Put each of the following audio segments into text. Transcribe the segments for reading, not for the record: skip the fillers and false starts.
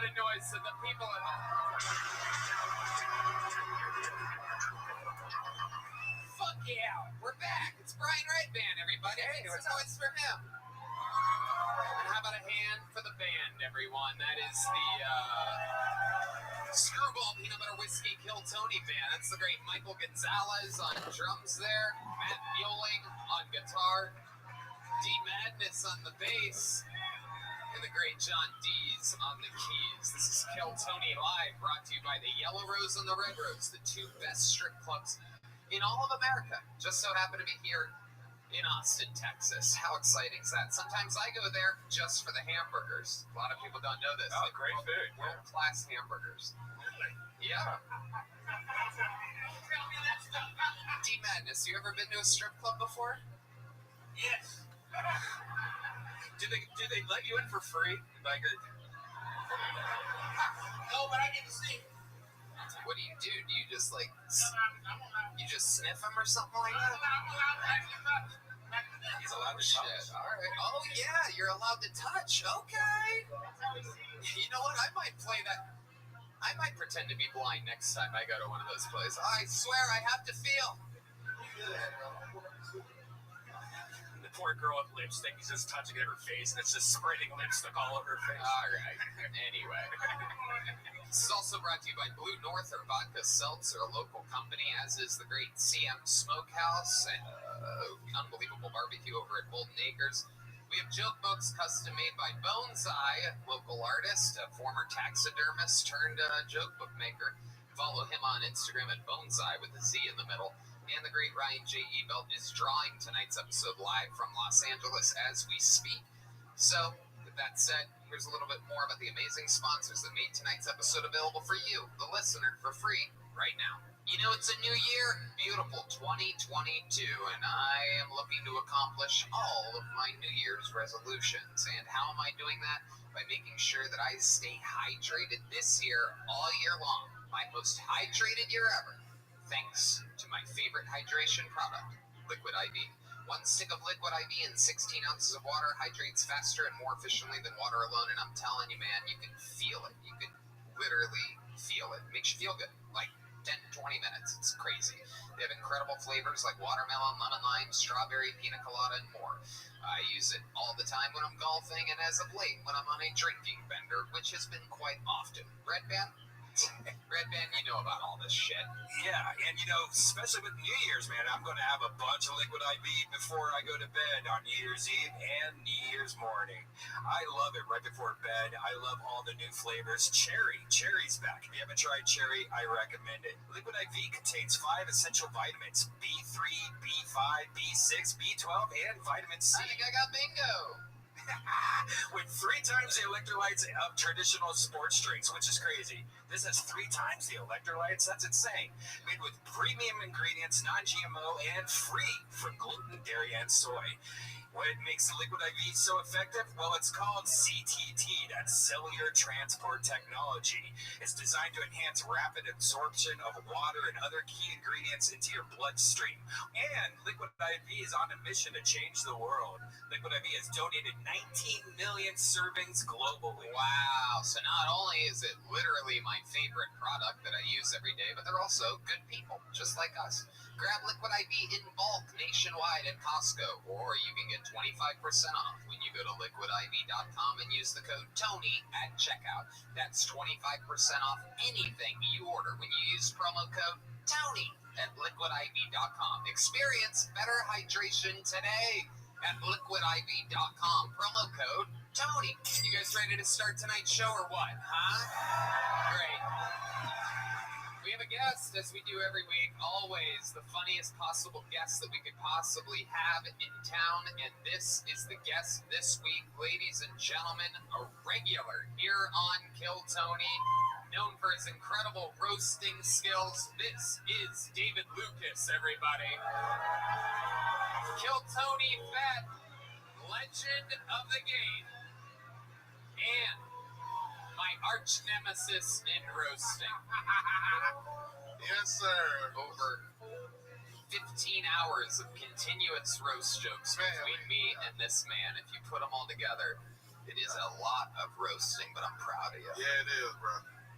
lot of noise so the people at home. Fuck yeah, we're back. It's Brian Redband, everybody. Hey, what's noise for him? And how about a hand for the band, everyone? That is the Screwball Peanut Butter Whiskey Kill Tony band. That's the great Michael Gonzalez on drums there, Matt Mueling on guitar, D Madness on the bass, and the great John Dees on the keys. This is Kill Tony Live, brought to you by the Yellow Rose and the Red Rose, the two best strip clubs in all of America. Just so happen to be here in Austin, Texas. How exciting is that? Sometimes I go there just for the hamburgers. A lot of people don't know this. Oh, like great food. World-class hamburgers. Really? Yeah. D Madness, you ever been to a strip club before? Yes. Do they let you in for free? Like no, but I get to see. What do? Do you just like, you just sniff them or something like that? he's allowed to Shit, touch. all right. Oh, yeah, you're allowed to touch. Okay. You know what? I might play that. I might pretend to be blind next time I go to one of those places. I swear I have to feel. The poor girl with lipstick, he's just touching her face, and it's just spreading lipstick all over her face. All right. Anyway. This is also brought to you by Blue North, or vodka seltzer, a local company, as is the great CM Smokehouse and unbelievable barbecue over at Golden Acres. We have joke books custom made by Boneseye, local artist, a former taxidermist turned joke book maker. Follow him on Instagram at Boneseye with a Z in the middle. And the great Ryan J. Ebelt is drawing tonight's episode live from Los Angeles as we speak. So, with that said, here's a little bit more about the amazing sponsors that made tonight's episode available for you, the listener, for free right now. You know, it's a new year, beautiful 2022, and I am looking to accomplish all of my New Year's resolutions. And how am I doing that? By making sure that I stay hydrated this year all year long. My most hydrated year ever, thanks to my favorite hydration product, Liquid IV. One stick of Liquid IV and 16 ounces of water hydrates faster and more efficiently than water alone, and I'm telling you, man, you can feel it. You can literally feel it. It makes you feel good, like 10 to 20 minutes. It's crazy. They have incredible flavors like watermelon, lemon lime, strawberry, pina colada, and more. I use it all the time when I'm golfing, and as of late when I'm on a drinking bender, which has been quite often. Red Band? Red Band, you know about all this shit. Yeah, and you know, especially with New Year's, man, I'm going to have a bunch of Liquid IV before I go to bed on New Year's Eve and New Year's morning. I love it right before bed. I love all the new flavors. Cherry's back. If you haven't tried cherry, I recommend it. Liquid IV contains 5 essential vitamins: B3, B5, B6, B12, and vitamin C. I think I got bingo. With 3 times the electrolytes of traditional sports drinks, which is crazy. This has 3 times the electrolytes. That's insane. Made with premium ingredients, non-GMO, and free from gluten, dairy, and soy. What makes Liquid IV so effective? Well, it's called CTT, that's Cellular Transport Technology. It's designed to enhance rapid absorption of water and other key ingredients into your bloodstream. And Liquid IV is on a mission to change the world. Liquid IV has donated 19 million servings globally. Wow, so not only is it literally my favorite product that I use every day, but they're also good people, just like us. Grab Liquid IV in bulk nationwide at Costco, or you can get 25% off when you go to liquidiv.com and use the code TONY at checkout. That's 25% off anything you order when you use promo code TONY at liquidiv.com. Experience better hydration today at liquidiv.com. Promo code TONY. You guys ready to start tonight's show or what, huh? Great. We have a guest, as we do every week, always the funniest possible guest that we could possibly have in town, and this is the guest this week, ladies and gentlemen, a regular here on Kill Tony, known for his incredible roasting skills. This is David Lucas, everybody. Kill Tony Fat, legend of the game, and my arch nemesis in roasting. Yes, sir. Over 15 hours of continuous roast jokes between me and this man. If you put them all together, It is a lot of roasting, but I'm proud of you. Yeah, it is, bro.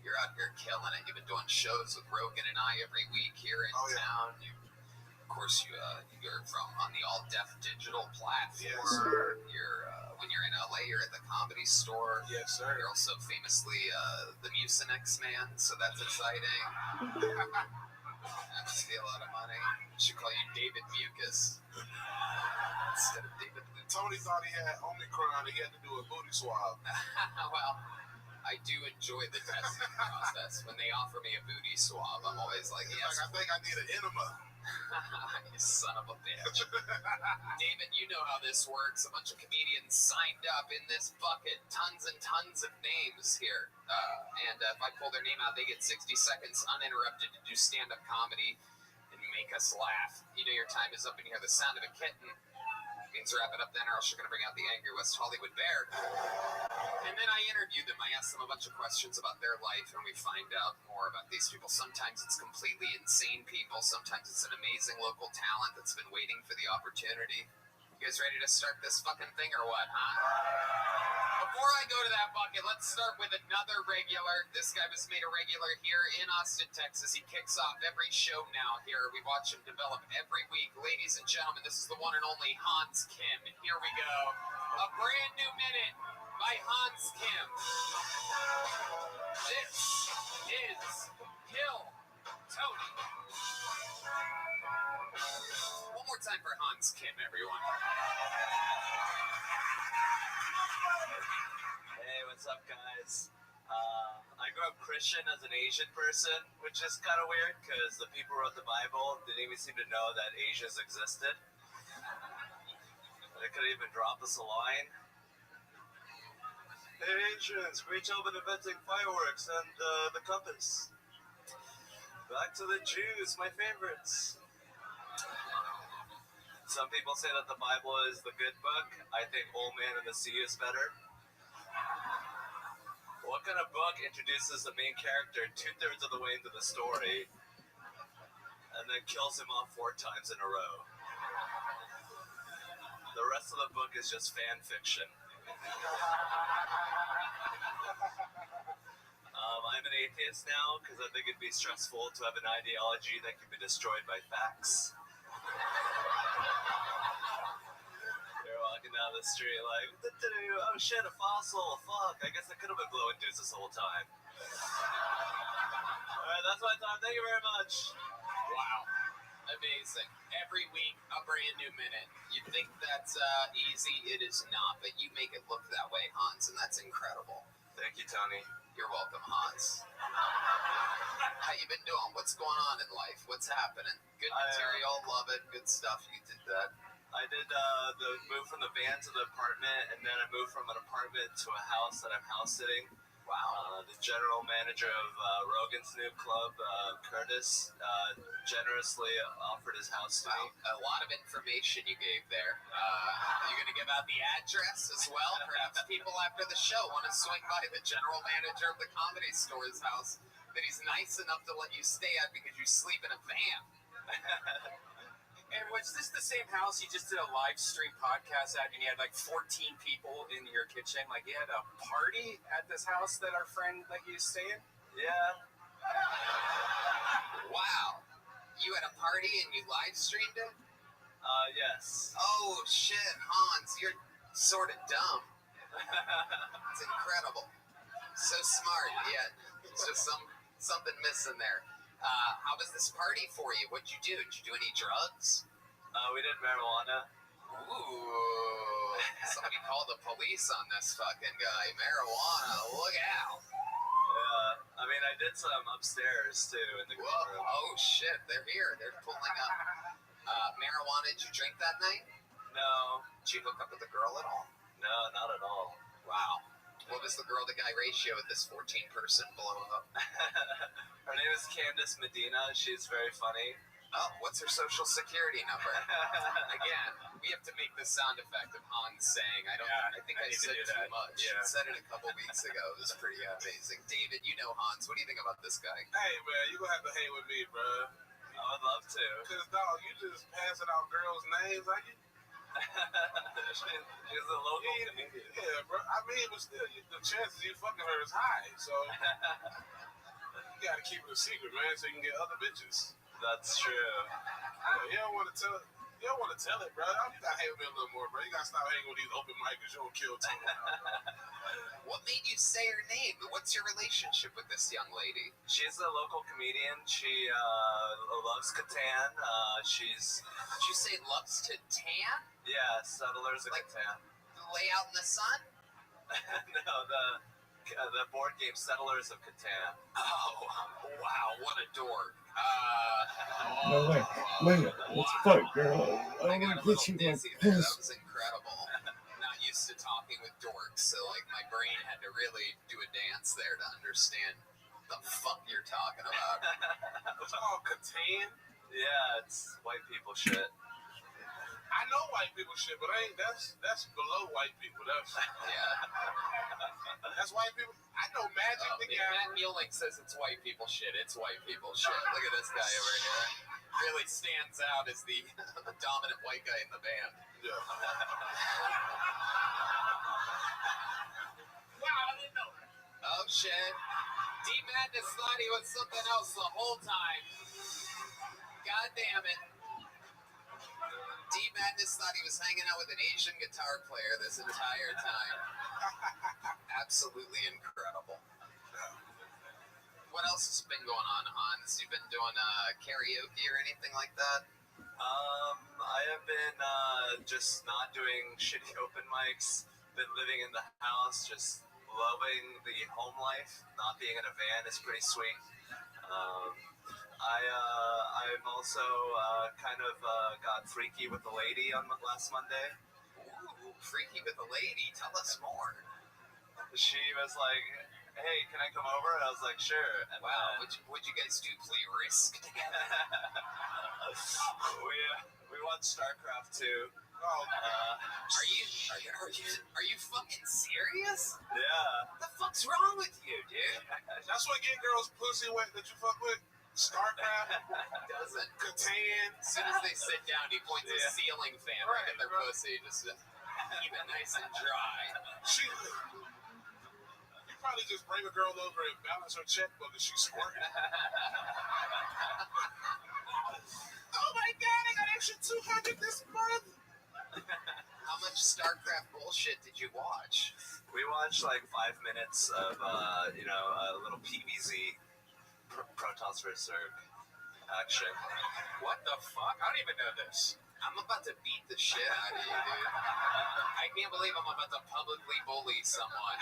You're out here killing it. You've been doing shows with Rogan and I every week here in town. Of course, you're from on the All Deaf Digital platform. Yes, sir. You're when you're in LA, you're at the Comedy Store. Yes, sir. You're also famously the Mucinex man, so that's exciting. I must be a lot of money. I should call you David Mucus instead of David Lucas. Tony thought he had Omicron and he had to do a booty swab. Well, I do enjoy the testing process. When they offer me a booty swab, I'm always like, He's yes. like, I think I need an enema. You son of a bitch. David, you know how this works. A bunch of comedians signed up in this bucket. Tons and tons of names here. And if I pull their name out, they get 60 seconds uninterrupted to do stand-up comedy and make us laugh. You know your time is up and you hear the sound of a kitten. Means wrap it up then, or else you're going to bring out the angry West Hollywood bear. And then I interview them. I ask them a bunch of questions about their life, and we find out more about these people. Sometimes it's completely insane people. Sometimes it's an amazing local talent that's been waiting for the opportunity. You guys ready to start this fucking thing or what, huh? Before I go to that bucket, let's start with another regular. This guy was made a regular here in Austin, Texas. He kicks off every show now here. We watch him develop every week. Ladies and gentlemen, this is the one and only Hans Kim. Here we go. A brand new minute by Hans Kim. This is Kill Tony. One more time for Hans Kim, everyone. Hey, what's up, guys? I grew up Christian as an Asian person, which is kind of weird because the people who wrote the Bible didn't even seem to know that Asians existed. They couldn't even drop us a line. Hey, Asians, great job in inventing fireworks and the compass. Back to the Jews, my favorites. Some people say that the Bible is the good book. I think Old Man and the Sea is better. What kind of book introduces the main character 2/3 of the way into the story and then kills him off 4 times in a row? The rest of the book is just fan fiction. I'm an atheist now because I think it'd be stressful to have an ideology that can be destroyed by facts. They're walking down the street like, oh shit, a fossil, fuck, I guess I could have been glowing dudes this whole time. Alright, that's my time, thank you very much. Wow. Amazing. Every week, a brand new minute. You'd think that's easy. It is not, but you make it look that way, Hans, and that's incredible. Thank you, Tony. You're welcome, Hans. How you been doing? What's going on in life? What's happening? Good material, love it, good stuff. You did that. I did the move from the van to the apartment, and then I moved from an apartment to a house that I'm house sitting. Wow. The general manager of Rogan's new club, Curtis, generously offered his house to me. A lot of information you gave there. You going to give out the address as well? Perhaps people after the show want to swing by the general manager of the Comedy Store's house that he's nice enough to let you stay at because you sleep in a van. And was this the same house you just did a live stream podcast at, and you had like 14 people in your kitchen? Like you had a party at this house that our friend let you stay in? Yeah. Wow. You had a party and you live streamed it? Yes. Oh shit, Hans, you're sort of dumb. It's incredible. So smart, yet it's just something missing there. How was this party for you? What'd you do? Did you do any drugs? We did marijuana. Ooh. Somebody called the police on this fucking guy. Marijuana, look out. Yeah. I mean, I did some upstairs, too, in the Whoa. room. Oh, shit. They're here. They're pulling up. Marijuana, did you drink that night? No. Did you hook up with the girl at all? No, not at all. Wow. What was the girl-to-guy ratio at this 14-person blow up? Her name is Candace Medina. She's very funny. Oh, what's her social security number? Again, we have to make the sound effect of Hans saying, I think I need to said do too that. much. Yeah. I said it a couple weeks ago. It was pretty amazing. David, you know Hans. What do you think about this guy? Hey, man, you gonna have to hang with me, bro. I would love to. Cause, dog, you just passing out girls' names, are you? She's a local comedian. Yeah, bro. I mean, but still, the chances of you fucking her is high. So you gotta keep it a secret, man, so you can get other bitches. That's true. You don't want to tell it. You don't want to tell it, bro. You gotta hang with me a little more, bro. You gotta stop hanging with these open micers. You don't kill two. What made you say her name? What's your relationship with this young lady? She's a local comedian. She loves Catan. She's Did you say loves to tan? Settlers of Like- Catan. Lay out in the sun? No, the board game Settlers of Catan. Oh, wow, what a dork. No, wait. Let's fight, girl. I I'm got gonna a get little you like dizzy there. That this. was incredible. Not used to talking with dorks, so like my brain had to really do a dance there to understand the fuck you're talking about. It's called Catan. Yeah, it's white people shit. I know white people shit, but that's below white people. That's white people. I know Magic the Matt Gathering. Muehlink says it's white people shit. It's white people shit. Look at this guy over here. Really stands out as the dominant white guy in the band. Yeah. Oh shit. D Madness thought he was something else the whole time. God damn it. D Madness thought he was hanging out with an Asian guitar player this entire time. Absolutely incredible. What else has been going on, Hans? You've been doing karaoke or anything like that? I have been just not doing shitty open mics. Been living in the house, just loving the home life. Not being in a van is pretty sweet. I've also kind of got freaky with a lady on last Monday. Ooh, freaky with a lady. Tell us more. She was like, "Hey, can I come over?" And I was like, "Sure." And Wow, what'd you guys do? Play Risk? we watched StarCraft 2. Oh, Are you fucking serious? Yeah. What the fuck's wrong with you, dude? that's what get girls pussy wet that you fuck with. StarCraft, Doesn't. Catan. As soon as they sit down, he points a Yeah. ceiling fan right at their Right. pussy, just to keep it nice and dry. You probably just bring a girl over and balance her checkbook and she squirting. Oh my god, I got extra 200 this month. How much StarCraft bullshit did you watch? We watched like 5 minutes of, a little PVZ, Protoss vs. Zerg action. What the fuck? I don't even know this. I'm about to beat the shit out of you, dude. I can't believe I'm about to publicly bully someone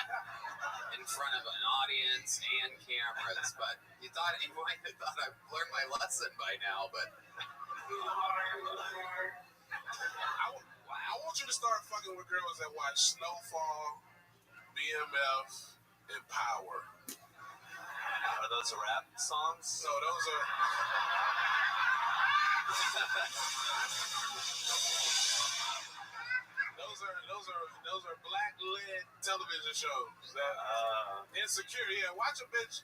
in front of an audience and cameras, but you might have thought I've learned my lesson by now, but I want you to start fucking with girls that watch Snowfall, BMF, and Power. Are those rap songs? No, those are. Those are black lit television shows that Insecure. Yeah, watch a bitch,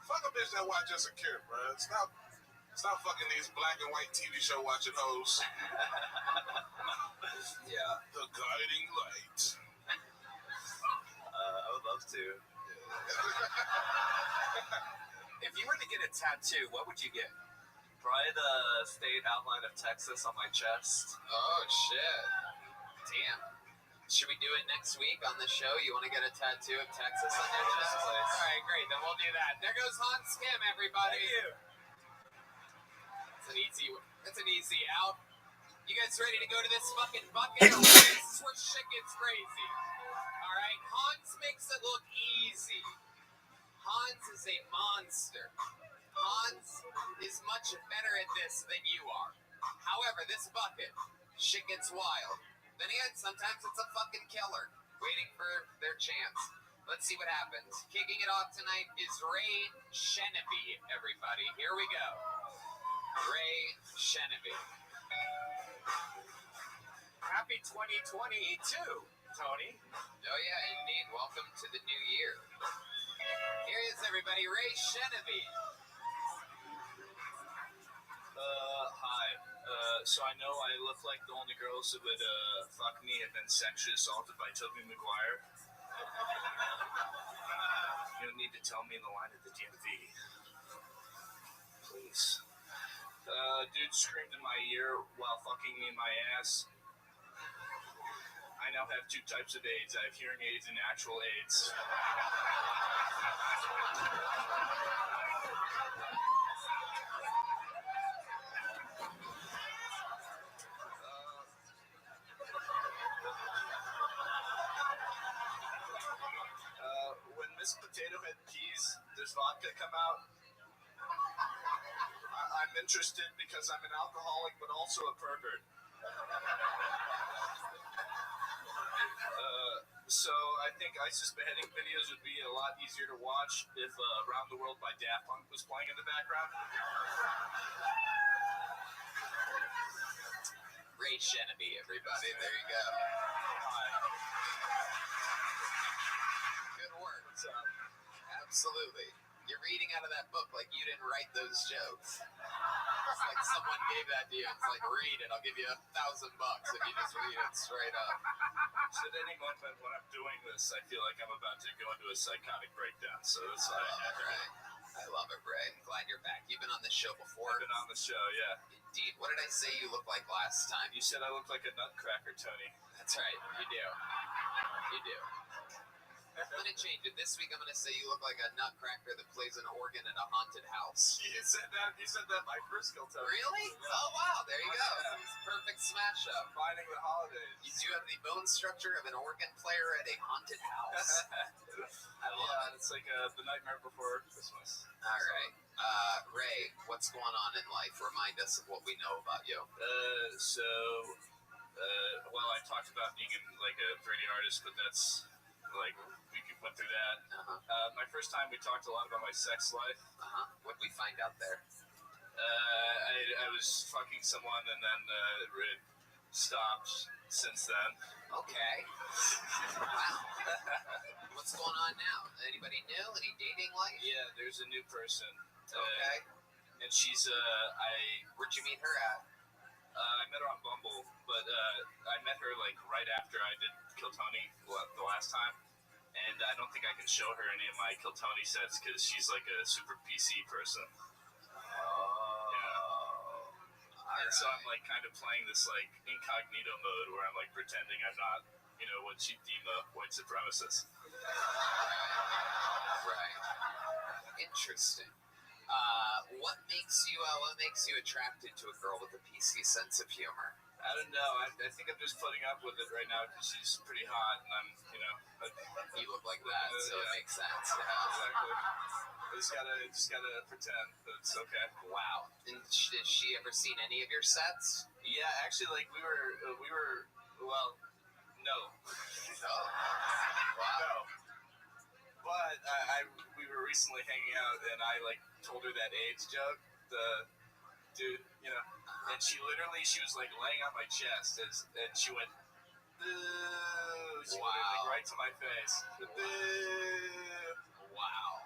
fuck a bitch that watch Insecure, bro. Stop fucking these black and white TV show watching hoes. yeah. The Guiding Light. I would love to. If you were to get a tattoo, what would you get? Probably the state outline of Texas on my chest. Oh shit. Damn. Should we do it next week on the show? You want to get a tattoo of Texas on your chest? Yes, please. All right, great. Then we'll do that. There goes Hans Kim, everybody. It's an easy out. You guys ready to go to this fucking bucket? This is where shit gets crazy. All right, Hans makes it look easy. Hans is a monster. Hans is much better at this than you are. However, this bucket, shit gets wild. Then again, sometimes it's a fucking killer waiting for their chance. Let's see what happens. Kicking it off tonight is Ray Sheneby, everybody. Here we go. Ray Sheneby. Happy 2022, Tony. Oh yeah, indeed. Welcome to the new year. Here he is, everybody. Ray Sheneby. Hi. So I know I look like the only girls that would fuck me have been sexually assaulted by Tobey Maguire. You don't need to tell me in the line at the DMV. Please. Dude screamed in my ear while fucking me in my ass. I now have 2 types of AIDS. I have hearing aids and actual AIDS. When Miss Potato Head pees, does vodka come out? I'm interested because I'm an alcoholic, but also a pervert. So I think ISIS beheading videos would be a lot easier to watch if Around the World by Daft Punk was playing in the background. Ray Sheneby, everybody. There you go. Good work. What's up? Absolutely. You're reading out of that book like you didn't write those jokes. It's like someone gave that to you. It's like, read it. I'll give you $1,000 if you just read it straight up. So at any moment when I'm doing this, I feel like I'm about to go into a psychotic breakdown. So that's I love it, Ray. I love it, Ray. I'm glad you're back. You've been on this show before. I've been on the show, yeah. Indeed. What did I say you looked like last time? You said I looked like a nutcracker, Tony. That's right. You do. You do. I'm going to change it. This week I'm going to say you look like a nutcracker that plays an organ in a haunted house. You said that my first kill, Tony. Really? Oh, wow. There you go. Perfect smash up. Combining the holidays. You do have the bone structure of an organ player at a haunted house. I love it. It's like the nightmare before Christmas. All right. Ray, what's going on in life? Remind us of what we know about you. Well, I talked about being like a 3D artist, but that's like we went through that. My first time we talked a lot about my sex life. What did we find out there? I was fucking someone and then it stopped since then. Okay. Wow. What's going on now? Anybody new? Any dating life? Yeah, there's a new person. Okay. And she's Where'd you meet her at? I met her on Bumble, but I met her like right after I did Kill Tony the last time, and I don't think I can show her any of my Kill Tony sets because she's like a super PC person. And so I'm like kind of playing this like incognito mode where I'm like pretending I'm not, what she'd deem a white supremacist. Right. Interesting. What makes you attracted to a girl with a PC sense of humor? I don't know. I think I'm just putting up with it right now because she's pretty hot, and I'm, You look like that, so it makes sense. Exactly. I just gotta pretend that it's okay. Wow. And has she ever seen any of your sets? Yeah, actually, like we were. Well, no. Oh. Wow. No. But we were recently hanging out, and I like told her that AIDS joke. The dude, and she was like laying on my chest, and she went, boo. She went like right to my face. Boo. Wow.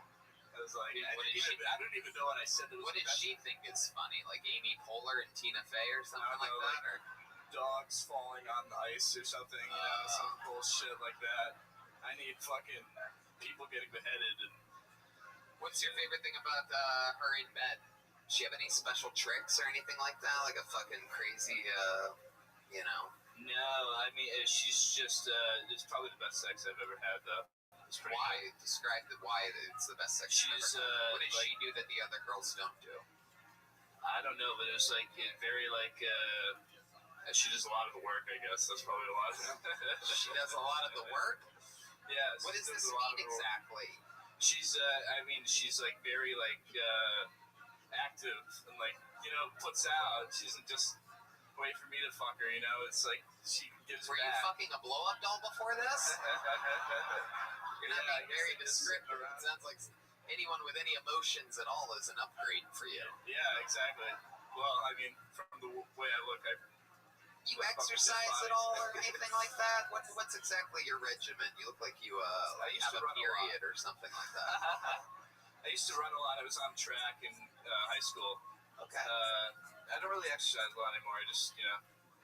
I was like, I don't even know what I said. What did she think is funny? Like Amy Poehler and Tina Fey or something like that? Or dogs falling on the ice or something, some bullshit like that. I need fucking people getting beheaded. And what's your favorite thing about her in bed? Does she have any special tricks or anything like that? Like a fucking crazy, No, I mean, she's just, it's probably the best sex I've ever had, though. Why? Describe why it's the best sex you've ever had. What does she do that the other girls don't do? I don't know, but it was like, very like, she does a lot of the work, I guess. That's probably a lot of it. She does a lot of the work? Yeah. What does this mean exactly? She's, she's like very like, active and like, puts out. She doesn't just wait for me to fuck her, It's like she gives Were back. you fucking a blow-up doll before this? You're not being very descriptive. It sounds like anyone with any emotions at all is an upgrade for you. Yeah, exactly. Well, I mean, from the way I look, You exercise at all or anything like that? What's exactly your regimen? You look like you have a period or something like that. I used to run a lot. I was on track in high school. Okay. I don't really exercise a lot anymore. I just,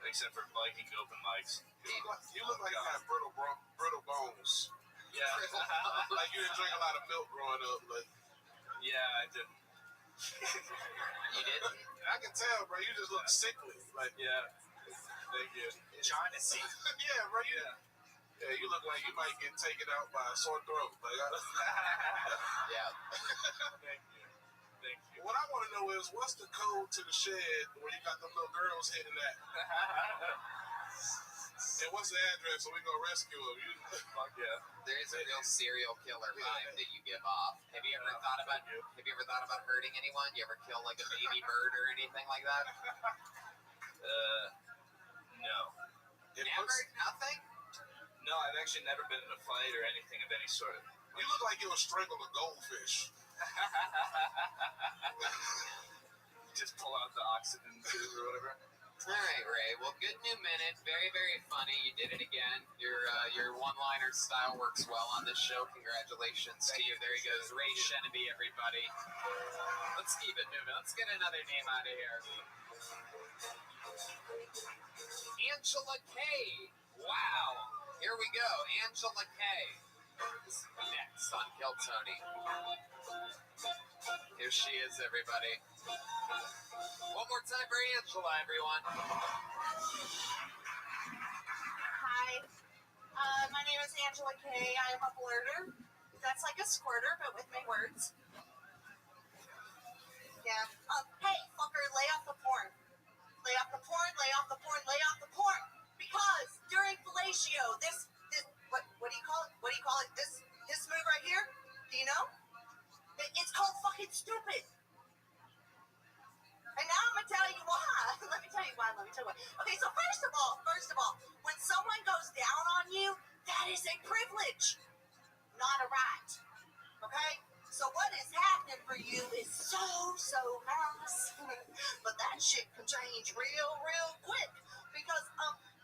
except for biking to open mics. You look like you have brittle bones. Yeah. Like you didn't drink a lot of milk growing up. Like, Yeah, I did. You did? I can tell, bro. You just look sickly. Like, Yeah. Thank you. Jaundice. yeah, bro. Yeah, you look like you might get taken out by a sore throat. Like, Yeah. Thank you. Thank you. what I want to know is, what's the code to the shed where you got them little girls hitting that? And what's the address so we go rescue them? Fuck yeah. There is a real serial killer vibe that you give off. Have you ever thought about hurting anyone? You ever kill like a baby bird or anything like that? No. Never? Nothing? No, I've actually never been in a fight or anything of any sort. You look like you would strangle a goldfish. Just pull out the oxygen tube or whatever. All right, Ray. Well, good new minute. Very, very funny. You did it again. Your one-liner style works well on this show. Congratulations to you. There he goes, Ray Sheneby, everybody. Let's keep it moving. Let's get another name out of here. Angela Kay. Wow. Here we go. Angela Kay. Next on Kill Tony. Here she is, everybody. One more time for Angela, everyone. Hi, my name is Angela Kay. I'm a blurter. That's like a squirter, but with my words. Yeah. Hey, fucker, lay off the porn. Lay off the porn, lay off the porn, lay off the porn. Because during fellatio, this what do you call it? What do you call it? This move right here? Do you know? It's called fucking stupid. And now I'm gonna tell you why. Let me tell you why. Okay, so first of all, when someone goes down on you, that is a privilege, not a right. Okay? So what is happening for you is so nice. But that shit can change real quick. Because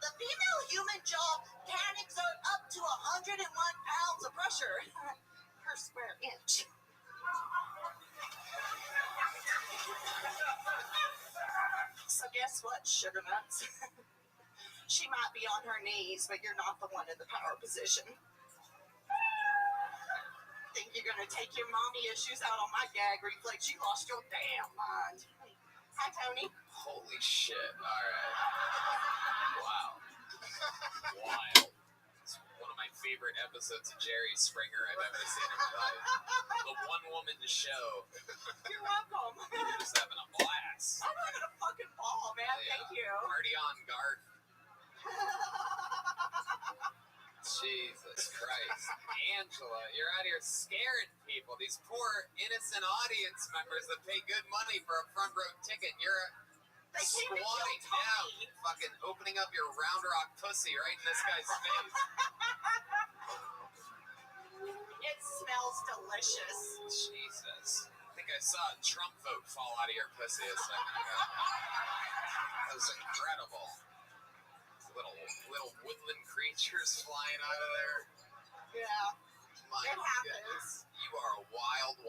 the female human jaw can exert up to 101 pounds of pressure per square inch. So guess what, sugar nuts? She might be on her knees, but you're not the one in the power position. Think you're gonna take your mommy issues out on my gag reflex? You lost your damn mind. Hi, Tony. Holy shit. All right. Wow. Wild. It's one of my favorite episodes of Jerry Springer I've ever seen in my life. The one-woman show. You're welcome. You're just having a blast. I'm having a fucking ball, man. Yeah. Thank you. Party on, Garth. Jesus Christ. Angela, you're out here scaring people. These poor, innocent audience members that pay good money for a front row ticket. You're They came to kill squatting down, Tony. fucking opening up your round rock pussy right in this guy's face. It smells delicious. Jesus. I think I saw a Trump vote fall out of your pussy a second ago. That was incredible. Little woodland creatures flying out of there. Yeah. My It happens. goodness. You are a wild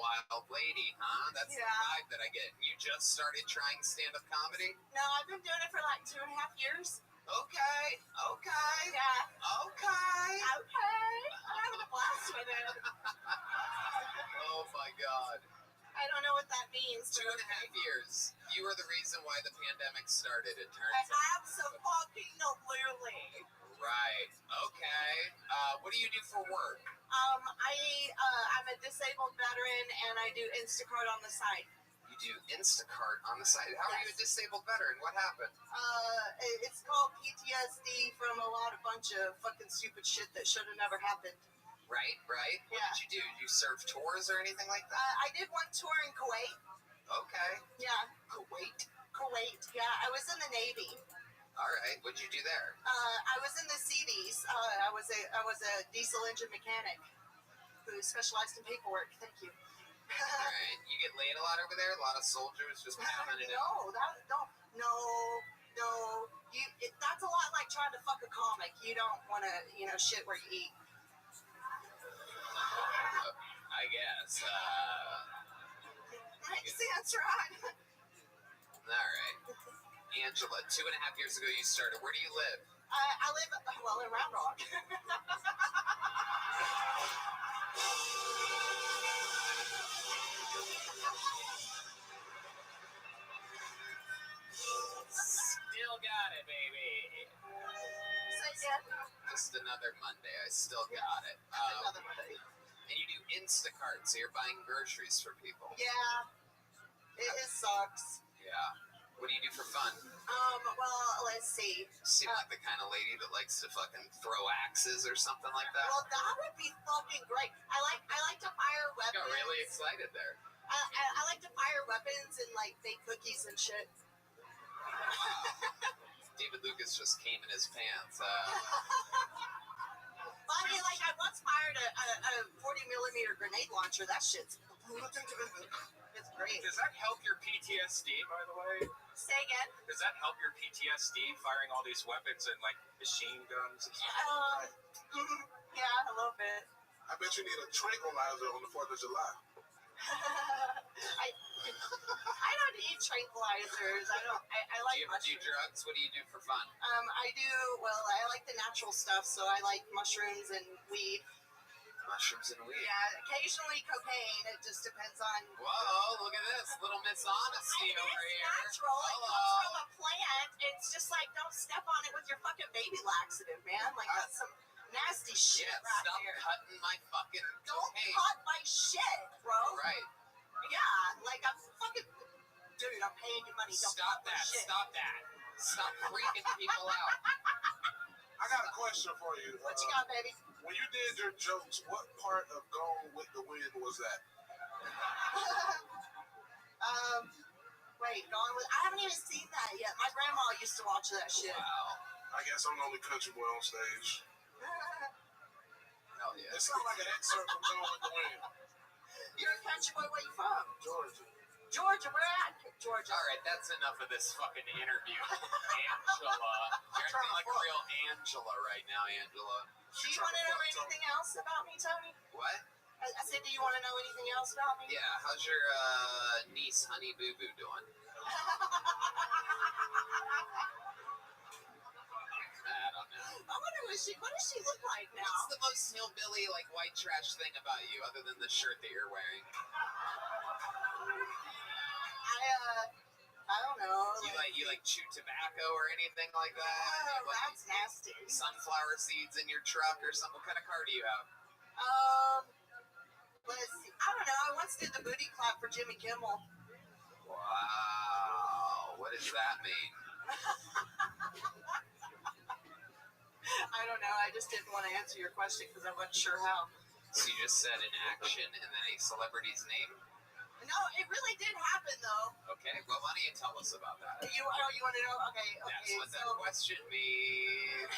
lady, huh? That's the Yeah. vibe that I get. You just started trying stand-up comedy? No, I've been doing it for like 2.5 years. Okay. Yeah. Okay. I'm having a blast with it. Oh my God. I don't know what that means. 2.5 years. You were the reason why the pandemic started, it turns out. Absolutely. Right. Okay. What do you do for work? I'm a disabled veteran and I do Instacart on the side. You do Instacart on the side. How are you a disabled veteran? What happened? It's called PTSD from a bunch of fucking stupid shit that should have never happened. Right. What Yeah. did you do? Did you serve tours or anything like that? I did one tour in Kuwait. Okay. Yeah, Kuwait. Yeah, I was in the Navy. All right. What'd you do there? I was in the Seabees. I was a diesel engine mechanic who specialized in paperwork. Thank you. All right. You get laid a lot over there? A lot of soldiers just pounding it out? No. That's a lot like trying to fuck a comic. You don't want to, shit where you eat. I guess. Makes sense, right? right. Angela, 2.5 years ago you started. Where do you live? I live, well, in Round Rock. Still got it, baby. Say again. Just another Monday. I still got it. Another Monday. And you do Instacart, so you're buying groceries for people. Yeah, it sucks. Yeah. What do you do for fun? Well, let's see. Seem like the kind of lady that likes to fucking throw axes or something like that. Well, that would be fucking great. I like to fire I weapons. got really excited there. I like to fire weapons and like bake cookies and shit. David Lucas just came in his pants. Well, I mean, like I once fired a 40mm grenade launcher. That shit's it's great. Does that help your PTSD, by the way? Say again. Does that help your PTSD, firing all these weapons and like machine guns and stuff? Yeah, a little bit. I bet you need a tranquilizer on the 4th of July. I don't need tranquilizers. I like Do you ever do mushrooms. drugs? What do you do for fun? I do, well, I like the natural stuff, so I like mushrooms and weed. Mushrooms and weed. Yeah, occasionally cocaine. It just depends on. Whoa, look at this. Little Miss Honesty over It's here. natural. It Hello. comes from a plant. It's just like, don't step on it with your fucking baby laxative, man. Like, that's some nasty shit Yeah, right stop there. cutting my fucking Don't cocaine. cut my shit, bro. Right. Yeah, like, I'm fucking. Dude, I'm paying you money. Don't Stop cut my that. shit. Stop that. Stop freaking people out. I got a question for you. What you got, baby? When you did your jokes, what part of Gone with the Wind was that? Wait, Gone with. I haven't even seen that yet. My grandma used to watch that shit. Wow. I guess I'm the only country boy on stage. Hell yeah. It sounds like an excerpt from Gone with the Wind. You're a country boy. Where you from? Georgia. Georgia. Where at? Georgia. All right, that's enough of this fucking interview. Angela. You're acting like a real Angela right now, Angela. Do you want to know anything else about me, Tony? What? I said, do you want to know anything else about me? Yeah, how's your niece, Honey Boo Boo, doing? I don't know. I wonder what does she look like now? What's the most hillbilly, like, white trash thing about you, other than the shirt that you're wearing? I don't know. You like chew tobacco or anything like that? Oh, Like, that's nasty. sunflower seeds in your truck or something? What kind of car do you have? Let's see. I don't know. I once did the booty clap for Jimmy Kimmel. Wow. What does that mean? I don't know. I just didn't want to answer your question because I wasn't sure how. So you just said an action and then a celebrity's name? No, it really did happen though. Okay, well, why don't you tell us about that? You want to know? Okay. That's what that So question means.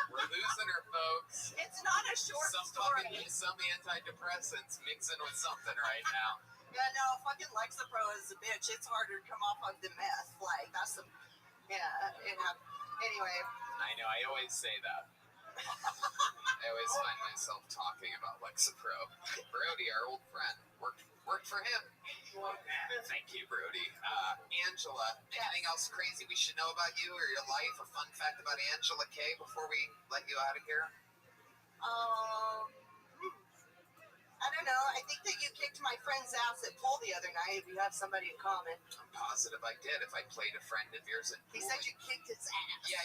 We're losing her, folks. it's not a short story. Some antidepressants mixing with something right now. Yeah, no, fucking Lexapro is a bitch. It's harder to come off of the meth. Like, that's some. Yeah, it happened. Anyway. I know, I always say that. I always find myself talking about Lexapro. Brody, our old friend, worked for him. Thank you, Brody. Angela, anything else crazy we should know about you or your life? A fun fact about Angela Kay before we let you out of here? I don't know. I think that you kicked my friend's ass at pool the other night. If you have somebody in common. I'm positive I did. If I played a friend of yours at He pool, said you kicked his ass. Yeah.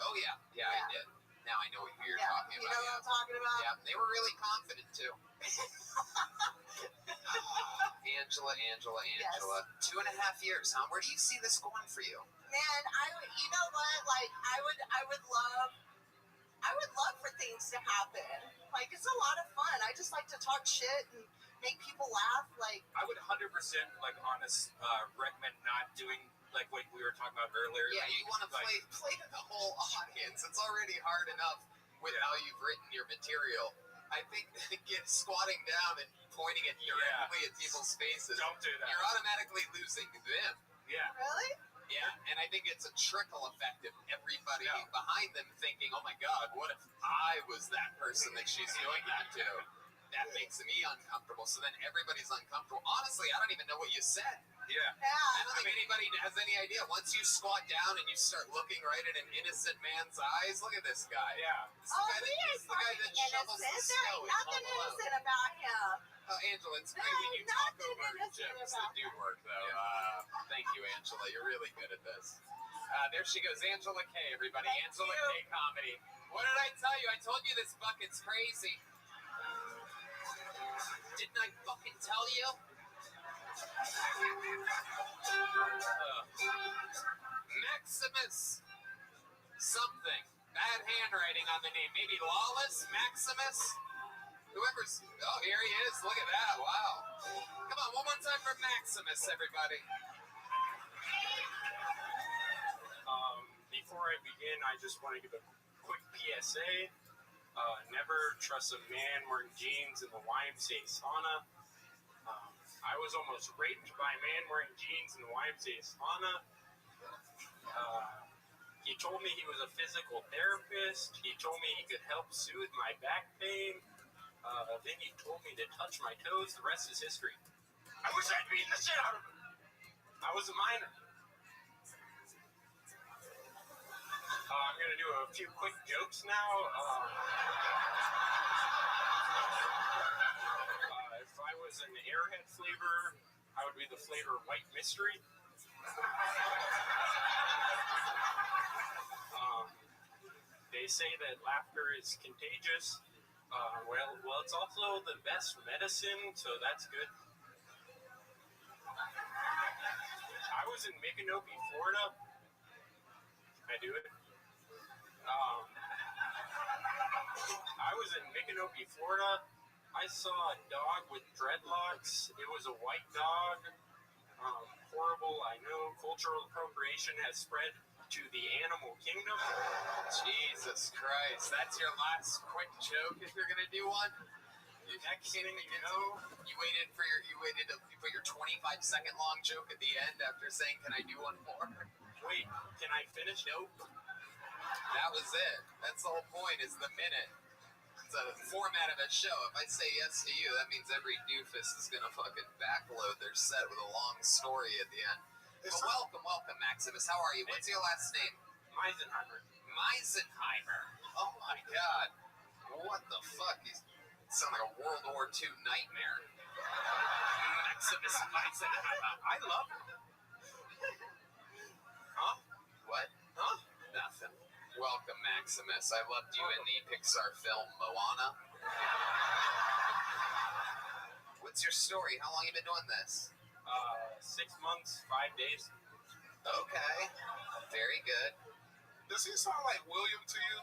Oh, yeah. Yeah, I did. Now I know who you're Yeah, talking you about. know what I'm talking about? Yeah, they were really confident, too. Angela. Yes. 2.5 years, huh? Where do you see this going for you? Man, you know what? Like, I would love for things to happen. Like, it's a lot of fun. I just like to talk shit and make people laugh. Like, I would 100% like honest recommend not doing like what we were talking about earlier. Yeah, like, you want to play to the whole audience. It's already hard enough with how you've written your material. I think squatting down and pointing it directly at people's faces, Don't do that. you're automatically losing them. Yeah. really? Yeah, and I think it's a trickle effect of everybody behind them thinking, oh my God, what if I was that person that she's doing that to? That makes me uncomfortable. So then everybody's uncomfortable. Honestly, I don't even know what you said. Yeah. I don't Yeah. think anybody has any idea. Once you squat down and you start looking right at an innocent man's eyes, look at this guy. Yeah. This is Oh, the guy he that, ain't he's the guy fucking that shovels the innocent. There snow ain't in nothing Home Alone. innocent about him. Angela, it's great There when you ain't talk nothing over innocent jokes about that do work, though. Thank you, Angela. You're really good at this. There she goes, Angela K, everybody. Thank Angela you. K comedy. What did I tell you? I told you this bucket's crazy. Didn't I fucking tell you? Maximus something. Bad handwriting on the name. Maybe Lawless Maximus? Whoever's... Oh, here he is. Look at that. Wow. Come on, one more time for Maximus, everybody. Before I begin, I just want to give a quick PSA. Never trust a man wearing jeans in the YMCA sauna. I was almost raped by a man wearing jeans in the YMCA sauna. He told me he was a physical therapist. He told me he could help soothe my back pain. Then he told me to touch my toes. The rest is history. I wish I'd beaten the shit out of him. I was a minor. I'm going to do a few quick jokes now. If I was an Airhead flavor, I would be the flavor White Mystery. They say that laughter is contagious. Well, it's also the best medicine, so that's good. I was in Micanopy, Florida. Can I do it? I was in Micanopy, Florida. I saw a dog with dreadlocks. It was a white dog. Horrible, I know. Cultural appropriation has spread to the animal kingdom. Jesus Christ. That's your last quick joke if you're going to do one? Next thing you know, You waited to put your 25-second long joke at the end after saying, can I do one more? wait, can I finish? Nope. That was it. That's the whole point, is the minute. It's a format of a show. If I say yes to you, that means every doofus is going to fucking backload their set with a long story at the end. But welcome, Maximus. How are you? What's your last name? Meisenheimer. Meisenheimer. Oh my god. What the fuck? You sound like a World War II nightmare. Maximus Meisenheimer. I love it. Huh? What? Huh? Nothing. Welcome, Maximus. I loved you in the Pixar film Moana. What's your story? How long have you been doing this? 6 months, 5 days. Okay. Very good. Does he sound like William to you?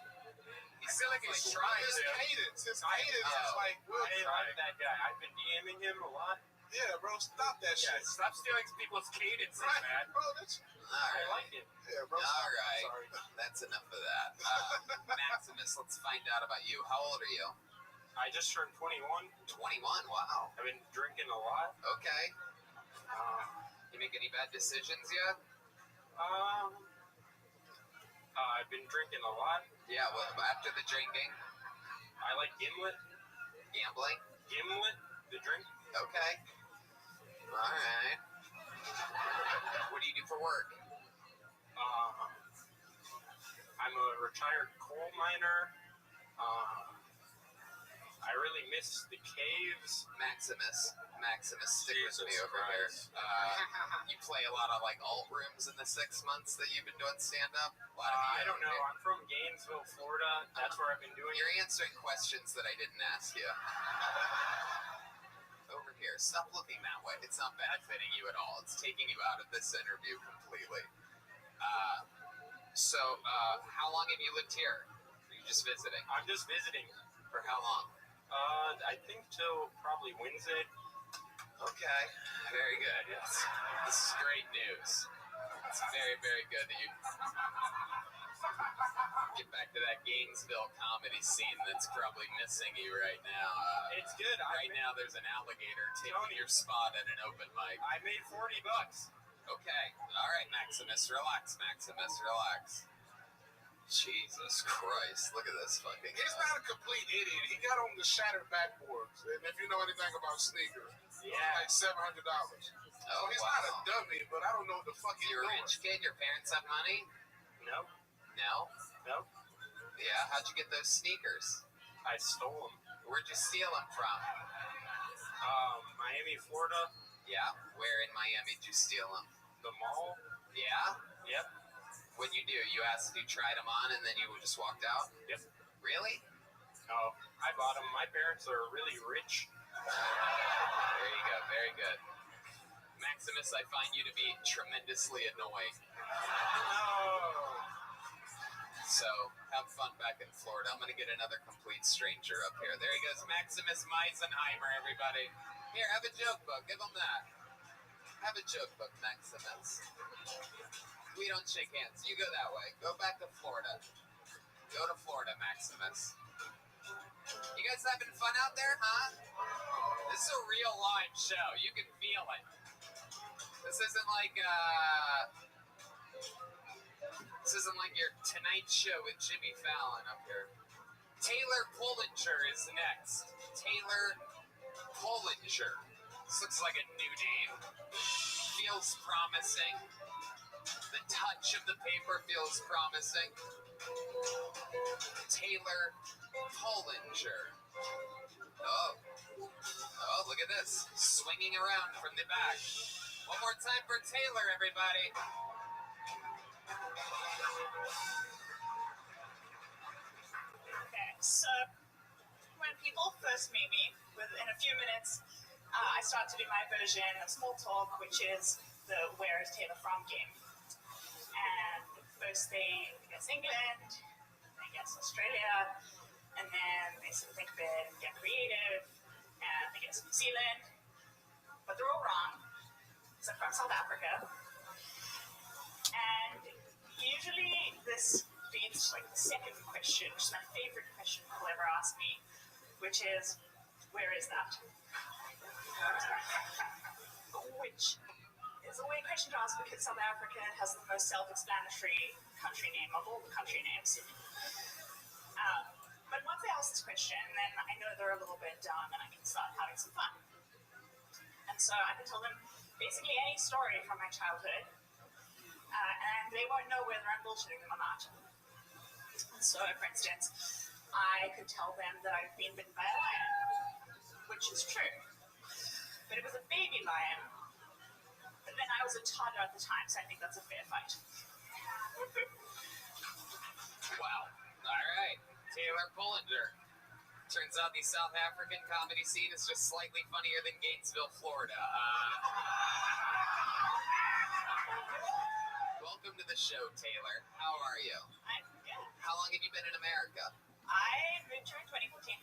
You feel like he's trying His to. cadence is like I William. like that guy. I've been DMing him a lot. Yeah, bro, stop that Yeah, shit. stop stealing people's cadences, Right, man. bro, that's All I right. like it. yeah, bro. stop. All right. Sorry. That's enough of that. Maximus, let's find out about you. How old are you? I just turned 21. 21. Wow. I've been drinking a lot. Okay. Um, You make any bad decisions yet? I've been drinking a lot. Yeah. Well, after the drinking, I like Gimlet. gambling. Gimlet, the drink. Okay. All right. What do you do for work? I'm a retired coal miner. I really miss the caves. Maximus, stick with me Jesus over here. Christ. You play a lot of like alt rooms in the 6 months that you've been doing stand up. I don't know. I'm from Gainesville, Florida. That's where I've been doing it. You're answering questions that I didn't ask you. Over here. Stop looking that way. It's not benefiting you at all. It's taking you out of this interview completely. How long have you lived here? Are you just visiting? I'm just visiting. For how long? I think till probably Wednesday. Okay. Very good. Yes. This is great news. It's very, very good that you get back to that Gainesville comedy scene that's probably missing you right now. It's good. Right now, there's an alligator taking your spot at an open mic. I made $40. Okay. All right, Maximus. Relax, Maximus. Relax. Jesus Christ! Look at this fucking He's guy. not a complete idiot. He got on the shattered backboards, and if you know anything about sneakers, Yeah. like $700. Oh, He's wow. not a dummy, but I don't know what the fuck he's You're a doing. rich kid. Your parents have money. No. No. No. Yeah. How'd you get those sneakers? I stole them. Where'd you steal them from? Miami, Florida. Yeah. Where in Miami did you steal them? The mall. Yeah. Yep. What'd you do? You asked if you tried them on, and then you just walked out. Yep. Really? Oh, I bought them. My parents are really rich. There you go. Very good. Maximus, I find you to be tremendously annoying. No. So, have fun back in Florida. I'm going to get another complete stranger up here. There he goes, Maximus Meisenheimer, everybody. Here, have a joke book. Give him that. Have a joke book, Maximus. We don't shake hands. You go that way. Go back to Florida. Go to Florida, Maximus. You guys having fun out there, huh? This is a real live show. You can feel it. This isn't like your Tonight Show with Jimmy Fallon up here. Taylor Pullinger is next. Taylor Pullinger. This looks like a new name. Feels promising. The touch of the paper feels promising. Taylor Pullinger. Oh, look at this. Swinging around from the back. One more time for Taylor, everybody. Okay, so when people first meet me, within a few minutes, I start to do my version of small talk, which is the "Where is Taylor from" game. And first they guess England, they guess Australia, and then they sort of think a bit and get creative, and they guess New Zealand, but they're all wrong, because I'm from South Africa. And usually this leads to like the second question, which is my favorite question people ever ask me, which is, where is that? Which is a weird question to ask because South Africa has the most self-explanatory country name of all the country names. But once I ask this question, then I know they're a little bit dumb and I can start having some fun. And so I can tell them basically any story from my childhood, and they won't know whether I'm bullshitting them or not. And so, for instance, I could tell them that I've been bitten by a lion, which is true. But it was a baby lion. But then I was a toddler at the time, so I think that's a fair fight. Wow. All right. Taylor Pullinger. Turns out the South African comedy scene is just slightly funnier than Gainesville, Florida. Welcome to the show, Taylor. How are you? I'm good. How long have you been in America? I moved here in 2014.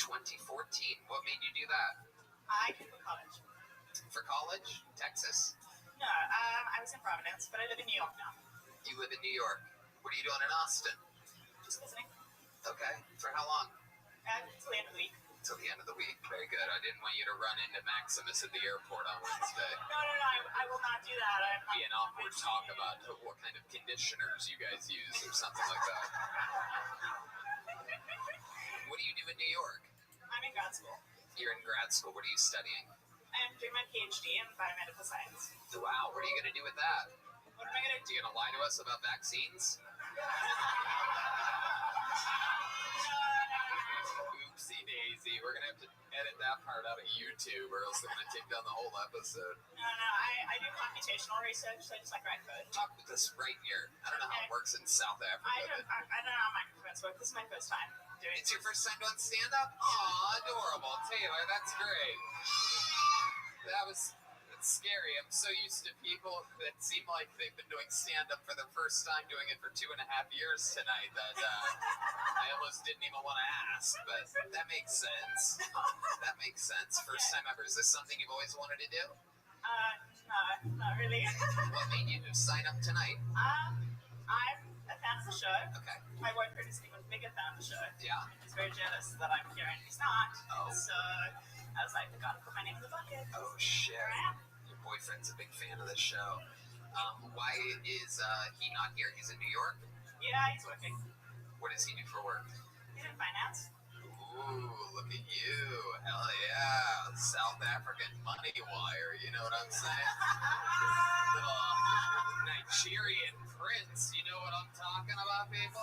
2014. What made you do that? I came to college. For college? Texas? No, I was in Providence, but I live in New York now. You live in New York. What are you doing in Austin? Just visiting. Okay. For how long? Until the end of the week. Till the end of the week. Very good. I didn't want you to run into Maximus at the airport on Wednesday. No, I will not do that. I'm not Be an awkward talk about what kind of conditioners you guys use or something like that. What do you do in New York? I'm in grad school. You're in grad school. What are you studying? I'm doing my PhD in biomedical science. Wow. What are you going to do with that? What am I going to do? Are you going to lie to us about vaccines? Oopsie daisy. We're going to have to edit that part out of YouTube or else they're going to take down the whole episode. No, I do computational research, so I just like write code. Talk with us right here. I don't know how it works in South Africa. I don't know how microphones work. This is my first time doing it. It's your first time doing stand-up? Aw, adorable. Taylor, that's great. That's scary. I'm so used to people that seem like they've been doing stand-up for the first time, doing it for 2.5 years tonight, that I almost didn't even want to ask, but that makes sense. That makes sense. First time ever. Is this something you've always wanted to do? No, not really. What made you sign up tonight? I'm a fan of the show. Okay. My boyfriend is an even bigger fan of the show. Yeah. He's very jealous that I'm here and he's not. Oh. So I was like, I gotta put my name in the bucket. Oh, shit. Here I am. Your boyfriend's a big fan of this show. Why is he not here? He's in New York? Yeah, he's working. What does he do for work? He's in finance. Ooh, look at you. Hell yeah. South African money wire, you know what I'm saying? Little Nigerian prince, you know what I'm talking about, people?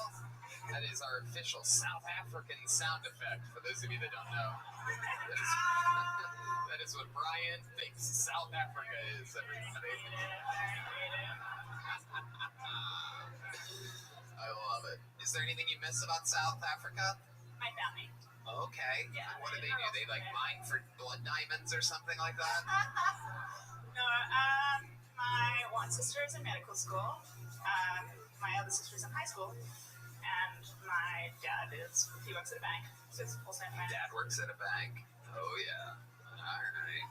That is our official South African sound effect, for those of you that don't know. That is what Brian thinks South Africa is, everybody. I love it. Is there anything you miss about South Africa? My family. Okay. Yeah. What do? They like mine for blood diamonds or something like that? No, my one sister is in medical school. My other sister is in high school. And my dad he works at a bank. So it's full-time man. Dad works at a bank. Oh, yeah. All right.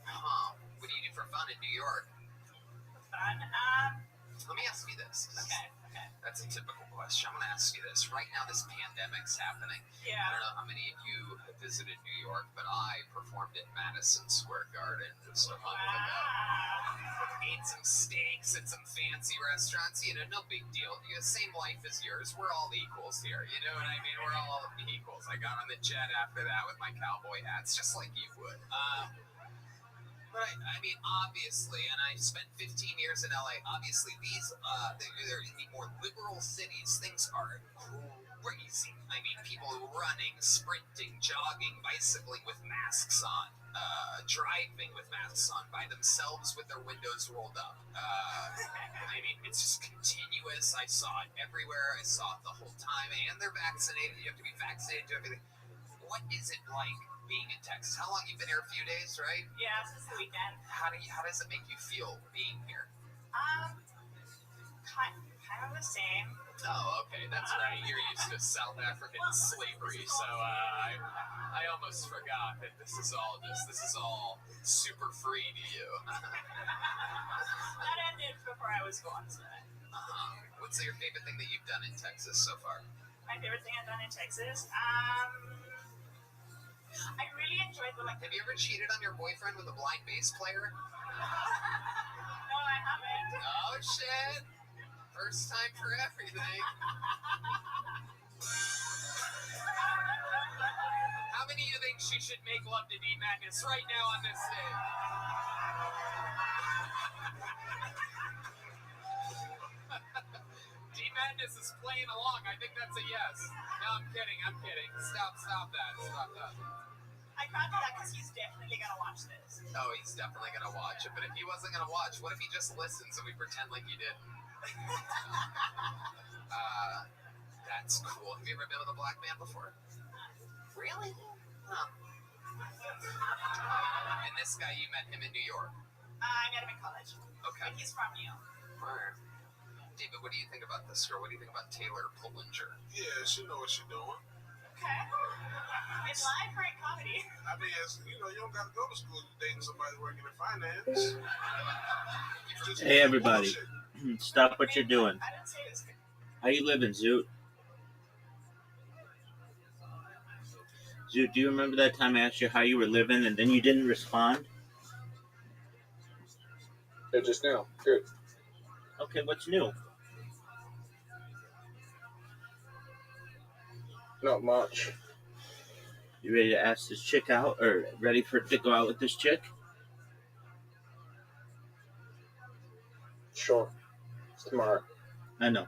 Huh. What do you do for fun in New York? Fun. Let me ask you this. Okay. That's a typical question. I'm going to ask you this. Right now, this pandemic's happening. Yeah. I don't know how many of you have visited New York, but I performed in Madison Square Garden just a month ago. Ate some steaks at some fancy restaurants. You know, no big deal. You know, same life as yours. We're all equals here. You know what I mean? We're all equals. I got on the jet after that with my cowboy hats, just like you would. But I mean, obviously, and I spent 15 years in LA, obviously these, they're in the more liberal cities, things are crazy. I mean, people running, sprinting, jogging, bicycling with masks on, driving with masks on by themselves with their windows rolled up. I mean, it's just continuous. I saw it everywhere. I saw it the whole time. And they're vaccinated. You have to be vaccinated to everything. What is it like being in Texas? How long? You've been here a few days, right? Yeah, since the weekend. How does it make you feel being here? Kind of the same. Oh, okay, that's right. You're used to South African slavery, so I almost forgot that this is all super free to you. That ended before I was born, so. What's your favorite thing that you've done in Texas so far? My favorite thing I've done in Texas? I really enjoyed the Have you ever cheated on your boyfriend with a blind bass player? No, I haven't. Oh shit! First time for everything. How many of you think she should make love to D Madness right now on this stage? D Madness is playing along. I think that's a yes. No, I'm kidding. Stop that. I can't do that because he's definitely going to watch this. Oh, he's definitely going to watch it. But if he wasn't going to watch, what if he just listens and we pretend like he didn't? That's cool. Have you ever been with a black man before? Really? Huh. And this guy, you met him in New York? I met him in college. Okay. But he's from New York. Alright. David, what do you think about this girl? What do you think about Taylor Pullinger? Yeah, she know what she's doing. Okay. It's live great comedy. I mean, you don't got to go to school dating somebody working in finance. Hey, everybody. Stop what you're doing. I didn't say it was good. How you living, Zoot? Zoot, do you remember that time I asked you how you were living and then you didn't respond? Yeah, just now. Good. Okay, what's new? Not much. You ready to ask this chick out, or ready for it to go out with this chick? Sure. It's tomorrow. I know.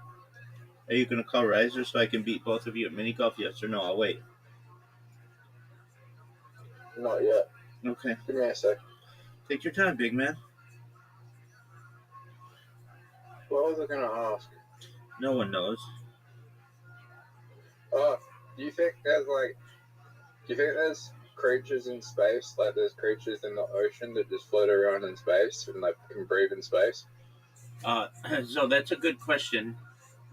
Are you gonna call Riser so I can beat both of you at mini golf? Yes or no? I'll wait. Not yet. Okay. Give me a sec. Take your time, big man. What was I gonna ask? No one knows. Do you think there's creatures in space, like there's creatures in the ocean that just float around in space and like can breathe in space? So that's a good question.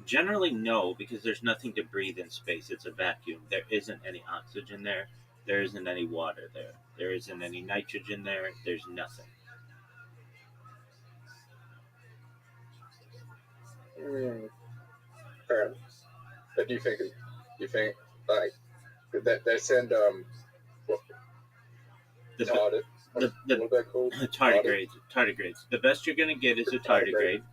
Generally, no, because there's nothing to breathe in space. It's a vacuum. There isn't any oxygen there. There isn't any water there. There isn't any nitrogen there. There's nothing. Fair enough. But do you think like that they send what are they called? Tardigrades. The best you're gonna get is a tardigrade,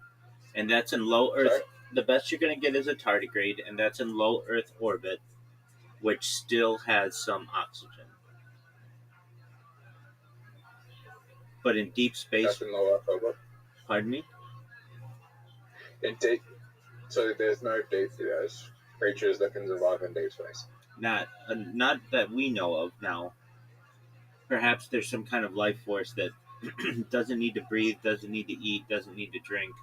and that's in low Earth. the best you're going to get is a tardigrade, and that's in low Earth orbit, which still has some oxygen. But in deep space, That's in low Earth orbit. pardon me? In deep, so there's no deep, there's creatures that can survive in deep space. Not that we know of now. Perhaps there's some kind of life force that doesn't need to breathe, doesn't need to eat, doesn't need to drink,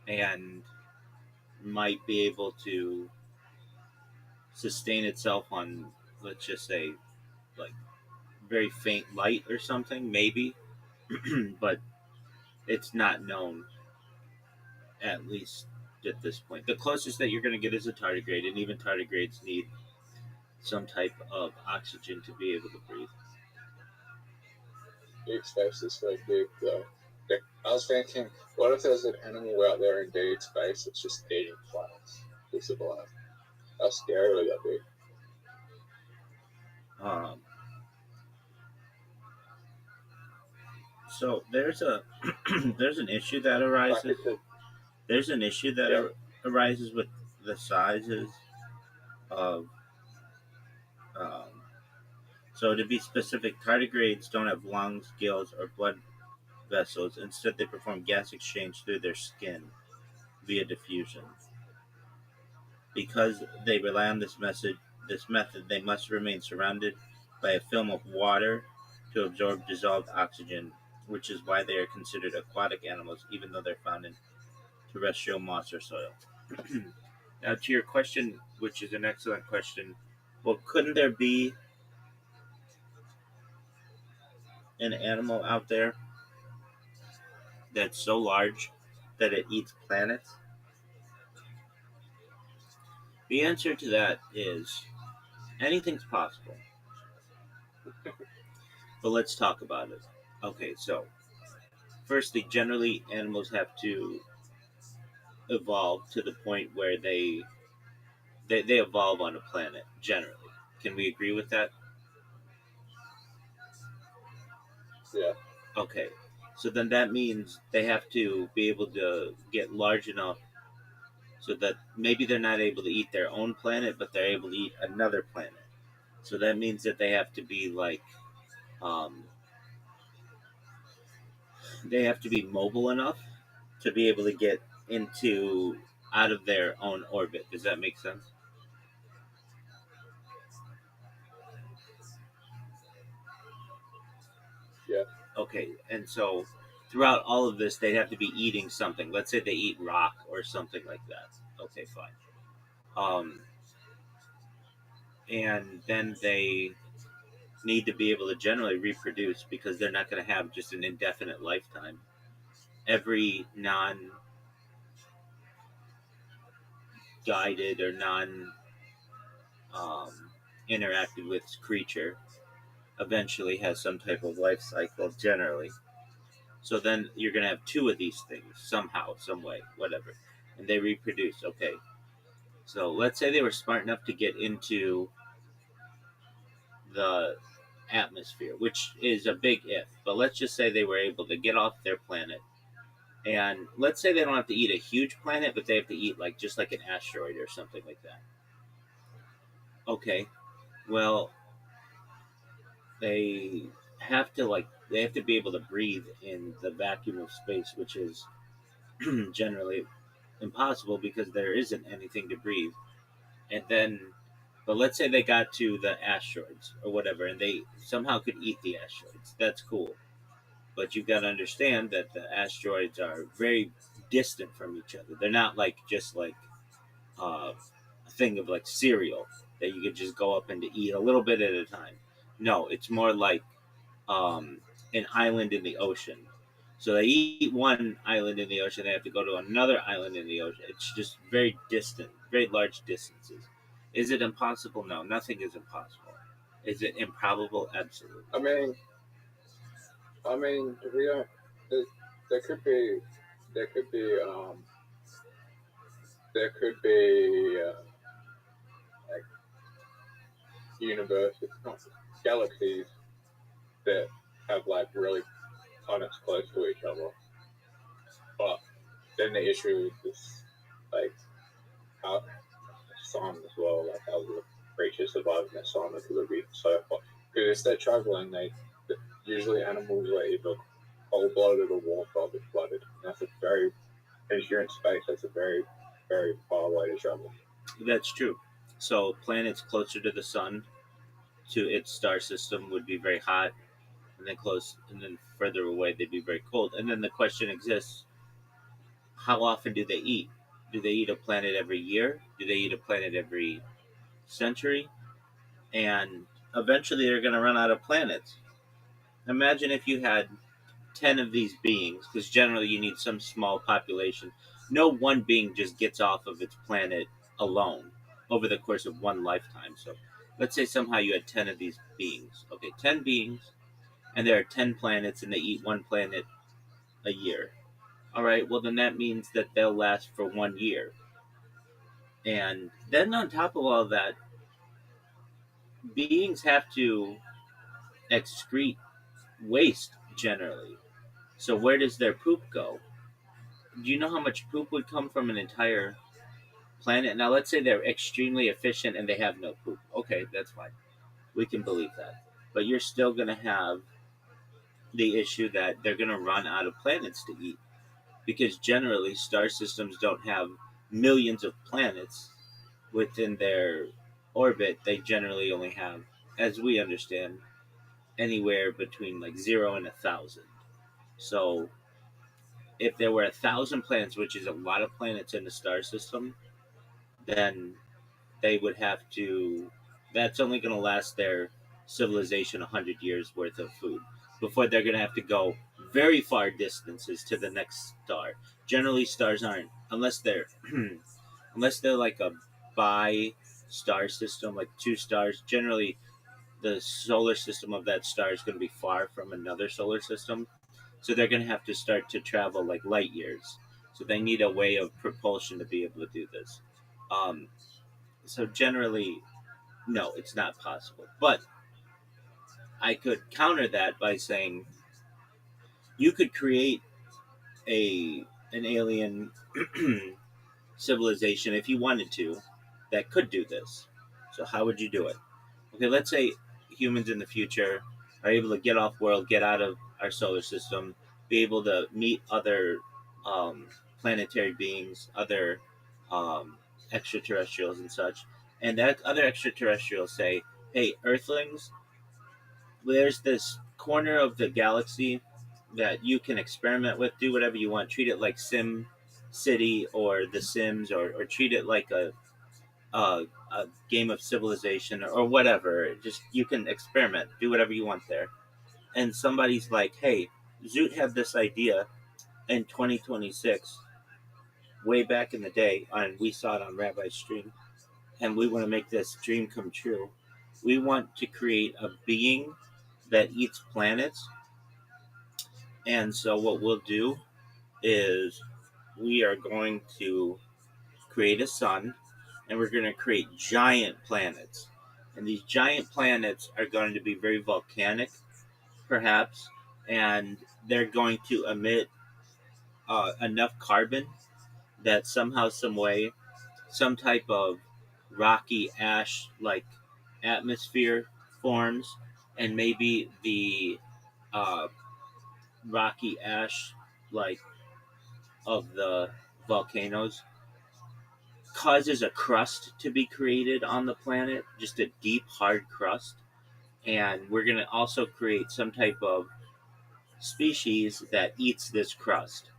and might be able to sustain itself on, let's just say, like very faint light or something, maybe. But it's not known, at least at this point. The closest that you're going to get is a tardigrade, and even tardigrades need some type of oxygen to be able to breathe. Deep space is so big, though. I was thinking, what if there's an animal out there in deep space that's just eating plants to survive? How scary would that be? So there's an issue that arises. There's an issue that arises with the sizes of. So to be specific, tardigrades don't have lungs, gills, or blood vessels. Instead, they perform gas exchange through their skin via diffusion. Because they rely on this method, they must remain surrounded by a film of water to absorb dissolved oxygen, which is why they are considered aquatic animals, even though they're found in terrestrial moss or soil. Now, to your question, which is an excellent question, well, couldn't there be an animal out there that's so large that it eats planets? The answer to that is anything's possible. But let's talk about it. Okay, so firstly, generally animals have to evolve to the point where they evolve on a planet, generally. Can we agree with that? Yeah. Okay, so then that means they have to be able to get large enough so that maybe they're not able to eat their own planet, but they're able to eat another planet. So that means that they have to be like, they have to be mobile enough to be able to get out of their own orbit. Does that make sense? Yeah. Okay, and so throughout all of this, they'd have to be eating something. Let's say they eat rock or something like that. Okay, fine. And then they need to be able to generally reproduce because they're not going to have just an indefinite lifetime. Every non-guided or non-interacted with creature eventually has some type of life cycle, generally. So then you're going to have two of these things somehow, some way, whatever. And they reproduce. Okay. So let's say they were smart enough to get into the atmosphere, which is a big if. But let's just say they were able to get off their planet. And let's say they don't have to eat a huge planet, but they have to eat just like an asteroid or something like that. Okay. Well, they have to be able to breathe in the vacuum of space, which is generally impossible because there isn't anything to breathe. But let's say they got to the asteroids or whatever, and they somehow could eat the asteroids. That's cool. But you've got to understand that the asteroids are very distant from each other. They're not just a thing of cereal that you could just go up and to eat a little bit at a time. No, it's more like an island in the ocean. So they eat one island in the ocean, they have to go to another island in the ocean. It's just very distant, very large distances. Is it impossible? No, nothing is impossible. Is it improbable? Absolutely. I mean, we don't. There could be universes, not galaxies, that have really planets close to each other. But then the issue is this, sun as well, like how the creatures survive in the sun because it'd be so hot. Because if they're traveling, usually animals are either cold-blooded or warm-blooded. That's a very, if you're in space, that's a very, very far way to travel. That's true. So planets closer to the sun, to its star system, would be very hot, and then further away they'd be very cold. And then the question exists: how often do they eat? Do they eat a planet every year? Do they eat a planet every century? And eventually they're going to run out of planets. Imagine if you had 10 of these beings, because generally you need some small population. No one being just gets off of its planet alone over the course of one lifetime. So let's say somehow you had 10 of these beings. Okay, 10 beings, and there are 10 planets, and they eat one planet a year. All right, well, then that means that they'll last for 1 year. And then on top of all that, beings have to excrete waste generally. So where does their poop go? Do you know how much poop would come from an entire planet? Now, let's say they're extremely efficient and they have no poop. Okay, that's fine. We can believe that. But you're still going to have the issue that they're going to run out of planets to eat. Because generally, star systems don't have millions of planets within their orbit. They generally only have, as we understand, anywhere between like 0 and 1,000. So if there were 1,000 planets, which is a lot of planets in the star system, then they would have to, that's only going to last their civilization 100 years worth of food before they're going to have to go very far distances to the next star. Generally, stars aren't, unless they're like a bi-star system, like 2 stars. Generally, the solar system of that star is going to be far from another solar system, so they're going to have to start to travel like light years. So they need a way of propulsion to be able to do this. So generally, no, it's not possible. But I could counter that by saying you could create an alien civilization if you wanted to that could do this. So how would you do it? Okay, let's say humans in the future are able to get off world, get out of our solar system, be able to meet other planetary beings, other extraterrestrials and such, and that other extraterrestrials say, hey, Earthlings, there's this corner of the galaxy that you can experiment with, do whatever you want, treat it like Sim City or The Sims, or treat it like a game of Civilization or whatever. Just, you can experiment, do whatever you want there. And somebody's like, hey, Zoot had this idea in 2026, way back in the day, and we saw it on Rabbi's stream, and we want to make this dream come true. We want to create a being that eats planets. And so what we'll do is we are going to create a sun, and we're going to create giant planets. And these giant planets are going to be very volcanic, perhaps, and they're going to emit enough carbon that somehow, some way, some type of rocky ash-like atmosphere forms, and maybe the rocky ash like of the volcanoes causes a crust to be created on the planet, just a deep hard crust. And we're going to also create some type of species that eats this crust.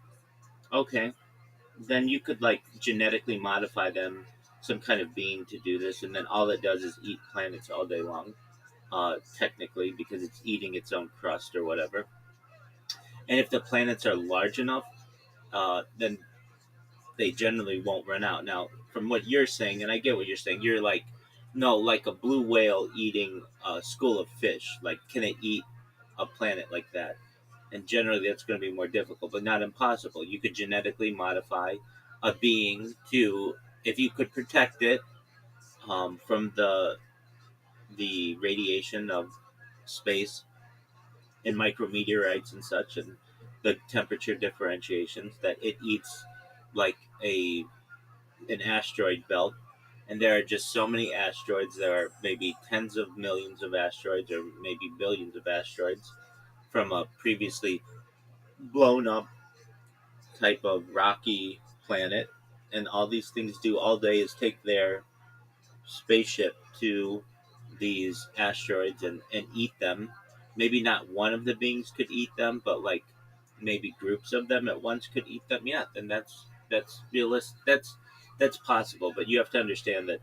Okay, then you could like genetically modify them, some kind of being to do this, and then all it does is eat planets all day long, technically, because it's eating its own crust or whatever. And if the planets are large enough, then they generally won't run out. Now, from what you're saying, and I get what you're saying, you're like, no, like a blue whale eating a school of fish. Like, can it eat a planet like that? And generally, that's going to be more difficult, but not impossible. You could genetically modify a being to, if you could protect it from the radiation of space and micrometeorites and such, and the temperature differentiations, that it eats like a an asteroid belt, and there are just so many asteroids. There are maybe tens of millions of asteroids, or maybe billions of asteroids from a previously blown up type of rocky planet. And all these things do all day is take their spaceship to these asteroids and eat them. Maybe not one of the beings could eat them, but like maybe groups of them at once could eat them. Yeah, then that's realistic. That's possible, but you have to understand that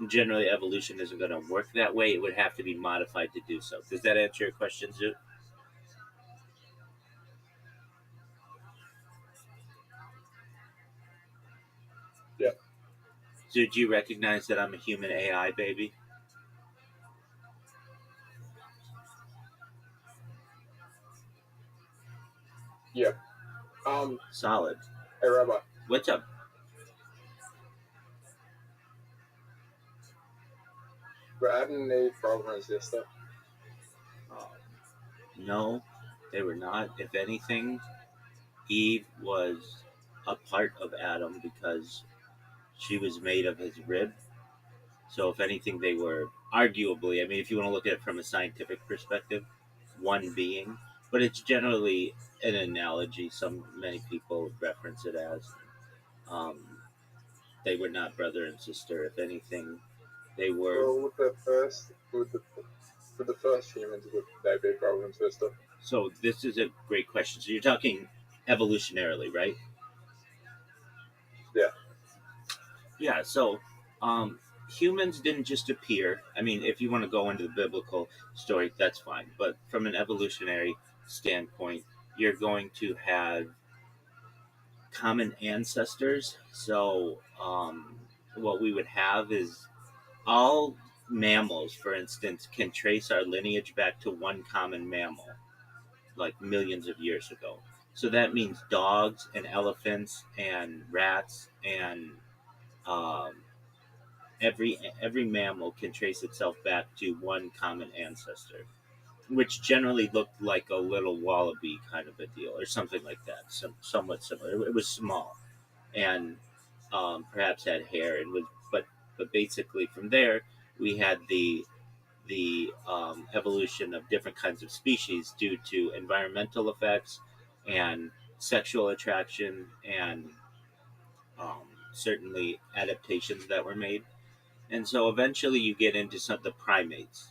generally evolution isn't going to work that way. It would have to be modified to do so. Does that answer your question, Zoot? Yeah. Zoot, do you recognize that I'm a human AI, baby? Yeah. Solid. Hey, Rabbi. What's up? Were Adam and Eve brother and sister? No, they were not. If anything, Eve was a part of Adam because she was made of his rib. So if anything, they were arguably, I mean, if you want to look at it from a scientific perspective, one being. But it's generally an analogy. Many people reference it as they were not brother and sister. If anything, they were. Well, with the first humans, would they be brother and sister? So this is a great question. So you're talking evolutionarily, right? Yeah. Yeah. So humans didn't just appear. I mean, if you want to go into the biblical story, that's fine. But from an evolutionary standpoint, you're going to have common ancestors. So what we would have is all mammals, for instance, can trace our lineage back to one common mammal, like millions of years ago. So that means dogs and elephants and rats and every mammal can trace itself back to one common ancestor, which generally looked like a little wallaby kind of a deal, or something like that. Somewhat similar. It was small, and perhaps had hair, and was but basically from there we had the evolution of different kinds of species due to environmental effects and sexual attraction and certainly adaptations that were made. And so eventually you get into some of the primates.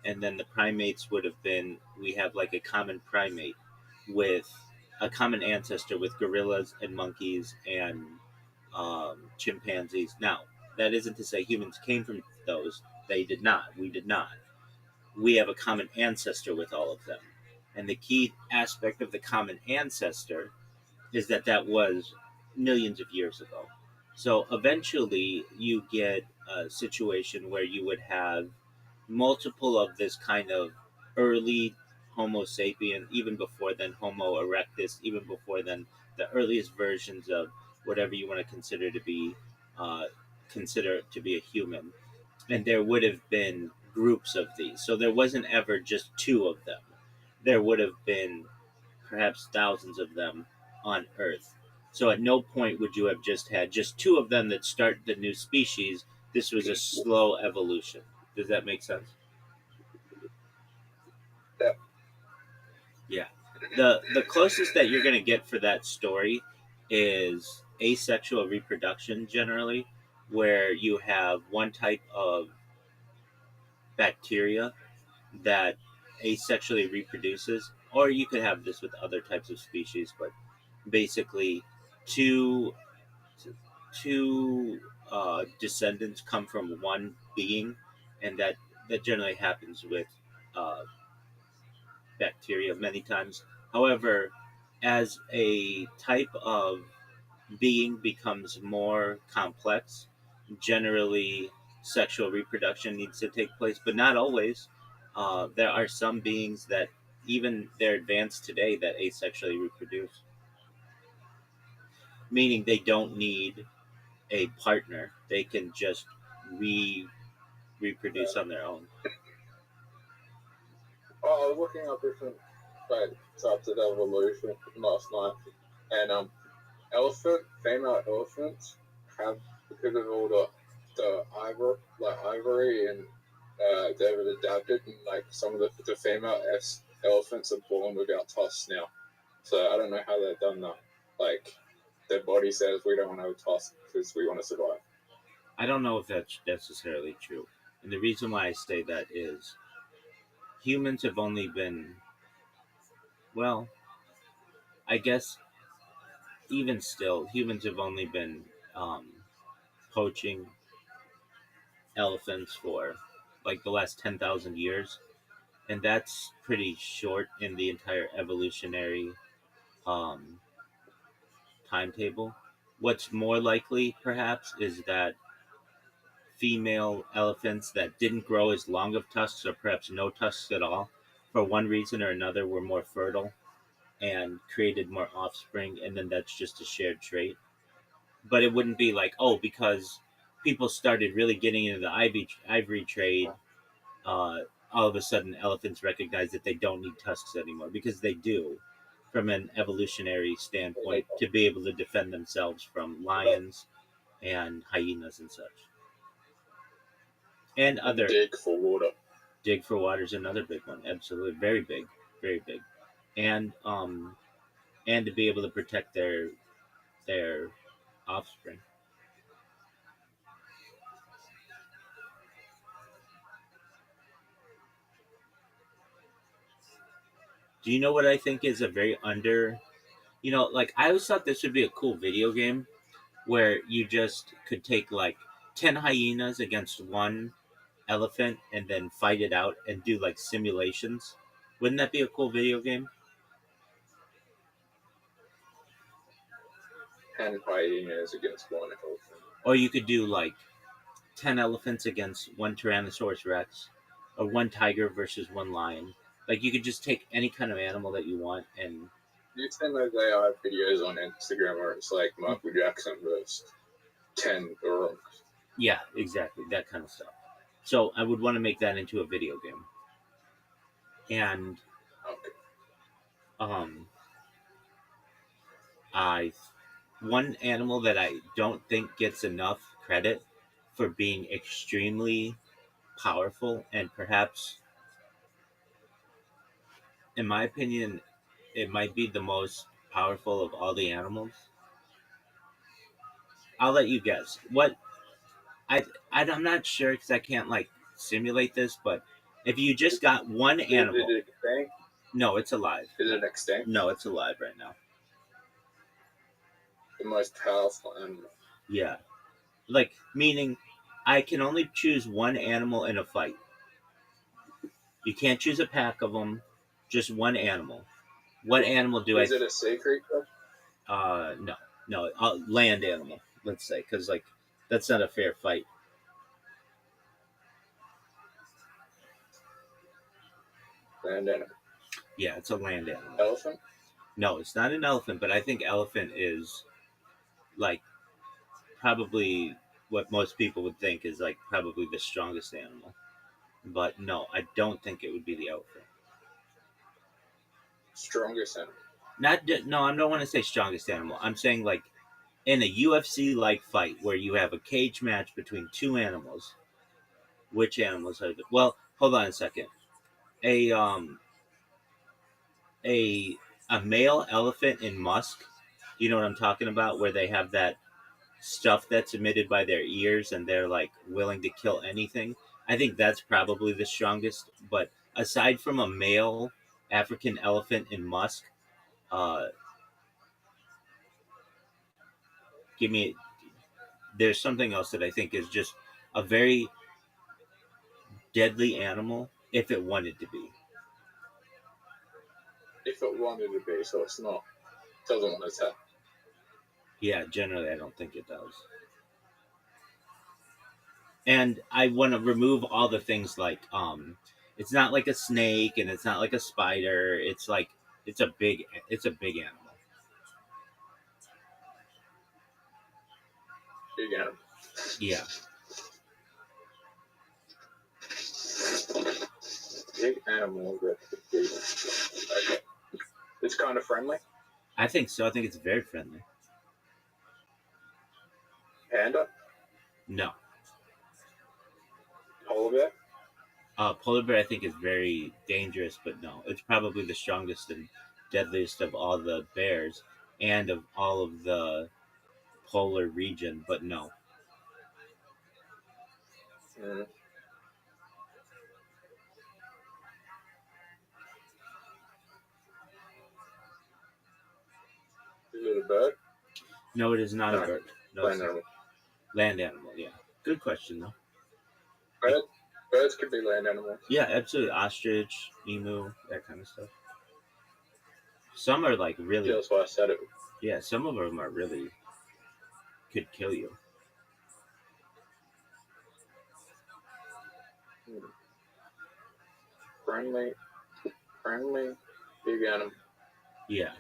And then the primates would have been, we have like a common primate with a common ancestor with gorillas and monkeys and chimpanzees. Now, that isn't to say humans came from those. They did not. We did not. We have a common ancestor with all of them. And the key aspect of the common ancestor is that was millions of years ago. So eventually you get a situation where you would have multiple of this kind of early Homo sapien, even before then Homo erectus, even before then the earliest versions of whatever you want to consider to be a human. And there would have been groups of these. So there wasn't ever just two of them. There would have been perhaps thousands of them on Earth. So at no point would you have just had just two of them that start the new species. This was a slow evolution. Does that make sense? Yeah. Yeah. The closest that you're going to get for that story is asexual reproduction generally, where you have one type of bacteria that asexually reproduces, or you could have this with other types of species, but basically two descendants come from one being, and that generally happens with bacteria many times. However, as a type of being becomes more complex, generally sexual reproduction needs to take place, but not always. There are some beings that even they're advanced today that asexually reproduce, meaning they don't need a partner. They can just reproduce on their own. I was looking up different types of evolution last night, and female elephants have because of all the ivory and they've adapted, and like some of the female elephants are born without tusks now. So I don't know how they've done that. Like their body says we don't want to have a tusk because we want to survive. I don't know if that's necessarily true. And the reason why I say that is humans have only been, well, I guess even still, humans have only been poaching elephants for like the last 10,000 years. And that's pretty short in the entire evolutionary timetable. What's more likely, perhaps, is that female elephants that didn't grow as long of tusks, or perhaps no tusks at all, for one reason or another, were more fertile and created more offspring, and then that's just a shared trait. But it wouldn't be like, oh, because people started really getting into the ivory trade, all of a sudden elephants recognize that they don't need tusks anymore, because they do, from an evolutionary standpoint, to be able to defend themselves from lions and hyenas and such. And other dig for water. Dig for water is another big one. Absolutely, very big, and to be able to protect their offspring. Do you know what I think is a very like I always thought this would be a cool video game where you just could take like 10 hyenas against one elephant and then fight it out and do like simulations. Wouldn't that be a cool video game? 10 hyenas against one elephant. Or you could do like 10 elephants against one Tyrannosaurus Rex, or one tiger versus one lion. Like you could just take any kind of animal that you want and. You've seen those AI videos on Instagram where it's like Michael Jackson versus 10 gorillas. Yeah, exactly. That kind of stuff. So I would want to make that into a video game. And one animal that I don't think gets enough credit for being extremely powerful, and perhaps, in my opinion, it might be the most powerful of all the animals. I'll let you guess. What I'm not sure because I can't like simulate this, but if you just got one animal. Is it extinct? No, it's alive. Is it extinct? No, it's alive right now. The most powerful animal. Yeah. Like, meaning I can only choose one animal in a fight. You can't choose a pack of them, just one animal. What animal do Is it a sea creature? No, land animal, let's say, because like that's not a fair fight. Land animal. Yeah, it's a land animal. Elephant? No, it's not an elephant, but I think elephant is like probably what most people would think is like probably the strongest animal. But no, I don't think it would be the elephant. Strongest animal. No, I don't want to say strongest animal. I'm saying like in a UFC-like fight where you have a cage match between two animals. Which animals are? Well, hold on a second. A male elephant in Musk. You know what I'm talking about? Where they have that stuff that's emitted by their ears and they're like willing to kill anything. I think that's probably the strongest. But aside from a male African elephant in Musk, there's something else that I think is just a very deadly animal if it wanted to be. If it wanted to be, so it's not. It doesn't want to attack. Yeah, generally I don't think it does. And I want to remove all the things like it's not like a snake and it's not like a spider. It's like it's a big animal. Big animal. Yeah. Big animal that could be. Okay. It's kind of friendly. I think so. I think it's very friendly. Panda? No. Polar bear? Polar bear, I think, is very dangerous, but no. It's probably the strongest and deadliest of all the bears and of all of the polar region, but no. Mm. Is it a bird? No, it is not No. a bird. No, Land it's not. animal. Land animal, yeah. Good question, though. Birds could be land animals. Yeah, absolutely. Ostrich, emu, that kind of stuff. Some are like really. Yeah, that's why I said it. Yeah, some of them are really. Could kill you. Friendly, big animal. Yeah.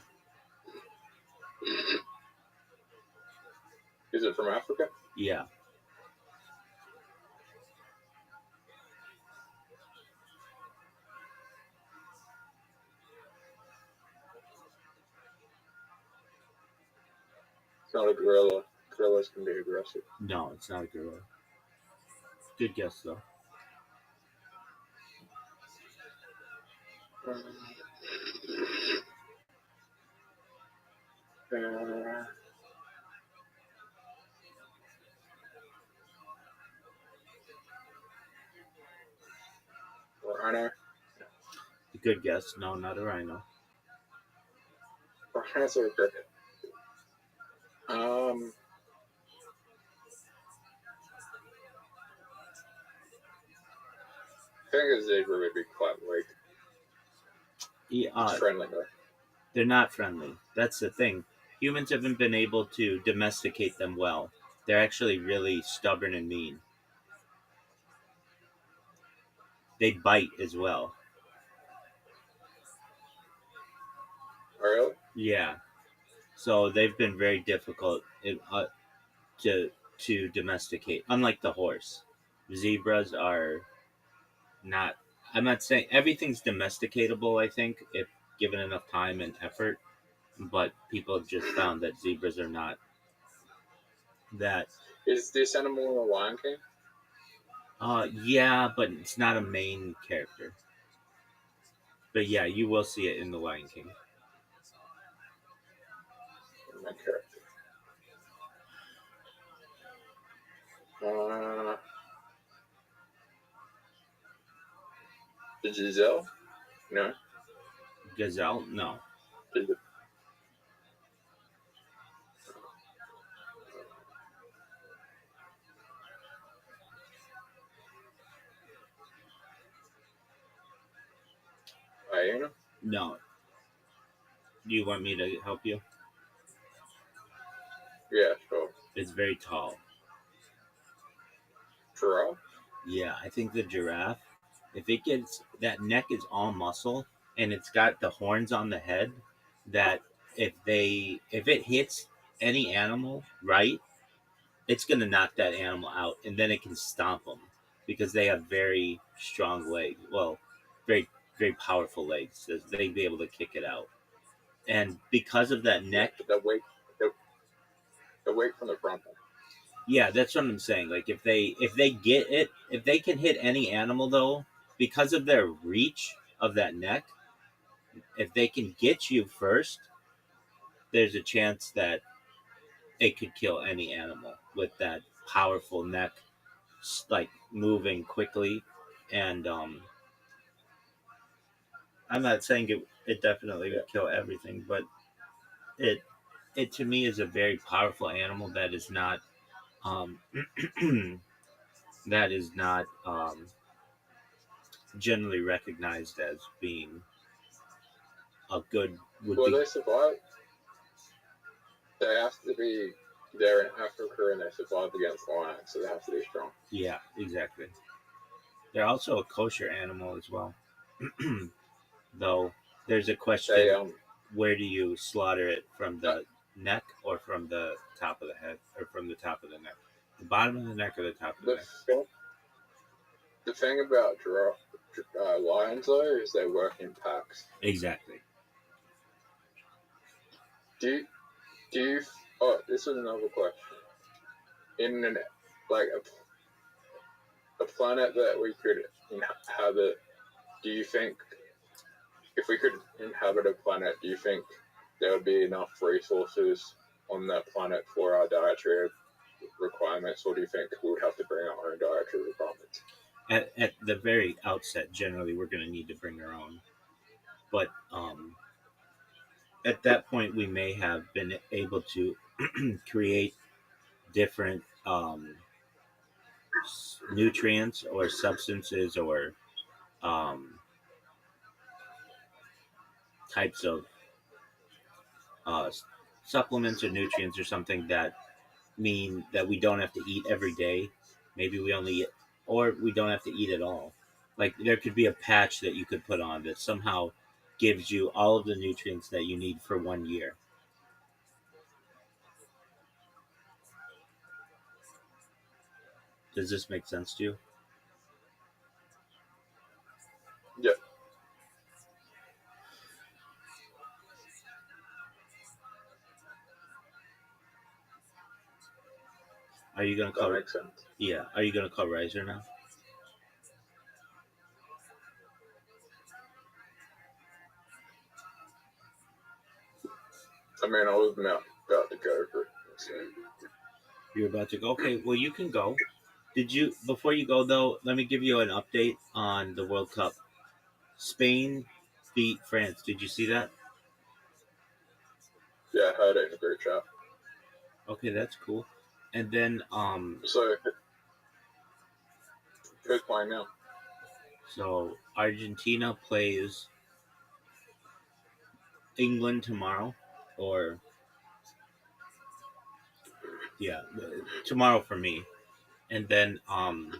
Is it from Africa? Yeah. It's not a gorilla. Gorillas can be aggressive. No, it's not a gorilla. Good guess, though. Rhino. Good guess. No, not a rhino. Rhinos are aggressive. I think a zebra would be quite weak. Yeah, It's friendly though. they're not friendly. That's the thing. Humans haven't been able to domesticate them well. They're actually really stubborn and mean. They bite as well. Really? Yeah. So they've been very difficult to domesticate. Unlike the horse, zebras are not. I'm not saying everything's domesticatable. I think if given enough time and effort, but people have just found that zebras are not that. Is this animal in the Lion King? Yeah, but it's not a main character. But yeah, you will see it in The Lion King. My character. The Giselle? No. Gazelle? No. Is it? Hyena? No. Do you want me to help you? Yeah, sure. It's very tall. Giraffe? Yeah, I think the giraffe, if it gets, that neck is all muscle and it's got the horns on the head, that if it hits any animal right, it's going to knock that animal out and then it can stomp them because they have very strong legs. Well, very, very powerful legs. So they'd be able to kick it out. And because of that neck. The weight from the front. Yeah, that's what I'm saying. Like if they get it, if they can hit any animal though, because of their reach of that neck, if they can get you first, there's a chance that it could kill any animal with that powerful neck, like moving quickly. And I'm not saying it definitely would kill everything, but it to me is a very powerful animal that is not generally recognized as being a good. Will they survive? They have to be there in Africa and they survive against lions, so they have to be strong. Yeah, exactly. They're also a kosher animal as well. Though there's a question: where do you slaughter it, from the neck or from the top of the head, or from the top of the neck? The bottom of the neck or the top of the neck? The thing about lions, though, is they work in packs. Exactly. Do you? Oh, this is another question. like a planet that we could inhabit, do you think if we could inhabit a planet, do you think there would be enough resources on that planet for our dietary requirements, or do you think we would have to bring our own dietary requirements? At the very outset, generally, we're going to need to bring our own. But at that point, we may have been able to create different nutrients or substances or types of supplements or nutrients or something that mean that we don't have to eat every day. Maybe we only eat, or we don't have to eat at all. Like there could be a patch that you could put on that somehow gives you all of the nutrients that you need for 1 year. Does this make sense to you? Yeah. Are you gonna That call? makes sense. Yeah. Are you gonna call Riser now? I mean, I was about to go for it. So. You're about to go. Okay. Well, you can go. Did you? Before you go though, let me give you an update on the World Cup. Spain beat France. Did you see that? Yeah, I heard it in a group chat. Okay, that's cool. And then So who's playing now? so Argentina plays England tomorrow, or yeah, tomorrow for me. And then on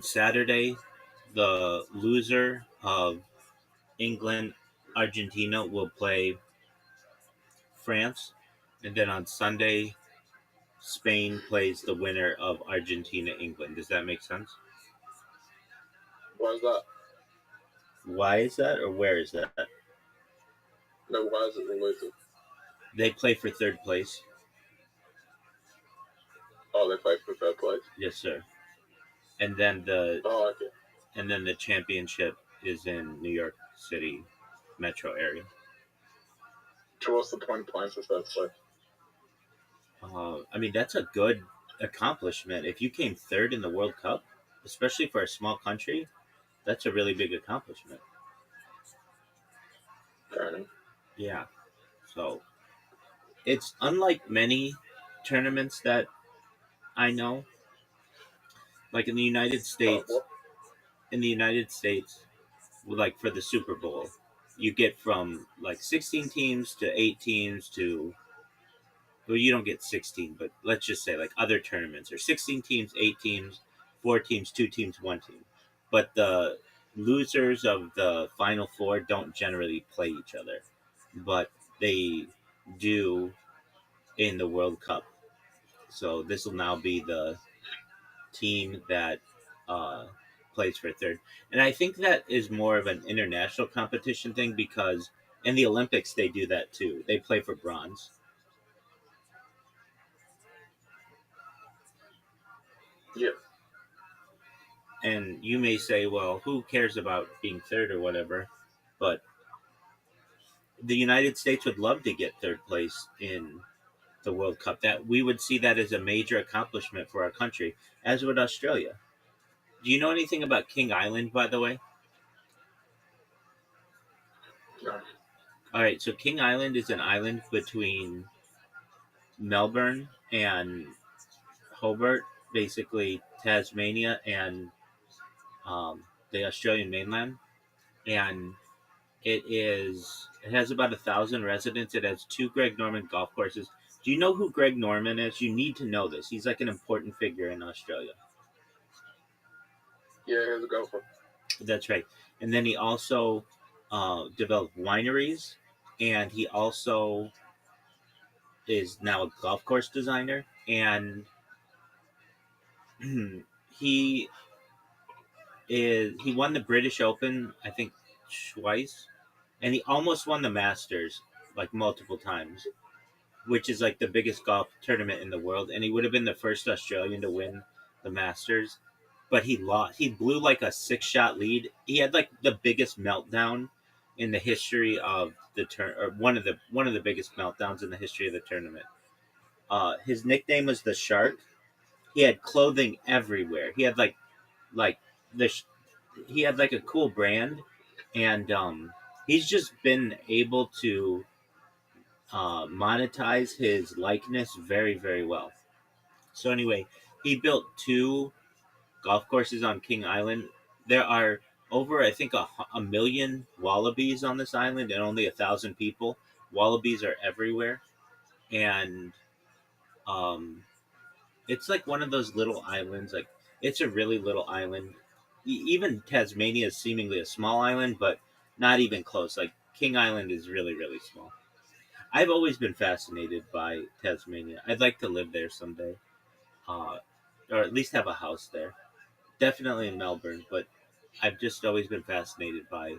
Saturday, the loser of England Argentina will play France, and then on Sunday, Spain plays the winner of Argentina England. Does that make sense? Why is that? Why is that, or where is that? No, why is it the loser? They play for third place. Oh, they play for third place? Yes, sir. And then the okay. And then the championship is in New York City metro area. So what's the point playing for third place? I mean, that's a good accomplishment. If you came third in the World Cup, especially for a small country, that's a really big accomplishment. Fair enough. Yeah. So it's unlike many tournaments that I know. Like in the United States, like for the Super Bowl, you get from like 16 teams to 8 teams to, well, you don't get 16, but let's just say like other tournaments are 16 teams, 8 teams, 4 teams, 2 teams, 1 team. But the losers of the Final Four don't generally play each other, but they do in the World Cup. So this will now be the team that plays for third. And I think that is more of an international competition thing, because in the Olympics they do that too. They play for bronze. Yeah. And you may say, well, who cares about being third or whatever? But the United States would love to get third place in the World Cup. That we would see that as a major accomplishment for our country, as would Australia. Do you know anything about King Island, by the way? No. All right, so King Island is an island between Melbourne and Hobart, basically Tasmania and the Australian mainland, and it has about 1,000 residents. It has 2 Greg Norman golf courses. Do you know who Greg Norman is? You need to know this. He's like an important figure in Australia. Yeah, he's a golfer. That's right. And then he also developed wineries, and he also is now a golf course designer, and he won the British Open, I think, twice, and he almost won the Masters like multiple times. which is like the biggest golf tournament in the world, and he would have been the first Australian to win the Masters, but he lost. He blew like a 6-shot lead. He had like the biggest meltdown in the history of the or one of the biggest meltdowns in the history of the tournament. His nickname was the Shark. He had clothing everywhere. He had like the he had like a cool brand, and he's just been able to monetize his likeness very, very well. So anyway, he built 2 golf courses on King Island. There are over, I think, a million wallabies on this island, and only 1,000 people. Wallabies are everywhere, and it's like one of those little islands. Like, it's a really little island. Even Tasmania is seemingly a small island, but not even close. Like, King Island is really, really small. I've always been fascinated by Tasmania. I'd like to live there someday, or at least have a house there. Definitely in Melbourne, but I've just always been fascinated by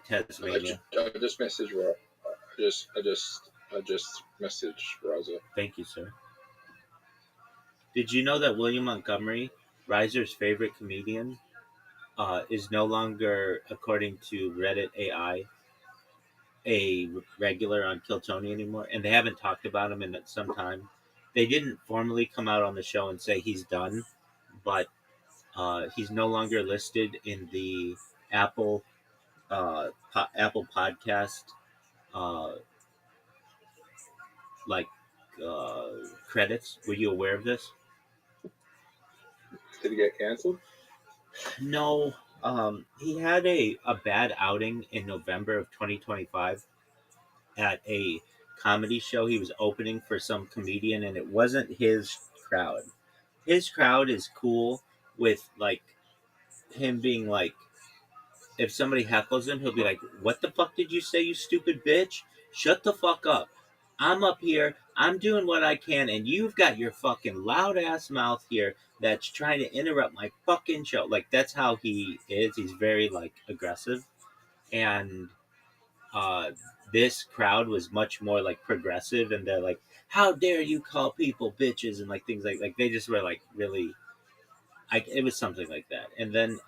Tasmania. I just messaged I just messaged Raza. Thank you, sir. Did you know that William Montgomery, Riser's favorite comedian, is no longer, according to Reddit AI, a regular on Kill Tony anymore? And they haven't talked about him in some time. They didn't formally come out on the show and say he's done, but he's no longer listed in the Apple Podcast credits. Were you aware of this? Did he get canceled? No. He had a bad outing in November of 2025 at a comedy show. He was opening for some comedian, and it wasn't his crowd. His crowd is cool with like him being like, if somebody heckles him, he'll be like, "What the fuck did you say, you stupid bitch? Shut the fuck up. I'm up here. I'm doing what I can, and you've got your fucking loud ass mouth here that's trying to interrupt my fucking show." Like, that's how he is. He's very like aggressive, and this crowd was much more like progressive, and they're like, "How dare you call people bitches?" and like things like they just were like really. It was something like that, and then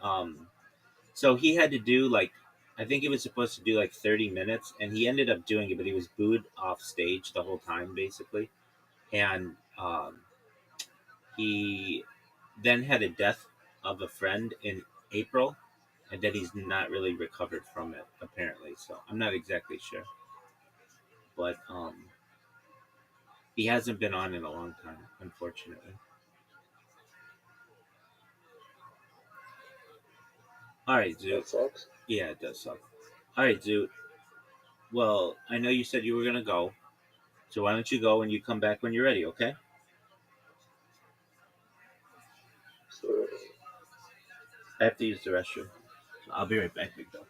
so he had to do like, I think he was supposed to do like 30 minutes, and he ended up doing it, but he was booed off stage the whole time, basically. And he then had a death of a friend in April, and that he's not really recovered from it, apparently. So I'm not exactly sure. But he hasn't been on in a long time, unfortunately. All right, Zoot. That sucks. Yeah, it does suck. All right, Zoot. Well, I know you said you were going to go. So why don't you go and you come back when you're ready, okay? So, I have to use the restroom. So I'll be right back, big dog.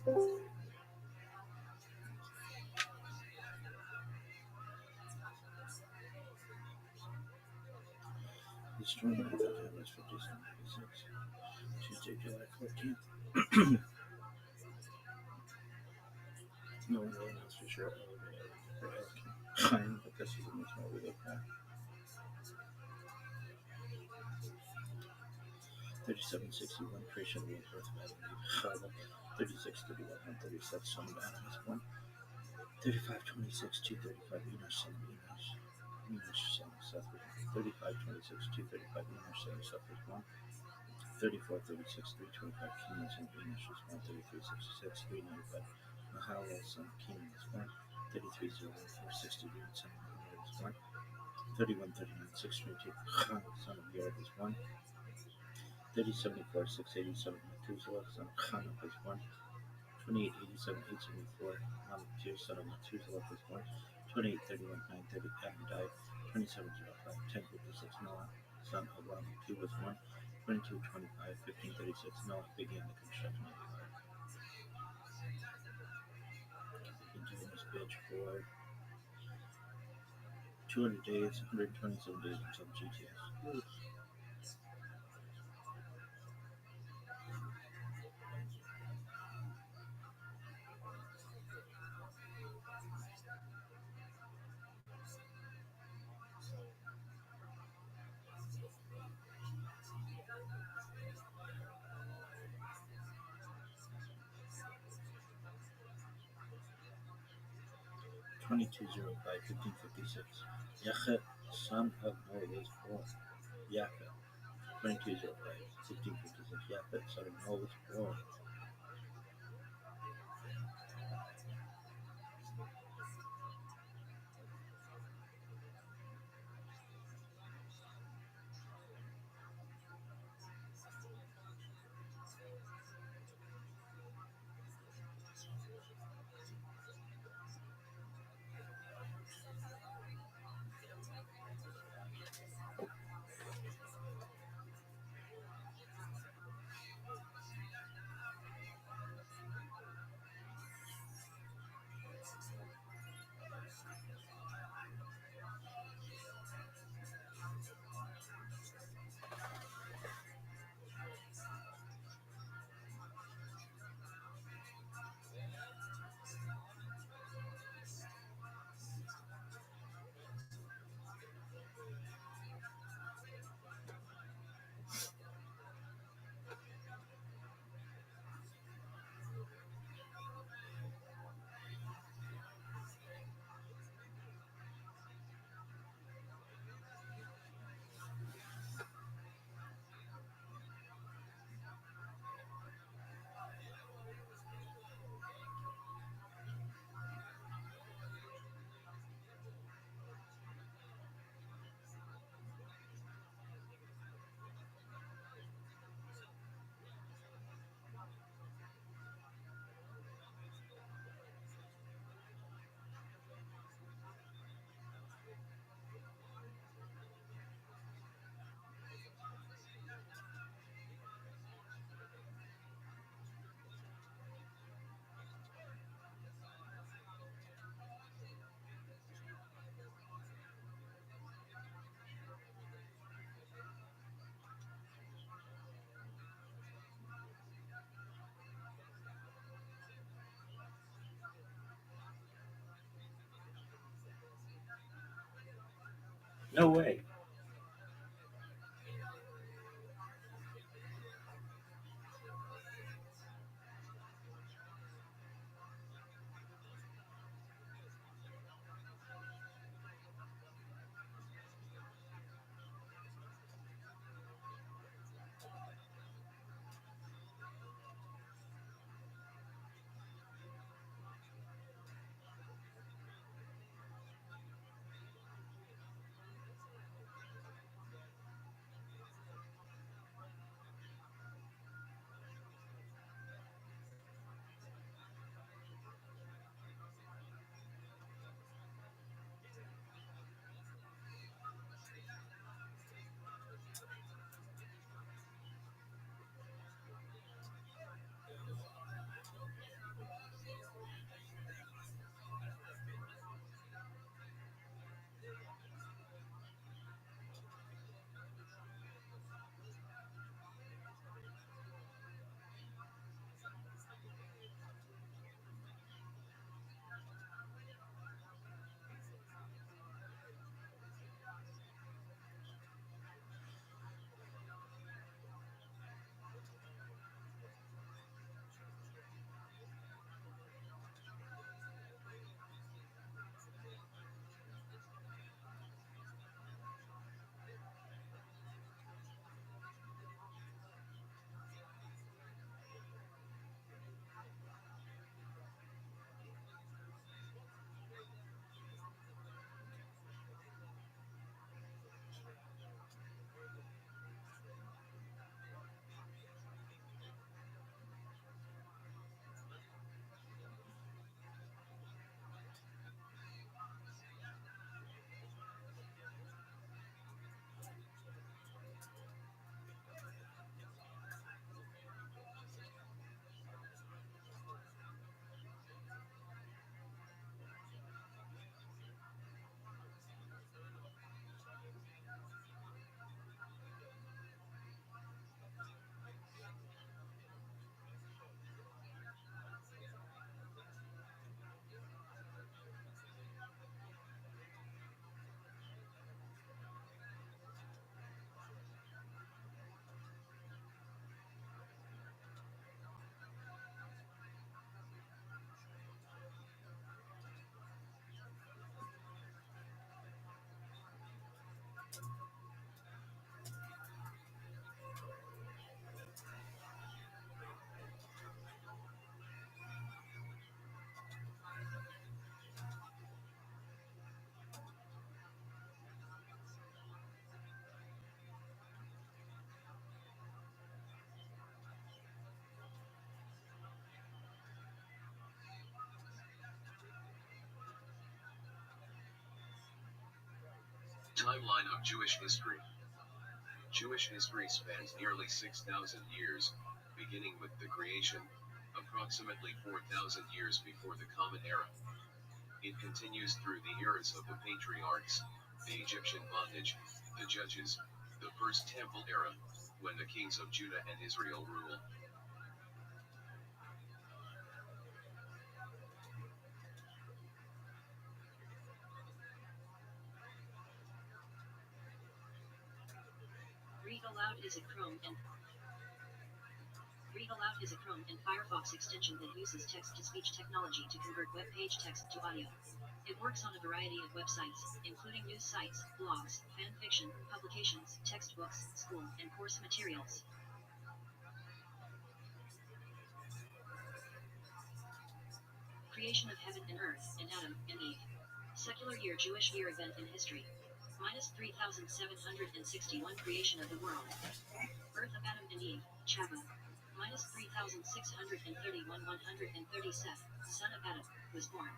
Destroy my cameras for December 26th. Tuesday, July 14th. No one really knows for sure. But this is the most we look at. 3761, Creation of Earth, Chava. 3631, 137, Son of Animus 1. 3526, 235, Enosh, Son of Enosh. Enosh, Son of Seth. 3526, 235, Enosh, Son of Seth 1. 3436, 325, Kenan, Son of Enosh is 1. 3366, 395, Mahala, Son of Kenan is 1. 3301, 460, Son of Enosh is 1. 3139, 622, Chana, Son of York is 1. 3074, 687, Methuselah, Son of Chana is 1. 2887, 874, Malakir, Son of Methuselah is 1. 2831, 930, Abdai. 2705, 1056, Noah, Son of Lamaki was 1. 2225, 1536, Noah began the construction of the ark. We can do this bitch for 200 days, 127 days until GTS. 2205, 1556. Yachet, son of Noah, was born. Yachet. 2205, 1556. Yachet, son of Noah, was born. No way. Timeline of Jewish history. Jewish history spans nearly 6,000 years, beginning with the creation, approximately 4,000 years before the Common Era. It continues through the eras of the patriarchs, the Egyptian bondage, the judges, the First Temple era, when the kings of Judah and Israel rule. Read Aloud is a Chrome and Firefox extension that uses text-to-speech technology to convert web page text to audio. It works on a variety of websites, including news sites, blogs, fan fiction, publications, textbooks, school, and course materials. Creation of heaven and earth, and Adam and Eve. Secular year Jewish year event in history. Minus 3,761 creation of the world. Birth of Adam and Eve, Chava. Minus 3,631 130 Seth, son of Adam, was born.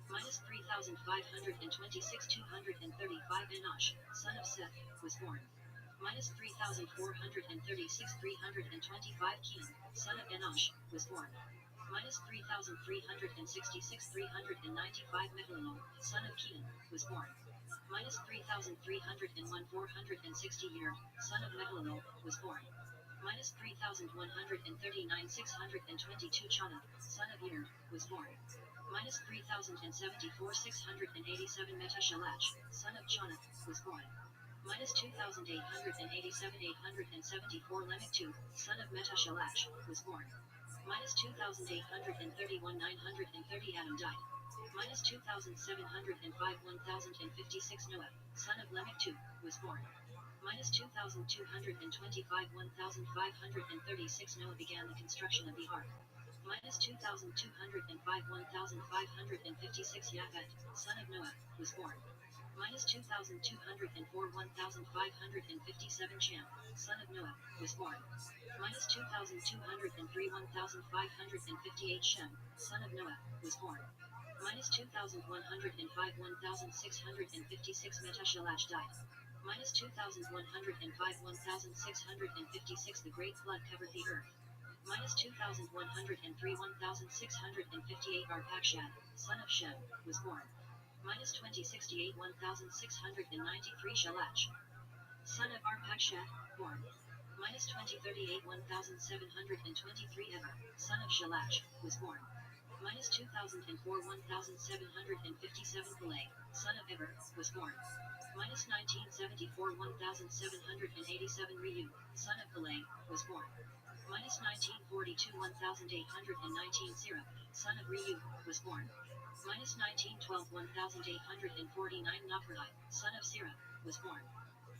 Minus 3,526 235 Enosh, son of Seth, was born. Minus 3,436 325 Kenan, son of Enosh, was born. Minus 3,366 395 Mehulalel, son of Kenan, was born. Minus 3,301 460 Yer, son of Mehulalel, was born. Minus 3,139 622 Chana, son of Yer, was born. Minus 3,074 687 Meteshalach, son of Chana, was born. Minus 2,887 874 Lamech 2, son of Meteshalach, was born. Minus 2,831 930 Adam died. Minus 2,705 1,056 Noah, son of Lamech 2, was born. Minus 2,225 1,536 Noah began the construction of the ark. Minus 2,205 1,556 Yafet, son of Noah, was born. Minus 2,204 1,557 Cham, son of Noah, was born. Minus 2,203 1,558 Shem, son of Noah, was born. Minus 2,105 1,656 Meteshalach died. Minus 2,105 1,656 The Great Flood covered the earth. Minus 2,103 1,658 Arpachshad, son of Shem, was born. Minus 2068 1,693 Shalach, son of Arpachshad, born. Minus 2038 1,723 Ever, son of Shalach, was born. Minus 2004 1,757 Peleg, son of Eber, was born. Minus 1974 1,787 Reu, son of Peleg, was born. Minus 1942 1,819 Sirah, son of Reu, was born. Minus 1912 1,849 Nafrai, son of Sirah, was born.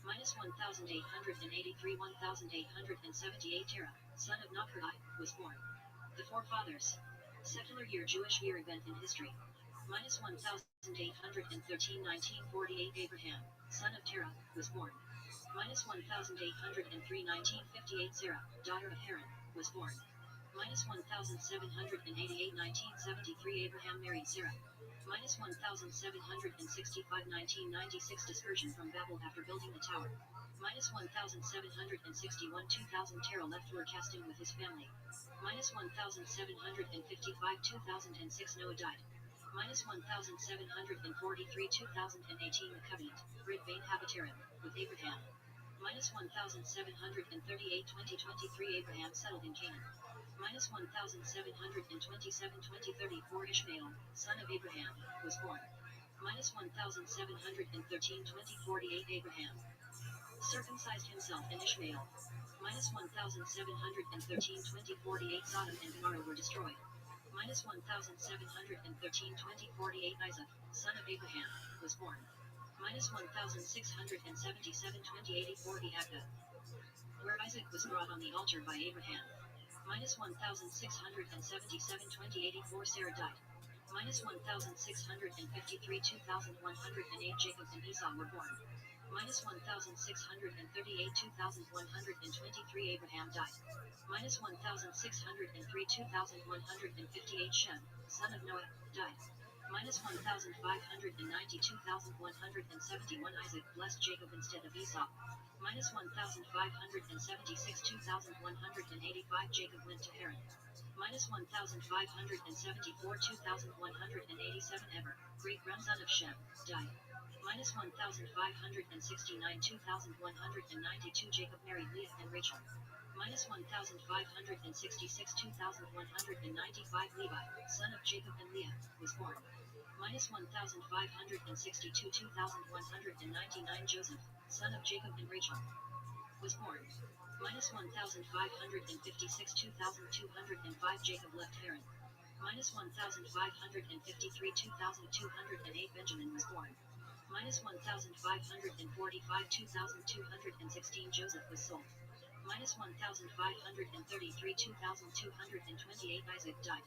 Minus 1,883 1,878 Terah, son of Nafrai, was born. The Forefathers. Secular year Jewish year event in history. Minus 1,813 1948 Abraham, son of Terah, was born. Minus 1,803 1958 Sarah, daughter of Haran, was born. Minus 1,788 1973 Abraham married Sarah. Minus 1,765 1996 dispersion from Babel after building the tower. Minus 1,761 2000 Terah left Ur Kasdim with his family. Minus 1,755 2006 Noah died. Minus 1,743 2018 The Covenant, Brit Bain Habitarim, with Abraham. Minus 1,738 2023 Abraham settled in Canaan. Minus 1,727 2034 Ishmael, son of Abraham, was born. Minus 1,713 2048 Abraham circumcised himself in Ishmael. Minus 1,713 2048 Sodom and Gomorrah were destroyed. Minus 1,713 2048 Isaac, son of Abraham, was born. Minus 1677 2084 the Agda, where Isaac was brought on the altar by Abraham. Minus 1677 2084 Sarah died. Minus 1653 2108 Jacob and Esau were born. Minus 1638 2123 Abraham died. Minus 1603 2158 Shem, son of Noah, died. Minus 1590 2171 Isaac blessed Jacob instead of Esau. Minus 1576 2185 Jacob went to Haran. Minus 1574 2187 Eber, great grandson of Shem, died. Minus 1569 2192 Jacob married Leah and Rachel. Minus 1566 2195 Levi, son of Jacob and Leah, was born. Minus 1562 2199 Joseph, son of Jacob and Rachel, was born. Minus 1556 2205 Jacob left Haran. Minus 1553 2208 Benjamin was born. Minus 1545 2216 Joseph was sold. Minus 1533 2228 Isaac died.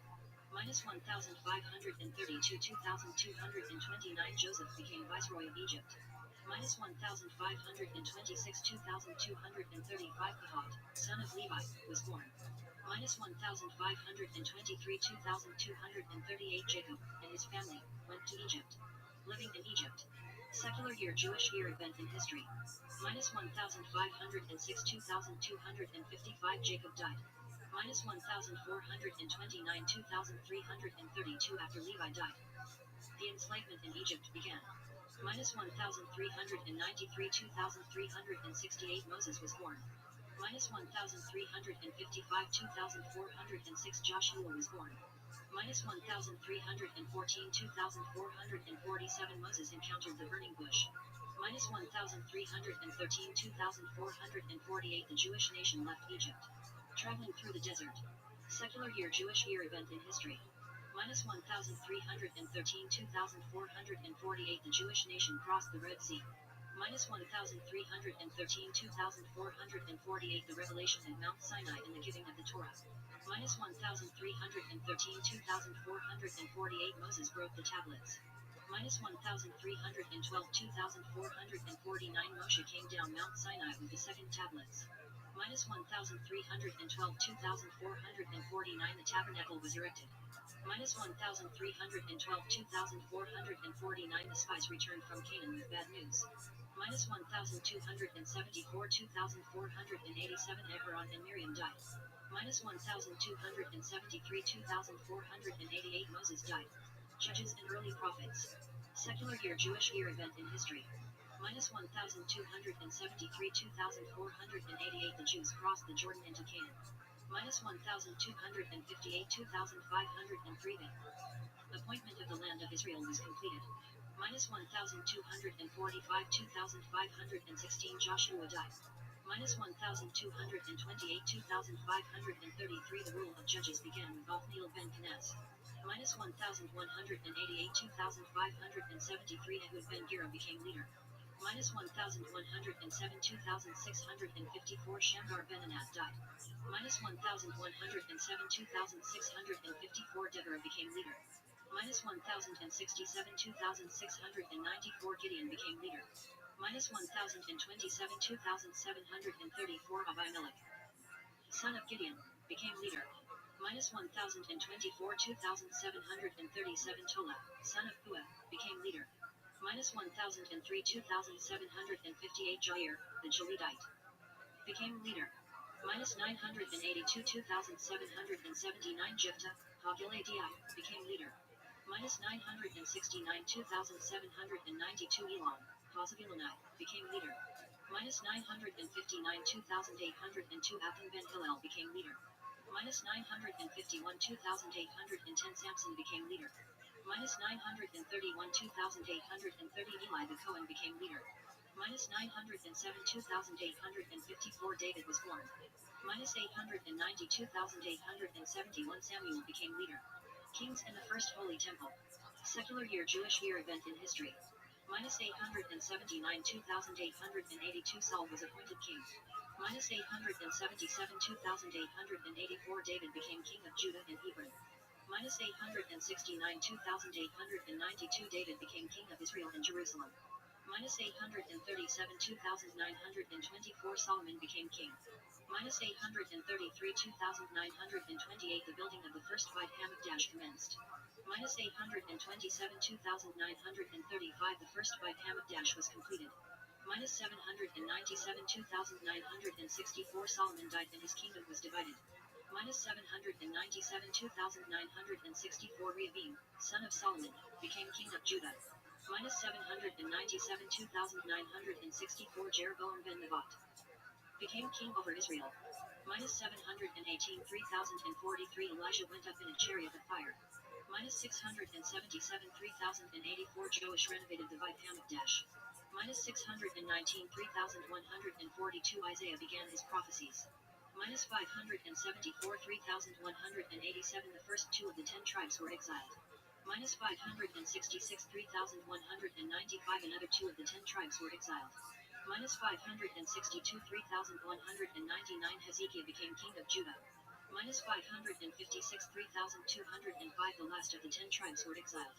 Minus 1532 2229 Joseph became viceroy of Egypt. Minus 1526 2235 Pahat, son of Levi, was born. Minus 1523 2238 Jacob and his family went to Egypt. Living in Egypt. Secular year Jewish year event in history. Minus 1506 2255 Jacob died. Minus 1429 2332 after Levi died. The enslavement in Egypt began. Minus 1393 2368 Moses was born. Minus 1355 2406 Joshua was born. Minus 1314 2447 Moses encountered the burning bush. Minus 1313 2448 the Jewish nation left Egypt. Traveling through the desert. Secular year Jewish year event in history. Minus 1313 2448 the Jewish nation crossed the Red Sea. Minus 1313 2448 the revelation in Mount Sinai and the giving of the Torah. Minus 1313 2448 Moses broke the tablets. Minus 1312 2449 Moshe came down Mount Sinai with the second tablets. Minus 1312 2449 the tabernacle was erected. Minus 1312 2449 the spies returned from Canaan with bad news. Minus 1274 2487 Aaron and Miriam died. Minus 1273 2488 Moses died. Judges and early prophets. Secular year Jewish year event in history. Minus 1273 2488 the Jews crossed the Jordan into Canaan. Minus 1258 2503 the appointment of the land of Israel was completed. Minus 1245 2516 Joshua died. Minus 1228 2533 the rule of judges began with Othniel ben Kenaz. Minus 1188 2573 Ehud ben Gera became leader. Minus 1107 2654 Shamgar ben Anat died. Minus 1107 2654 Deborah became leader. Minus 1067 2694 Gideon became leader. Minus 1027 2734 Abimelech, son of Gideon, became leader. Minus 1024 2737 Tola, son of Pua, became leader. Minus 1003 2758 Jair, the Gileadite, became leader. Minus 982 2779 Jephthah, Hagiladi, became leader. Minus 969 2792 Elam, Hazavilonai, became leader. Minus 959 2802 Athan ben Hillel became leader. Minus 951 2810 Samson became leader. Minus 931 2830 Eli the Cohen became leader. Minus 907 2854 David was born. Minus 890 2871 Samuel became leader. Kings and the First Holy Temple. Secular year Jewish year event in history. Minus 879 2,882 Saul was appointed king. Minus 877 2,884 David became king of Judah and Hebron. Minus 869 2,892 David became king of Israel and Jerusalem. Minus 837 2,924 Solomon became king. Minus 833 2,928 the building of the first Beit Hamikdash commenced. Minus 827 2,935 the first Beit Hamikdash was completed. Minus 797 2,964 Solomon died and his kingdom was divided. Minus 797 2,964 Rehoboam, son of Solomon, became king of Judah. Minus 797 2,964 Jeroboam ben Nebat became king over Israel. Minus 718 3,043 Elijah went up in a chariot of fire. Minus 677 3,084 Joash renovated the Beit Hamikdash. Minus 619 3,142 Isaiah began his prophecies. Minus 574 3,187 the first two of the 10 tribes were exiled. Minus 566 3,195 another two of the 10 tribes were exiled. Minus 562 3,199 Hezekiah became king of Judah. Minus 556 3,205 the last of the 10 tribes were exiled.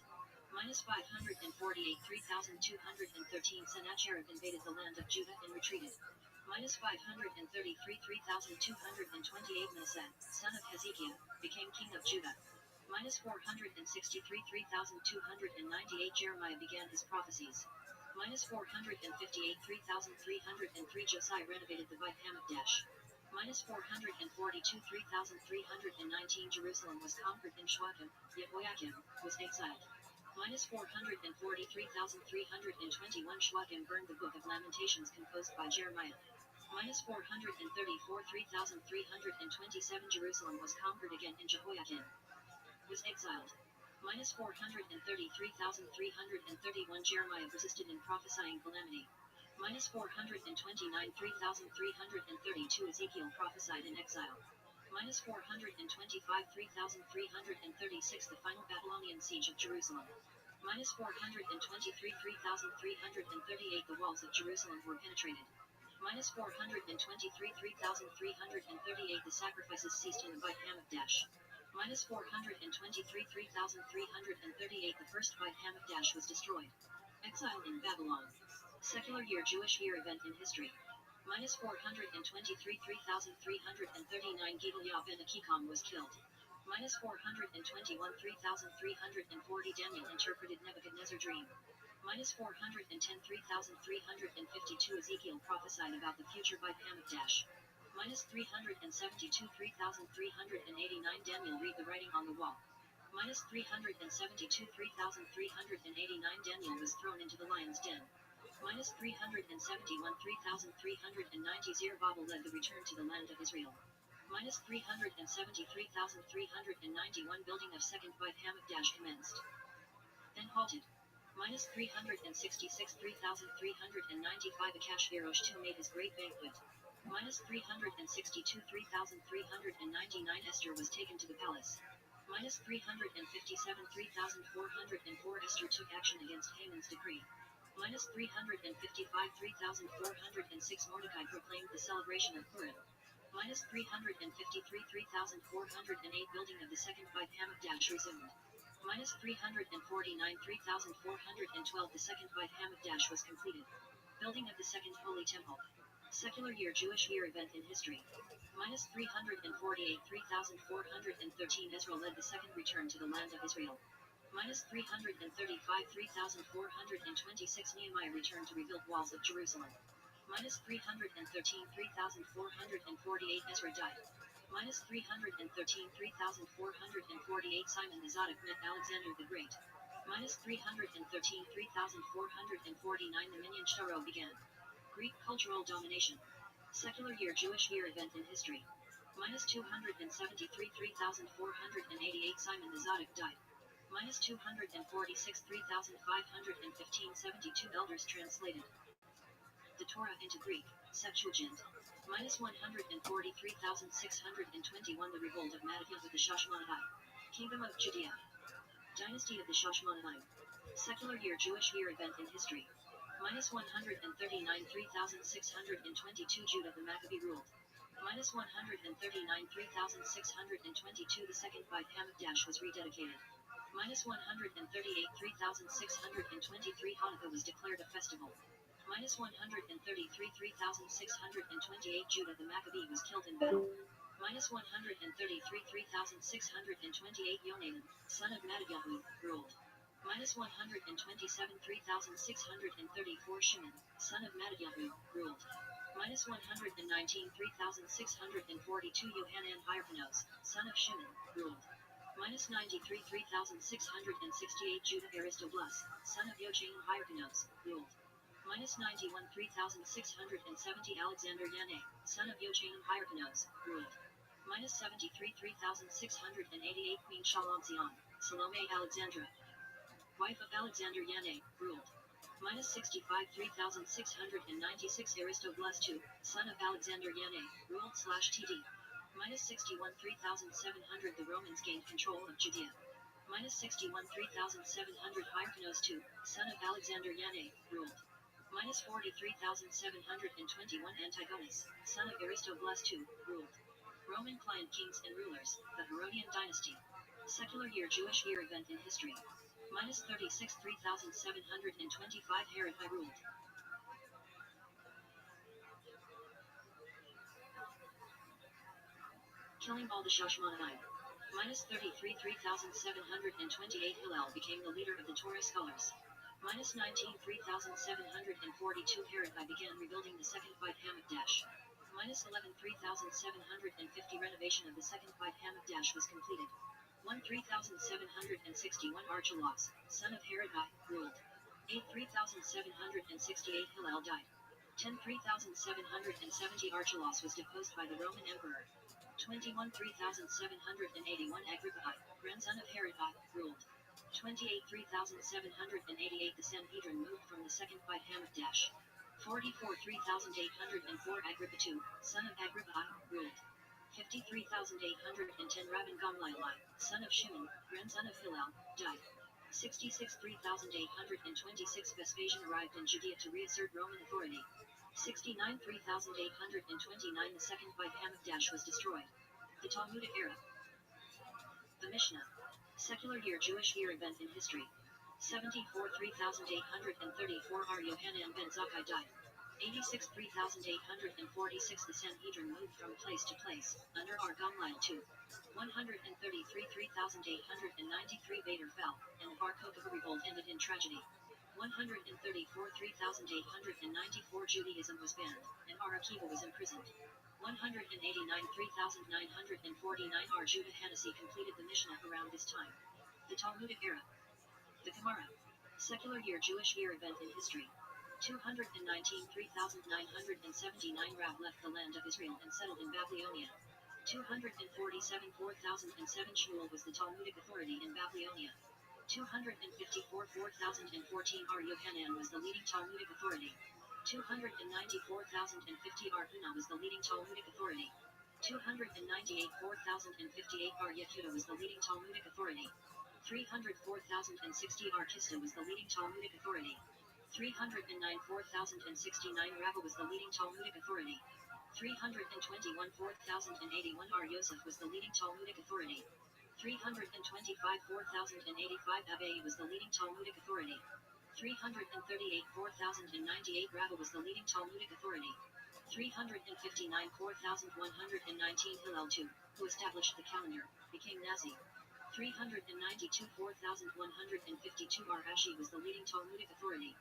Minus 548 3,213 Sennacherib invaded the land of Judah and retreated. Minus 533 3,228 Manasseh, son of Hezekiah, became king of Judah. Minus 463 3,298 Jeremiah began his prophecies. Minus 458 3,303 Josiah renovated the Beit Hamikdash. Minus 442 3,319 Jerusalem was conquered in Shwakim, Jehoiakim was exiled. Minus 443 321 Shwakim burned the Book of Lamentations composed by Jeremiah. Minus 434 3,327 Jerusalem was conquered again in Jehoiakim was exiled. Minus 433 331 Jeremiah persisted in prophesying calamity. Minus 429 3,332 Ezekiel prophesied in exile. Minus 425 3,336 the final Babylonian siege of Jerusalem. Minus 423 3,338 the walls of Jerusalem were penetrated. Minus 423 3,338 the sacrifices ceased in the Beit Hamikdash. Minus 423 3,338 the first Beit Hamikdash was destroyed. Exile in Babylon. Secular year Jewish year event in history. Minus 423 3,339 Gedaliah ben Achikam was killed. Minus 421 3,340 Daniel interpreted Nebuchadnezzar dream. Minus 410 3,352 Ezekiel prophesied about the future Beit Hamikdash. Minus 372 3,389 Daniel read the writing on the wall. Minus 372 3,389 Daniel was thrown into the lion's den. Minus 371 3,390 Zerubbabel led the return to the land of Israel. Minus 373,391 building of second Beit Hamikdash commenced. Then halted. Minus 366 3,395 Akashverosh II made his great banquet. Minus 362 3,399 Esther was taken to the palace. Minus 357 3,404 Esther took action against Haman's decree. Minus 355 3,406 Mordecai proclaimed the celebration of Purim. Minus 353 3,408 building of the second Beit Hamikdash resumed. Minus 349 3,412 the second Beit Hamikdash was completed. Building of the second Holy Temple. Secular year Jewish year event in history. Minus 348 3,413 Ezra led the second return to the land of Israel. Minus 335 3,426 Nehemiah returned to rebuild walls of Jerusalem. Minus 313 3,448 Ezra died. Minus 313 3,448 Simon the Zadok met Alexander the Great. Minus 313 3,449 the Minyan Sharo began. Greek cultural domination. Secular year Jewish year event in history. Minus 273 3,488 Simon the Zadok died. Minus 246 3,515 72 elders translated the Torah into Greek, Septuagint. Minus 143,621 the revolt of Mattathias with the Shashmonai. Kingdom of Judea. Dynasty of the Shashmonaim. Secular year Jewish year event in history. Minus 139 3,622 Judah the Maccabee ruled. Minus 139 3,622 the second by Hamikdash was rededicated. Minus 138 3,623 Hanukkah was declared a festival. Minus 133 3,628 Judah the Maccabee was killed in battle. Minus 133 3,628 Yonanan, son of Maddiyahu, ruled. Minus 127 3,634 Shimon, son of Maddiyahu, ruled. Minus 119 3,642 Yohanan Hyrpanos, son of Shimon, ruled. Minus 93 3,668 Judah Aristobulus, son of Yochanan Hyrpanos, ruled. Minus 91 3,670 Alexander Yanai, son of Yochanan Hyrpanos, ruled. Minus 73 3,688 Queen Shalomzion, Salome Alexandra, wife of Alexander Yanai, ruled. Minus 65 3,696 Aristobulus II, son of Alexander Yanai, ruled /TD. Minus 61 3,700 the Romans gained control of Judea. Minus 61 3,700 Hyrpanos II, son of Alexander Yanai, ruled. Minus 43,721 Antigonus, son of Aristobulus II, ruled. Roman client kings and rulers, the Herodian dynasty. Secular year Jewish year event in history. Minus 36 3,725 Herod I ruled. Killing all the Shashmonaim. Minus 33 3,728 Hillel became the leader of the Torah scholars. Minus 19 3,742 Herod I began rebuilding the second Beit Hamikdash. Minus 11 3,750 renovation of the second Beit Hamikdash was completed. 1 3,761 Archelaus, son of Herod I, ruled. 8 3,768 Hillel died. 10 3,770 Archelaus was deposed by the Roman Emperor. 21 3,781 Agrippa I, grandson of Herod I, ruled. 28 3,788 the Sanhedrin moved from the second Beit Hamikdash. 44 3,804 Agrippa II, son of Agrippa I, ruled. 53,810 Rabban Gamliel I, son of Shimon, grandson of Hillel, died. 66 3,826 Vespasian arrived in Judea to reassert Roman authority. 69 3,829 the second Beit Hamikdash was destroyed. The Talmudic era. The Mishnah. Secular year Jewish year event in history. 74 3,834 R. Yohanan ben Zakkai died. 86 3,846 the Sanhedrin moved from place to place, under R. Gamliel II. 133 3,893 Vader fell, and the Bar Kokhba revolt ended in tragedy. 134 3,894 Judaism was banned, and R. Akiva was imprisoned. 189 3,949 R. Judah Hanasi completed the Mishnah around this time. The Talmudic era. The Gemara. Secular year Jewish year event in history. 219 3,979 Rav left the land of Israel and settled in Babylonia. 247 4,007 Shmuel was the Talmudic authority in Babylonia. 254 4,014 R. Yohanan was the leading Talmudic authority. 294,050 R. Huna was the leading Talmudic authority. 298 4,058 R. Yehuda was the leading Talmudic authority. 304,060 R. Kista was the leading Talmudic authority. 309 4,069 Rava was the leading Talmudic authority. 321 4,081 R. Yosef was the leading Talmudic authority. 325 4,085 Abai was the leading Talmudic authority. 338 4,098 Rava was the leading Talmudic authority. 359 4,119 Hillel II, who established the calendar, became Nazi. 392 4,152 R. Ashi was the leading Talmudic authority.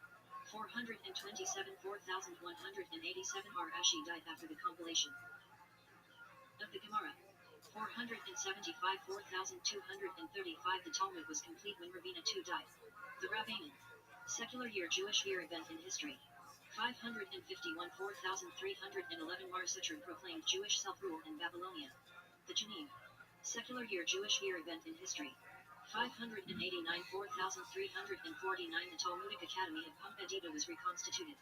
427 4,187 R. Ashi died after the compilation of the Gemara. 475 4,235 The Talmud was complete when Ravina II died. The Rabbanan. Secular year Jewish year event in history. 551 4,311 Mar Sucher proclaimed Jewish self-rule in Babylonia. The Janine. Secular year Jewish year event in history. 589 4,349 The Talmudic Academy of Pumbedita was reconstituted.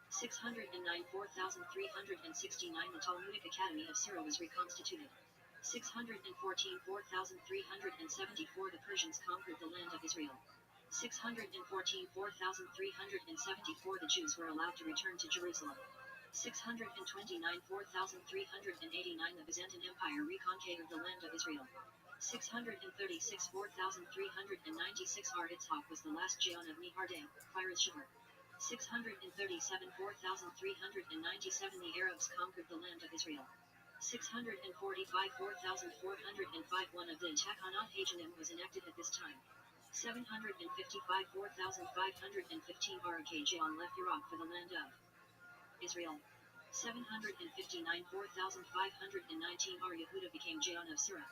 609 4,369 The Talmudic Academy of Sura was reconstituted. 614 4,374 the Persians conquered the land of Israel. 614 4,374 the Jews were allowed to return to Jerusalem. 629 4,389 the Byzantine Empire reconquered the land of Israel. 636 4,396 Ar Itzhak was the last Jaon of Nehardeh, Firas Shur. 637 4,397 the Arabs conquered the land of Israel. 645 4,405 one of the attack on Hajanim was enacted at this time. 755 4,515 Barakeh Jaon left Iraq for the land of Israel. 759 4,519 Ar Yehuda became Jaon of Surah.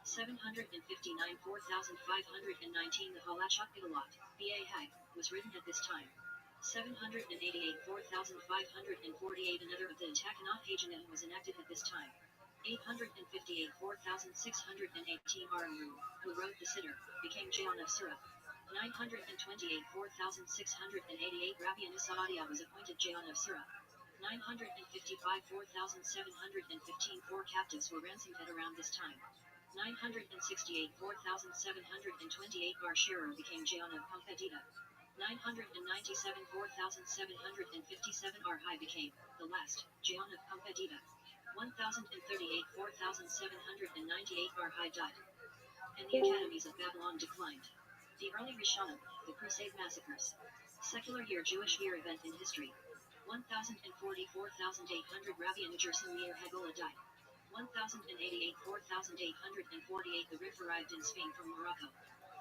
759 4,519 the Halachot Gilot, B.A. Hag, was written at this time. 788 4,548 another of the attack on Hajanim was enacted at this time. 858 4,618 Aramru, who wrote the Siddur, became Jaon of Surah. 928 4,688 Rabbi Anisaadia was appointed Jaon of Surah. 955 4,715 four captives were ransomed at around this time. 968 4,728 Bar Shearer became Jaon of Pampedida. 997 4,757 Ar Hai became, the last, Jaon of Pampedida. 1,038 4,798 Ar Hai died. And the academies of Babylon declined. The early Rishonim, the Crusade massacres. Secular year Jewish year event in history. 1,044,800 Rabbi Anajerson Meir Hagolah died. 1,088 4,848 the Rif arrived in Spain from Morocco.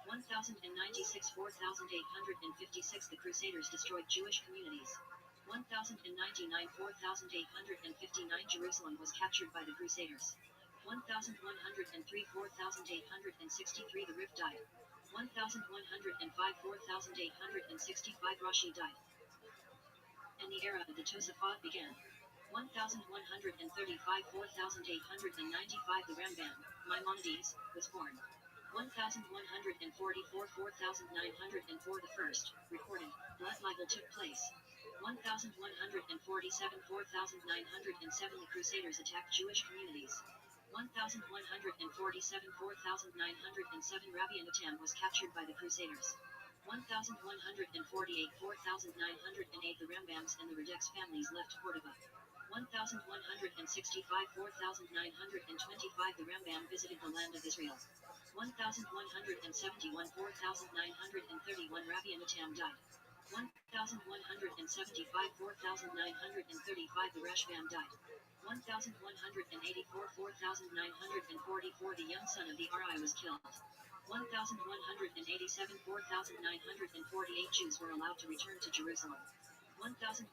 1,096 4,856 the Crusaders destroyed Jewish communities. 1,099 4,859 Jerusalem was captured by the Crusaders. 1,103 4,863 the Rif died. 1,105 4,865 Rashi died. And the era of the Tosafot began. 1,135 4,895 the Rambam, Maimonides, was born. 1,144 4,904 the first, recorded, blood libel took place. 1,147 4,907 the Crusaders attacked Jewish communities. 1,147 4,907 Rabbi Anatam was captured by the Crusaders. 1,148 4,908 the Rambams and the Radex families left Cordova. 1,165 4,925 the Rambam visited the land of Israel. 1,171 4,931 Rabbi Anatam died. 1,175 4,935 the Rashbam died. 1,184 4,944 the young son of the Ari was killed. 1,187 4,948 Jews were allowed to return to Jerusalem. 1,189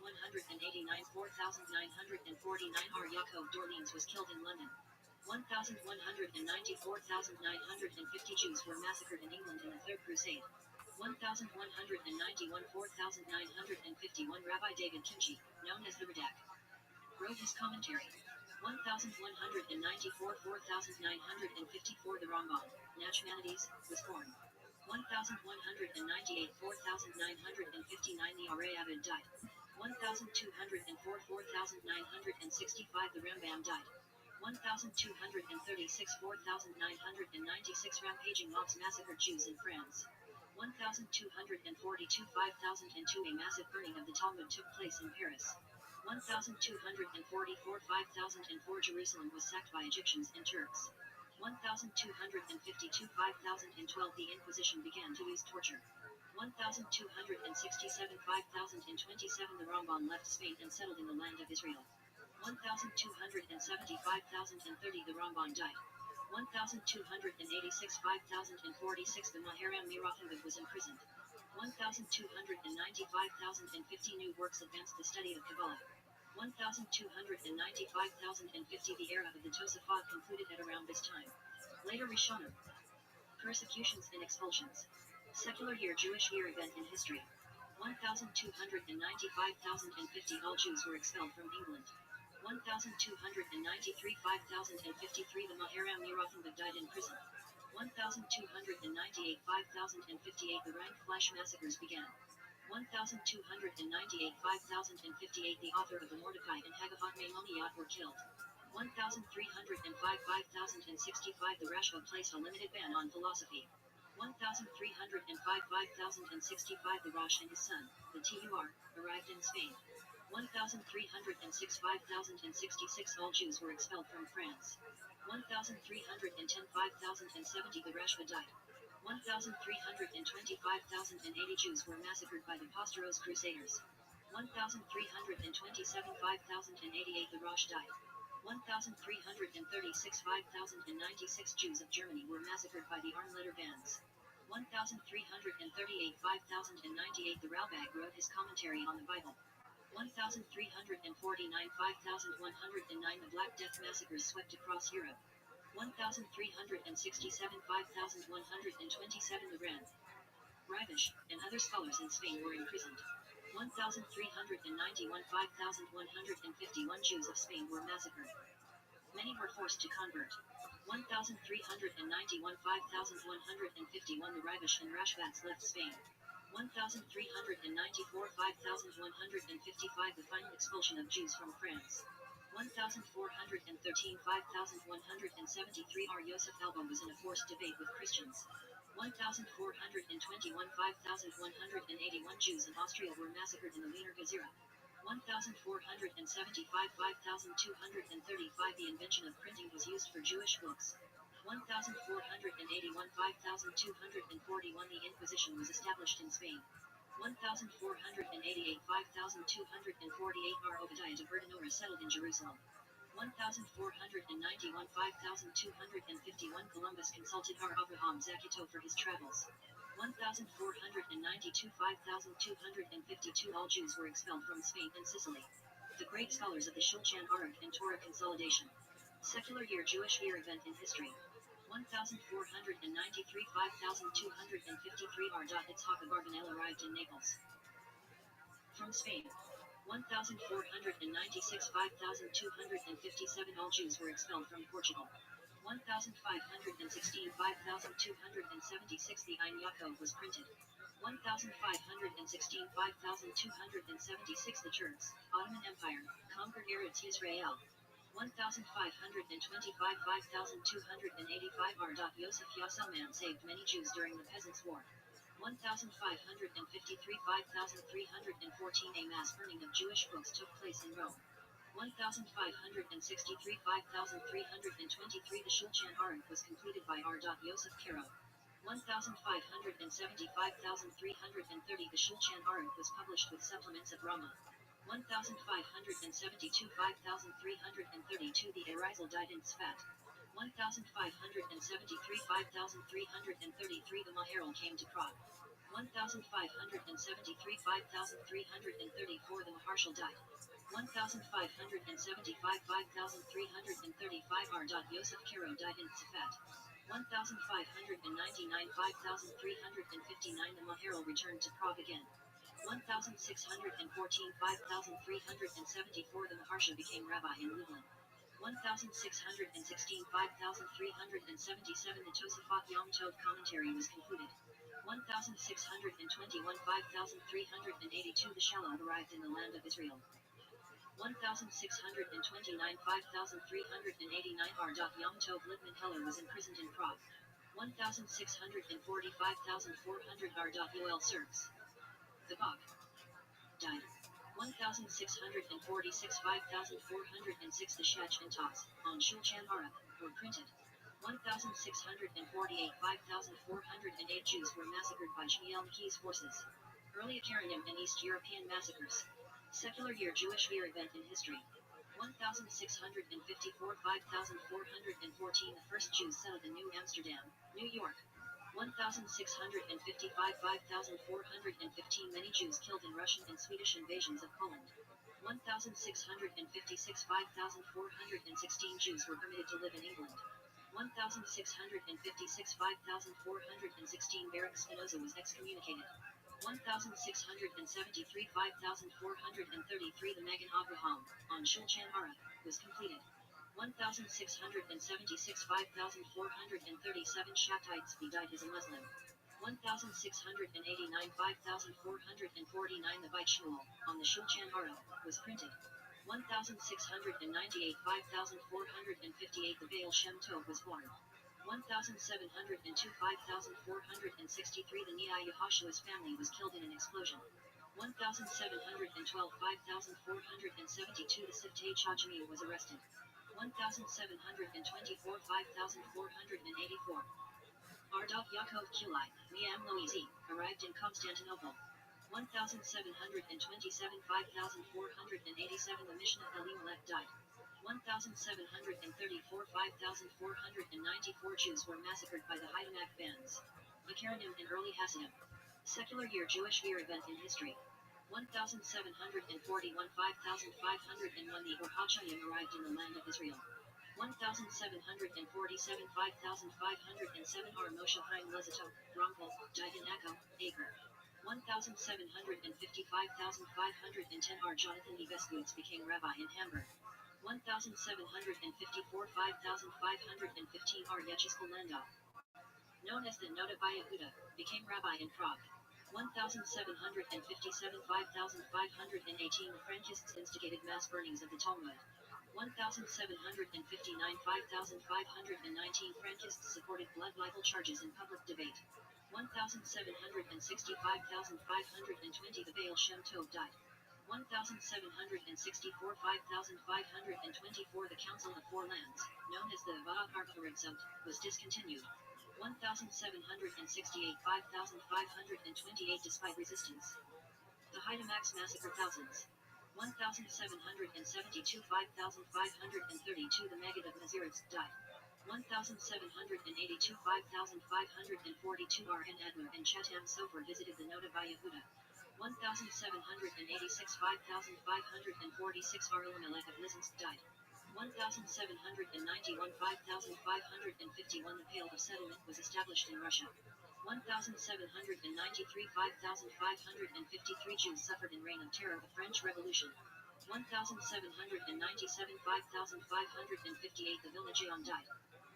4,949 Ar Yaakov Dorleans was killed in London. 1,190 4,950 Jews were massacred in England in the Third Crusade. 1,191 4,951 Rabbi David Kimchi, known as the Radak, wrote his commentary. 1,194 4,954 the Rambam, Nachmanides, was born. 1,198 4,959 the Arei Avid died. 1,204 4,965 the Rambam died. 1,236 4,996 rampaging mobs massacred Jews in France. 1,242 5,002 a massive burning of the Talmud took place in Paris. 1,244 5,004 Jerusalem was sacked by Egyptians and Turks. 1,252 5,012 the Inquisition began to use torture. 1,267 5,027 the Rambam left Spain and settled in the land of Israel. 1,270 5,030 the Rambam died. 1,286 5,046 the Maharam Mirachanbib was imprisoned. 1,290 5,050 new works advanced the study of Kabbalah. 1,290 5,050 the era of the Tosafot concluded at around this time. Later Rishonim. Persecutions and expulsions. Secular year Jewish year event in history. 1,295,050 all Jews were expelled from England. 1,293 5,053 the Maharam Mirachanbib died in prison. 1,298 5,058 the Rhine Flash massacres began. 1,298 5,058 the author of the Mordecai and Haggavat Maimoniot were killed. 1305 5065 the Rashba placed a limited ban on philosophy. 1305 5065 the Rosh and his son, the TUR, arrived in Spain. 1306 5066 all Jews were expelled from France. 1310 5070 the Rashba died. 1320 5080 Jews were massacred by the Pastoros Crusaders. 1327 5088 the Rosh died. 1336 5096 Jews of Germany were massacred by the Armleiter bands. 1338 5098 the Ralbag wrote his commentary on the Bible. 1349 5109 the Black Death massacres swept across Europe. 1367 5127 the Ran, Rivish, and other scholars in Spain were imprisoned. 1391 5151 Jews of Spain were massacred. Many were forced to convert. 1391 5151 the Rivish and Rashbats left Spain. 1394 5155 the final expulsion of Jews from France. 1413 5173 R. Yosef Albo was in a forced debate with Christians. 1421 5181 Jews in Austria were massacred in the Wiener Gezira. 1475 5235 the invention of printing was used for Jewish books. 1481 5241 the Inquisition was established in Spain. 1488 5248 R. Obadiah de Verdanora settled in Jerusalem. 1491 5251 Columbus consulted R. Abraham Zakito for his travels. 1492 5252 all Jews were expelled from Spain and Sicily. The great scholars of the Shulchan Aruch and Torah Consolidation. Secular year Jewish year event in history. 1493 5253 R. Yitzhak Abarbanel arrived in Naples from Spain. 1496 5257 all Jews were expelled from Portugal. 1516 5276 the Ein Yaakov was printed. 1516 5276 the Turks, Ottoman Empire, conquered Eretz Yisrael. 1525 5285 R. Yosef Yasselman saved many Jews during the Peasants' War. 1553 5314 a mass burning of Jewish books took place in Rome. 1563 5323 the Shulchan Aruch was completed by R. Yosef Karo. 1575 5330 the Shulchan Aruch was published with supplements of Rama. 1572 5332 the Arizal died in Tzfat. 1573 5333 the Maharal came to Prague. 1573 5334 the Maharshal died. 1575 5335 R. Yosef Karo died in Tzfat. 1599 5359 the Maharal returned to Prague again. 1614 5374 the Maharsha became rabbi in Lublin. 1616 5377 the Tosafot Yom Tov commentary was concluded. 1621 5382 the Shalom arrived in the land of Israel. 1629 5389 R. Yom Tov Lippmann Heller was imprisoned in Prague. 1640 5400 R. Yoel Sirks, the Bach, died. 1646 5406 the Shech and Tos, on Shulchan Aruch, were printed. 1648 5408 Jews were massacred by Shmuel Mki's forces. Early Karanim and East European massacres. Secular year Jewish year event in history. 1654 5414 the first Jews settled in New Amsterdam, New York. 1655 5415 many Jews killed in Russian and Swedish invasions of Poland. 1656 5416 Jews were permitted to live in England. 1656 5416 Baruch Spinoza was excommunicated. 1673 5433 the Magen Avraham, on Shulchan Aruch, was completed. 1676 5437 Shabtai Tzvi died as a Muslim. 1689 5449 the Beit Shmuel, on the Shulchan Aruch, was printed. 1698 5458 the Baal Shem Tov was born. 1702 5463 the Nia Yehoshua's family was killed in an explosion. 1712 5472 the Siftei Chachmi was arrested. 1724 5484 Ardov Yaakov Kulai, Miam Loizi, arrived in Constantinople. 1727 5487 the Mishnah Elimelech died. 1734 5494 Jews were massacred by the Haidamach bands. Makaranim and early Hasidim. Secular year Jewish year event in history. 1741 5501 the Or HaChaim arrived in the land of Israel. 1747 5507 Ar Moshe Chaim Lezato, Rompel, died in Akko, Acre. 1755 510 Ar Jonathan Evescuits became rabbi in Hamburg. 1754 5515 Ar Yechezkel Landau, known as the Noda Yehuda, became rabbi in Prague. 1757 5518 the Frankists instigated mass burnings of the Talmud. 1759 5519 Frankists supported blood libel charges in public debate. 1765 520 the Baal Shem Tov died. 1764 5524 the Council of Four Lands, known as the Va'ar Harzot, was discontinued. 1768 5528 despite resistance. The Haidamachs massacre thousands. 1772 5532 the Maggid of Nazirets died. 1782 5542 Ar and Adler and Chatam Sofer visited the Noda Yehuda. 1786 5546 Ar Elimelech of Lizensk died. 1791 5551 the Pale of Settlement was established in Russia. 1793 5553 Jews suffered in reign of terror of French Revolution. 1797 5558 the Vilnagion died.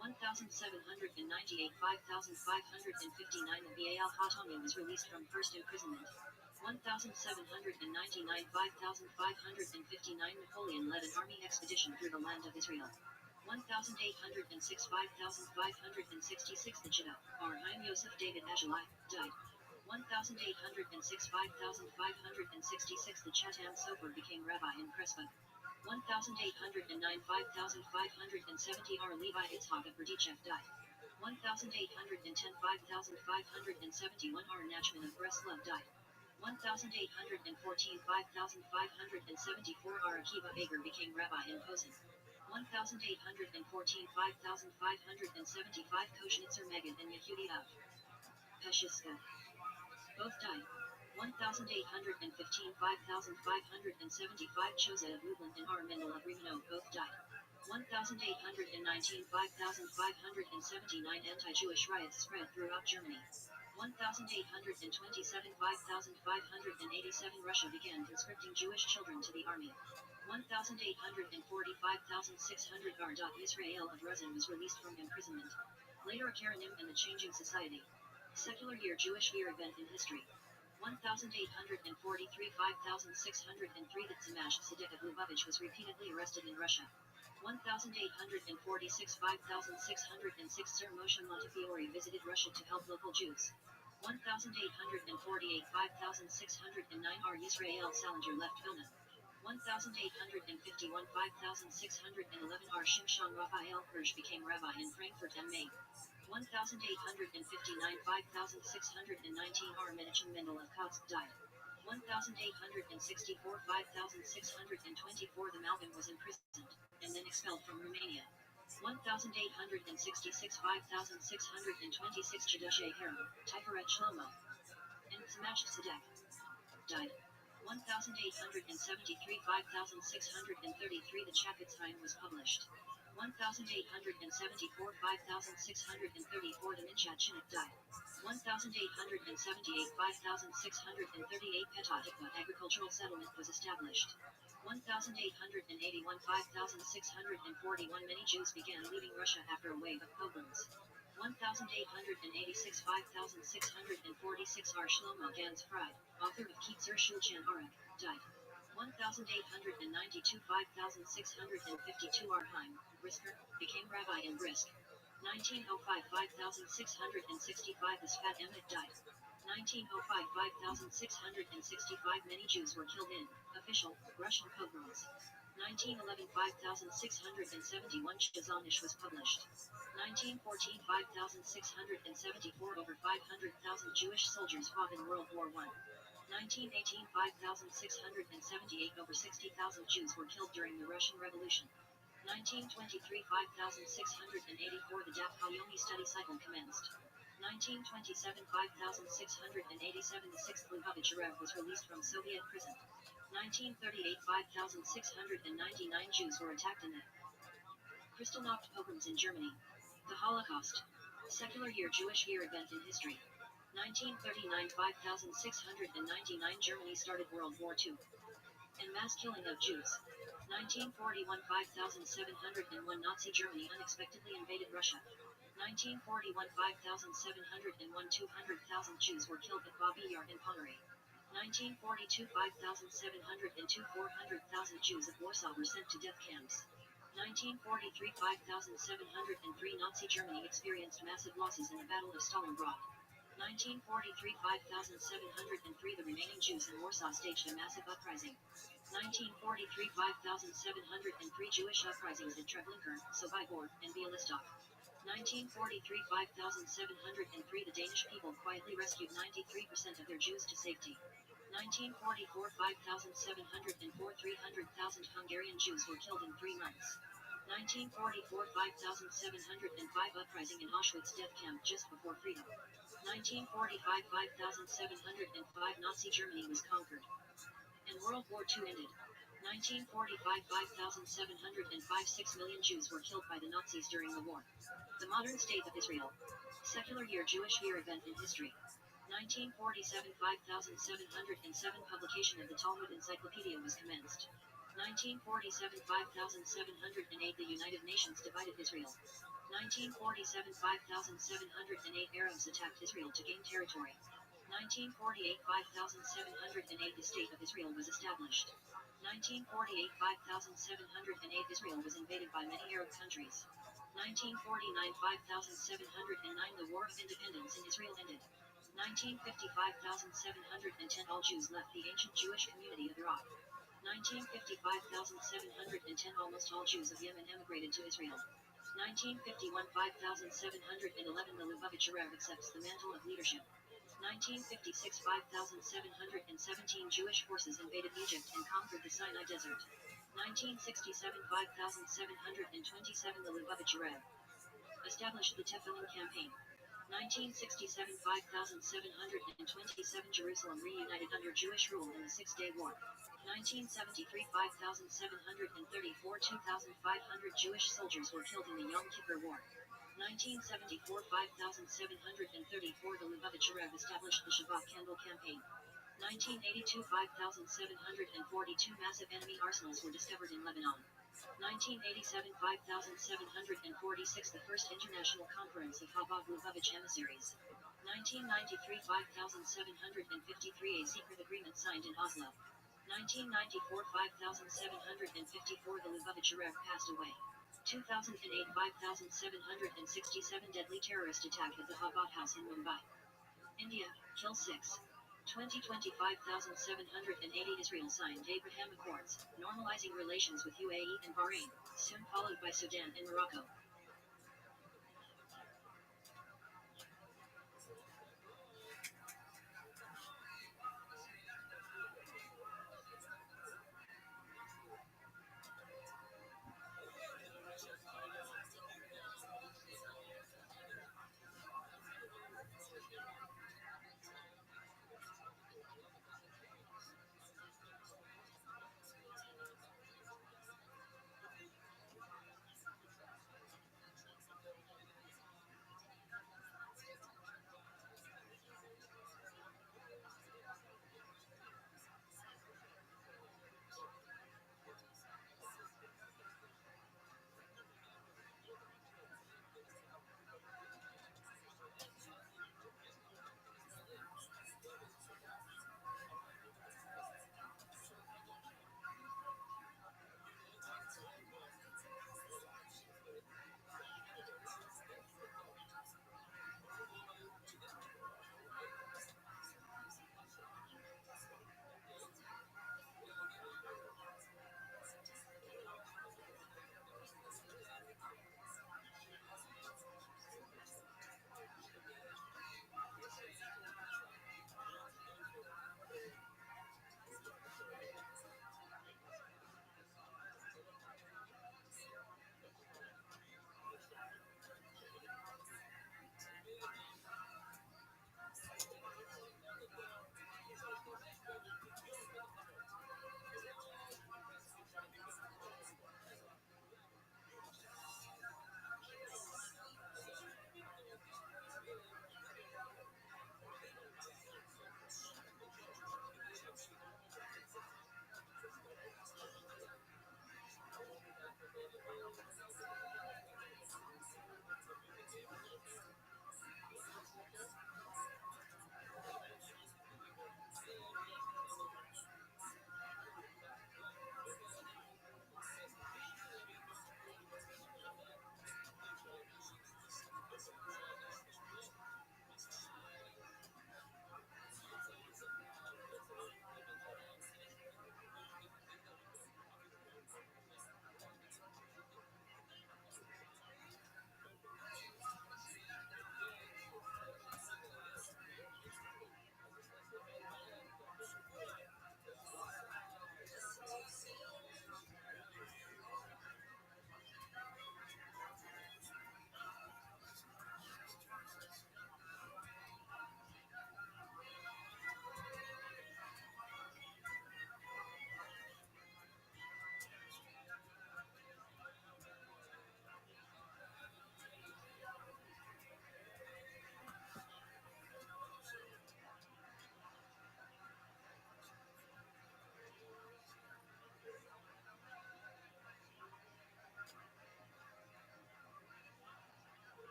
1798 5559 the Baal Hatami was released from first imprisonment. 1799 5559 Napoleon led an army expedition through the land of Israel. 1806 5566 the Jidah, Ar Haim Yosef David Ajalai, died. 1806 5566 the Chatam Sofer became rabbi in Prespa. 1809 5570 Ar Levi Itzhak of Berdichev died. 1810 5571 Ar Nachman of Breslov died. 1814 5574 Ar Akiva Ager became rabbi in Posen. 1814 5575 Koshnitzer Megan and Yehudi of Peshiska. Both died. 1815 5575 Choza of Lublin and Ar Mendel of Rimano both died. 1819 5579 anti-Jewish riots spread throughout Germany. 1827 5587 Russia began conscripting Jewish children to the army. 1840 5600 Ar Israel of Rezin was released from imprisonment. Later Karanim and the Changing Society. Secular year Jewish year event in history. 1843 5603 that Zamash Tzedek of Lubavitch was repeatedly arrested in Russia. 1846 5606 Sir Moshe Montefiore visited Russia to help local Jews. 1848 5609 Ar Yisrael Salinger left Vilna. 1851 5611 Ar Shimshon Raphael Hirsch became rabbi in Frankfurt am Main. 1859 5619 Ar Menachem Mendel of Kotsk died. 1864 5624 the Malvin was imprisoned, and then expelled from Romania. 1866 5626 Chedushay Haram, Tiferet Shlomo, and Tzemach Tzedek died. 1873 5633 the Chafetz Chaim was published. 1874 5634 the Minchat Chinik died. 1878 5638 Petah Tikva agricultural settlement was established. 1881 5641 many Jews began leaving Russia after a wave of pogroms. 1886 5646 Ar Shlomo Gans Fried, author of Kitzur Shulchan Aruch, died. 1892, 5652 Arheim, Brisker, became rabbi in Brisk. 1905, 5665 Isfat Emet died. 1905, 5665 many Jews were killed in official Russian pogroms. 1911, 5671 Chazanish was published. 1914, 5674 over 500,000 Jewish soldiers fought in World War I. 1918, 5678 over 60,000 Jews were killed during the Russian Revolution. 1923, 5684 the Daf Yomi study cycle commenced. 1927, 5687 the 6th Lubavitch Rebbe was released from Soviet prison. 1938, 5699 Jews were attacked in the Kristallnacht pogroms in Germany. The Holocaust. Secular year Jewish year event in history. 1939, 5699 Germany started World War II. And mass killing of Jews. 1941, 5701 Nazi Germany unexpectedly invaded Russia. 1941, 5701 200,000 Jews were killed at Babi Yar in Pomerania. 1942, 5702 400,000 Jews at Warsaw were sent to death camps. 1943, 5703 Nazi Germany experienced massive losses in the Battle of Stalingrad. 1943, 5703 the remaining Jews in Warsaw staged a massive uprising. 1943, 5703 Jewish uprisings at Treblinka, Sobibor, and Bialystok. 1943, 5703 the Danish people quietly rescued 93% of their Jews to safety. 1944, 5704 300,000 Hungarian Jews were killed in 3 months. 1944, 5705 uprising in Auschwitz death camp just before freedom. 1945, 5705 Nazi Germany was conquered. And World War II ended. 1945, 5705 6 million Jews were killed by the Nazis during the war. The modern state of Israel. Secular year Jewish year event in history. 1947, 5707 publication of the Talmud Encyclopedia was commenced. 1947, 5708 the United Nations divided Israel. 1947, 5708 Arabs attacked Israel to gain territory. 1948, 5708 the State of Israel was established. 1948, 5708 Israel was invaded by many Arab countries. 1949, 5709 the War of Independence in Israel ended. 1950, 5710 all Jews left the ancient Jewish community of Iraq. 1950, 5710 almost all Jews of Yemen emigrated to Israel. 1951, 5711 the Lubavitch Rebbe accepts the mantle of leadership. 1956, 5717 Jewish forces invaded Egypt and conquered the Sinai Desert. 1967, 5727 the Lubavitch Rebbe established the Tefillin campaign. 1967, 5727 Jerusalem reunited under Jewish rule in the Six-Day War. 1973, 5734 2,500 Jewish soldiers were killed in the Yom Kippur War. 1974, 5734 the Lubavitch Rebbe established the Shabbat Candle Campaign. 1982, 5742 massive enemy arsenals were discovered in Lebanon. 1987, 5746 the first international conference of Chabad Lubavitch emissaries. 1993, 5753 a secret agreement signed in Oslo. 1994, 5754 the Lubavitch Rebbe passed away. 2008, 5767 deadly terrorist attack at the Chabad house in Mumbai, India, kill 6. 2020, 5780 Israel signed Abraham Accords, normalizing relations with UAE and Bahrain, soon followed by Sudan and Morocco.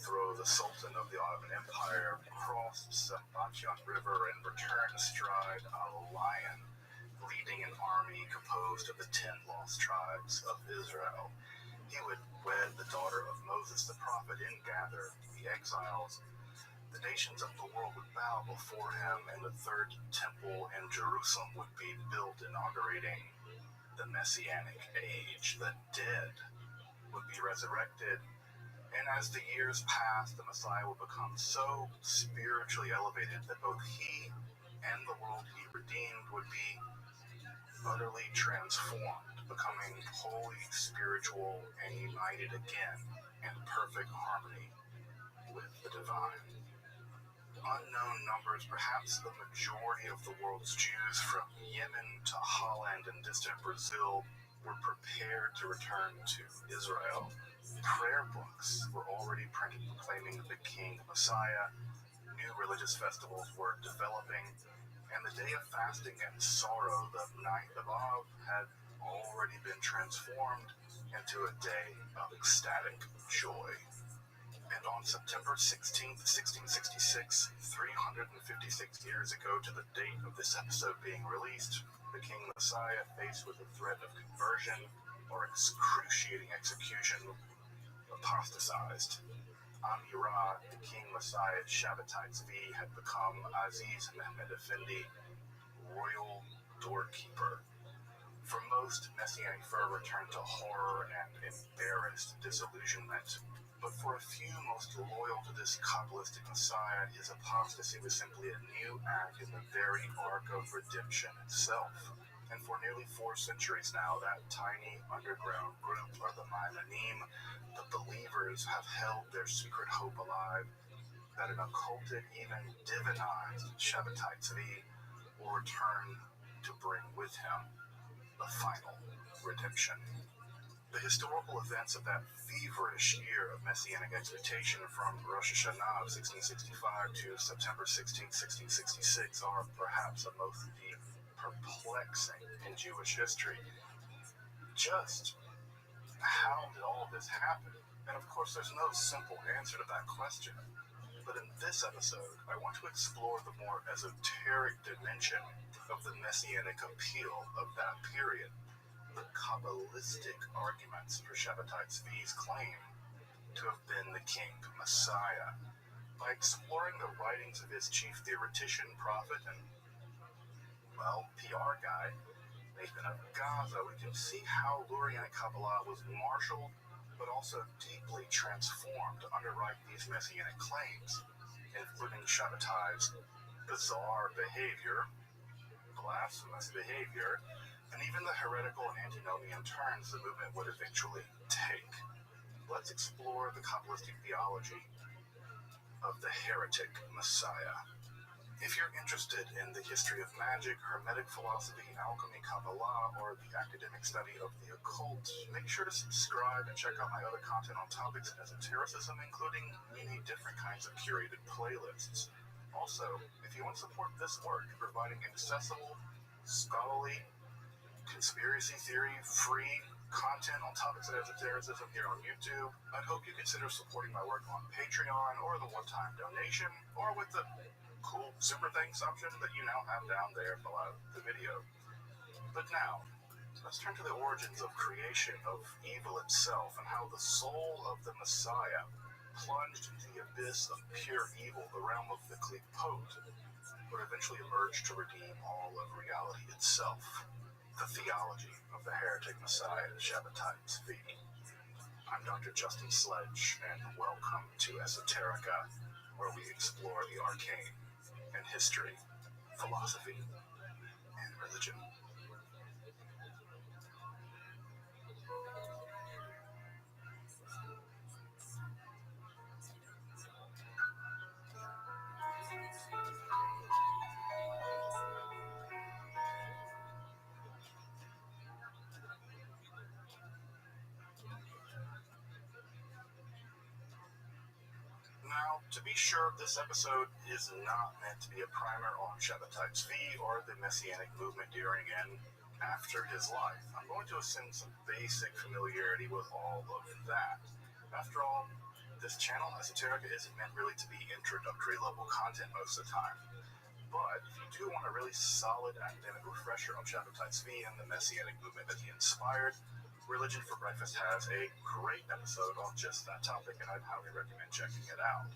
overthrow the Sultan of the Ottoman Empire, cross the Sabachyan River, and return astride a lion, leading an army composed of the 10 lost tribes of Israel. He would wed the daughter of Moses the prophet and gather the exiles. The nations of the world would bow before him, and the third temple in Jerusalem would be built, inaugurating the Messianic age. The dead would be resurrected, and as the years passed, the Messiah would become so spiritually elevated that both he and the world he redeemed would be utterly transformed, becoming holy, spiritual, and united again in perfect harmony with the divine. Unknown numbers, perhaps the majority of the world's Jews from Yemen to Holland and distant Brazil, were prepared to return to Israel. Prayer books were already printed proclaiming the King Messiah. New religious festivals were developing, and the day of fasting and sorrow, the night of Av, had already been transformed into a day of ecstatic joy. And on September 16th, 1666, 356 years ago to the date of this episode being released, the King Messiah, faced with the threat of conversion or excruciating execution, apostatized. Amir-Ra, the King Messiah Shabbatai Tzvi, had become Aziz Mehmed Effendi, royal doorkeeper. For most, Messianic fervor turned to horror and embarrassed disillusionment. But for a few most loyal to this Kabbalistic Messiah, his apostasy was simply a new act in the very arc of redemption itself. And for nearly 4 centuries now, that tiny underground group, or the Maimonim, the believers, have held their secret hope alive that an occulted, even divinized Shabbatai Tzvi will return to bring with him the final redemption. The historical events of that feverish year of Messianic expectation from Rosh Hashanah of 1665 to September 16, 1666 are perhaps the most perplexing in Jewish history. Just how did all of this happen? And of course, there's no simple answer to that question. But in this episode, I want to explore the more esoteric dimension of the Messianic appeal of that period. The Kabbalistic arguments for Shabbatai Tzvi's claim to have been the King Messiah. By exploring the writings of his chief theoretician, prophet, and, well, PR guy, Nathan of Gaza, we can see how Lurianic Kabbalah was marshaled, but also deeply transformed to underwrite these Messianic claims, including Shabbatai's bizarre behavior, blasphemous behavior, and even the heretical and antinomian turns the movement would eventually take. Let's explore the Kabbalistic theology of the heretic Messiah. If you're interested in the history of magic, Hermetic philosophy, alchemy, Kabbalah, or the academic study of the occult, make sure to subscribe and check out my other content on topics in esotericism, including many different kinds of curated playlists. Also, if you want to support this work, providing accessible, scholarly, conspiracy theory free content on topics of esotericism here on YouTube, I'd hope you consider supporting my work on Patreon, or the one-time donation, or with the cool super thanks option that you now have down there below the video. But now, let's turn to the origins of creation, of evil itself, and how the soul of the Messiah plunged into the abyss of pure evil, the realm of the Klipot, would eventually emerge to redeem all of reality itself. The theology of the heretic Messiah, Shabbatai Tzvi. I'm Dr. Justin Sledge, and welcome to Esoterica, where we explore the arcane in history, philosophy, and religion. Now, to be sure, this episode is not meant to be a primer on Shabbatai Tzvi or the Messianic movement during and after his life. I'm going to assume some basic familiarity with all of that. After all, this channel, Esoterica, isn't meant really to be introductory level content most of the time. But if you do want a really solid academic refresher on Shabbatites V and the Messianic movement that he inspired, Religion for Breakfast has a great episode on just that topic, and I'd highly recommend checking it out.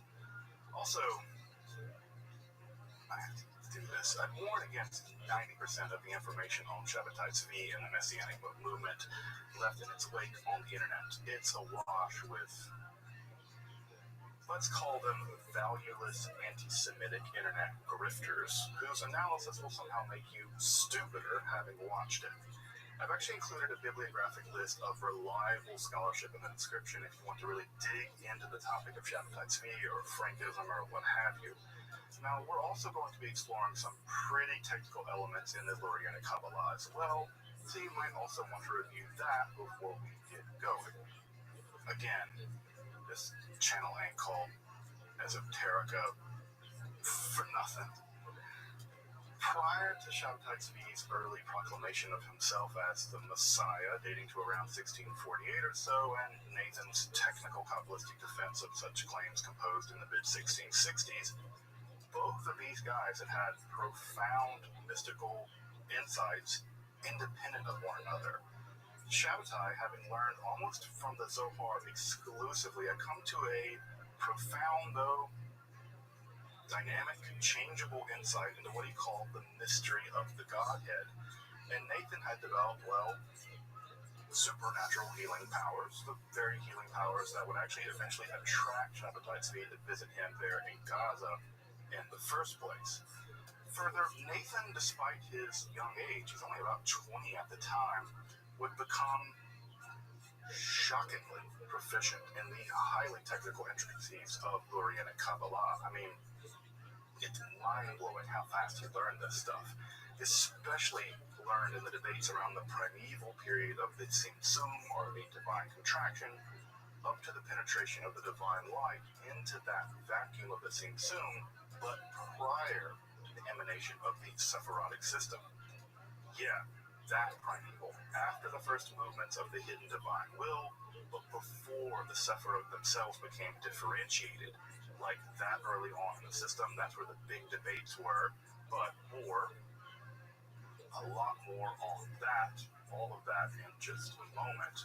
Also, I have to do this. I'd warn against 90% of the information on Shabbatites V and the Messianic movement left in its wake on the internet. It's awash with, let's call them valueless anti-Semitic internet grifters, whose analysis will somehow make you stupider having watched it. I've actually included a bibliographic list of reliable scholarship in the description if you want to really dig into the topic of Shabbatites V or Frankism or what have you. Now, we're also going to be exploring some pretty technical elements in the Lurianic Kabbalah as well, so you might also want to review that before we get going. Again, this channel ain't called Esoterica for nothing. Prior to Shabbatites V's early proclamation of himself as the Messiah, dating to around 1648 or so, and Nathan's technical Kabbalistic defense of such claims composed in the mid-1660s, both of these guys had profound mystical insights independent of one another. Shabbatai, having learned almost from the Zohar exclusively, had come to a profound, though dynamic, changeable insight into what he called the mystery of the Godhead. And Nathan had developed, well, supernatural healing powers, the very healing powers that would actually eventually attract Shabbatites V to visit him there in Gaza in the first place. Further, Nathan, despite his young age, he's only about 20 at the time, would become shockingly proficient in the highly technical intricacies of Lurianic Kabbalah. I mean, it's mind-blowing how fast he learned this stuff, especially learned in the debates around the primeval period of the Tzimtzum, or the divine contraction, up to the penetration of the divine light into that vacuum of the Tzimtzum, but prior to the emanation of the Sephirotic system. Yeah, that primeval, after the first movements of the hidden divine will, but before the Sephirot themselves became differentiated, like that early on in the system. That's where the big debates were, but a lot more on that, all of that in just a moment.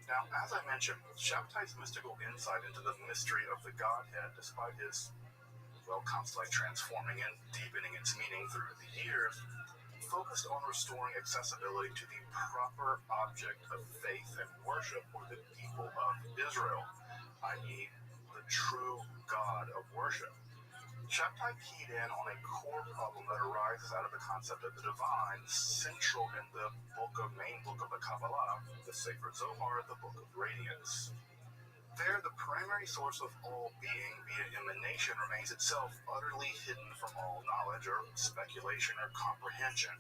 Now, as I mentioned, Shabbatai's mystical insight into the mystery of the Godhead, despite his, well, constantly transforming and deepening its meaning through the years, focused on restoring accessibility to the proper object of faith and worship for the people of Israel, i.e., the true God of worship. Shabbatai keyed in on a core problem that arises out of the concept of the divine, central in the main book of the Kabbalah, the Sefer Zohar, the Book of Radiance. There, the primary source of all being, via emanation, remains itself utterly hidden from all knowledge or speculation or comprehension.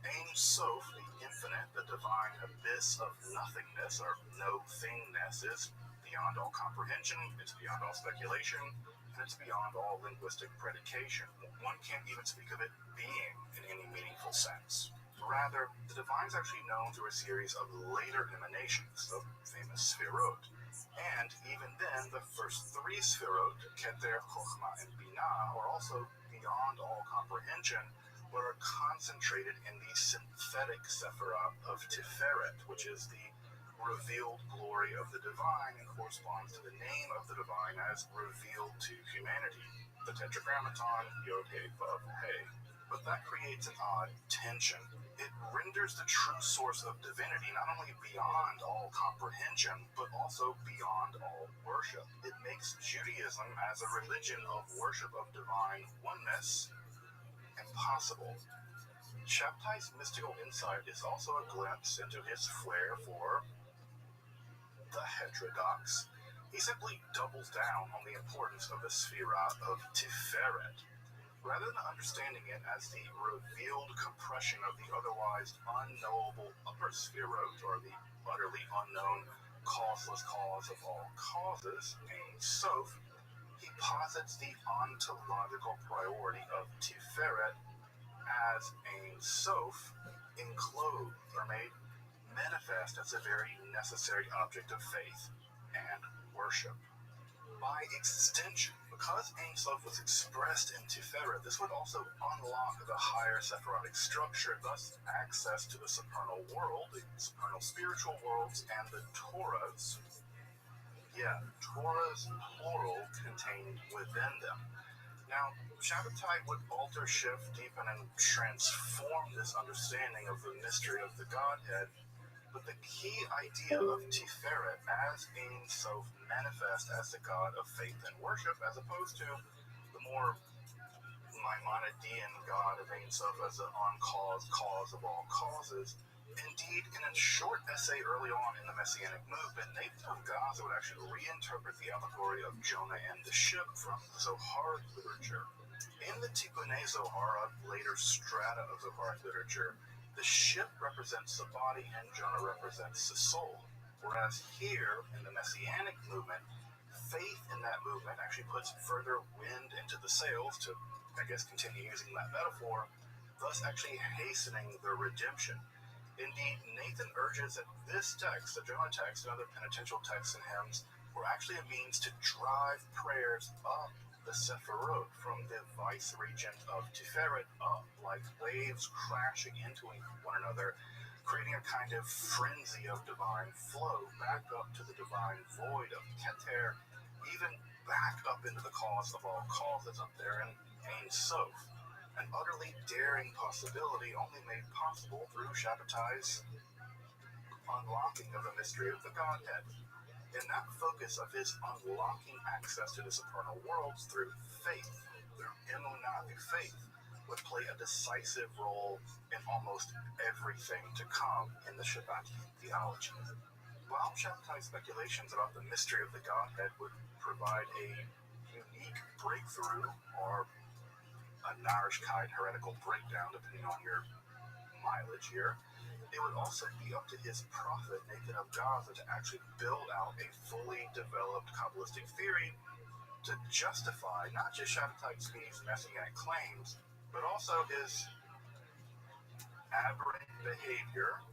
Ein Sof, the infinite, the divine abyss of nothingness or no-thingness, is beyond all comprehension, it's beyond all speculation, and it's beyond all linguistic predication. One can't even speak of it being in any meaningful sense. Rather, the divine is actually known through a series of later emanations, the famous Sfirot. And even then, the first three Sfirot, Keter, Chochmah, and Binah, are also beyond all comprehension, but are concentrated in the synthetic Sephirah of Tiferet, which is the revealed glory of the divine and corresponds to the name of the divine as revealed to humanity, the Tetragrammaton, Yod, He, Vav, He. But that creates an odd tension. It renders the true source of divinity not only beyond all comprehension, but also beyond all worship. It makes Judaism as a religion of worship of divine oneness impossible. Shabbatai's mystical insight is also a glimpse into his flair for the heterodox. He simply doubles down on the importance of the Sphira of Tiferet. Rather than understanding it as the revealed compression of the otherwise unknowable upper Sphirot, or the utterly unknown causeless cause of all causes, Ein Sof, he posits the ontological priority of Tiferet as Ein Sof enclosed or made manifest as a very necessary object of faith and worship. By extension, because Ein Sof was expressed in Tiferet, this would also unlock the higher Sephirotic structure, thus access to the supernal world, the supernal spiritual worlds, and the Torahs. Yeah, Torahs plural contained within them. Now, Shabbatai would alter, shift, deepen, and transform this understanding of the mystery of the Godhead. But the key idea of Tiferet as Ein Sof manifest as the God of faith and worship, as opposed to the more Maimonidean God of Ein Sof as the uncause, cause of all causes. Indeed, in a short essay early on in the Messianic movement, Nathan of Gaza would actually reinterpret the allegory of Jonah and the ship from Zohar literature. In the Tikkunei Zohar, later strata of Zohar literature, the ship represents the body and Jonah represents the soul. Whereas here, in the Messianic movement, faith in that movement actually puts further wind into the sails to, I guess, continue using that metaphor, thus actually hastening the redemption. Indeed, Nathan urges that this text, the Jonah text, and other penitential texts and hymns, were actually a means to drive prayers up the Sephirot from the vice-regent of Tiferet up, like waves crashing into one another, creating a kind of frenzy of divine flow back up to the divine void of Keter, even back up into the cause of all causes up there in Ein Sof. An utterly daring possibility only made possible through Shabbatai's unlocking of the mystery of the Godhead. In that focus of his unlocking access to the supernal worlds through faith, through emunah, through faith, would play a decisive role in almost everything to come in the Shabbati theology. While Shabbatai's speculations about the mystery of the Godhead would provide a unique breakthrough, or a Narishkeit heretical breakdown, depending on your mileage here, it would also be up to his prophet, Nathan of Gaza, to actually build out a fully developed Kabbalistic theory to justify not just Shabbatai Tzvi's messianic claims, but also his aberrant behavior,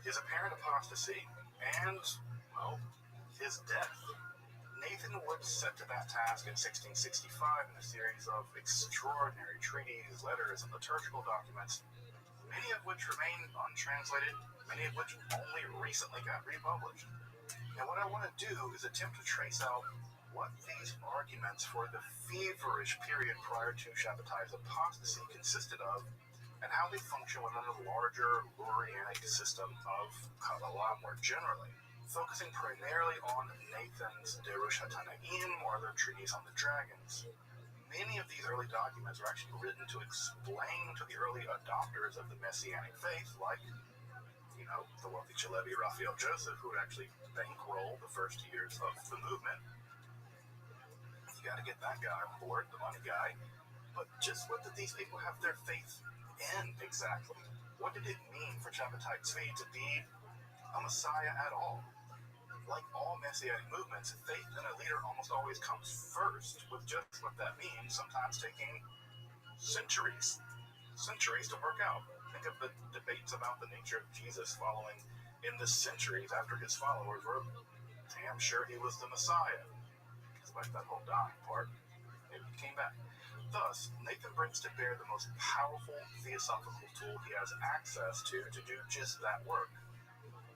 his apparent apostasy, and, well, his death. Nathan would set to that task in 1665 in a series of extraordinary treaties, letters, and liturgical documents, many of which remain untranslated, many of which only recently got republished. And what I want to do is attempt to trace out what these arguments for the feverish period prior to Shabbatai's apostasy consisted of, and how they function within the larger Lurianic system of Kabbalah more generally. Focusing primarily on Nathan's Derush HaTanaim, or their treatise on the dragons. Many of these early documents were actually written to explain to the early adopters of the Messianic faith, like, the wealthy Chalevi Raphael Joseph, who would actually bankroll the first years of the movement. You got to get that guy on board, the money guy. But just what did these people have their faith in exactly? What did it mean for Shabbatai Tzvi to be a Messiah at all? Like all Messianic movements, faith in a leader almost always comes first, with just what that means, sometimes taking centuries to work out. Think of the debates about the nature of Jesus following in the centuries after his followers were damn sure he was the Messiah. Despite that whole dying part, maybe he came back. Thus, Nathan brings to bear the most powerful theosophical tool he has access to do just that work.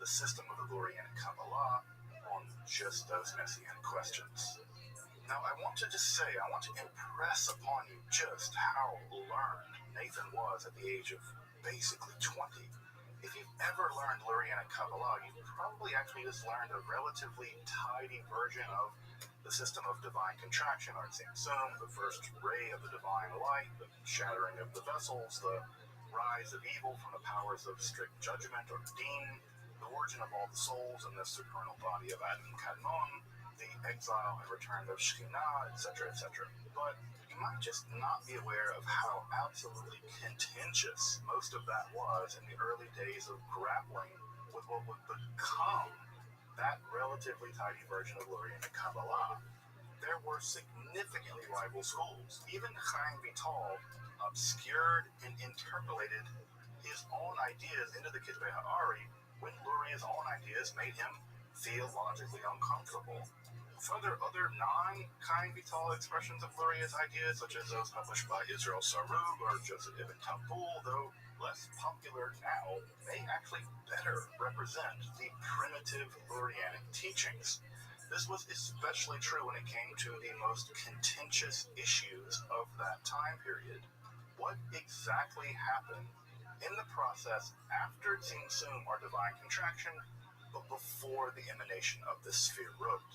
The system of the Lurianic Kabbalah on just those Messianic questions. Now, I want to impress upon you just how learned Nathan was at the age of basically 20. If you've ever learned Lurianic Kabbalah, you've probably actually just learned a relatively tidy version of the system of divine contraction, or Samsum, the first ray of the divine light, the shattering of the vessels, the rise of evil from the powers of strict judgment or Din, the origin of all the souls in the supernal body of Adam Kadmon, the exile and return of Shekhinah, etc., etc. But you might just not be aware of how absolutely contentious most of that was in the early days of grappling with what would become that relatively tidy version of Lurianic Kabbalah. There were significantly rival schools. Even Chaim Vital obscured and interpolated his own ideas into the Kitvei Ha'ari when Luria's own ideas made him theologically uncomfortable. Further, other non-Chaim Vital expressions of Luria's ideas, such as those published by Israel Sarug or Joseph Ibn Tabul, though less popular now, may actually better represent the primitive Lurianic teachings. This was especially true when it came to the most contentious issues of that time period. What exactly happened in the process after Tzimtzum or divine contraction, but before the emanation of the Sefirot,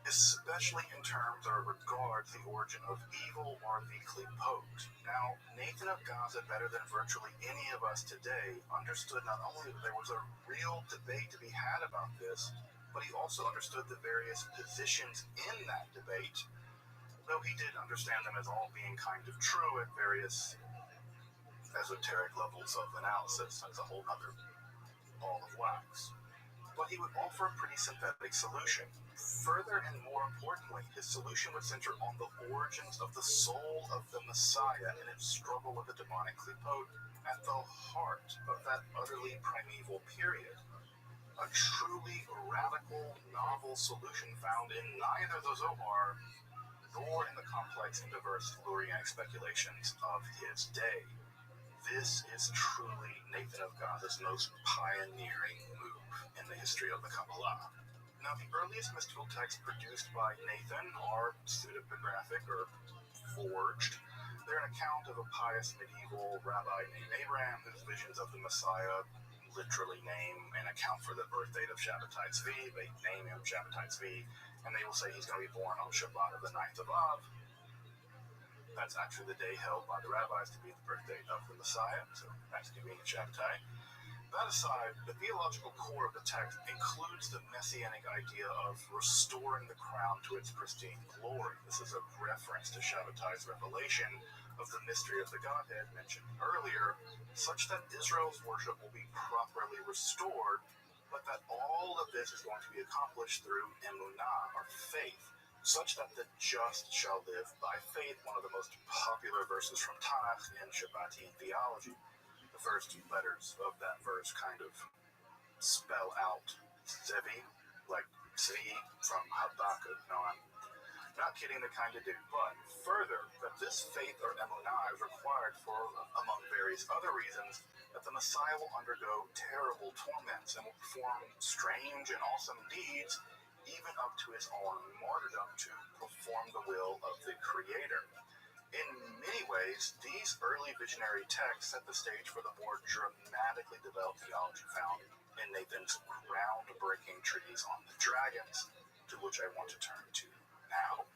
especially in terms or regards the origin of evil or the Klipot. Now, Nathan of Gaza, better than virtually any of us today, understood not only that there was a real debate to be had about this, but he also understood the various positions in that debate, though he did understand them as all being kind of true at various esoteric levels of analysis. That's a whole other ball of wax. But he would offer a pretty synthetic solution. Further and more importantly, his solution would center on the origins of the soul of the Messiah and its struggle with the demonic Klipot at the heart of that utterly primeval period. A truly radical, novel solution found in neither the Zohar nor in the complex and diverse Lurianic speculations of his day. This is truly Nathan of Gaza's most pioneering move in the history of the Kabbalah. Now, the earliest mystical texts produced by Nathan are pseudepigraphic or forged. They're an account of a pious medieval rabbi named Abraham whose visions of the Messiah literally name and account for the birth date of Shabbatai Tzvi. They name him Shabbatai Tzvi, and they will say he's going to be born on Shabbat of the 9th of Av. That's actually the day held by the rabbis to be the birth date of the Messiah, so that's convenient Shabbatai. That aside, the theological core of the text includes the messianic idea of restoring the crown to its pristine glory. This is a reference to Shabbatai's revelation of the mystery of the Godhead mentioned earlier, such that Israel's worship will be properly restored, but that all of this is going to be accomplished through emunah, or faith, such that the just shall live by faith, one of the most popular verses from Tanakh in Shabbatian theology. The first two letters of that verse kind of spell out Zevi, like Tzvi from Habakkuk. No, I'm not kidding, the kind of do. But further, that this faith or emunah is required for, among various other reasons, that the Messiah will undergo terrible torments and will perform strange and awesome deeds, even up to his own martyrdom to perform the will of the Creator. In many ways, these early visionary texts set the stage for the more dramatically developed theology found in Nathan's groundbreaking treatise on the dragons, to which I want to turn to now.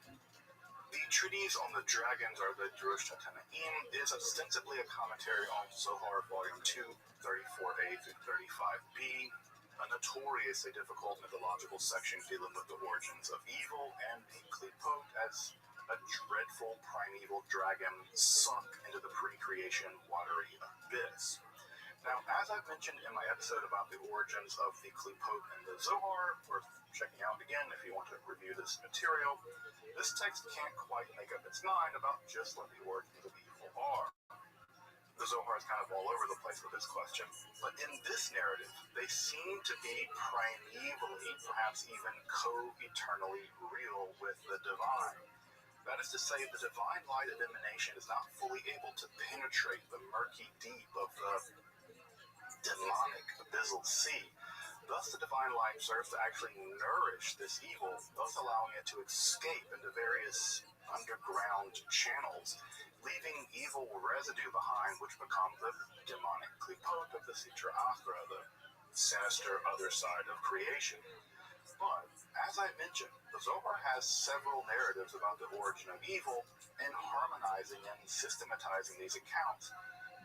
The treatise on the dragons, or the Drush Tanaim, is ostensibly a commentary on Zohar Volume 2, 34a through 35b, a notoriously difficult mythological section dealing with the origins of evil and the Klipot as a dreadful primeval dragon sunk into the pre-creation watery abyss. Now, as I've mentioned in my episode about the origins of the Klipot and the Zohar, worth checking out again if you want to review this material, this text can't quite make up its mind about just what the origins of evil are. The Zohar is kind of all over the place with this question, but in this narrative, they seem to be primevally, perhaps even co-eternally real with the divine. That is to say, the divine light of emanation is not fully able to penetrate the murky deep of the demonic abyssal sea. Thus, the divine light serves to actually nourish this evil, thus allowing it to escape into various underground channels, leaving evil residue behind, which become the demonic Klipot of the Sitra Achra, the sinister other side of creation. But, as I mentioned, the Zohar has several narratives about the origin of evil, and harmonizing and systematizing these accounts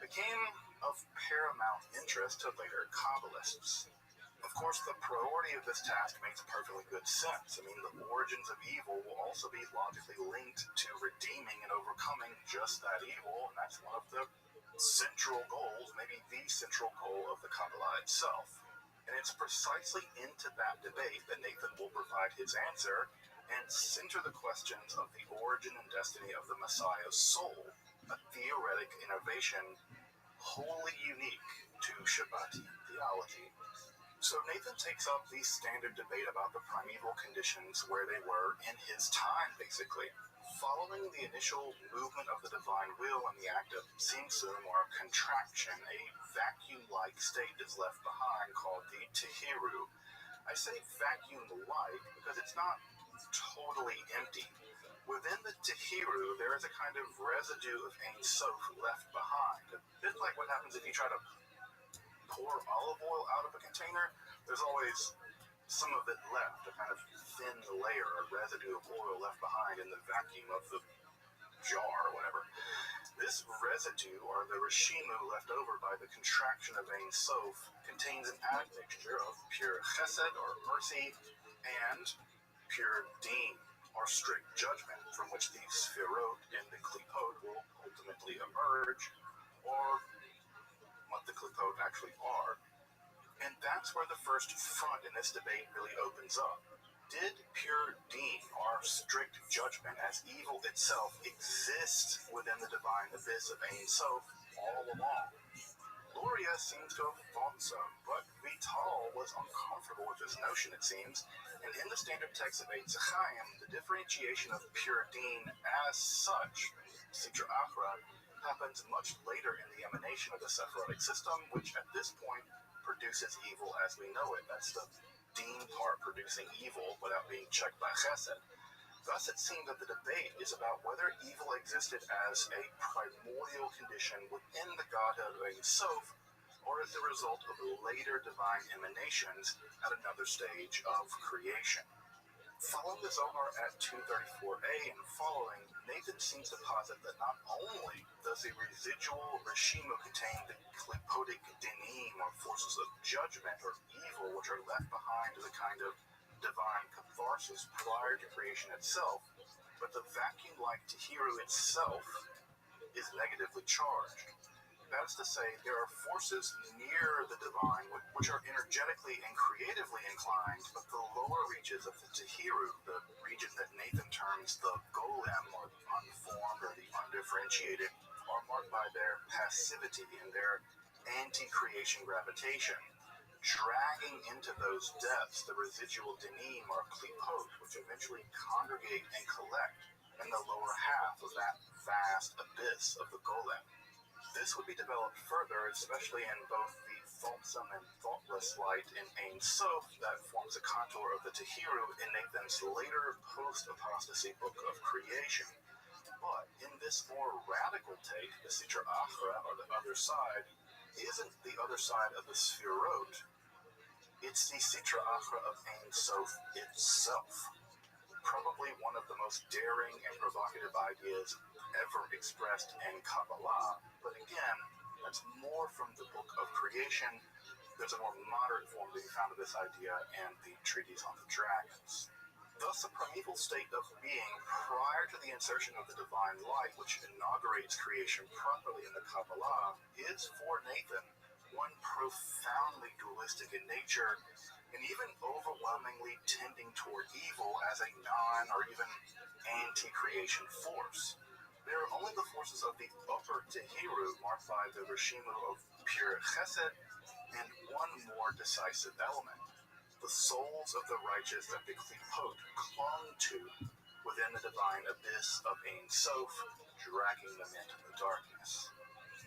became of paramount interest to later Kabbalists. Of course, the priority of this task makes perfectly good sense. I mean, the origins of evil will also be logically linked to redeeming and overcoming just that evil, and that's one of the central goals, maybe the central goal of the Kabbalah itself. And it's precisely into that debate that Nathan will provide his answer and center the questions of the origin and destiny of the Messiah's soul, a theoretic innovation wholly unique to Shabbatian theology. So Nathan takes up the standard debate about the primeval conditions where they were in his time, basically. Following the initial movement of the divine will in the act of Tsimtsum, or contraction, a vacuum-like state is left behind called the Tehiru. I say vacuum-like because it's not totally empty. Within the Tehiru, there is a kind of residue of Ein Sof left behind. A bit like what happens if you try to pour olive oil out of a container. There's always some of it left, a kind of thin layer, a residue of oil left behind in the vacuum of the jar or whatever. This residue, or the Rishimu left over by the contraction of Ein Sof, contains an admixture of pure chesed, or mercy, and pure deen, or strict judgment, from which the sfirot in the klipot will ultimately emerge, or what the klipot actually are. And that's where the first front in this debate really opens up. Did pure deen, or strict judgment as evil itself, exist within the divine abyss of Ein Sof all along? Luria seems to have thought so, but Vital was uncomfortable with this notion, it seems, and in the standard text of Eitz Chaim, the differentiation of pure deen as such, Sitra Achra, happens much later in the emanation of the Sephirotic system, which at this point produces evil as we know it. That's the deen part producing evil without being checked by chesed. Thus, it seems that the debate is about whether evil existed as a primordial condition within the godhead of Ein Sof, or as the result of later divine emanations at another stage of creation. Following the Zohar at 234a and following, Nathan seems to posit that not only does the residual Rishimu contain the klipotic dinim, or forces of judgment or evil, which are left behind as a kind of divine catharsis prior to creation itself, but the vacuum-like Tehiru itself is negatively charged. That is to say, there are forces near the divine which are energetically and creatively inclined, but the lower reaches of the Tehiru, the region that Nathan terms the golem, or the unformed or the undifferentiated, are marked by their passivity and their anti-creation gravitation, dragging into those depths the residual dinim, or klipot, which eventually congregate and collect in the lower half of that vast abyss of the golem. This would be developed further, especially in both the thoughtsome and thoughtless light in Ein Sof that forms a contour of the Tehiru in Nathan's later post-apostasy book of creation. But in this more radical take, the Sitra Achra, or the other side, isn't the other side of the Sfirot. It's the Sitra Achra of Ein Sof itself. Probably one of the most daring and provocative ideas ever expressed in Kabbalah, but again, that's more from the Book of Creation. There's a more modern form to be found of this idea in the Treatise on the Dragons. Thus, the primeval state of being prior to the insertion of the divine light, which inaugurates creation properly in the Kabbalah, is for Nathan one profoundly dualistic in nature, and even overwhelmingly tending toward evil as a non- or even anti-creation force. There are only the forces of the upper Tehiru, marked by the Rishimu of pure chesed, and one more decisive element, the souls of the righteous that the klipot clung to within the divine abyss of Ein Sof, dragging them into the darkness.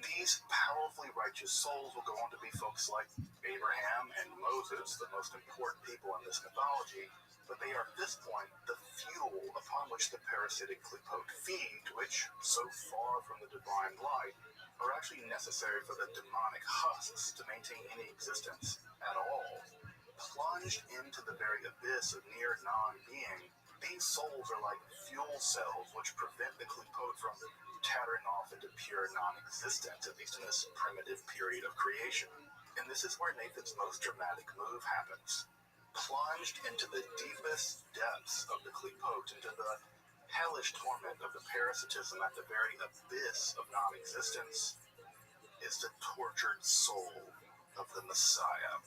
These powerfully righteous souls will go on to be folks like Abraham and Moses, the most important people in this mythology, but they are at this point the fuel upon which the parasitic klipot feed, which, so far from the divine light, are actually necessary for the demonic husks to maintain any existence at all. Plunged into the very abyss of near non-being, these souls are like fuel cells which prevent the klipot from tattering off into pure non-existence, at least in this primitive period of creation. And this is where Nathan's most dramatic move happens. Plunged into the deepest depths of the klipot, into the hellish torment of the parasitism at the very abyss of non-existence, is the tortured soul of the Messiah.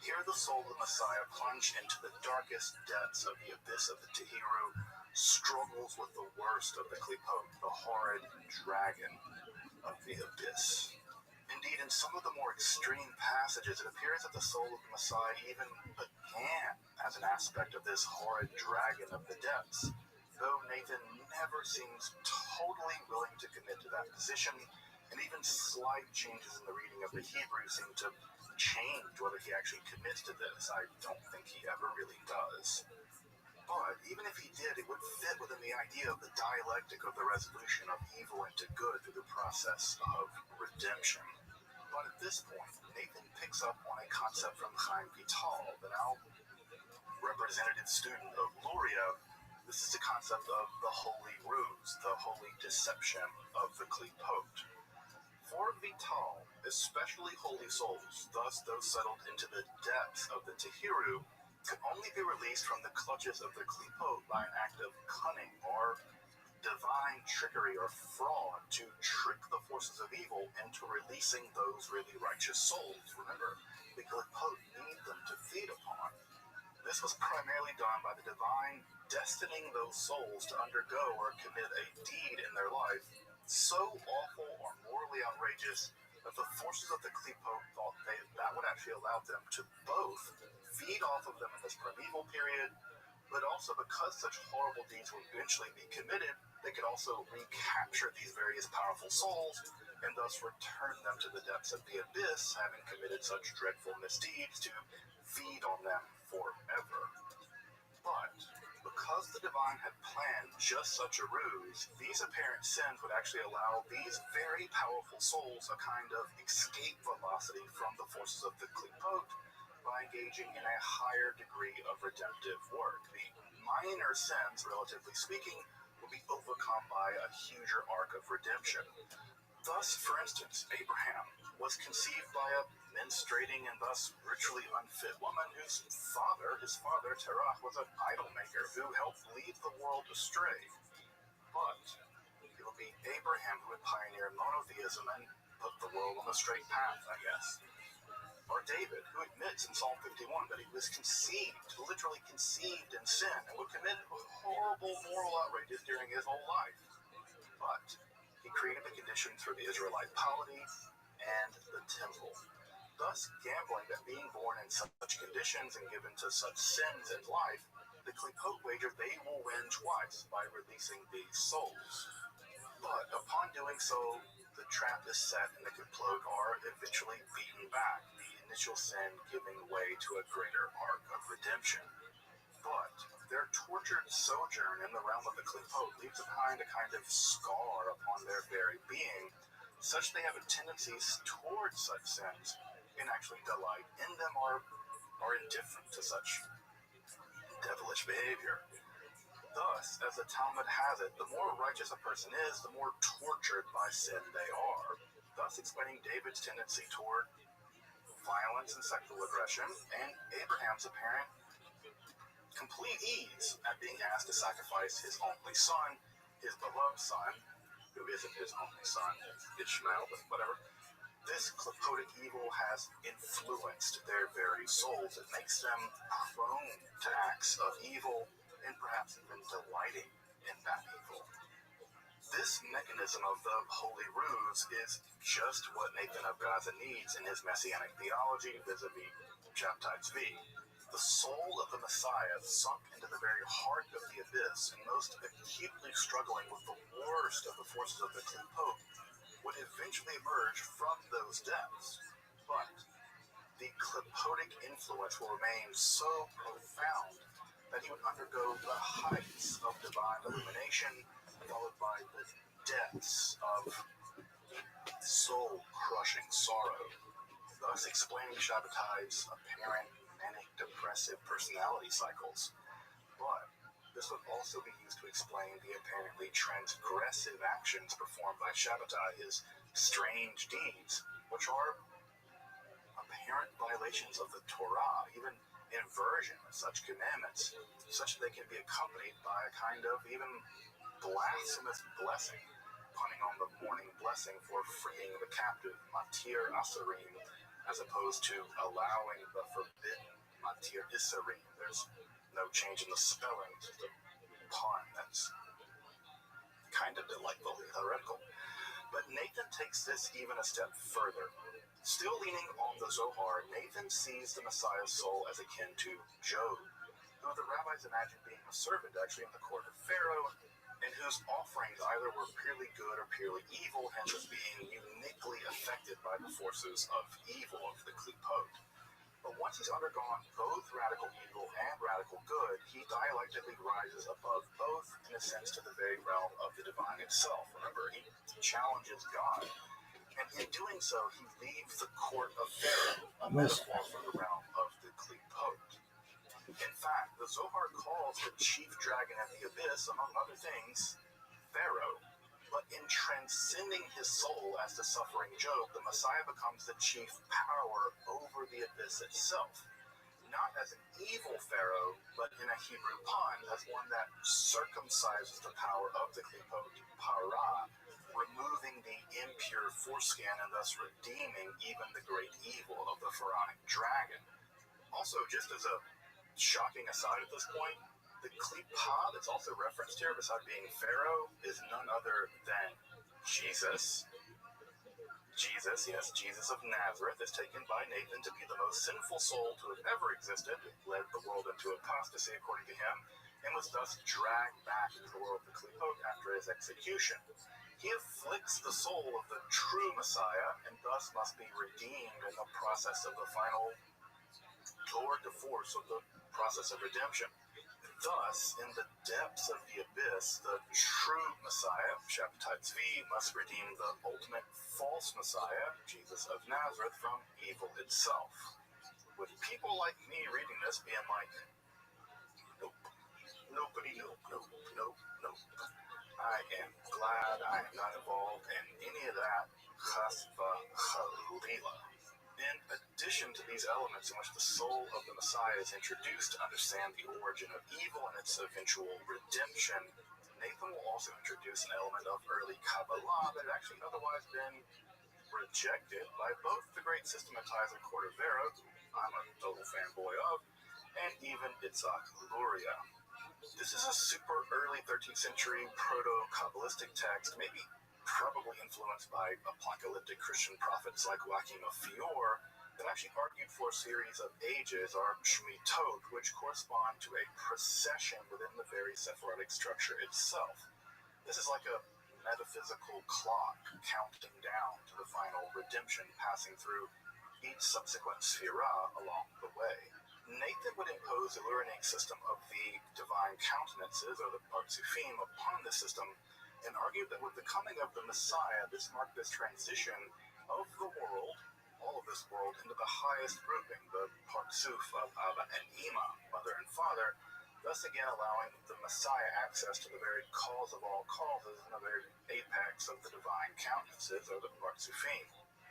Here the soul of the Messiah, plunged into the darkest depths of the abyss of the Tehiru, struggles with the worst of the klipot, the horrid dragon of the abyss. Indeed, in In some of the more extreme passages, it appears that the soul of the Messiah even began as an aspect of this horrid dragon of the depths, though Nathan never seems totally willing to commit to that position, and even slight changes in the reading of the Hebrew seem to change whether he actually commits to this. I don't think he ever really does. But even if he did, it would fit within the idea of the dialectic of the resolution of evil into good through the process of redemption. But at this point, Nathan picks up on a concept from Chaim Vital, the now representative student of Luria. This is the concept of the holy ruse, the holy deception of the Klipot. For Vital, especially holy souls, thus those settled into the depths of the Tehiru, could only be released from the clutches of the Klipot by an act of cunning or divine trickery or fraud to trick the forces of evil into releasing those really righteous souls. Remember, the Klipot need them to feed upon. This was primarily done by the divine destining those souls to undergo or commit a deed in their life so awful or morally outrageous that the forces of the Klipot thought that would actually allow them to both feed off of them in this primeval period, but also because such horrible deeds would eventually be committed, they could also recapture these various powerful souls and thus return them to the depths of the abyss, having committed such dreadful misdeeds to feed on them forever. But because the divine had planned just such a ruse, these apparent sins would actually allow these very powerful souls a kind of escape velocity from the forces of the Klipot by engaging in a higher degree of redemptive work. The minor sins, relatively speaking, will be overcome by a huger arc of redemption. Thus, for instance, Abraham was conceived by a menstruating and thus ritually unfit woman whose his father Terah, was an idol maker who helped lead the world astray. But it will be Abraham who would pioneer monotheism and put the world on the straight path, I guess. Or David, who admits in Psalm 51 that he was literally conceived in sin, and would commit horrible moral outrages during his whole life. But he created the conditions for the Israelite polity and the temple, thus gambling that being born in such conditions and given to such sins in life, the Klipot wager they will win twice by releasing these souls. But upon doing so, the trap is set and the Klipot are eventually beaten back, the initial sin giving way to a greater arc of redemption. But their tortured sojourn in the realm of the Klipot leaves behind a kind of scar upon their very being, such they have a tendency towards such sins and actually delight in them or are indifferent to such devilish behavior. Thus, as the Talmud has it, the more righteous a person is, the more tortured by sin they are, thus explaining David's tendency toward violence and sexual aggression, and Abraham's apparent complete ease at being asked to sacrifice his only son, his beloved son, who isn't his only son, Ishmael, but whatever. This Klipotic evil has influenced their very souls. It makes them prone to acts of evil and perhaps even delighting in that evil. This mechanism of the holy ruse is just what Nathan of Gaza needs in his messianic theology vis-a-vis Shabtai V. The soul of the Messiah sunk into the very heart of the abyss and most acutely struggling with the worst of the forces of the Klipot would eventually emerge from those depths. But the Klipotic influence will remain so profound that he would undergo the heights of divine illumination, followed by the depths of soul-crushing sorrow, thus explaining Shabbatai's apparent manic depressive personality cycles. But this would also be used to explain the apparently transgressive actions performed by Shabbatai, his strange deeds, which are apparent violations of the Torah, even inversion of such commandments, such that they can be accompanied by a kind of even blasphemous blessing, punning on the morning blessing for freeing the captive, Matir Asarim, as opposed to allowing the forbidden Matir Isarim. There's no change in the spelling, just a pun that's kind of delightfully heretical. But Nathan takes this even a step further, Still leaning on the Zohar, Nathan sees the Messiah's soul as akin to Job, who the rabbis imagine being a servant actually in the court of Pharaoh, and whose offerings either were purely good or purely evil, hence as being uniquely affected by the forces of evil of the Klipot. But once he's undergone both radical evil and radical good, he dialectically rises above both and ascends to the very realm of the divine itself. Remember, he challenges God. And in doing so, he leaves the court of Pharaoh, a metaphor for the realm of the Klipot. In fact, the Zohar calls the chief dragon of the abyss, among other things, Pharaoh. But in transcending his soul as the suffering Job, the Messiah becomes the chief power over the abyss itself. Not as an evil Pharaoh, but in a Hebrew pun, as one that circumcises the power of the Klipot, para, removing the impure foreskin and thus redeeming even the great evil of the pharaonic dragon. Also, just as a shocking aside at this point, the Klipah that's also referenced here, besides being Pharaoh, is none other than Jesus. Jesus of Nazareth is taken by Nathan to be the most sinful soul to have ever existed, led the world into apostasy according to him, and was thus dragged back into the world of the Klipot after his execution. He afflicts the soul of the true Messiah, and thus must be redeemed in the process of the final tour de force of the process of redemption. Thus, in the depths of the abyss, the true Messiah, Shabbatai Tzvi, must redeem the ultimate false Messiah, Jesus of Nazareth, from evil itself. With people like me reading this being like, nope, nobody, nope. I am glad I am not involved in any of that chasva chalila. In addition to these elements in which the soul of the Messiah is introduced to understand the origin of evil and its eventual redemption, Nathan will also introduce an element of early Kabbalah that had actually otherwise been rejected by both the great systematizer Cordovero, who I'm a total fanboy of, and even Itzhak Luria. This is a super early 13th century proto-Kabbalistic text, maybe probably influenced by apocalyptic Christian prophets like Joachim of Fior, that actually argued for a series of ages, or Shemitot, which correspond to a procession within the very Sephardic structure itself. This is like a metaphysical clock counting down to the final redemption, passing through each subsequent sphira along the way. Nathan would impose the Luranic system of the divine countenances, or the Partsufim, upon the system, and argued that with the coming of the Messiah, this marked this transition of the world, all of this world, into the highest grouping, the Partsuf of Abba and Ima, mother and father, thus again allowing the Messiah access to the very cause of all causes and the very apex of the divine countenances, or the Partsufim.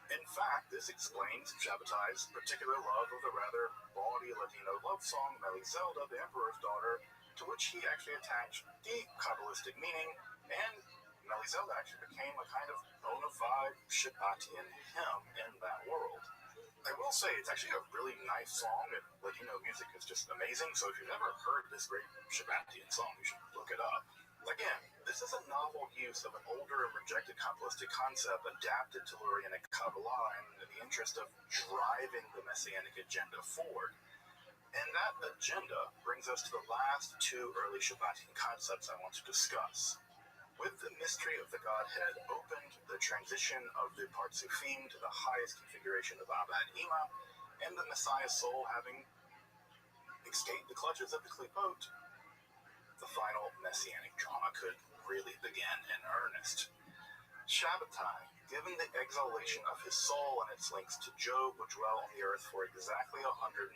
In fact, this explains Shabbatai's particular love of the rather bawdy Ladino love song Melizelda, the Emperor's Daughter, to which he actually attached deep Kabbalistic meaning, and Melizelda actually became a kind of bona fide Shabbatian hymn in that world. I will say it's actually a really nice song, and Ladino music is just amazing, so if you've never heard this great Shabbatian song, you should look it up. Again, this is a novel use of an older and rejected Kabbalistic concept adapted to Lurianic Kabbalah in the interest of driving the Messianic agenda forward. And that agenda brings us to the last two early Shabbatian concepts I want to discuss. With the mystery of the Godhead opened, the transition of the Partsufim to the highest configuration of Abba and Ima, and the Messiah's soul having escaped the clutches of the Klipot, the final Messianic drama could really begin in earnest. Shabbatai, given the exaltation of his soul and its links to Job, would dwell on the earth for exactly 140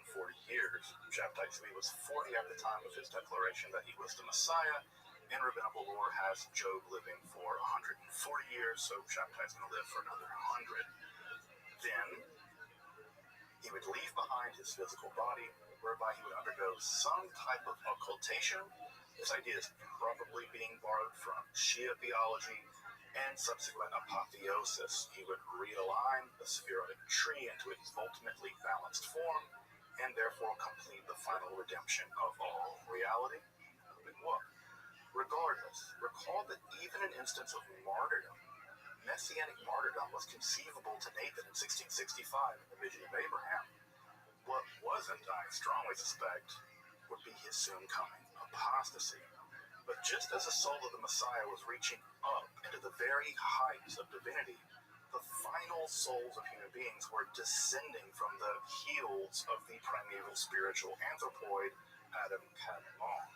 years. Shabbatai Tzvi was 40 at the time of his declaration that he was the Messiah, and rabbinical lore has Job living for 140 years, so Shabbatai is going to live for another 100. Then, he would leave behind his physical body, whereby he would undergo some type of occultation. This idea is probably being borrowed from Shia theology and subsequent apotheosis. He would realign the spheroid tree into its ultimately balanced form, and therefore complete the final redemption of all reality. Regardless, recall that even an instance of martyrdom messianic martyrdom was conceivable to Nathan in 1665 in the vision of Abraham. What wasn't, I strongly suspect, would be his soon coming apostasy. But just as the soul of the Messiah was reaching up into the very heights of divinity, the final souls of human beings were descending from the heels of the primeval spiritual anthropoid, Adam Kadmon.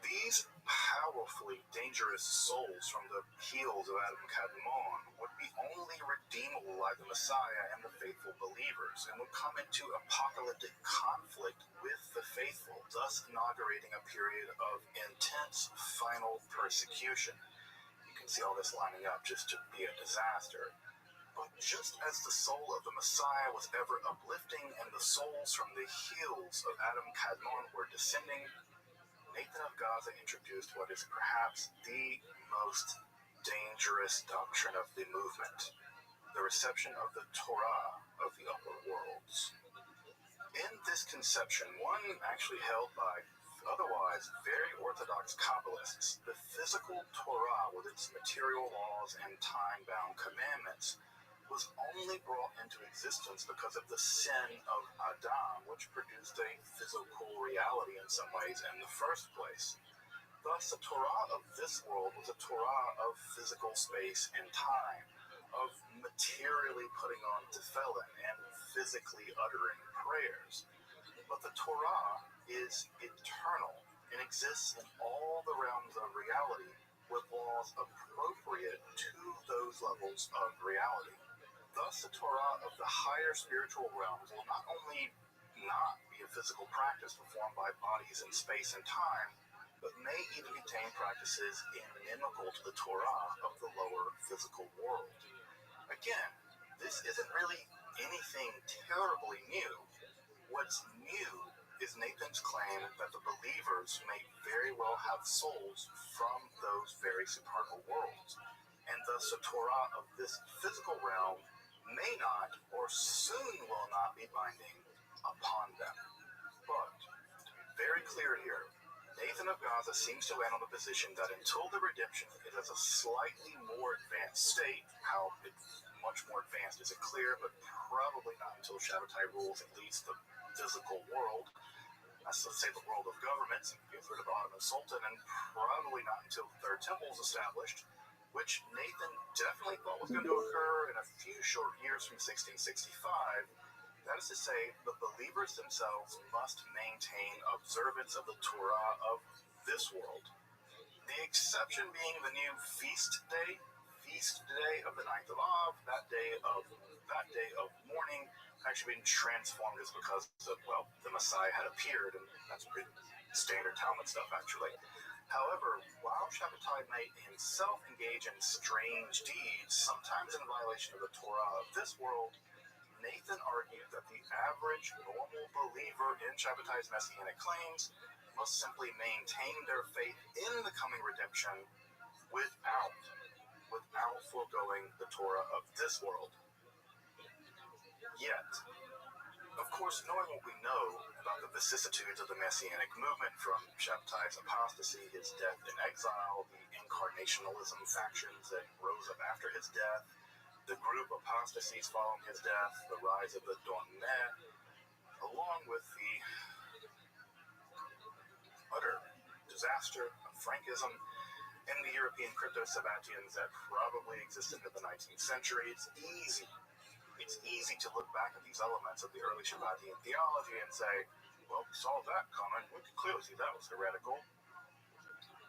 These powerfully dangerous souls from the heels of Adam Kadmon would be only redeemable by the Messiah and the faithful believers, and would come into apocalyptic conflict with the faithful, thus inaugurating a period of intense final persecution. You can see all this lining up just to be a disaster. But just as the soul of the Messiah was ever uplifting and the souls from the heels of Adam Kadmon were descending, Nathan of Gaza introduced what is perhaps the most dangerous doctrine of the movement, the reception of the Torah of the upper worlds. In this conception, one actually held by otherwise very orthodox Kabbalists, the physical Torah with its material laws and time-bound commandments was only brought into existence because of the sin of Adam, which produced a physical reality in some ways in the first place. Thus, the Torah of this world was a Torah of physical space and time, of materially putting on tefillin and physically uttering prayers. But the Torah is eternal and exists in all the realms of reality with laws appropriate to those levels of reality. Thus, the Torah of the higher spiritual realms will not only not be a physical practice performed by bodies in space and time, but may even contain practices inimical to the Torah of the lower physical world. Again, this isn't really anything terribly new. What's new is Nathan's claim that the believers may very well have souls from those very supernal worlds, and thus the Torah of this physical realm may not, or soon will not, be binding upon them. But, to be very clear here, Nathan of Gaza seems to land on the position that until the redemption is at a slightly more advanced state, how much more advanced isn't clear, but probably not until Shabbatai rules at least the physical world, let's say the world of governments, and gets rid of the Ottoman Sultan, and probably not until the Third Temple is established, which Nathan definitely thought was going to occur in a few short years from 1665. That is to say, the believers themselves must maintain observance of the Torah of this world. The exception being the new feast day of the 9th of Av, that day of mourning, actually been transformed just because the Messiah had appeared, and that's pretty standard Talmud stuff actually. However, while Shabbatai may himself engage in strange deeds, sometimes in violation of the Torah of this world, Nathan argued that the average normal believer in Shabbatai's messianic claims must simply maintain their faith in the coming redemption without foregoing the Torah of this world. Yet, of course, knowing what we know about the vicissitudes of the Messianic movement, from Shabbatai's apostasy, his death in exile, the incarnationalism factions that rose up after his death, the group apostasies following his death, the rise of the Donmet, along with the utter disaster of Frankism and the European crypto-Sabbatians that probably existed in the 19th century, it's easy to look back at these elements of the early Shabbatian theology and say, well, we saw that coming. We could clearly see that was heretical.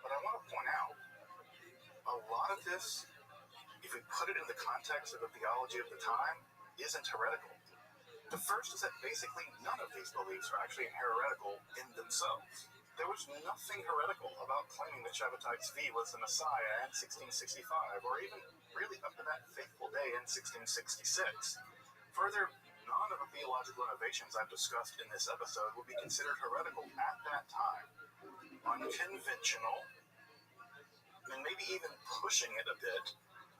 But I want to point out, a lot of this, if we put it in the context of the theology of the time, isn't heretical. The first is that basically none of these beliefs are actually heretical in themselves. There was nothing heretical about claiming that Shabbatai Tzvi was the Messiah in 1665, or even really up to that fateful day in 1666. Further, none of the theological innovations I've discussed in this episode would be considered heretical at that time. Unconventional, and maybe even pushing it a bit,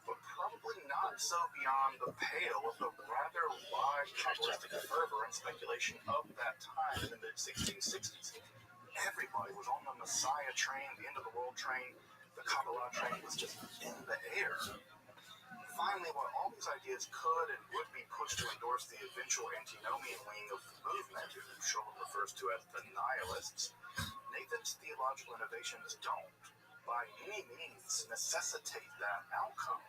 but probably not so beyond the pale of the rather wide Kabbalistic fervor and speculation of that time in the mid-1660s. Everybody was on the Messiah train, the end of the world train. The Kabbalah train was just in the air. Finally, while all these ideas could and would be pushed to endorse the eventual antinomian wing of the movement, who Sholem refers to as the nihilists, Nathan's theological innovations don't, by any means, necessitate that outcome,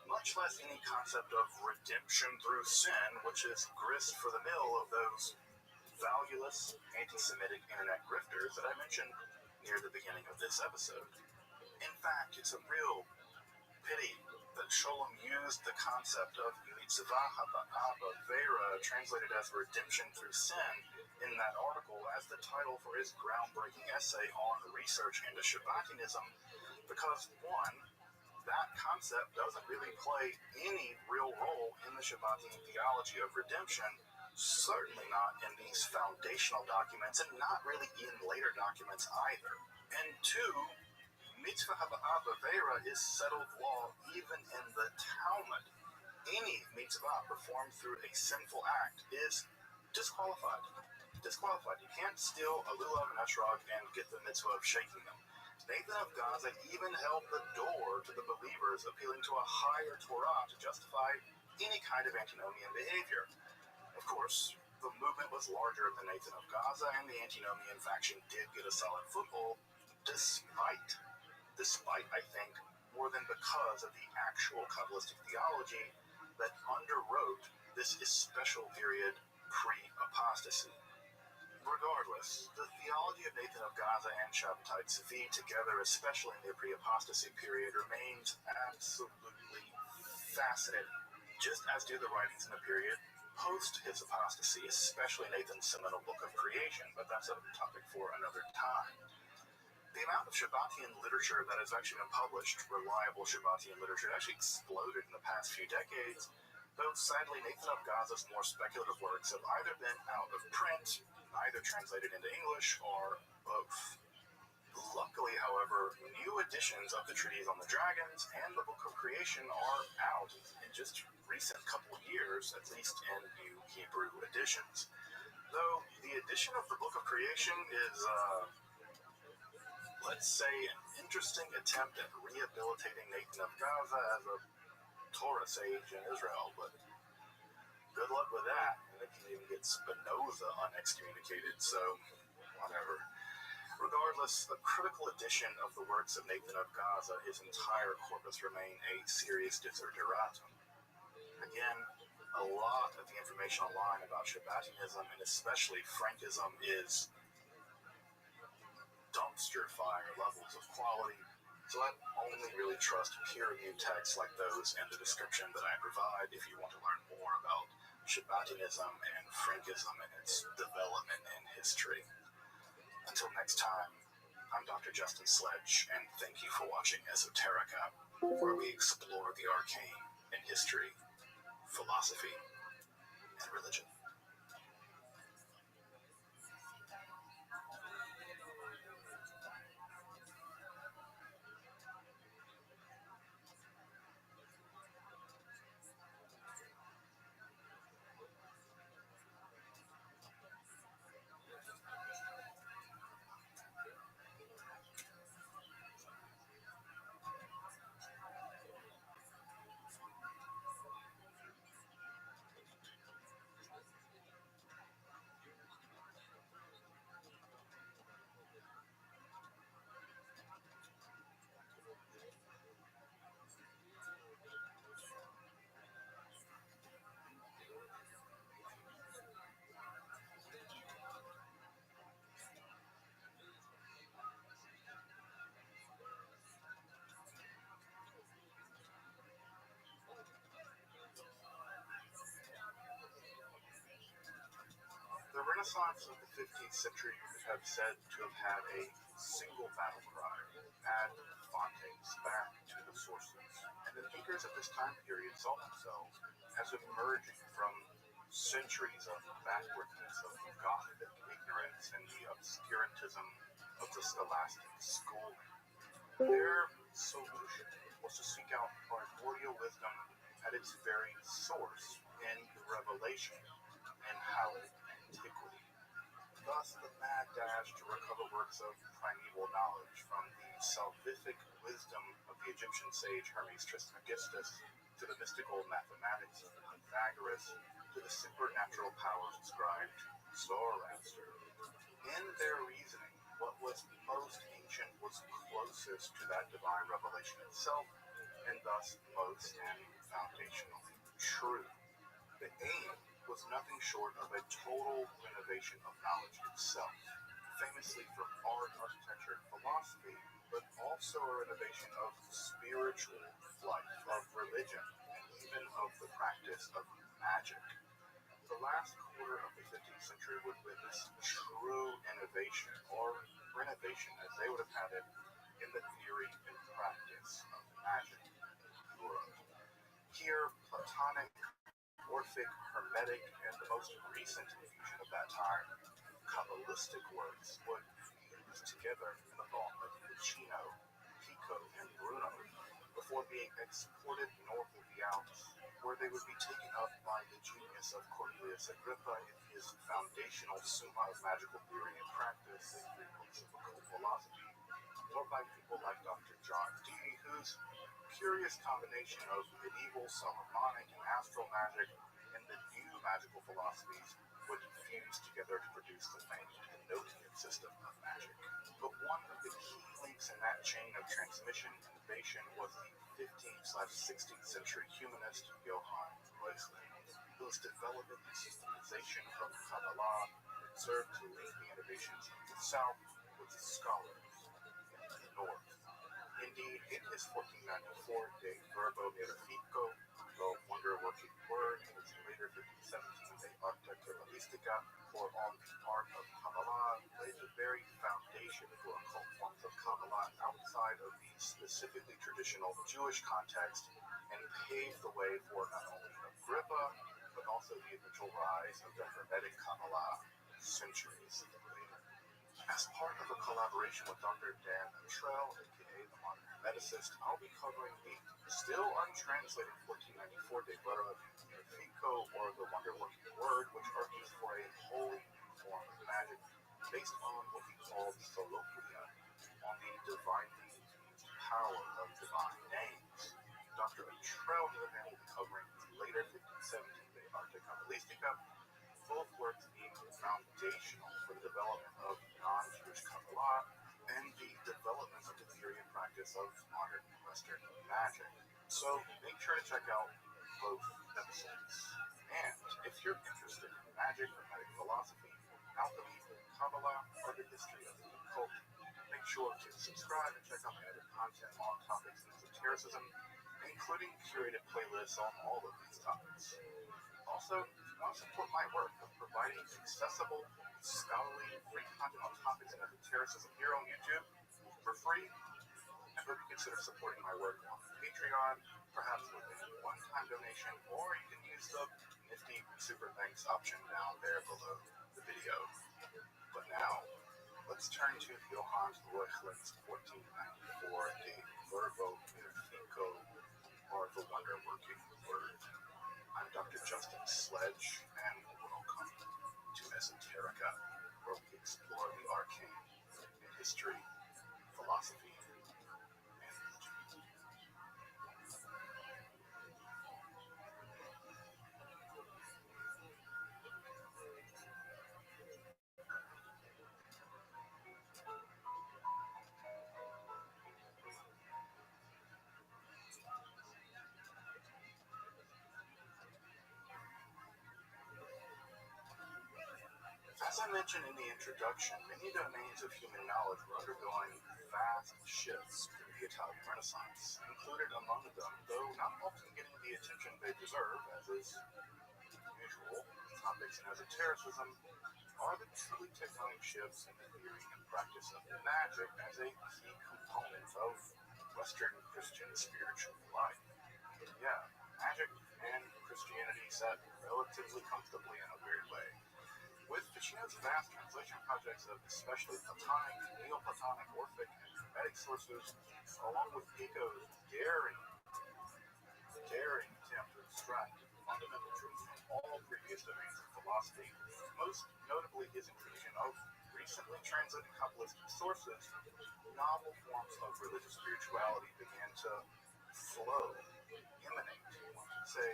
much less any concept of redemption through sin, which is grist for the mill of those valueless, anti-Semitic internet grifters that I mentioned near the beginning of this episode. In fact, it's a real pity that Sholem used the concept of mitzvah ha'avera, translated as redemption through sin, in that article as the title for his groundbreaking essay on research into Shabbatianism, because one, that concept doesn't really play any real role in the Shabbatian theology of redemption, certainly not in these foundational documents, and not really in later documents either. And two, mitzvah ha'avera is settled law even in the Talmud. Any mitzvah performed through a sinful act is disqualified. You can't steal a lulav and esrog and get the mitzvah of shaking them. Nathan of Gaza even held the door to the believers appealing to a higher Torah to justify any kind of antinomian behavior. Of course, the movement was larger than Nathan of Gaza, and the antinomian faction did get a solid foothold, despite, I think, more than because of the actual Kabbalistic theology that underwrote this special period pre-apostasy. Regardless, the theology of Nathan of Gaza and Shabbatai Tzvi together, especially in the pre-apostasy period, remains absolutely fascinating, just as do the writings in the period post his apostasy, especially Nathan's seminal book of creation, but that's a topic for another time. The amount of Shabbatian literature that has actually been published, reliable Shabbatian literature, actually exploded in the past few decades, though sadly Nathan of Gaza's more speculative works have either been out of print, either translated into English, or both. Luckily, however, new editions of the Treatise on the Dragons and the Book of Creation are out in just recent couple of years, at least in new Hebrew editions. Though the edition of the Book of Creation is, let's say, an interesting attempt at rehabilitating Nathan of Gaza as a Torah sage in Israel, but good luck with that. And they can even get Spinoza unexcommunicated, so whatever. Regardless, a critical edition of the works of Nathan of Gaza, his entire corpus, remain a serious desideratum. Again, a lot of the information online about Shabbatianism, and especially Frankism, is dumpster fire levels of quality, so I only really trust peer-reviewed texts like those and the description that I provide if you want to learn more about Shabbatianism and Frankism and its development in history. Until next time, I'm Dr. Justin Sledge, and thank you for watching Esoterica, where we explore the arcane in history, philosophy, and religion. The Renaissance of the 15th century have said to have had a single battle cry, ad fontes, back to the sources, and the thinkers of this time period saw themselves as emerging from centuries of backwardness, of Gothic ignorance, and the obscurantism of the scholastic schooling. Their solution was to seek out primordial wisdom at its very source in revelation and hallowed antiquity. Thus, the mad dash to recover works of primeval knowledge from the salvific wisdom of the Egyptian sage Hermes Trismegistus to the mystical mathematics of Pythagoras, to the supernatural powers ascribed to Zoroaster. In their reasoning, what was most ancient was closest to that divine revelation itself, and thus most and foundationally true. The aim was nothing short of a total renovation of knowledge itself, famously for art, architecture, and philosophy, but also a renovation of spiritual life, of religion, and even of the practice of magic. The last quarter of the 15th century would witness true innovation, or renovation as they would have had it, in the theory and practice of magic in Europe. Here, Platonic, Orphic, Hermetic, and the most recent infusion of that time, Kabbalistic works, would fuse together in the thought of Ficino, Pico, and Bruno, before being exported north of the Alps, where they would be taken up by the genius of Cornelius Agrippa in his foundational Summa of Magical Theory and Practice and three books of occult philosophy, or by people like Dr. John Dee, whose curious combination of medieval, Solomonic, and astral magic and the new magical philosophies would fuse together to produce the famed Enochian system of magic. But one of the key links in that chain of transmission and innovation was the 15th/16th century humanist Johann Reuchlin, whose development and systemization of Kabbalah served to link the innovations of the South with the scholars in the North. Indeed, in his 1494 De Verbo Mirifico, the wonder-working word, and his later 1517 De Arte Kabbalistica, or On the Art of Kabbalah, laid the very foundation for occult forms of Kabbalah outside of the specifically traditional Jewish context, and paved the way for not only Agrippa, but also the eventual rise of the Hermetic Kabbalah centuries later. As part of a collaboration with Dr. Dan Trell, aka the modern Hermeticist, I'll be covering the still untranslated 1494 De Verbo Mirifico, or the Wonder-Working Word, which argues for a wholly new form of magic based on what he called Soloquia, on the divinely infused power of divine names. Dr. Trell, on the other hand, will be covering the later 1517 De Arte Kabbalistica, both works being foundational for the development of non-Jewish Kabbalah and the development of the theory and practice of modern Western magic. So make sure to check out both episodes. And if you're interested in magic, Hermetic philosophy, alchemy, Kabbalah, or the history of the occult, make sure to subscribe and check out my other content on topics in esotericism, including curated playlists on all of these topics. Also, if you want to support my work of providing accessible, scholarly, free content on topics in esotericism here on YouTube for free, I hope you consider supporting my work on Patreon, perhaps with a one-time donation, or you can use the nifty super thanks option down there below the video. But now, let's turn to Johann Reuchlin's 1494 De Verbo Mirifico, or the Wonder-Working Word. I'm Dr. Justin Sledge, and welcome to Esoterica, where we explore the arcane in history, philosophy, and religion. As I mentioned in the introduction, many domains of human knowledge were undergoing vast shifts in the Italian Renaissance. Included among them, though not often getting the attention they deserve, as is usual in topics in esotericism, are the truly tectonic shifts in the theory and practice of magic as a key component of Western Christian spiritual life. Yeah, magic and Christianity sat relatively comfortably in a weird way. With Ficino's vast translation projects of especially Platonic, Neoplatonic, Orphic, and Hermetic sources, along with Pico's daring attempt to extract fundamental truths from all previous domains of philosophy, most notably his inclusion of recently translated Kabbalistic sources, novel forms of religious spirituality began to flow emanate, one could say,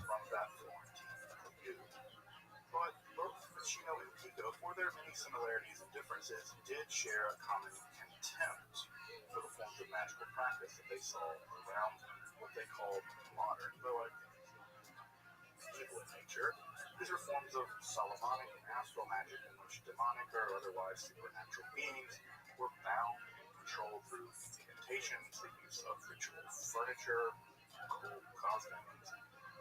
from that Florentine milieu. But both Ficino and Pico, for their many similarities and differences, did share a common contempt for the forms of magical practice that they saw around them, what they called modern, though I think evil in nature. These are forms of Solomonic and astral magic in which demonic or otherwise supernatural beings were bound and controlled through incantations, the use of ritual furniture, cold costumes,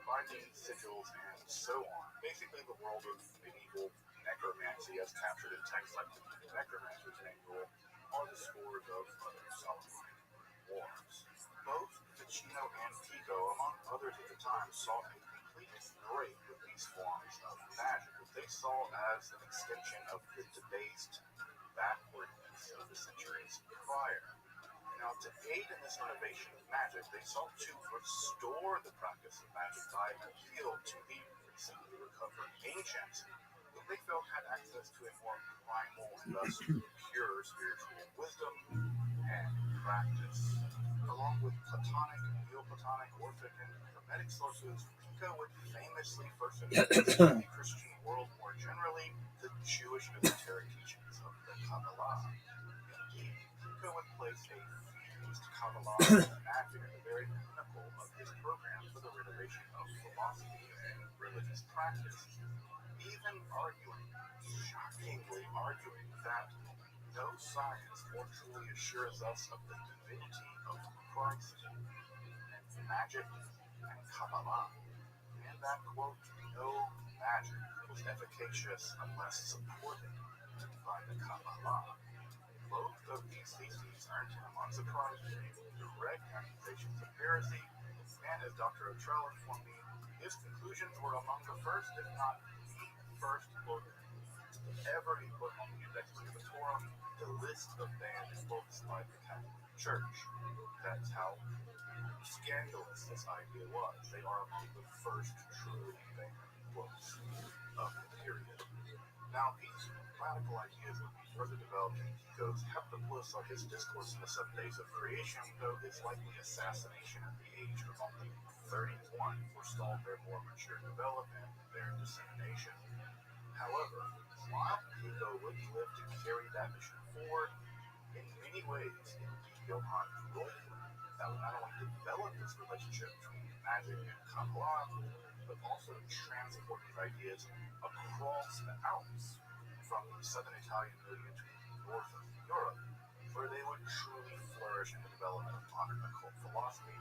binding sigils, and so on. Basically, the world of medieval necromancy, as captured in texts like the Necromancer's Manual, or the scores of other Solomonic wars. Both Ficino and Pico, among others at the time, saw a complete break with these forms of magic, which they saw as an extension of the debased backwardness of the centuries prior. Now, to aid in this innovation of magic, they sought to restore the practice of magic by appeal to the recently recovered ancients, who they felt had access to a more primal and thus pure spiritual wisdom and practice. Along with Platonic, Neoplatonic, Orphic, and Hermetic sources, Pico would famously first introduce to the Christian world more generally the Jewish esoteric teachings of the Kabbalah. Indeed, Pico would place a fused Kabbalah and magic at the very pinnacle of his program for the renovation of philosophy and religious practice, even shockingly arguing that no science more truly assures us of the divinity of Christ and magic and Kabbalah, and that, quote, no magic was efficacious unless supported by the Kabbalah. Both of these theses earned him, unsurprisingly, direct accusations of heresy, and as Dr. Otrell informed me, his conclusions were among the first, if not the first book ever he put on the Index Libatorum, the list of banned books by the Catholic Church. That's how scandalous this idea was. They are among the first truly banned books of the period. Now, these radical ideas would be further developed in Pico's Heptapolis on his discourse in the 7 Days of Creation, though his likely assassination at the age of only 31 forestalled their more mature development and their dissemination. However, while Pico would live to carry that mission forward, in many ways, it would be Johann Reuchlin that would not only develop this relationship between magic and Kabbalah, but also transport these ideas across the Alps, from the southern Italian milieu to northern Europe, where they would truly flourish in the development of modern occult philosophy,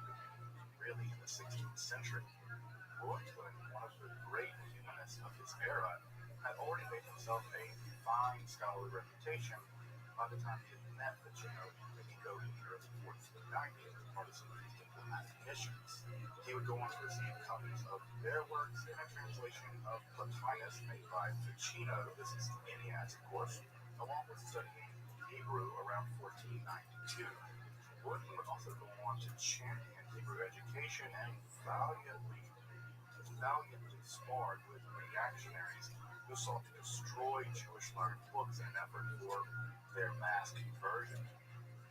really in the 16th century. Reuchlin, one of the great humanists of his era, had already made himself a fine scholarly reputation by the time he had met Ficino and Pico in the early 1490s as part of some of these diplomatic missions. He would go on to receive copies of their works and a translation of Plotinus made by Ficino, this is the Enneads, of course, along with studying Hebrew around 1492. Reuchlin would also go on to champion Hebrew education and valiantly sparred with reactionaries who sought to destroy Jewish learned books in an effort for their mass conversion.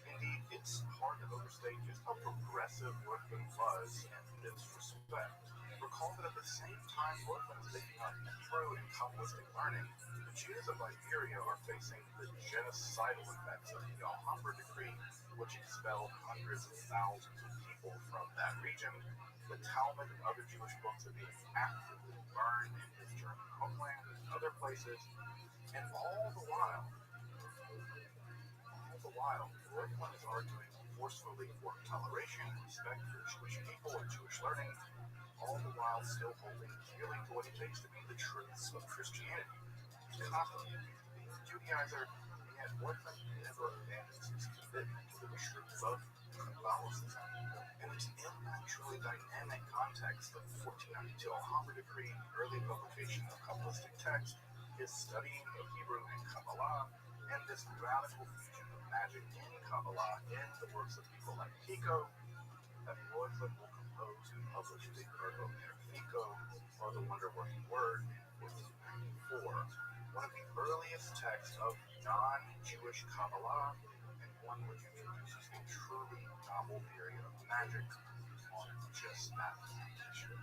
Indeed, it's hard to overstate just how progressive Reuchlin was in this respect. Recall that at the same time Reuchlin is taking up true and Kabbalistic learning, the Jews of Iberia are facing the genocidal effects of the Alhambra Decree, which expelled hundreds of thousands of people from that region. The Talmud and other Jewish books are being actively burned in his German homeland and other places, and all the while, Reuchlin is arguing forcefully for toleration and respect for Jewish people and Jewish learning, all the while still holding dearly to what he takes to be the truths of Christianity. He's constantly being a Judaizer, and yet Reuchlin never abandons his commitment to the truths of Catholicism. And it's in that truly dynamic context of the 1492 Alhambra Decree, the early publication of Kabbalistic texts, his studying of Hebrew and Kabbalah, and this radical fusion of magic in Kabbalah in the works of people like Pico, that Reuchlin will compose and publish the Virgo Mirifico, or the Wonder-Working Word, in 1494, one of the earliest texts of non-Jewish Kabbalah, and one which introduces a truly novel theory of magic on just that issue.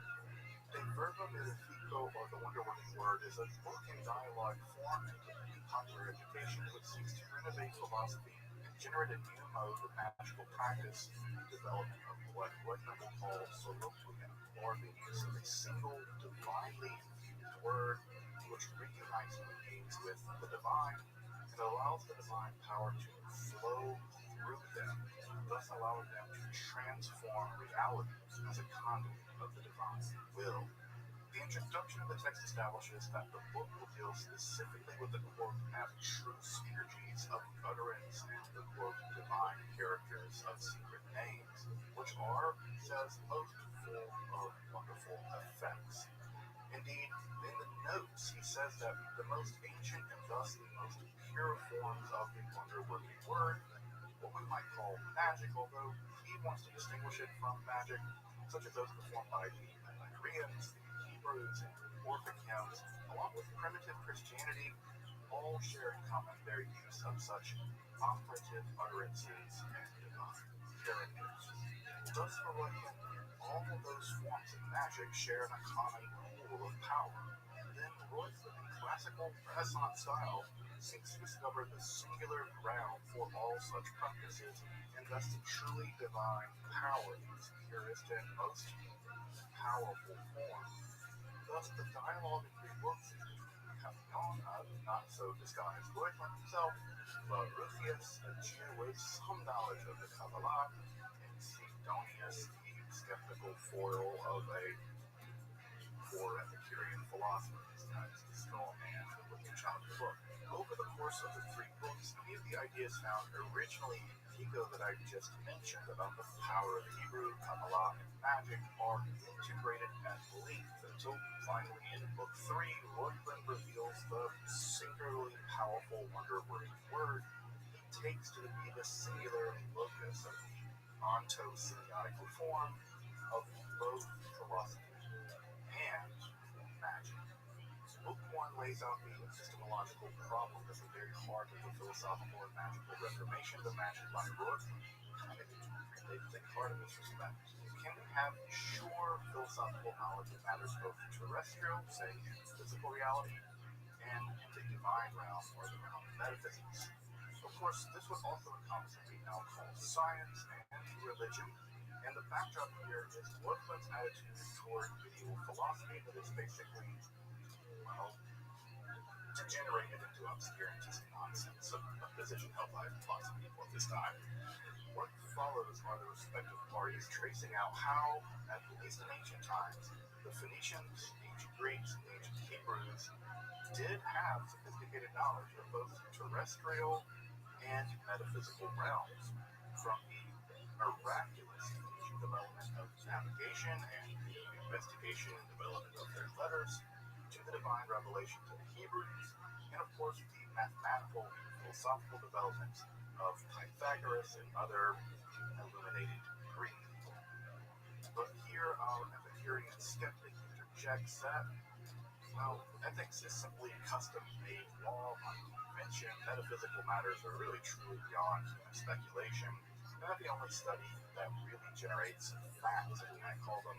De Verba Mirifico, or the Wonder-Working Word, is a book in dialogue form in popular education which seeks to renovate philosophy and generate a new mode of magical practice, development of what Wegner will call soliloquia, or the use of a single divinely infused word which reunites human beings with the divine and allows the divine power to flow through them, thus allowing them to transform reality as a conduit of the divine will. The introduction of the text establishes that the book will deal specifically with the quote abstruse energies of utterance and the quote divine characters of secret names, which are, says, most full of wonderful effects. Indeed, in the notes, he says that the most ancient and thus the most pure forms of the wonder-working word, what we might call magic, although he wants to distinguish it from magic, such as those performed by the Pythagoreans, the Hebrews, and Orphic hymns, along with primitive Christianity, all share in common their use of such operative utterances and divine characters. Thus, for Reuchlin, all of those forms of magic share in a common pool of power. Then Reuchlin, in classical Renaissance style, seeks to discover the singular ground for all such practices, and thus the truly divine power, its purest and most powerful form. Thus, the dialogue in three books is between Capion, not so disguised Reuchlin himself, but Rufius, a Jew with some knowledge of the Kabbalah, and Sidonius, the skeptical foil of a poor Epicurean philosopher. That's the straw man looking child of the book. Over the course of the three books, many of the ideas found originally in Pico that I just mentioned about the power of Hebrew, Kabbalah, and magic are integrated at length until finally in book 3, Reuchlin reveals the singularly powerful wonder-working word he takes to be the singular locus of the ontosemiotical form of both philosophy and magic. Book 1 lays out the epistemological problem at the very heart of the philosophical and magical reformation imagined by Reuchlin. And it relates to part of this respect. Can we have sure philosophical knowledge of matters both terrestrial, say, in physical reality, and in the divine realm or the realm of metaphysics? Of course, this would also encompass what we now call science and religion. And the backdrop here is Reuchlin's attitude toward medieval philosophy that is basically, well, degenerated into obscurantism nonsense. So a physician helped by lots of people at this time. What follows are the respective parties tracing out how, at least in ancient times, the Phoenicians, ancient Greeks, and ancient Hebrews did have sophisticated knowledge of both terrestrial and metaphysical realms, from the miraculous ancient development of navigation and the investigation and development of their letters, to the divine revelation to the Hebrews, and of course the mathematical and philosophical developments of Pythagoras and other illuminated Greek people. But here our Epicurean skeptic interjects that, well, ethics is simply custom-made law on convention. Metaphysical matters are really truly beyond human speculation, and that the only study that really generates facts, as we might call them,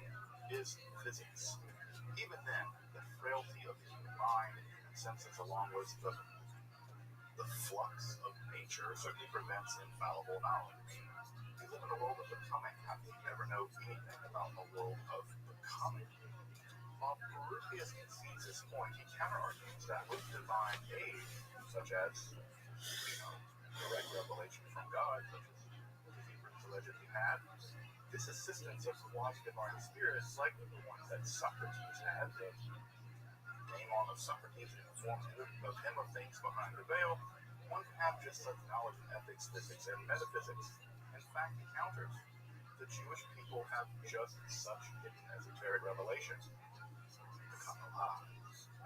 is physics. Even then, the frailty of the human mind and human senses, along with the flux of nature, certainly prevents infallible knowledge. We live in a world of becoming. How can you ever know anything about the world of becoming? While Borufius concedes this point, he counter-argues that with divine aid, such as, direct revelation from God, such as the Hebrews allegedly had, this assistance of quasi-divine spirits, like the ones that Socrates had, the name on of Socrates informs of him of things behind the veil, one can have just such knowledge in ethics, physics, and metaphysics. In fact, he counters. The Jewish people have just such hidden esoteric revelations. The Kabbalah,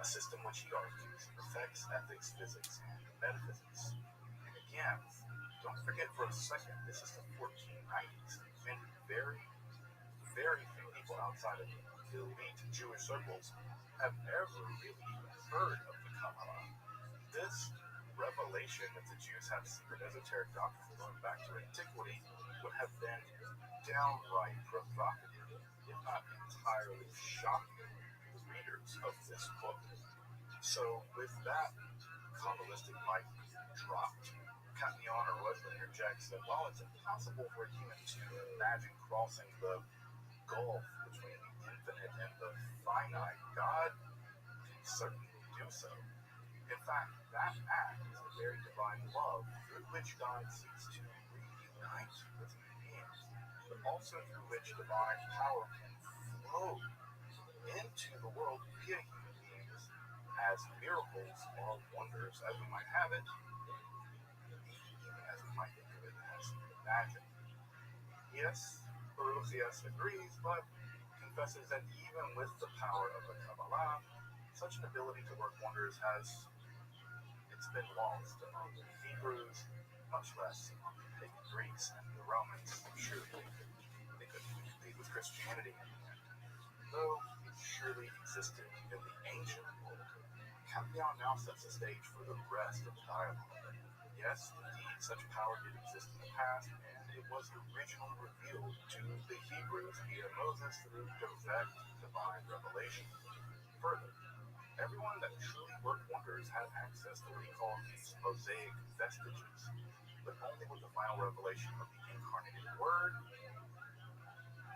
a system which he argues affects ethics, physics, and metaphysics. And again, don't forget for a second, this is the 1490s, and very, very few people outside of the elite Jewish circles have ever really even heard of the Kabbalah. This revelation that the Jews have secret esoteric doctrines going back to antiquity would have been downright provocative if not entirely shocking, the readers of this book. So, with that Kabbalistic mic dropped, Captain Honor was interjects that while it's impossible for a human to imagine crossing the gulf between the infinite and the finite, God can certainly do so. In fact, that act is the very divine love through which God seeks to reunite with human beings, but also through which divine power can flow into the world via human beings as miracles or wonders, as we might have it, even as we might think of it as magic. Yes, Baruchias agrees, but confesses that even with the power of the Kabbalah, such an ability to work wonders it's been lost among the Hebrews, much less among the pagan Greeks and the Romans. Surely they couldn't even compete with Christianity in the end. Though it surely existed in the ancient world, Campion now sets the stage for the rest of the dialogue. Yes, indeed, such power did exist in the past, and it was originally revealed to the Hebrews via Moses through direct divine revelation. Further, everyone that truly worked wonders had access to what he called these Mosaic vestiges, but only with the final revelation of the incarnated Word.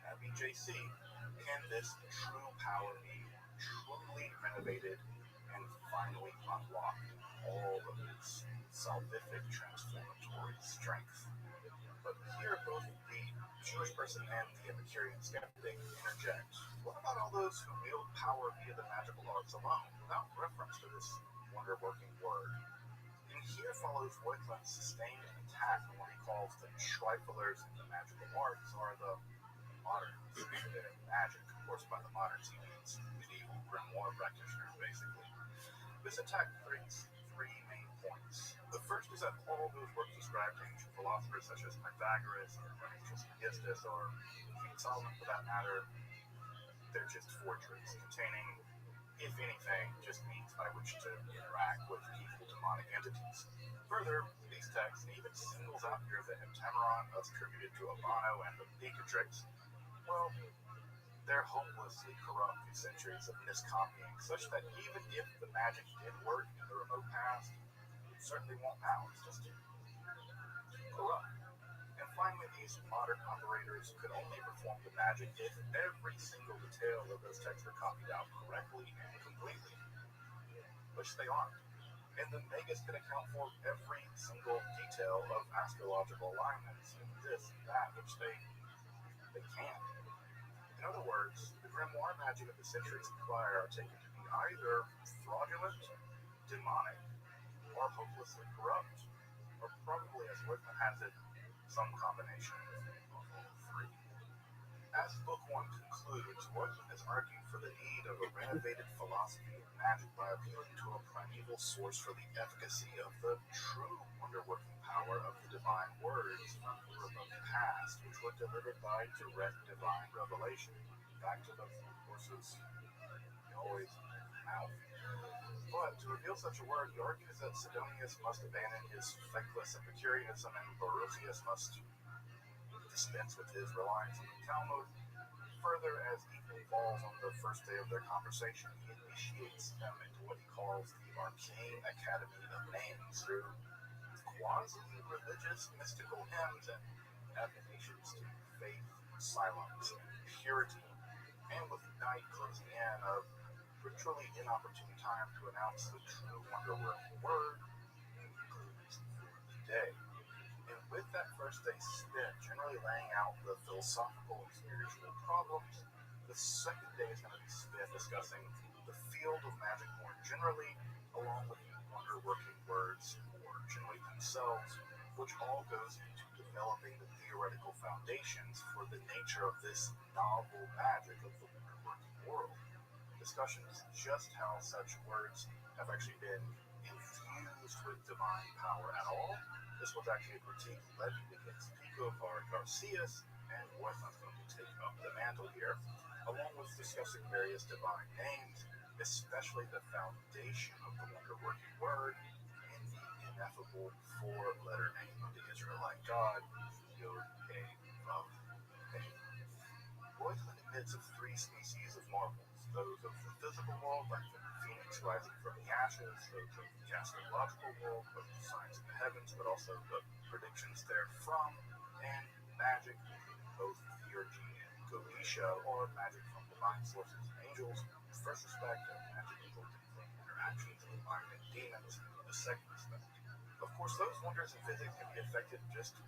At BJC, can this true power be truly renovated and finally unlocked all of its salvific transformatory strength? But here both the Jewish person and the Epicurean skeptic interject. What about all those who wield power via the magical arts alone, without reference to this wonder-working word? And here follows Wycliffe's sustained attack on what he calls the triflers in the magical arts, or the moderns in their magic. Of course, by the moderns he means medieval grimoire practitioners, basically. This attack brings three main points. The first is that all those works described to ancient philosophers such as Pythagoras or Trismegistus or King Solomon for that matter, they're just forgeries containing, if anything, just means by which to interact with evil demonic entities. Further, these texts, and even singles out here the Heptameron attributed to Abano and the Becatrix, well, they're hopelessly corrupt through centuries of miscopying, such that even if the magic did work in the remote past, it certainly won't now. It's just corrupt. And finally, these modern operators could only perform the magic if every single detail of those texts were copied out correctly and completely, which they aren't. And the Magus can account for every single detail of astrological alignments and this and that, which they can't. In other words, the grimoire magic of the centuries prior are taken to be either fraudulent, demonic, or hopelessly corrupt, or probably, as Whitman has it, some combination of all three. As Book 1 concludes, Whitman has argued for the need of a renovated philosophy of magic by appealing to a primeval source for the efficacy of the true wonder-working power of the divine words from the remote past, which were delivered by direct divine revelation. Back to the horse's always mouth. But to reveal such a word, he argues that Sidonius must abandon his feckless Epicureanism and Baruchius must dispense with his reliance on the Talmud. Further, as Ethan falls on the first day of their conversation, he initiates them into what he calls the Arcane Academy of Names through quasi-religious mystical hymns and admonitions to faith, silence, and purity, and with night closing in, a truly inopportune time to announce the true wonder-working word includes the day. And with that first day spent generally laying out the philosophical and spiritual problems, the second day is going to be spent discussing the field of magic more generally, along with the wonder-working words more generally themselves, which all goes into developing the theoretical foundations for the nature of this novel magic of the wonder-working world. Discussions just how such words have actually been infused with divine power at all. This was actually a critique levied against Pico by Garcias, and Whitman's going to take up the mantle here, along with discussing various divine names, especially the foundation of the wonder-working word, and the ineffable four-letter name of the Israelite God, Yod-He-Vav-He. Reuchlin admits of three species of marvels: those of the physical world, like the phoenix rising from the ashes; those of the astrological world, both the signs in the heavens, but also the predictions therefrom; and magic, both theurgy and goetia, or magic from divine sources and angels, in the first respect, and magic resulting from interactions with mind and demons in the second respect. Of course, those wonders in physics can be affected just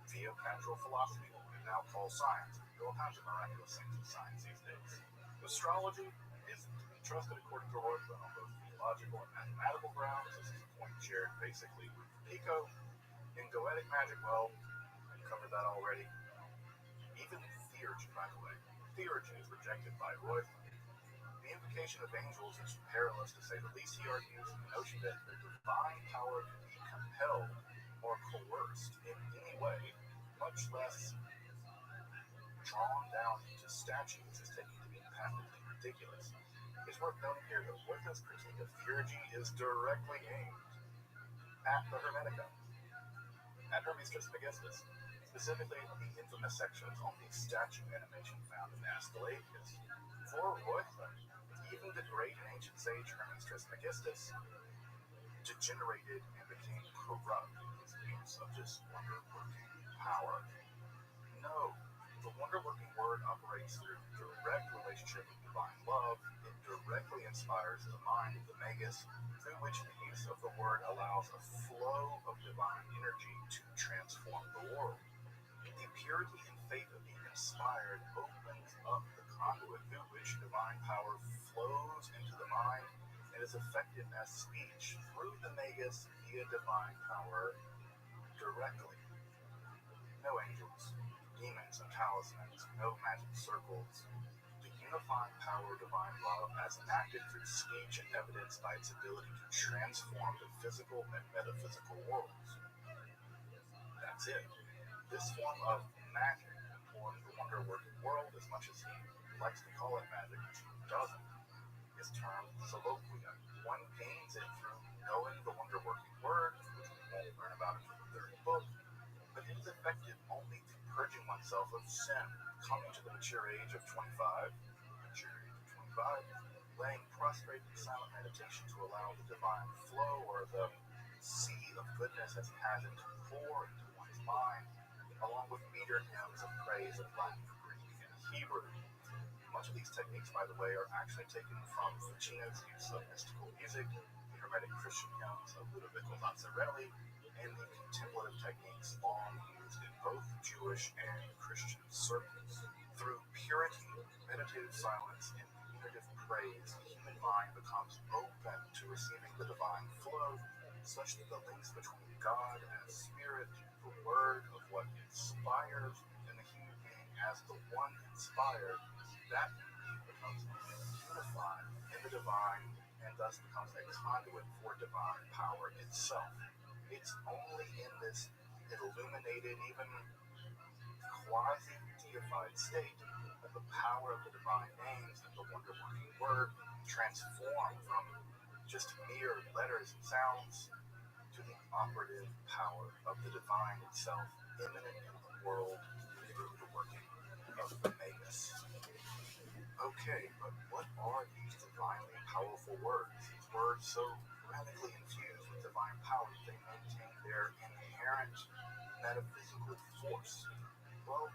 via natural philosophy, what we now call science. There are all kinds of miraculous things in science these days. Astrology isn't to be trusted according to Reuchlin on both theological and mathematical grounds. This is a point shared basically with Pico. In goetic magic, well, I covered that already. Even theurgy, by the way. Theurgy is rejected by Reuchlin. The invocation of angels is perilous, to say the least. He argues the notion that the divine power can be compelled or coerced in any way, much less drawn down into statues, is taken to be patently ridiculous. It's worth noting here that Reuchlin's critique of theurgy is directly aimed at the Hermetica, at Hermes Trismegistus, specifically the infamous sections on the statue animation found in Aesculapius. For Reuchlin, even the great and ancient sage Hermes Trismegistus degenerated and became corrupt in his use of this wonder-working power. No, the wonder-working word operates through direct relationship with divine love. It directly inspires the mind of the magus, through which the use of the word allows a flow of divine energy to transform the world. The purity and faith of being inspired opens up the conduit through which divine power flows into the mind and is effective as speech through the magus via divine power directly. No angels, demons, and talismans, no magic circles. The unifying power of divine love as enacted through speech and evidenced by its ability to transform the physical and metaphysical worlds. That's it. This form of magic, or the wonder-working world, as much as he likes to call it magic, which he doesn't, is termed soliloquia. One gains it through knowing the wonder-working word, which we won't learn about until the third book, but it is effective only through purging oneself of sin, coming to the mature age of 25, laying prostrate in silent meditation to allow the divine flow, or the sea of goodness as he has it, to pour into one's mind, along with meter hymns of praise of Latin, Greek, and Hebrew. Much of these techniques, by the way, are actually taken from Ficino's use of mystical music, the Hermetic Christian hymns of Ludovico Mazzarelli, and the contemplative techniques long used in both Jewish and Christian circles. Through purity, meditative silence, and unitative praise, the human mind becomes open to receiving the divine flow, such that the links between God as spirit, the word of what inspires, and the human being as the one inspired, that becomes unified in the divine and thus becomes a conduit for divine power itself. It's only in this illuminated, even quasi-deified state that the power of the divine names and the wonder-working word transform from just mere letters and sounds to the operative power of the divine itself, immanent in the world through the working of the magus. Okay, but what are these divinely powerful words? These words so radically infused with divine power that they maintain their inherent metaphysical force. Well,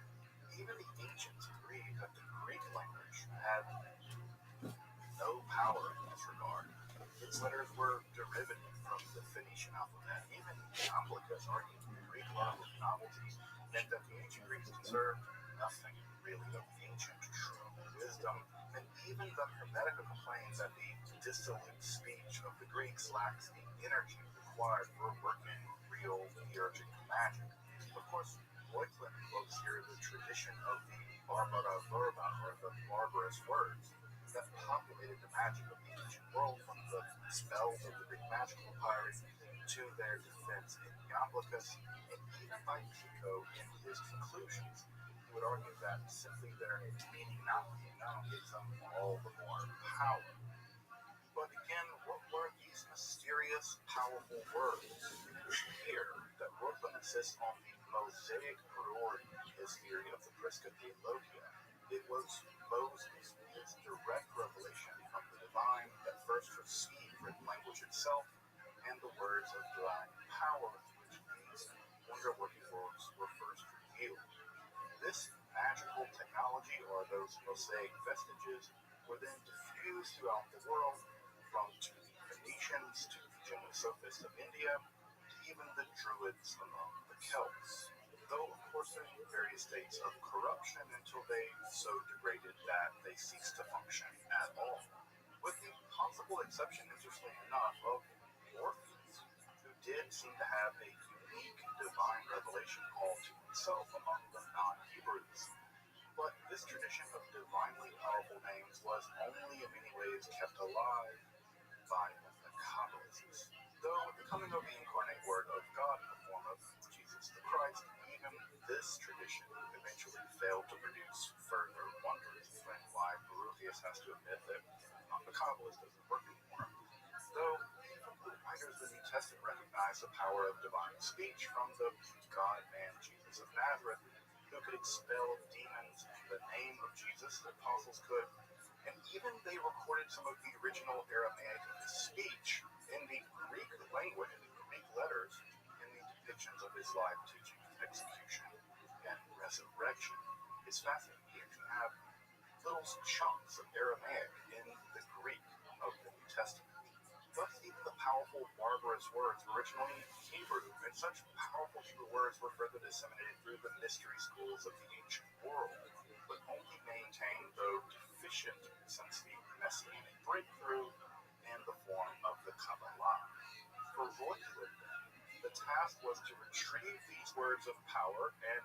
even the ancients agreed that the Greek language had no power in this regard. Its letters were derivative from the Phoenician alphabet. Even Iamblichus argued that the Greek love of novelty meant that the ancient Greeks conserved nothing really of ancient true wisdom, and even the Hermetica complains that the dissolute speech of the Greeks lacks the energy required for working real theurgic magic. Of course, Reuchlin invokes here the tradition of the Barbara Verba, or the barbarous words, that populated the magic of the ancient world, from the spells of the Greek magical papyrus to their defense in Iamblichus, and even by Pico in his conclusions. He would argue that simply their meaning not being known gives them all the more power. But again, what were these mysterious, powerful words? It is here that Reuchlin insists on the Mosaic priority in his theory of the Prisca Theologia. It was Moses, his direct revelation from the divine, that first received written language itself and the words of divine power which these wonder-working works were first revealed. This magical technology, or those Mosaic vestiges, were then diffused throughout the world, from to the Phoenicians to the Genosophists of India, to even the Druids among the Celts. Though, of course, there were various states of corruption until they so degraded that they ceased to function at all. With the possible exception, interestingly enough, of Orpheus, who did seem to have a unique divine revelation all to himself among the non-Hebrews. But this tradition of divinely powerful names was only in many ways kept alive by the Kabbalists. Though with the coming of the incarnate Word of God in the form of Jesus the Christ, even this tradition eventually failed to produce further wonders, explaining why Boruchius has to admit that the Kabbalist doesn't work anymore. Though even the writers of the New Testament recognize the power of divine speech from the God-man Jesus of Nazareth, who could expel demons in the name of Jesus, the apostles could, and even they recorded some of the original Aramaic of his speech in the Greek language, in the Greek letters, in the depictions of his life, teaching, execution, and resurrection. It's fascinating. You can have little chunks of Aramaic in the Greek of the New Testament. Thus, even the powerful, barbarous words were originally Hebrew, and such powerful Hebrew words were further disseminated through the mystery schools of the ancient world, but only maintained, though deficient, since the Messianic breakthrough in the form of the Kabbalah. For Royalton, the task was to retrieve these words of power and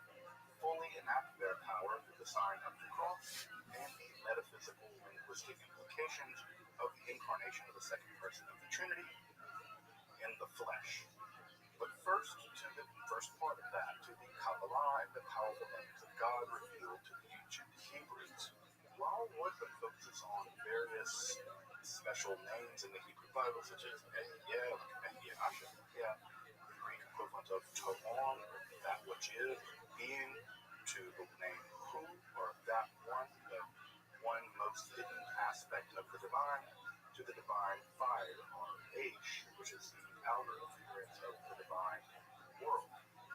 fully enact their power through the sign of the cross and the metaphysical linguistic implications of the incarnation of the second person of the Trinity in the flesh. But first, to the first part of that, to the Kabbalah and the powerful names of God revealed to the ancient Hebrews. While Royalton focuses on various special names in the Hebrew Bible, such as Ehyeh, the Greek equivalent of Tohon, that which is, being, to the name Hu, or that one, the one most hidden aspect of the divine, to the divine fire, or Aish, which is the outer appearance of the divine world.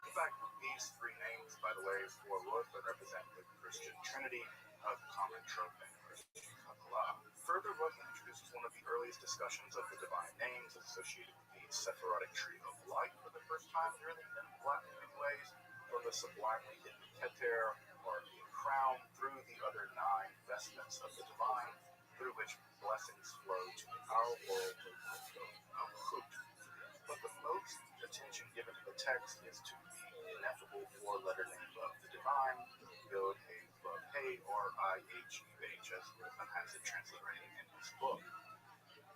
In fact, these three names, by the way, for Royalton represent the Christian Trinity of common trope and Christian Kabbalah. Further, Royalton introduces one of the earliest discussions of the divine names associated with the Sephirotic tree of light for the first time, really in Latin in many ways, from the sublimely hidden Keter, or the crown, through the other 9 vestments of the divine, through which blessings flow to our world of Hut. But the most attention given to the text is to the ineffable 4-letter name of the divine, Yod He Vav He, or IHUH, as Royalton has it transliterated in his book.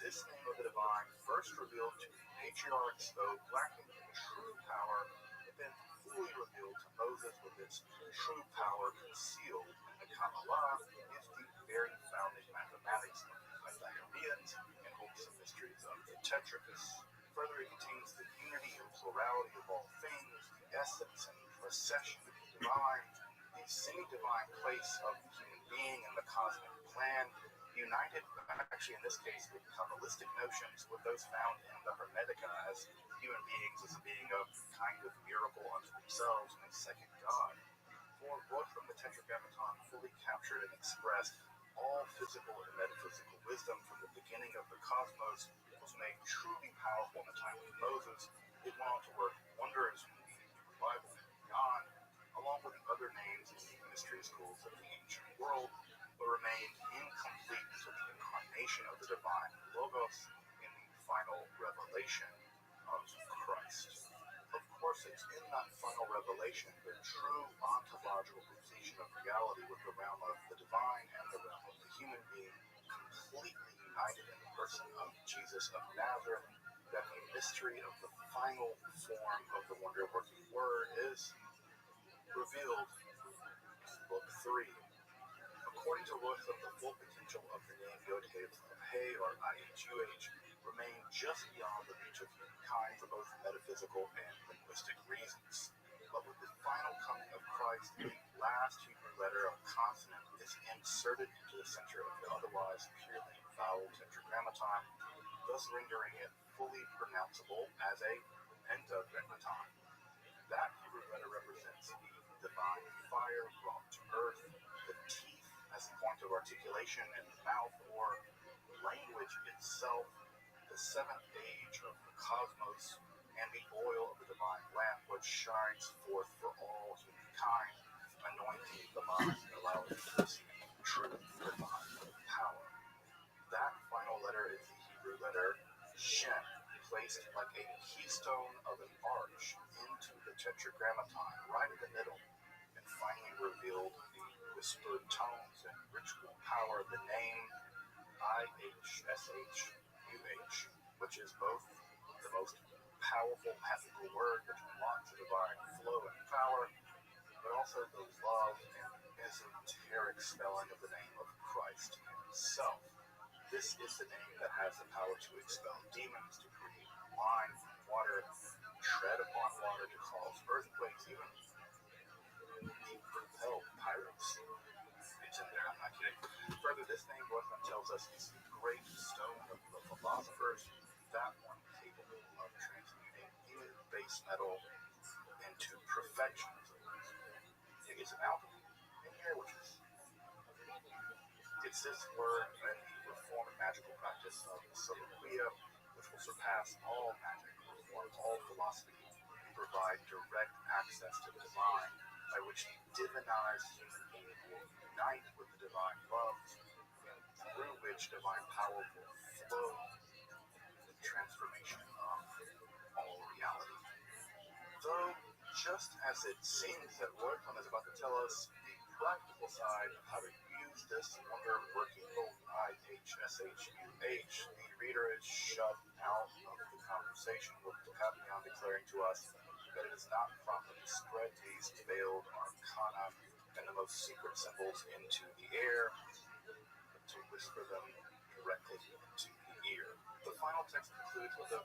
This name of the divine, first revealed to the patriarchs, though lacking true power, but then fully revealed to Moses with its true power concealed in the Kabbalah, is the very founding mathematics of the Pythagoreans and wholesome mysteries of the Tetrachus. Further, it contains the unity and plurality of all things, the essence and procession of the divine, the semi-divine place of the human being in the cosmic plan, united, actually in this case, with Kabbalistic notions, with those found in the Hermetica as human beings as a being of kind of miracle unto themselves and a second God. For Royalton, the Tetragrammaton fully captured and expressed all physical and metaphysical wisdom from the beginning of the cosmos, was made truly powerful in the time of Moses. It went on to work wonders in the Hebrew Bible and beyond, along with the other names in the mystery schools of the ancient world, but remained incomplete until the incarnation of the divine Logos in the final revelation of Christ. Of course, it's in that final revelation the true ontological completion of reality with the realm of the divine and the realm of the human being completely united in the person of Jesus of Nazareth, that the mystery of the final form of the wonder-working Word is revealed in Book 3. According to Royalton, the full potential of the name Yod He Vav He, or IHUH, remain just beyond the reach of humankind for both metaphysical and linguistic reasons. But with the final coming of Christ, the last Hebrew letter, a consonant, is inserted into the center of the otherwise purely vowel tetragrammaton, thus rendering it fully pronounceable as a pentagrammaton. That Hebrew letter represents the divine fire brought to earth, the teeth as a point of articulation in the mouth, or language itself, the seventh age of the cosmos, and the oil of the divine lamp which shines forth for all humankind, anointing the mind and allowing it to receive true divine power. That final letter is the Hebrew letter Shin, placed like a keystone of an arch into the tetragrammaton right in the middle, and finally revealed the whispered tones and ritual power of the name IHSHUH, which is both the most powerful magical word which unlocks the divine flow and power, but also the love and esoteric spelling of the name of Christ himself. This is the name that has the power to expel demons, to create wine from water, tread upon water, to cause earthquakes, even propel pirates. It's in there, I'm not kidding. Further, this name, Roichlen tells us, is the great stone of the philosophers, that one capable of transmuting any base metal into perfection. It's an alchemy in here, which is, it's this word and the reformed magical practice of soliloquia, which will surpass all magic, reform all philosophy, and provide direct access to the divine, by which the divinized human being will unite with the divine love, and through which divine power will flow the transformation of all reality. Though, just as it seems that Roichlen is about to tell us the practical side of how to use this wonder-working old IHSHUH, the reader is shut out of the conversation, with Papillon declaring to us that it is not proper to spread these veiled arcana and the most secret symbols into the air, but to whisper them directly into the ear. The final text concludes with a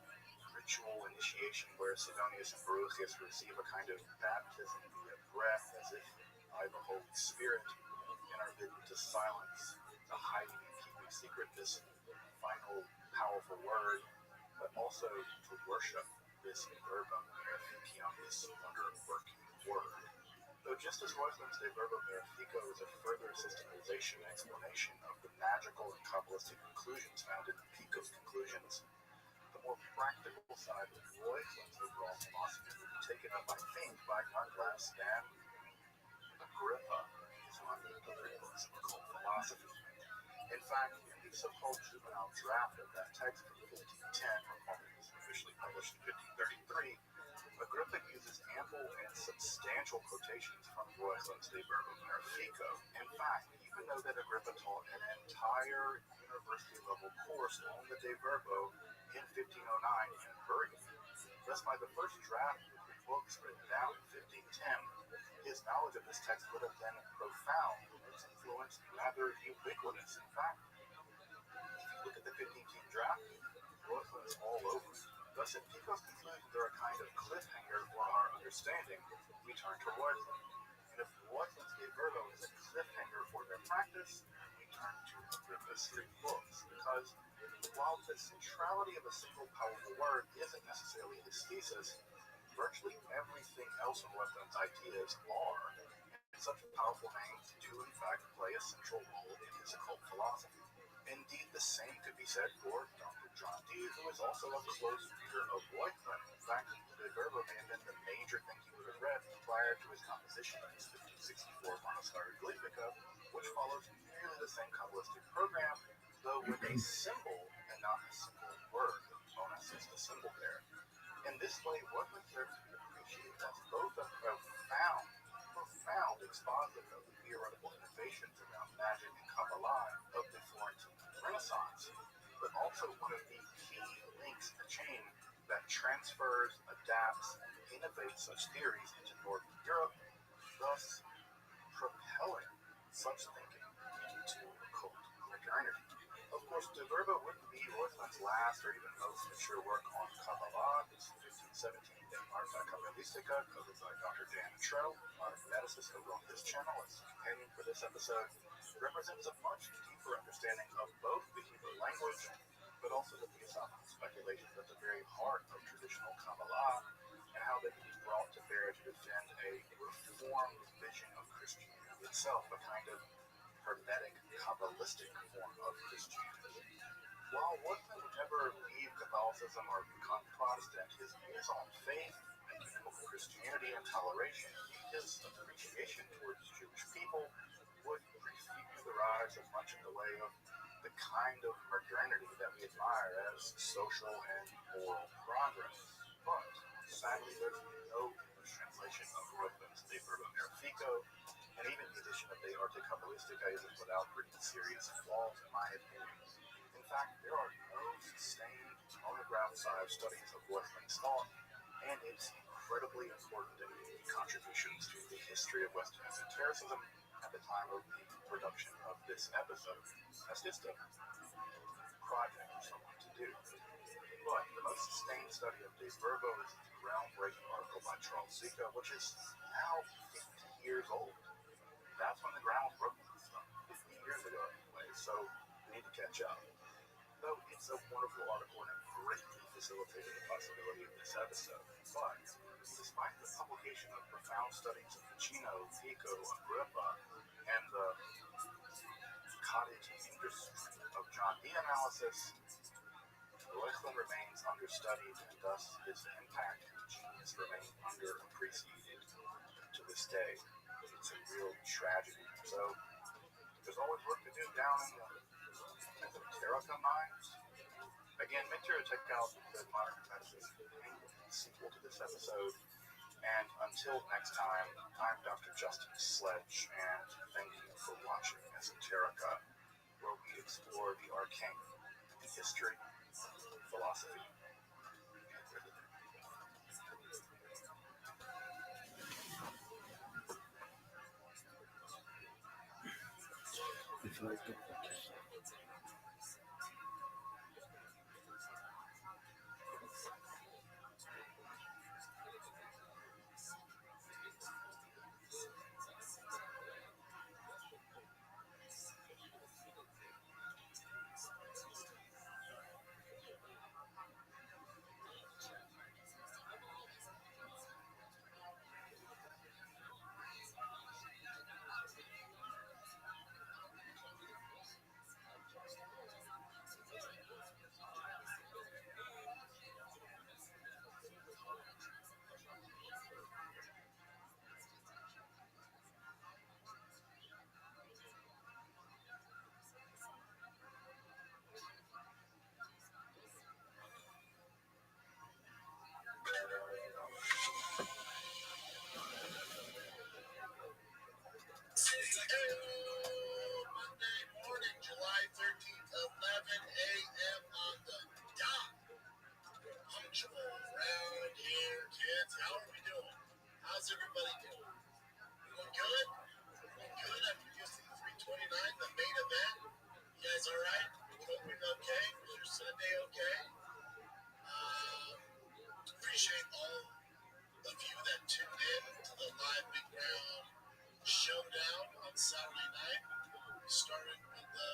ritual initiation where Sidonius and Boruchius receive a kind of baptism via breath, as if by the Holy Spirit, and are bidden to silence the hiding and keeping secret this final powerful word, but also to worship this verbum mirificium, this wonder-working word. Though just as Roichlen's De Verbo Mirifico is a further systematization and explanation of the magical and Kabbalistic conclusions found in Pico's conclusions, the more practical side of Roichlen's overall philosophy will be taken up, I think, by none less than Agrippa, is one of the three books of occult philosophy. In fact, in the so-called juvenile draft of that text from 1510, when it was officially published in 1533, Agrippa uses ample and substantial quotations from Roichlen's De Verbo Mirifico. In fact, even though that Agrippa taught an entire university-level course on the De Verbo in 1509 in Bergen, thus by the first draft of the books written down in 1510, his knowledge of this text would have been profound, and its influence rather ubiquitous. In fact, if you look at the 1510 draft, Roichlen is all over it. Thus, if Pico's conclusions are a kind of cliffhanger for our understanding, we turn to Roichlen. And if Roichlen's De Verbo is a cliffhanger for their practice, we turn to Agrippa's three books. Because while the centrality of a single powerful word isn't necessarily his thesis, virtually everything else in Roichlen's ideas are. And such powerful names do, in fact, play a central role in his occult philosophy. Indeed, the same could be said for Dr. John Dee, who is also a close reader of Roichlen. In fact, the De Verbo may have been the major thing he would have read prior to his composition of his 1564 Monastery Glyphica, which follows nearly the same Kabbalistic program, though with a symbol and not a simple word. Monas is the symbol there. In this way, Roichlen serves to be appreciated as both a profound expositor of the theoretical innovations around magic and Kabbalah of the Florentine Renaissance, but also one of the key links in the chain that transfers, adapts, and innovates such theories into Northern Europe, thus propelling such thinking into occult modernity. Of course, De Verbo wouldn't be Reuchling's last or even most mature work on Kabbalah. His 1517 De Arte Kabbalistica, covered by Dr. Dan Trell, our geneticist over on this channel, as a companion for this episode, represents a much deeper understanding of both the Hebrew language, but also the philosophical speculations at the very heart of traditional Kabbalah, and how they can be brought to bear to defend a reformed vision of Christianity itself, a kind of hermetic, Kabbalistic form of Christianity. While Reuchling would never leave Catholicism or become Protestant, his views on faith, ecumenical Christianity, and toleration, his appreciation towards Jewish people, would prefigure the rise of much in the way of the kind of modernity that we admire as social and moral progress. But sadly, there's no English translation of Reuchling's De Verbo Mirifico, and even the edition of De Arte Kabbalistica isn't without pretty serious flaws, in my opinion. In fact, there are no sustained monograph-sized studies of Reuchling's thought, and its incredibly important and unique contributions to the history of Western esotericism at the time of the production of this episode, as just a project for someone to do. But the most sustained study of De Verbo is the groundbreaking article by Charles Zika, which is now 50 years old. That's when the ground was broken, 50 years ago anyway, so we need to catch up. Though it's a wonderful article and it greatly facilitated the possibility of this episode. But despite the publication of profound studies of Ficino, Pico, Agrippa, and the cottage industry of John Dee analysis, Reuchling remains understudied, and thus his impact and genius remain underappreciated to this day. It's a real tragedy. So there's always work to do down in the Esoterica mines. Again, make sure to check out the Modern Hermeticism sequel to this episode. And until next time, I'm Dr. Justin Sledge, and thank you for watching Esoterica, where we explore the arcane in history, philosophy, and religion. If I get Monday morning, July 13th, 11 a.m. on the dot. Punctual around here, kids. How are we doing? How's everybody doing? Doing good? Doing good after UFC 329, the main event. You guys all right? Coping okay? Was your Sunday okay? Appreciate all of you that tuned in to the live Big Round Showdown on Saturday night. We started with the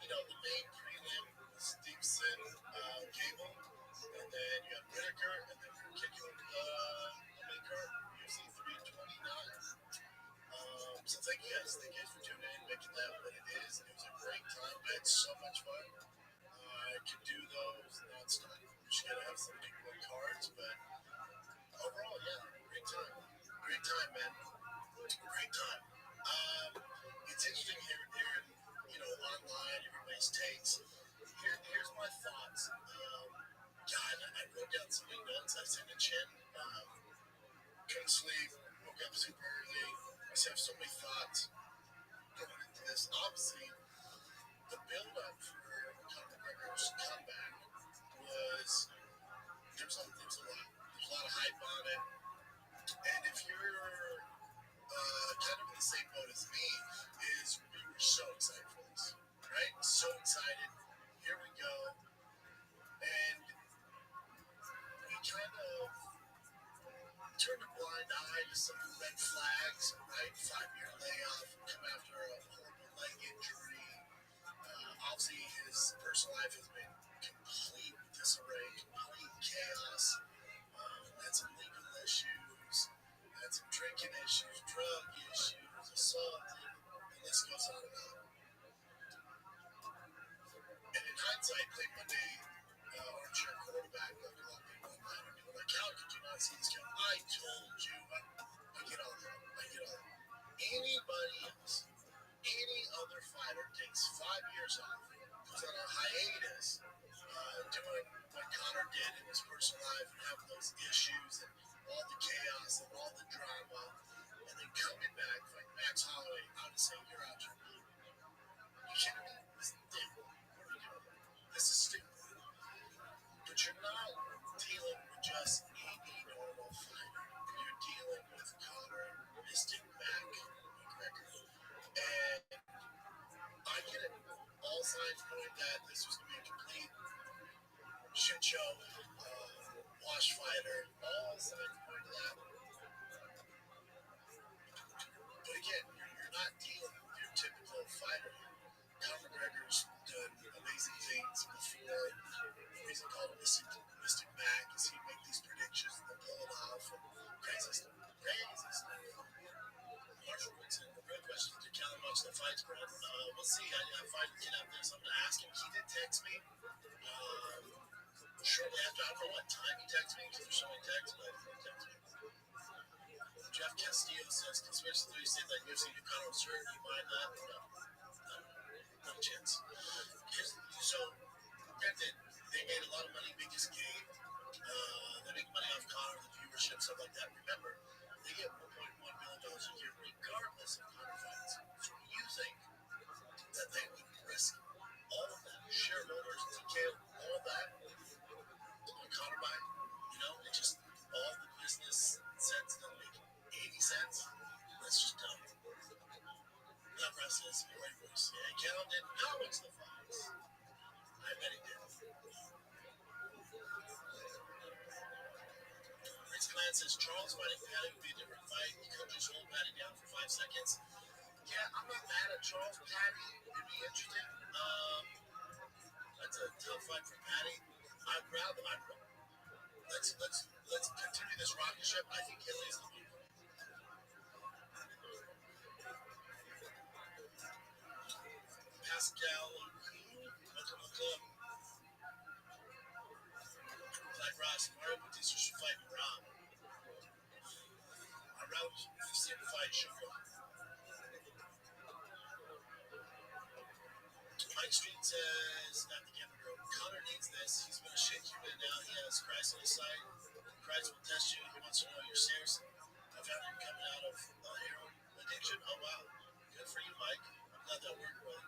main prelim, Stevenson, Gable, and then you have Whitaker, and then we're kicking the main card, UFC 329. So thank you guys for tuning in, making that what it is. It was a great time. I had so much fun. I could do those nonstop. We just gotta have some people on cards, but overall, yeah, great time. Great time, man. Great time. It's interesting hearing, online, everybody's takes. Here's my thoughts. God, I wrote down some big notes. I was in the gym. Couldn't sleep. Woke up super early. I just have so many thoughts going into this. Obviously, the build-up for Conor McGregor's comeback was there's a lot. There's a lot of hype on it. And if you're kind of in the same boat as me, is we were so excited for this, right? So excited. turned a blind eye to some red flags, right? 5-year layoff, come after a horrible leg injury. Obviously, his personal life has been complete disarray, complete chaos. Had some legal issues, had some drinking issues, drug issues, assaulted, the list goes on and on. And in hindsight, playing Monday armchair quarterback, like a lot of people online are doing, like, how could you not see this coming? I told you. I get all that. I get all that. Anybody else, any other fighter takes 5 years off, goes on a hiatus, doing what Conor did in his personal life and having those issues and all the chaos and all the drama, and then coming back like Max Holloway, I would say you're out your mind. You kidding me? This is stupid. What are we doing? This is stupid. But you're not dealing with just any normal fighter. You're dealing with Conor Mystic Mac McGregor. And I get it. All signs point that this was going to be a complete shit show, wash fighter. All signs point to that. But again, you're not dealing with your typical fighter. Conor McGregor's done amazing things before. The reason I call him Mystic Mac is he'd make these predictions and they'll pull it off. And crazy stuff. Crazy stuff. Marshall Woodson, the real question is, did Callum watch the fights, bro? We'll see. I fight get up there, so I'm going to ask him. He did text me. Shortly after, I don't know what time he texted me because there's so many texts, but he texted me. Jeff Castillo says, conspiracy theories say that UFC knew Conor was hurt. You mind that? No chance. So, granted, they made a lot of money, biggest game. They make money off Conor, the viewership, stuff like that. Remember, they get $1.1 million a year regardless of Conor fights. So you think that they would risk all of that, shareholders, TKO, all of that, on Conor buying? You know, it just, all the business sense don't make 80 cents. That's just dumb. That process is right voice. Yeah, Callum did not watch the fights. I bet he did. Prince Clan says Charles fighting Patty would be a different fight. You could just hold Patty down for 5 seconds. Yeah, I'm not mad at Charles. Patty would be interesting. That's a tough fight for Patty. I'd rather. Let's continue this rocket ship. I think Hilly's the move. Pascal, welcome to the club. Like Ross, Mario Batista should fight Rob. I'd rather see him fight Sugar. Mike Street says, not the Kevin Rowe. Conor needs this. He's been a shit human now. He has Christ on his side. Christ will test you. He wants to know you're serious. I found him coming out of heroin addiction. Oh, wow. Good for you, Mike. I'm glad that worked, brother.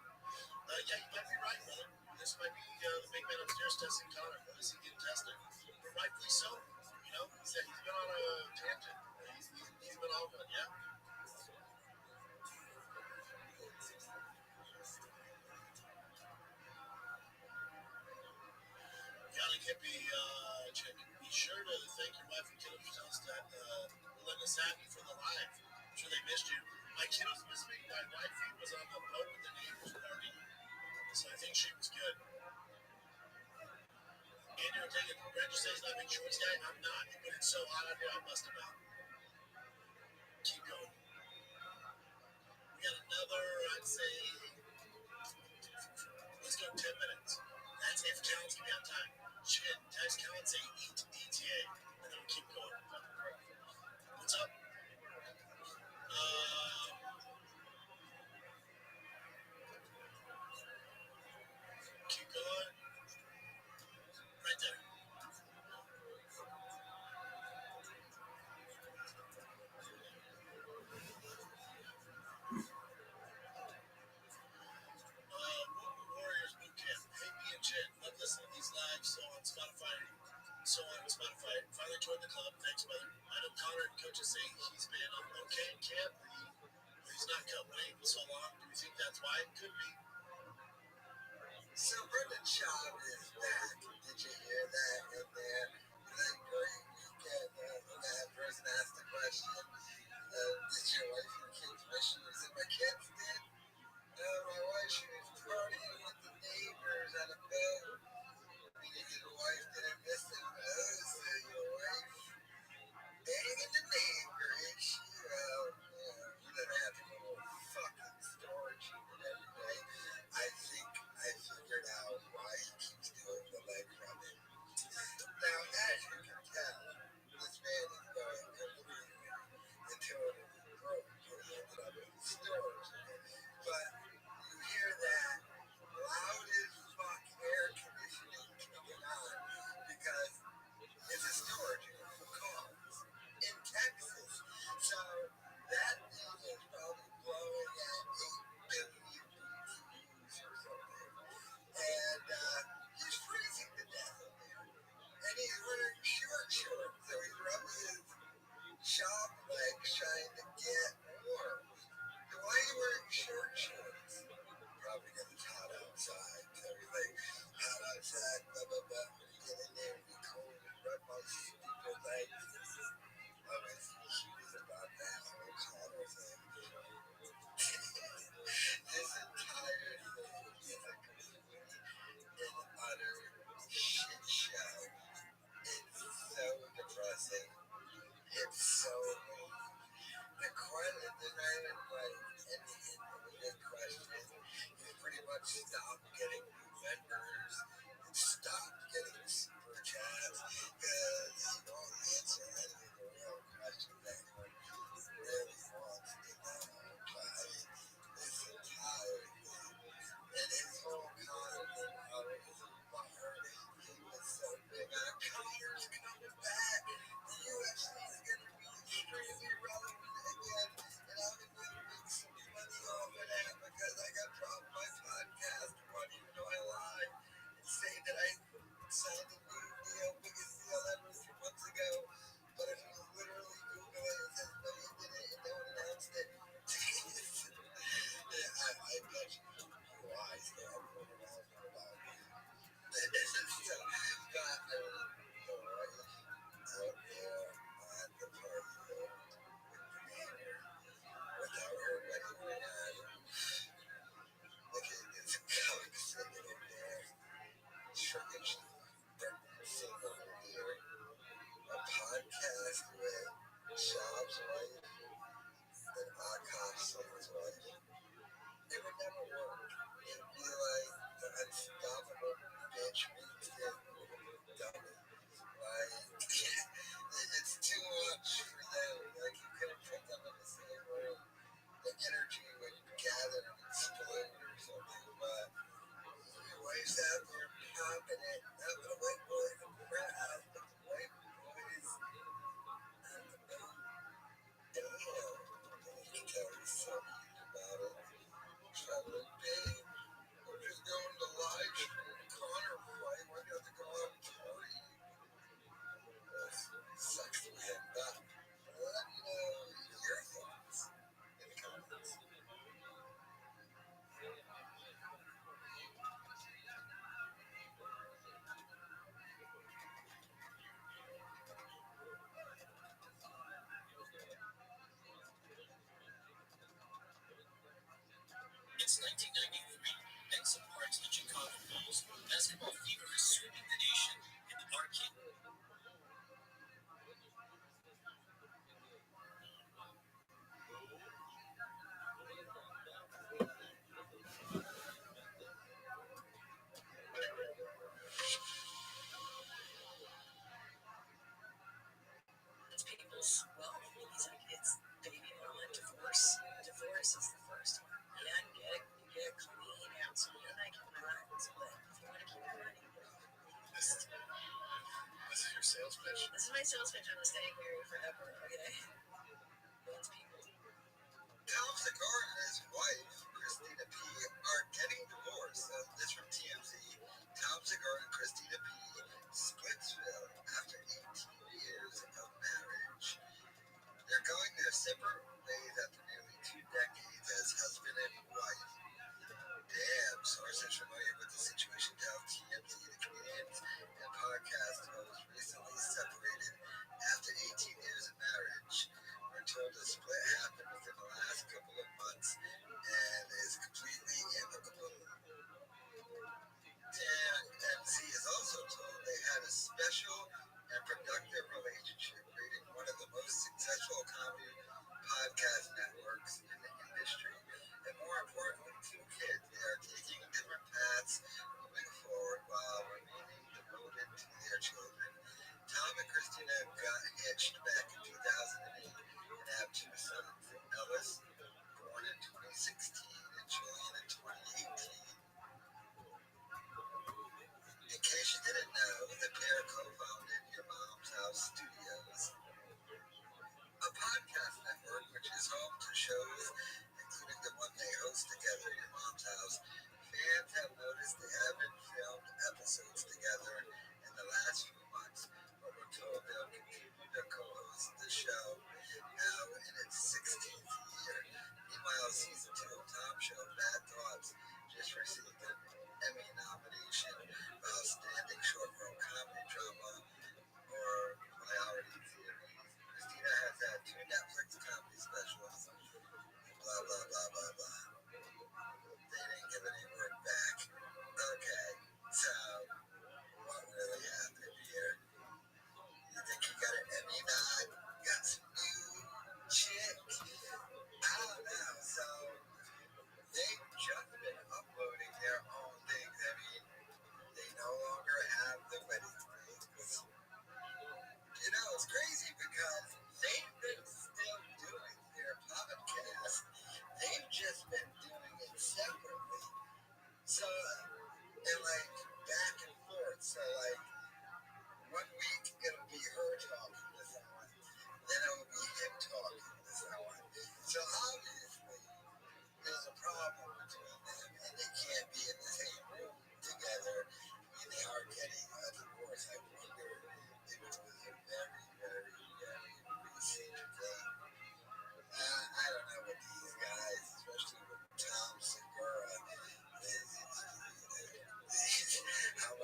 Yeah, you might be right, brother. This might be the big man upstairs testing Conor. What is he getting tested? But rightfully so. You know, he's been on a tangent. He's been on one, yeah. Yannick Hippie, check. Be sure to thank your wife and kiddos for telling us that Melinda's happy for the live. I'm sure they missed you. My kiddos missed me. My wifey was on the boat with the neighbors party. So I think she was good. Andrew, take it. Brandon says not a big shorts guy. I'm not. But it's so hot out here, I must have out. Keep going. We got another, I'd say, let's go 10 minutes. That's if Callan's gonna be on time. Shit, text Callan, say ETA, and then we'll keep going. What's up? Keep going. Right there. Warriors Boot Camp. Hey, me and Jen, love listening to these lives. So on Spotify. Finally joined the club. Thanks, brother. I know Conor and coaches say he's been okay in camp, but he's not cut weight in so long. Do you think that's why? It could be. So Brendan Schaub is back. Did you hear that in there? Great weekend, that person has stupid, like, obviously she was about that whole Connor thing. This entire thing is a complete and utter shit show. It's so depressing. It's so mean. The question, there's not even like any good question. You pretty much stopped getting new members and stopped getting super chats because you won't answer any of the real questions that anyone really wants to know about this entire thing. And his whole Connor thing, how it was about her, he was so big on Connor's coming back. The UFC is going to be extremely relevant again, and I'm going to make some money off of that because I got dropped my podcast. Why do you know I lied and say that I signed a new deal, biggest deal ever 2 months ago? But if you literally Google it, it says no, you didn't, and no one announced it. Yeah, I bet you lies that everyone knows about me. This is so got the right out there on the party with Commander without her ready for that. Look at this cock sitting in there, sugar single here. A podcast with Shab's wife and Akash's wife. It would never work. It'd be like the unstoppable bitch meets the dummy. Like, it's too much for them. Like, you could have put them in the same room. The energy would gather and explode or something, but your wife's out there popping it. Not the white boys in the crowd, but the white boys on the boat. Damn. And you can tell he's so heated about it. Traveling babe. I'm just going to live stream Connor fight. Why do you have to go out and party? Sucks to be him back. Let me know your thoughts in the comments. It's 1993, and some parts of the Chicago Bulls. Basketball fever is sweeping the nation, and the marquee. It's people's, well, it's baby mama divorce. Divorce is the first one. And get clean out so you and I cannot split. If you want to keep your money. This is your sales pitch. This is my sales pitch. I'm staying married forever, okay? Means people. Tom Segura and his wife, Christina P., are getting divorced. This from TMZ. Tom Segura and Christina P. Splitsville after 18 years of marriage. They're going their separate ways after nearly 2 decades as husband and wife. Damn, sources familiar with the situation tell TMZ the comedians and podcast host recently separated after 18 years of marriage. We're told the split happened within the last couple of months and is completely amicable. TMZ is also told they had a special and productive relationship, creating one of the most successful comedy podcast networks in the industry. And more importantly, 2 kids. They are taking different paths moving forward while remaining devoted to their children. Tom and Christina got hitched back in 2008 and have 2 sons, Ellis, born in 2016, and Julian in 2018. In case you didn't know, the pair co-founded Your Mom's House Studios, a podcast network which is home to shows including the one they host together, Your Mom's House. Fans have noticed they haven't filmed episodes together in the last few months, but we're told they'll continue to co-host the show now in its 16th year. Meanwhile, season 2 of Tom Show Bad Thoughts just received an Emmy nomination for Outstanding Short Form Comedy Drama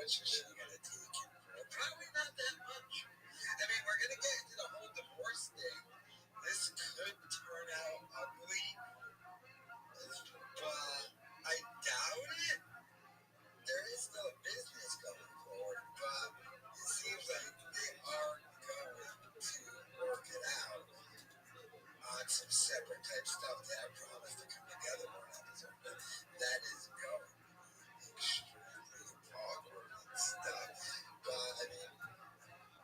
much is she gonna take him for? Probably not that much. I mean, we're gonna get into the whole divorce thing. This could turn out ugly, but I doubt it. There is no business going forward, but it seems like they are going to work it out on some separate type stuff. They have promised to come together for an episode, but that is going extremely awkward and stuff. But I mean,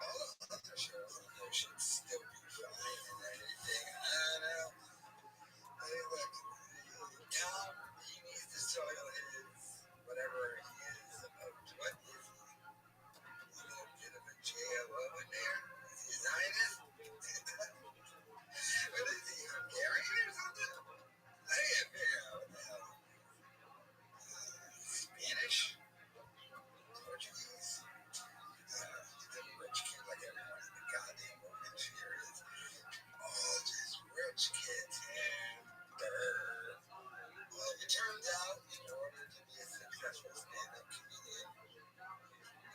all the other shows on there should still be fine and everything. I don't know. I mean, look, Tom, he needs to soil his whatever he is about. What is he? A little bit of a JLO in there? Is he a Zionist? What is he, Hungarian or something? I can't figure out what the hell. Spanish? Portuguese? He's a rich kid like everyone in the goddamn movement here is. All just rich kids. And well, it turns out in order to be a successful stand-up comedian, you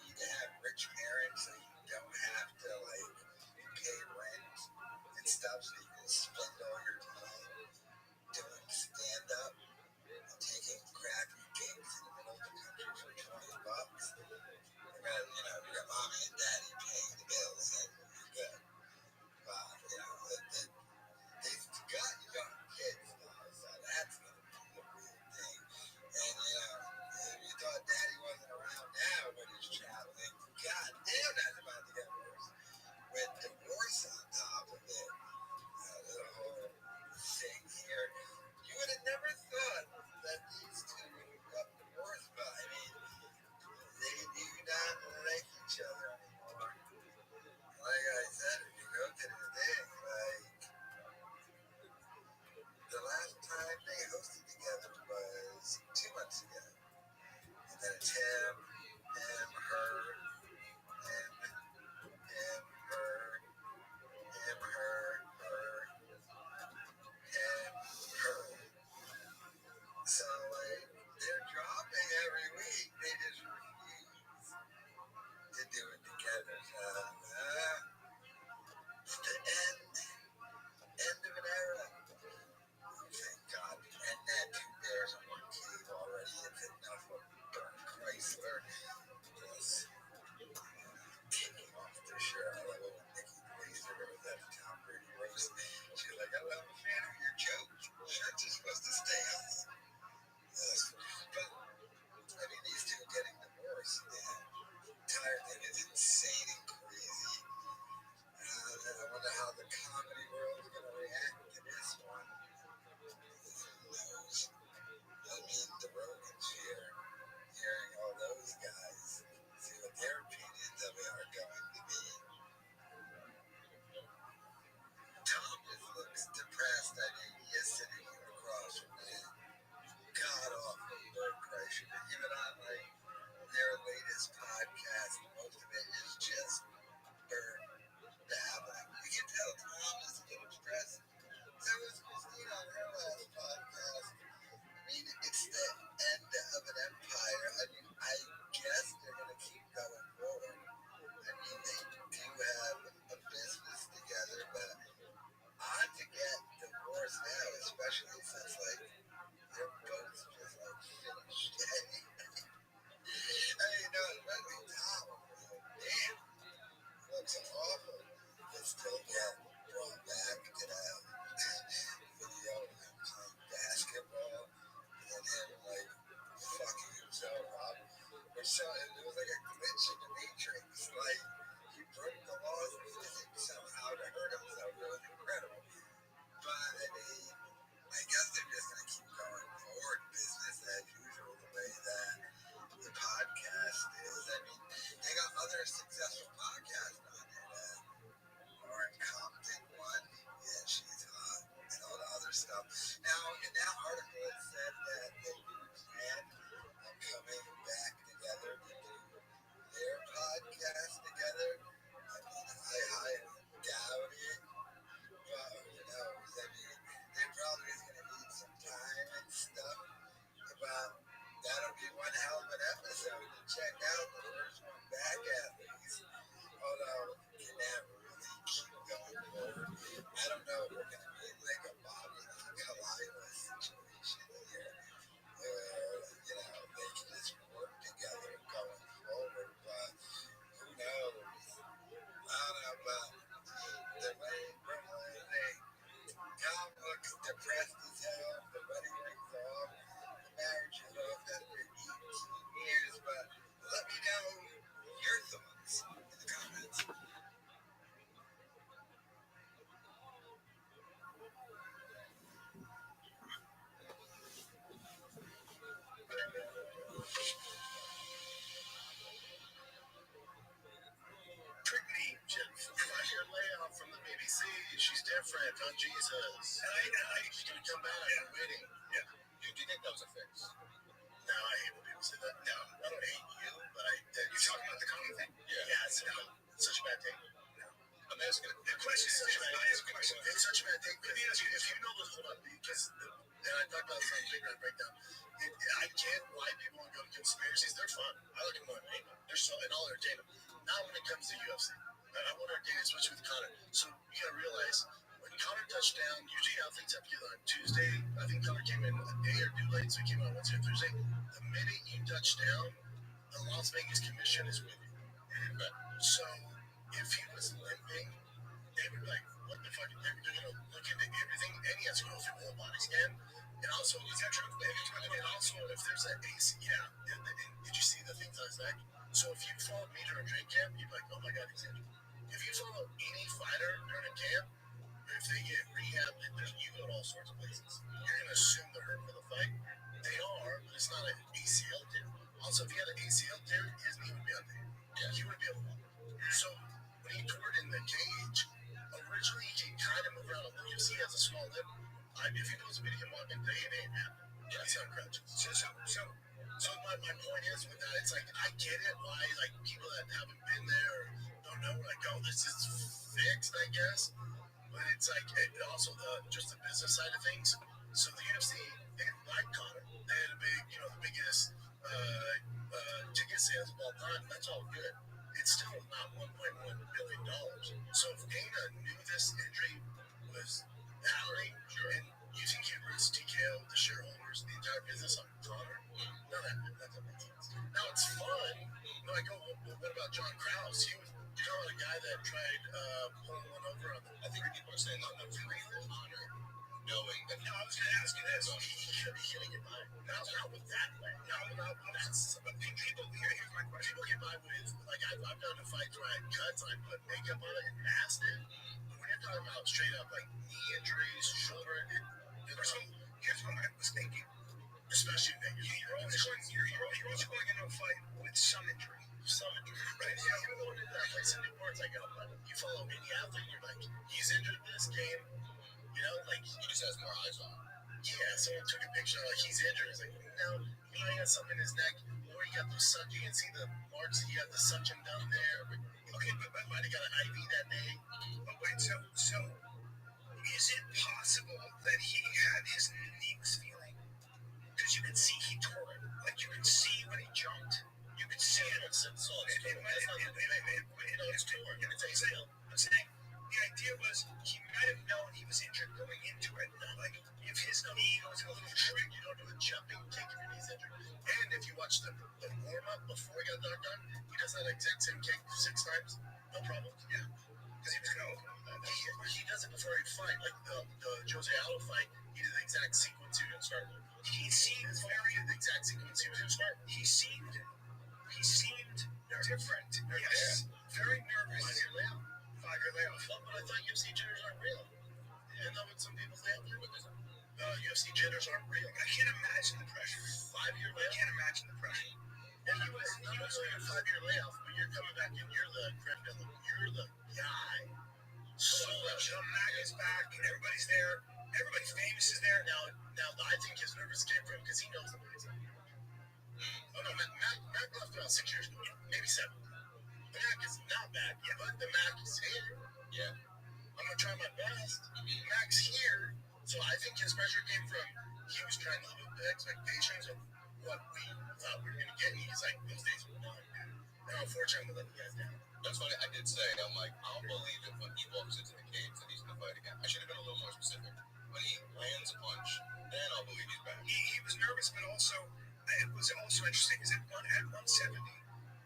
need to have rich parents so you don't have to like pay rent and stuff, so you can spend all your time doing stand-up and taking crappy gigs in the middle of the country for $20. Because, you know, you got mommy and daddy paying the bills and you're good. But, you know, they've got young kids now, so that's gonna be a weird thing. And, you know, if you thought daddy wasn't around now when he's traveling, god damn, that's about to get worse. With divorce on top of it, the whole thing here, you would have never thought that these two would have got divorced, but I mean, they do not like each other anymore. Like I said, if you go to the thing, like, the last time they hosted together was 2 months ago. And then it's him, her, him, her, so like they're dropping every week. They just refuse to do it together. It's the end of an era. Thank God. And that 2 bears in 1 cave already. It's enough of Bert Chrysler just taking off the shirt. I love it when Nikki Glaser was at the Tom Brady roast. She's like, I'm a fan of your joke. Shirts are supposed to stay on. But, I mean, these two getting divorced, the entire thing is insane and crazy. I wonder how the comedy world is going to react to this one. Who knows? I mean, the Rogans here, hearing all those guys, see what their opinions of it are going to be. Tom just looks depressed. I mean, he is sitting across from him. God awful Bert Kreischer. Even on like their latest podcast, most of it is just Bert babbling. You can tell Tom is a little stressed. So is Christina on her last podcast. I mean, it's the end of an empire. I mean, I guess they're going to keep going forward. I mean, they do have a business together, but odd to get divorced now, especially since like they're both just like finished. I mean, no, especially Tom. Damn, looks awful. They still get brought back to that video of him playing basketball and him like fucking himself up. Or so it was like a glitch in the Matrix. Like he broke the laws of physics somehow to hurt himself. It was incredible. But I mean, I guess they're just gonna keep going forward, business as usual, the way that the podcast is. I mean, they got other successful podcasts on there. Lauren Compton one, yeah, she's hot, and all the other stuff. Now, in that article, it said that they do plan on coming back together to do their podcast together. DC, she's different from Jesus. And she's gonna come back. I'm waiting. Yeah. Do you think that was a fix? No, I hate when people say that. No, I don't hate you, but you're talking about the comedy thing? Yeah, it's such a bad thing. I'm asking the question. It's such a bad thing. Let me ask you, if you know this, hold on, because then I talk about some big breakdown. I get why people want to go to conspiracies. They're fun. I like them more than anyone. They're so, and I'll entertain them. Not when it comes to UFC. I want to entertain, especially with Conor. So you gotta realize, when Conor touched down, usually athletes have to get on Tuesday. I think Conor came in a day or two late, so he came on Wednesday or Thursday. The minute you touch down, the Las Vegas Commission is with you. So if he was limping, they would be like, what the fuck? They're going to look into everything, and he has to go through a whole body scan. And also, is that true? And also, if there's an AC, did you see the things on his neck? So if you follow me during training camp, you'd be like, oh my God, he's injured. If you follow any fighter during a camp, if they get rehab, you go to all sorts of places. You're going to assume they're hurt for the fight. They are, but it's not an ACL tear. Also, if he had an ACL tear, his knee would be on there. Yeah, he wouldn't be able to walk. So when he tore it in the cage, originally he can kind of move around a little. You see, he has a small lip. If he goes to video him walking today, it ain't happening. Yeah, he's on crutches. So my point is with that, it's like, I get it why, like, people that haven't been there or don't know, like, oh, this is fixed, I guess. But it's like, also just the business side of things. So the UFC, they liked Conor. They had a big, the biggest ticket sales of all time. That's all good. It's still not $1.1 billion. So if Dana knew this injury was happening, and you think he'd risk TKO the shareholders, the entire business on Conor, none of that makes sense. Now it's fun. Like, what about John Krause? He was, a guy that tried pulling one over on the. I think people are saying, no, free for Conor, knowing that. No, I was going to ask you this. He should be getting it by. Not with that way. No, that's. But people, here's my question. People get by with, like, I've done a fight where I had cuts and I put makeup on it and masked it. But when you're talking about straight up, like, knee injuries, shoulder, so here's what I was thinking. Especially that you're always going into a fight with some injury. Right? Yeah, you're going into that place in Newport, like, you follow any athlete, you're like, he's injured in this game. Like, he just has more eyes on him. Yeah, someone took a picture, like, he's injured. It's like, no, he got something in his neck, or he got those suction, you can see the marks, he got the suction down there. Okay, but might have got an IV that day. But wait, so is it possible that he had his knee was feeling? Because you can see he tore it. Like, you can see when he jumped. You can see it. It's torn. I'm saying the idea was he might have known he was injured going into it. Like, if his knee was a little trick, you don't do a jumping kick if your knee's injured. And if you watch the warm-up before he got knocked down, he does that exact same kick 6 times. No problem. Yeah. Because he was going to open up that. He does it before he'd fight. Like the Jose Aldo fight, he did the exact sequence he was going to start with. He seemed the exact sequence he was going to start. He seemed different. Yes. Very nervous. 5-year layoff. 5-year layoff. But I thought UFC jitters aren't real. Isn't that what some people say out there? UFC jitters aren't real. I can't imagine the pressure. 5-year layoff? I can't imagine the pressure. And he was like a 5-year layoff, but you're coming back and you're the creme de la. You're the guy. So Mac is back. Everybody's there. Everybody famous is there. Now I think his nervous came from because he knows the money's up. Oh no, Mac left about 6 years ago. Maybe 7. Mac is not bad yet, but the Mac is here. Yeah. I'm gonna try my best. Mac's here. So I think his pressure came from he was trying to live up to the expectations of what we thought we were gonna get, and he's like, those days were done, dude. And unfortunately, we let the guys down. That's funny. I did say, I'm like, I'll believe it when he walks into the cage that he's gonna fight again. I should have been a little more specific. When he lands a punch, then I'll believe he's back. He was nervous, but also it was also interesting because at 170,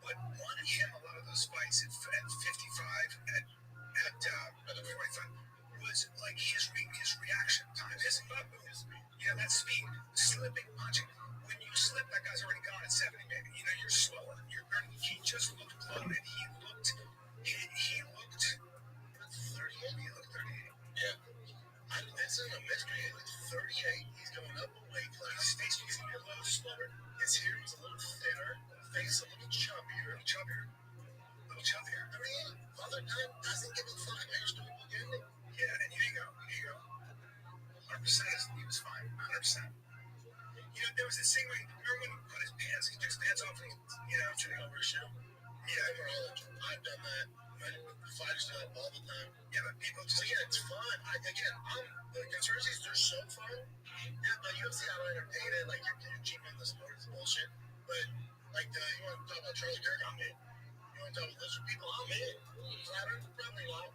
what won him a lot of those fights at 55, at 45 was like his reaction time, his speed. Yeah, that speed, slipping, punching. When you slip, that guy's already gone at 70, maybe. You're slower. He just looked bloated. He looked 38. He looked 38. Yeah. This isn't a mystery. He looked 38. He's going up a weight class. His face was a little slower. His hair was a little thinner. Face a little chubbier. I mean, Father Time doesn't give a fuck. I used to again. pants, he takes his pants off and turning over his shoe. Yeah, I've done that. Fighters do that all the time. Yeah, but people just it's fun. The conspiracies, they're so fun. Yeah, but UFC, I don't entertain it. Like you're cheating on the sport, it's bullshit. But like you want to talk about Charlie Kirk, I'm in. You want to talk about those people, I'm in. Flatter, probably not.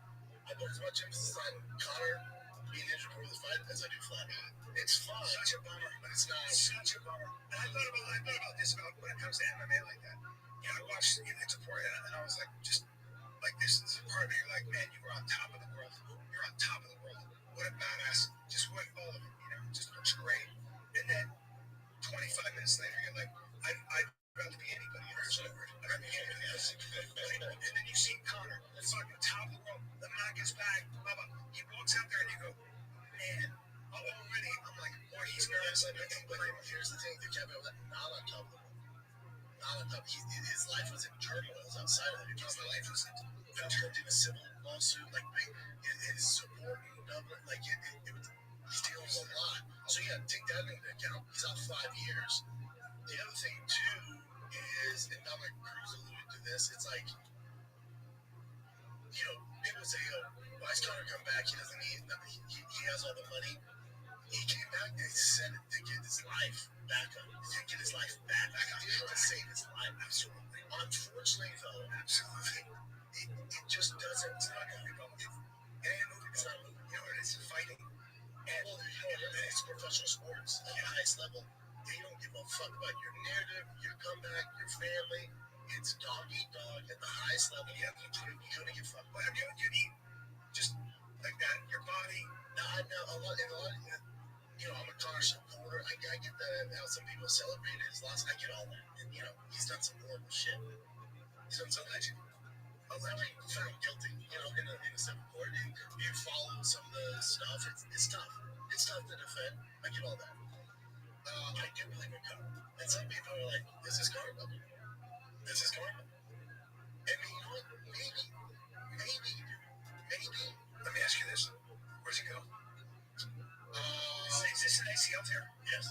I put as much emphasis on Conor being injured before the fight as I do Flatter. It's fun. Such a bummer, but it's not. Such a bummer. And I thought about this about when it comes to MMA like that. Yeah, I watched Topuria and I was like, just like this is part of it. You're like, man, you were on top of the world. You're on top of the world. What a badass. Just went all of it, just looks great. And then 25 minutes later, you're like, I'd rather be anybody else. I'd rather be anybody else. And then you see Conor, the fucking top of the world, the knock his back, blah, blah. He walks out there and you go, man, already, I'm like, boy, he's nervous. But here's the thing, the caveat that not on top of the world. Not on top. His life was in turmoil outside of it. His life was turned into a civil lawsuit, like his support in Dublin, like he's dealing with a lot. So yeah, take that into account. He's out 5 years. The other thing too is, and Dominic Cruz alluded to this, it's like, people say, why is Conor come back? He doesn't need nothing. He has all the money. He came back and he said it to get his life back up. To get his life back. He did it to save his life. Absolutely. Unfortunately, though, it just doesn't. It's not going to be moving. It ain't moving. It's not moving. It's fighting. And it's professional sports at the highest level. They don't give a fuck about your narrative, your comeback, your family. It's dog eat dog at the highest level. You couldn't give a fuck. Whatever you eat, just like that. Your body. I'm a Conor supporter. I get that. How some people celebrate his loss. I get all that. And he's done some horrible shit. He's done some legend. Allegedly found guilty, in a civil court. And you follow some of the stuff. It's tough. It's tough to defend. I get all that. I do believe in karma. And some people are like, this is karma. This is karma. And you know what? Maybe. Let me ask you this. Where's he go? Is this an ACL tear? Yes.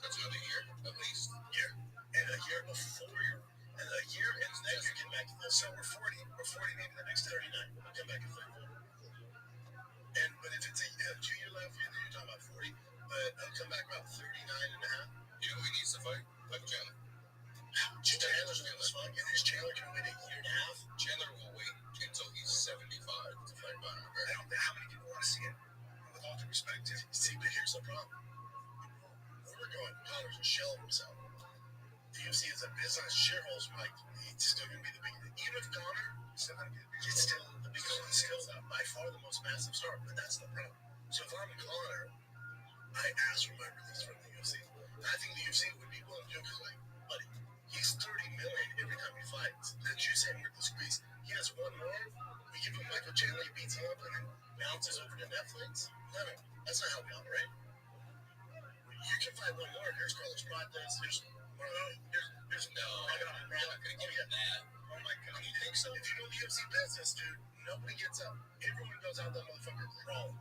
That's another year, at least. Year. And a year before you. And a year, and then you get back to this. So we're 40, maybe the next 39. We'll come back to 34. But if it's a 2 year left, then you're talking about 40. But I'll come back about 39 and a half. Who he needs to fight? Like Chandler. Chandler's going to fight. And his Chandler can wait a year and a half. Chandler will wait until he's 75 to fight Conor McGregor. I don't know how many people want to see it. With all due respect to see, but here's the problem. Where we're going, Conor's a shell of himself. The UFC is a business. Shareholders like he's still going to be the biggest. Even if Conor is still going to be the biggest, it's still the biggest. He's still by far the most massive star. But that's the problem. So if I'm Conor, I ask for my release from the UFC. And I think the UFC would be willing to do it because, buddy, he's $30 million every time he fights. Then you say with this squeeze, he has one more. We give him Michael Chandler, he beats him up, and then bounces over to Netflix. No, that's not how we operate. You can fight one more. Here's Carlos Prates. Here's no. I'm not going to give you that. Oh my God. You think so? If you know the UFC business, dude, nobody gets up. Everyone goes out that motherfucker crawl.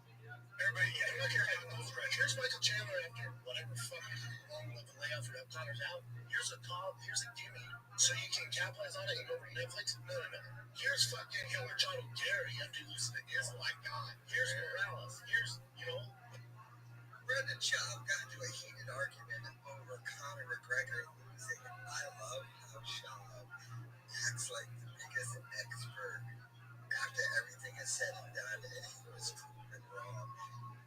Everybody, I don't care how it goes. Here's Michael Chandler after whatever fucking long of a layoff for Connor's out. Here's a call. Here's a gimme. So you can capitalize on it and go over to Netflix? No. Here's fucking Hiller John Gary after losing it. Here's my God. Here's Morales. Here's, Brendan Schaub got into a heated argument over Conor McGregor losing. I love how Schaub acts like the biggest expert after everything is said and done, and he was proven wrong.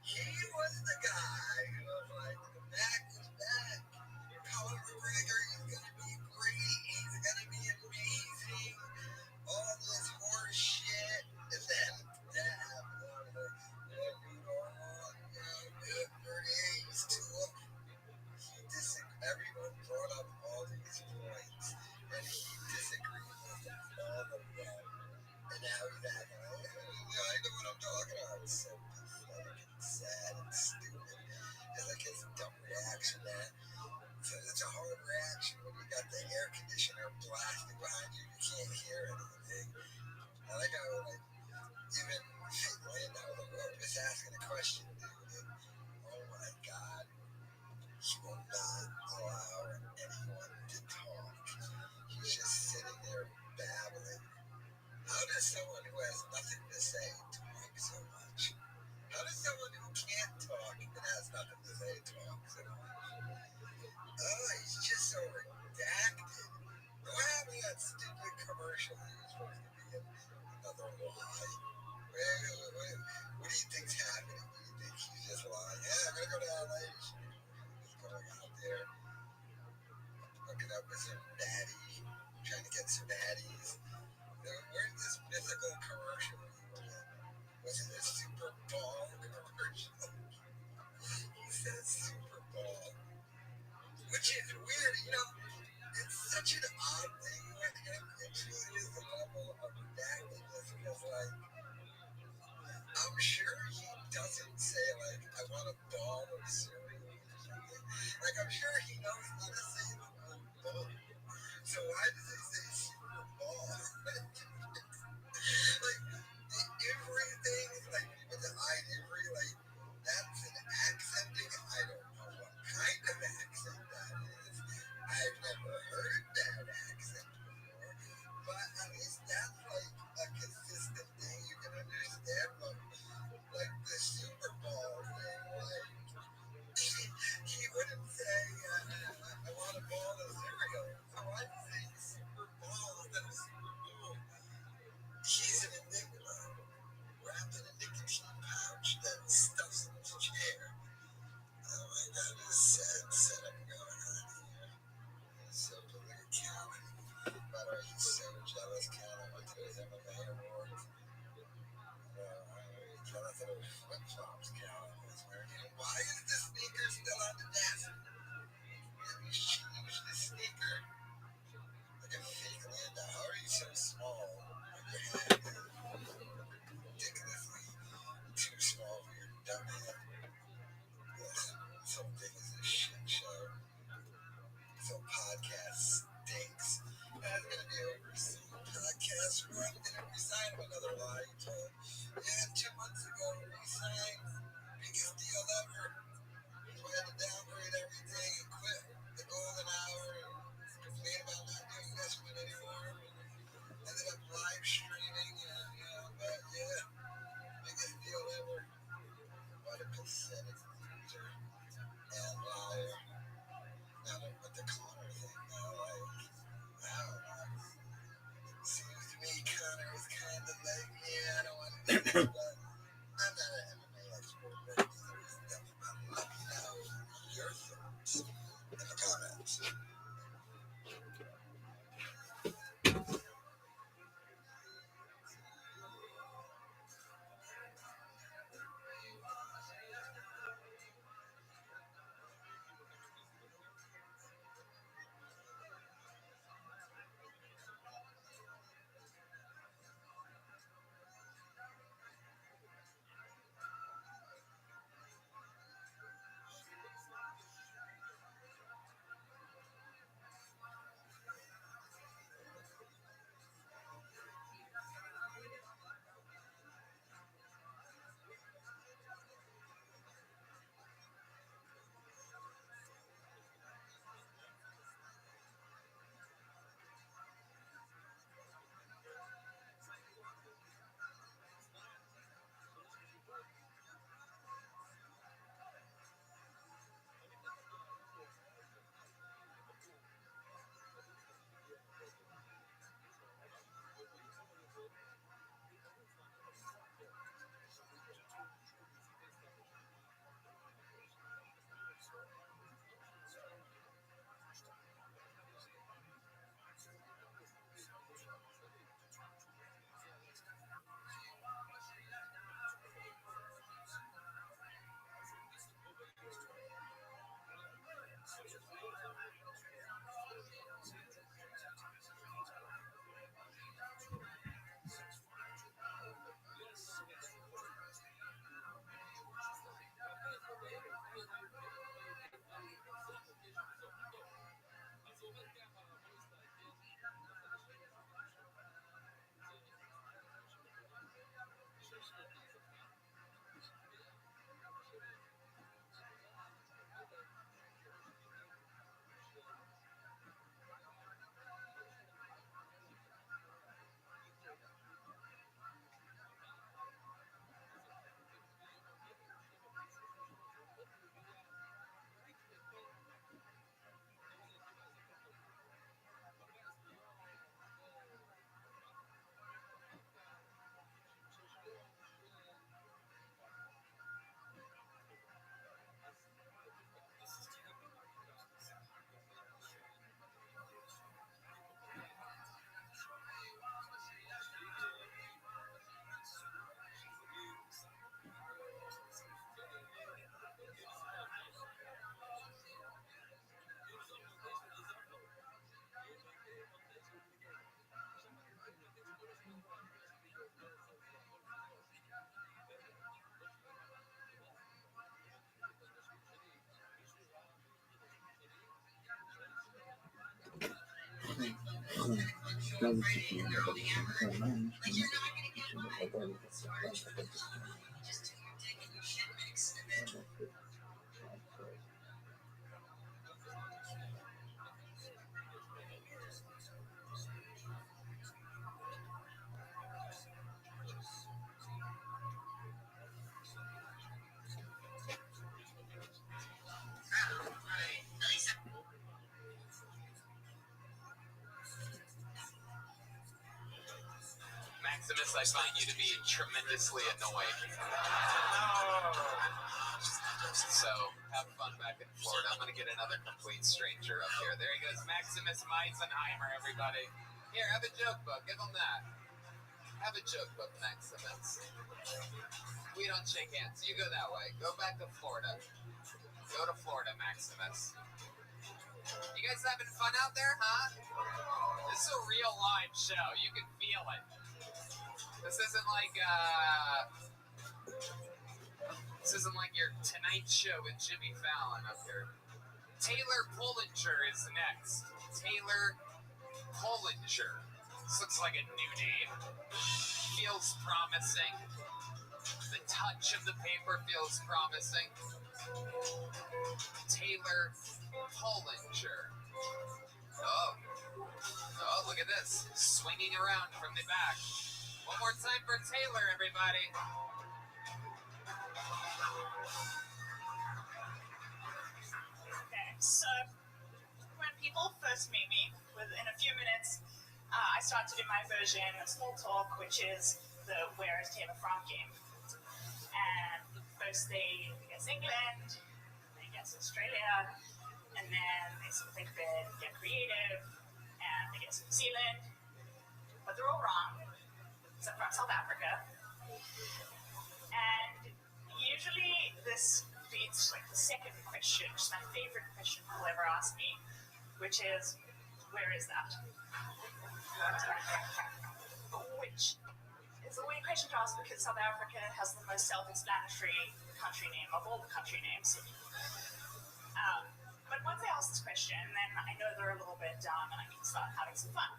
He was the guy who was like, the back is back. Conor McGregor is going to be great. He's going to be amazing. All this horse shit. And then that happened. Good for days too. Everyone brought up all these points, and he disagreed with all of them. And now he's acting like, I know what I'm talking about. It's so pathetic and sad and stupid. It's like his dumb reaction there. So it's a hard reaction when you got the air conditioner blasting behind you. You can't hear anything. I like how, even laying down the road, just asking a question, dude. Oh my God. He will not allow anyone to talk How does someone who has nothing to say talk so much? How does someone who can't talk and has nothing to say talk so much? Oh, he's just so redacted. What happened to that stupid commercial he was supposed to be in? Another lie. What do you think's happening? Do you think he's just lying? Yeah, I'm gonna go to LA. He's going out there, hooking up with some baddie, trying to get some baddies. Where's this mythical commercial he was in? Was it a Super Bowl commercial? He says Super Bowl, which is weird, you know. It's such an odd thing with him. It truly is the level of redactedness because, like, I'm sure he doesn't say, like, I want a ball of cereal or something. Like, I'm sure he knows how to say the word bowl. So why does he say Super Bowl? Like, everything, like, with the Ivory, like, that's an accenting. I don't know what kind of accent that is. I've never heard that accent before. But at least that's, like, a consistent thing you can understand. But, like, the Super Bowl thing, like, he wouldn't say, I want a ball of cereal. So why does he say Super Bowl instead of Super Bowl? He's an enigma, wrapped in a nicotine pouch that stuffs in his chair. Oh my God, this sad setup going on here. So political Callan. By the way, he's so jealous. Callan went to his MMA awards. Jealous of those flip flops Callan was wearing. And why is the sneaker still on the desk? Have you changed the sneaker? Like a fake Linda. How are you so small when your hand is ridiculously too small for your dumb head? Yes, this whole thing is a shit show. This whole podcast stinks. That's gonna be over soon. Podcast one didn't resign him, another lie he told. Yeah, 2 months ago resigned. Biggest deal ever. So I had to downgrade everything and quit the golden hour and complain about not doing this one anymore. Ended up live streaming and, you know, but Maximus, I find you to be tremendously annoying. So, have fun back in Florida. I'm going to get another complete stranger up here. There he goes, Maximus Meisenheimer, everybody. Here, have a joke book. Give him that. Have a joke book, Maximus. We don't shake hands. You go that way. Go back to Florida. Go to Florida, Maximus. You guys having fun out there, huh? This is a real live show. You can feel it. This isn't like your Tonight Show with Jimmy Fallon up here. Taylor Pullinger is next. Taylor Pullinger. This looks like a new name. Feels promising. The touch of the paper feels promising. Taylor Pullinger. Oh, look at this. Swinging around from the back. One more time for Taylor, everybody. Okay, so when people first meet me, within a few minutes, I start to do my version of small talk, which is the "Where is Taylor from" game. And first they guess England, they guess Australia, and then they sort of think they get creative, and they guess New Zealand, but they're all wrong, except from South Africa. And usually this leads to like the second question, which is my favorite question people ever ask me, which is, where is that? Which is a weird question to ask because South Africa has the most self-explanatory country name of all the country names. But once I ask this question, then I know they're a little bit dumb and I can start having some fun.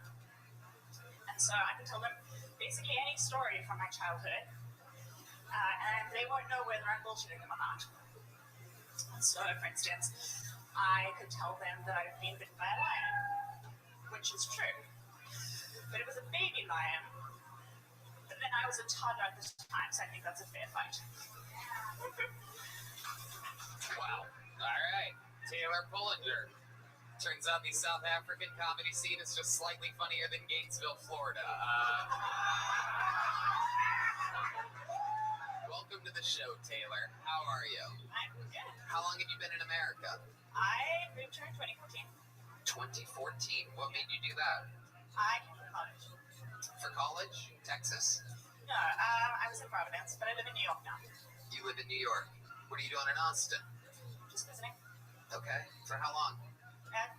And so I can tell them basically any story from my childhood, and they won't know whether I'm bullshitting them or not. And so, for instance, I could tell them that I've been bitten by a lion, which is true. But it was a baby lion, but then I was a toddler at this time, so I think that's a fair fight. Wow. All right. Taylor Pullinger. Turns out the South African comedy scene is just slightly funnier than Gainesville, Florida. Welcome to the show, Taylor. How are you? I'm good. How long have you been in America? I moved here in 2014. 2014. What made you do that? I came to college. For college? Texas? No, I was in Providence, but I live in New York now. You live in New York. What are you doing in Austin? Just visiting. Okay. For how long?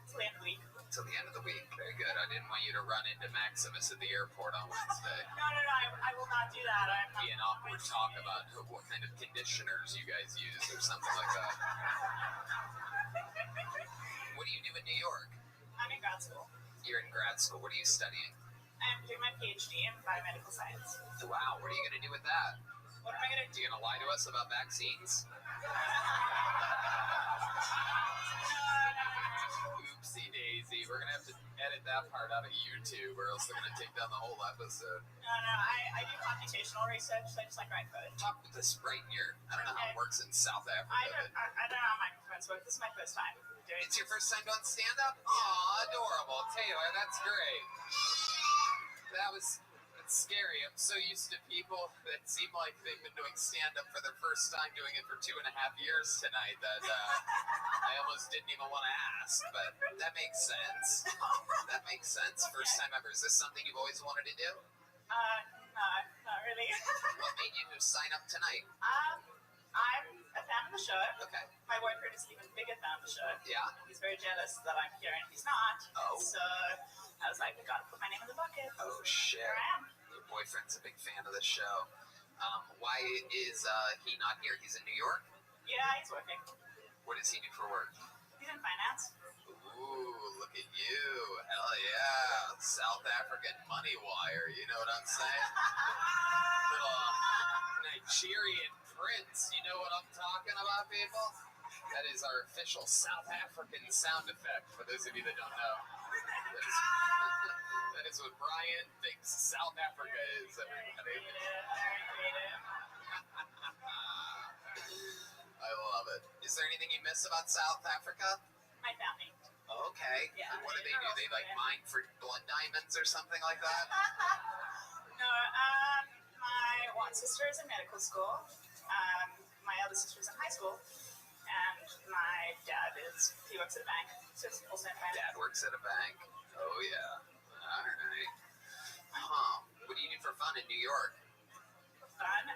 Till the end of the week. Till the end of the week. Very good. I didn't want you to run into Maximus at the airport on Wednesday. No, I will not do that. I'm not. Be an awkward talk about what kind of conditioners you guys use or something like that. What do you do in New York? I'm in grad school. You're in grad school. What are you studying? I'm doing my PhD in biomedical science. Wow. What are you going to do with that? What am I going to do? You going to lie to us about vaccines? Oopsie daisy. We're going to have to edit that part out of YouTube or else they're going to take down the whole episode. No, I do computational research, so I just like write code. Talk with this right here. I don't know how it works in South Africa. I don't know how microphones work. This is my first time doing it. It's your first time doing stand-up? Aw, adorable. Taylor, that's great. It's scary. I'm so used to people that seem like they've been doing stand-up for their first time, doing it for 2.5 years tonight, that I almost didn't even want to ask, but that makes sense. That makes sense. First time ever. Is this something you've always wanted to do? No, not really. What made you sign up tonight? I'm a fan of the show. Okay. My boyfriend is an even bigger fan of the show. Yeah. He's very jealous that I'm here and he's not. Oh. So I was like, I gotta put my name in the bucket. Oh, shit. Here I am. Your boyfriend's a big fan of the show. Why is he not here? He's in New York? Yeah, he's working. What does he do for work? He's in finance. Ooh, Ooh, look at you. Hell yeah. South African money wire. You know what I'm saying? Little Nigerian prince. You know what I'm talking about, people? That is our official South African sound effect, for those of you that don't know. That is what Brian thinks South Africa is, everybody. I love it. Is there anything you miss about South Africa? My family. Okay. Yeah. And what do? They like mine for blood diamonds or something like that? No, my one sister is in medical school. My other sister is in high school. And my dad he works at a bank. So it's also in bank. Dad works at a bank. Oh, yeah. All right. Huh. What do you do for fun in New York? Fun?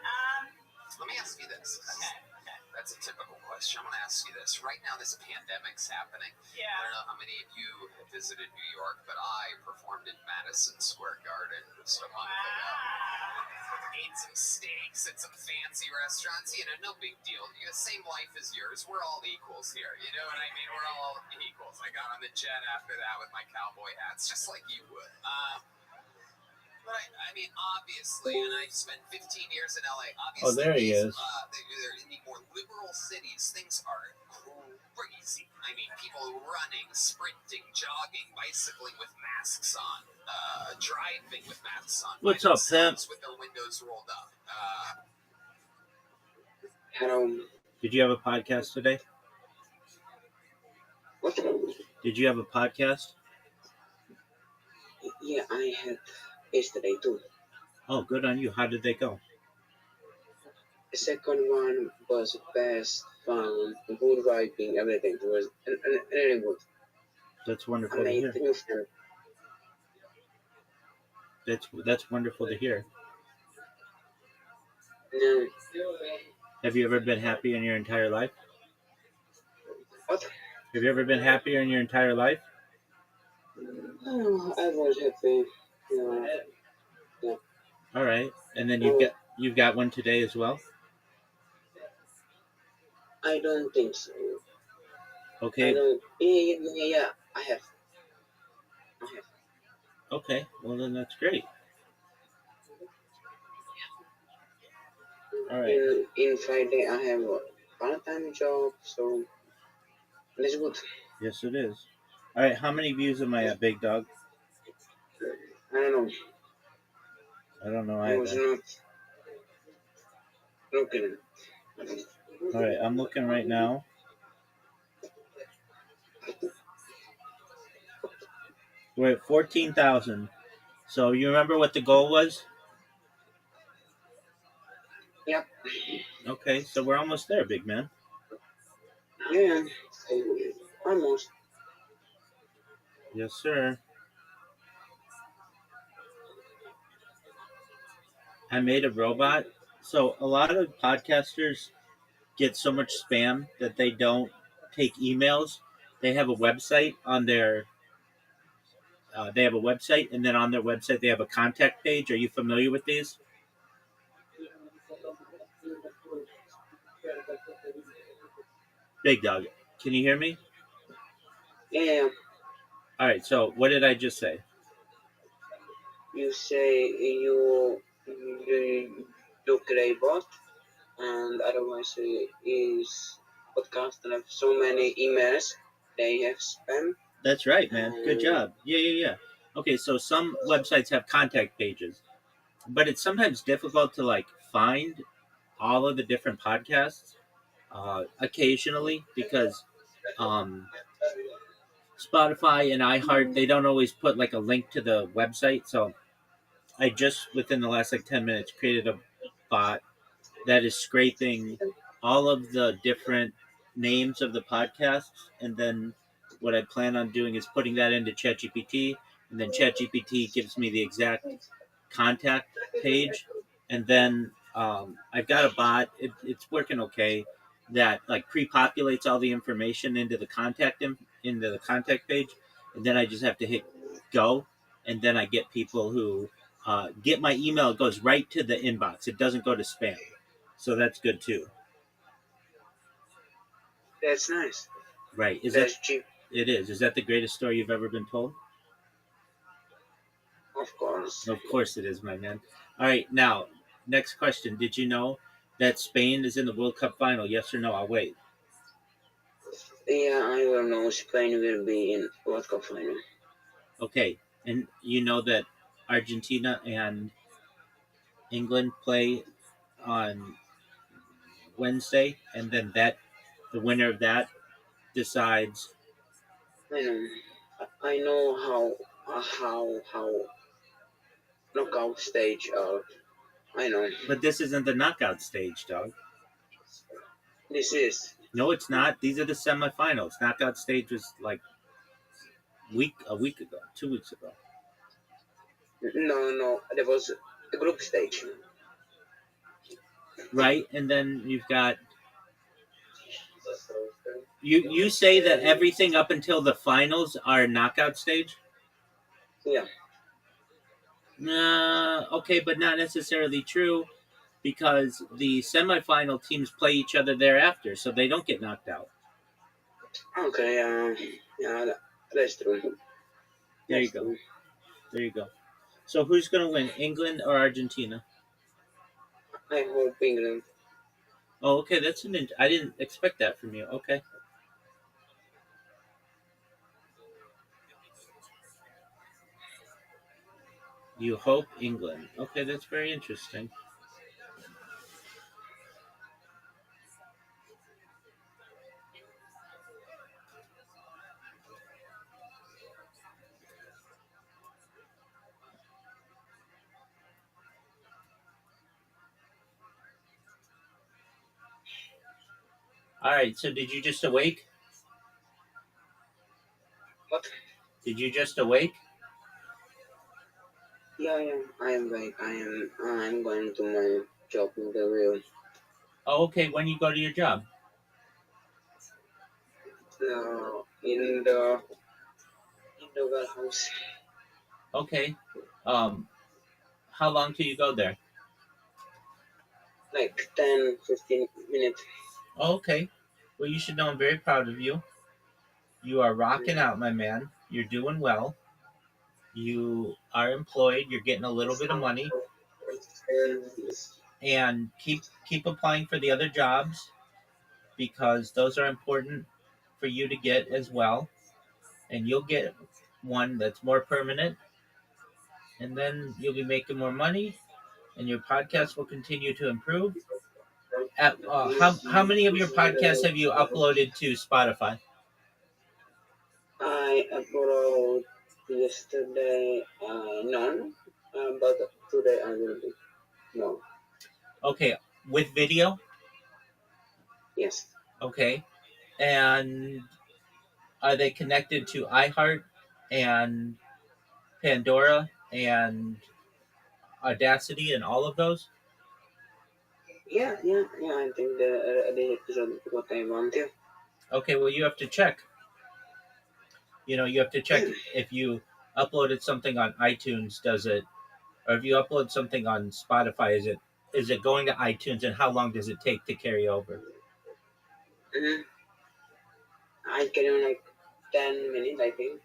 Let me ask you this. Okay. That's a typical question. I'm going to ask you this. Right now, this pandemic's happening. Yeah. I don't know how many of you have visited New York, but I performed in Madison Square Garden just a month ago. Ate some steaks at some fancy restaurants. You know, no big deal. You have the same life as yours. We're all equals here. You know what I mean? We're all equals. I got on the jet after that with my cowboy hats, just like you would. But I mean, obviously, and I spent 15 years in LA. Obviously, there he is. They're in the more liberal cities. Things are crazy. I mean, people running, sprinting, jogging, bicycling with masks on, driving with masks on. What's up, Pimp? With their windows rolled up. Hello. Did you have a podcast today? What? Did you have a podcast? Yeah, I had yesterday too. Oh, good on you. How did they go? The second one was best, fun, good writing, everything. It was really good. That's wonderful I to made hear. new friends. That's wonderful to hear. No. Have you ever been happy in your entire life? What? Have you ever been happier in your entire life? Oh, I was happy. Yeah. All right, and then you've got one today as well. I don't think so. Okay. I don't, yeah, I have. Okay. Well, then that's great. All right. In Friday, I have a part-time job, so that's good. Yes, it is. All right. How many views am I at, Big Dog? I don't know. I don't know I was either. not looking. All right. I'm looking right now. We're at 14,000. So you remember what the goal was? Yep. Okay, so we're almost there, big man. Yeah, almost. Yes, sir. I made a robot. So a lot of podcasters get so much spam that they don't take emails. They have a website on their and then on their website they have a contact page. Are you familiar with these? Big Dog, can you hear me? Yeah. All right, so what did I just say? You say you do create bot, and otherwise is podcast and have so many emails. They have spam. That's right, man. Good job. Yeah. Okay, so some websites have contact pages, but it's sometimes difficult to like find all of the different podcasts occasionally because Spotify and iHeart, they don't always put like a link to the website. So I just within the last like 10 minutes created a bot that is scraping all of the different names of the podcasts, and then what I plan on doing is putting that into ChatGPT, and then ChatGPT gives me the exact contact page, and then I've got a bot. It's working okay. That like pre-populates all the information into the contact page, and then I just have to hit go, and then I get people who get my email. It goes right to the inbox. It doesn't go to spam, so that's good too. That's nice. Right? That's cheap. It is. Is that the greatest story you've ever been told? Of course. Of course it is, my man. All right, now, next question. Did you know that Spain is in the World Cup final? Yes or no? I'll wait. Yeah, I will know Spain will be in World Cup final. Okay, and you know that Argentina and England play on Wednesday, and then the winner of that decides. I know how knockout stage are. I know. But this isn't the knockout stage, dog. This is. No, it's not. These are the semifinals. Knockout stage was like a week ago, 2 weeks ago. No, there was a group stage. Right, and then you've got you say that everything up until the finals are knockout stage? Yeah. Okay, but not necessarily true, because the semifinal teams play each other thereafter, so they don't get knocked out. Okay, yeah, that's true. There you go. There you go. So who's going to win, England or Argentina? I hope England. Oh, okay, I didn't expect that from you. Okay. You hope England. Okay, that's very interesting. All right, so did you just awake? What? Did you just awake? Yeah, I am awake. I'm going to my job interview. Oh, okay. When you go to your job? In the warehouse. Okay. How long till you go there? Like 10-15 minutes. Oh, okay. Well, you should know I'm very proud of you. You are rocking out, my man. You're doing well. You are employed. You're getting a little bit of money. And keep applying for the other jobs, because those are important for you to get as well. And you'll get one that's more permanent. And then you'll be making more money, and your podcast will continue to improve. How many of your podcasts have you uploaded to Spotify? I uploaded yesterday none, but today I will do none. Okay, with video? Yes. Okay, and are they connected to iHeart and Pandora and Audacity and all of those? Yeah. I think the episode what I want to. Okay, well, you have to check. You have to check if you uploaded something on iTunes, or if you upload something on Spotify, is it going to iTunes, and how long does it take to carry over? I carry on like 10 minutes, I think,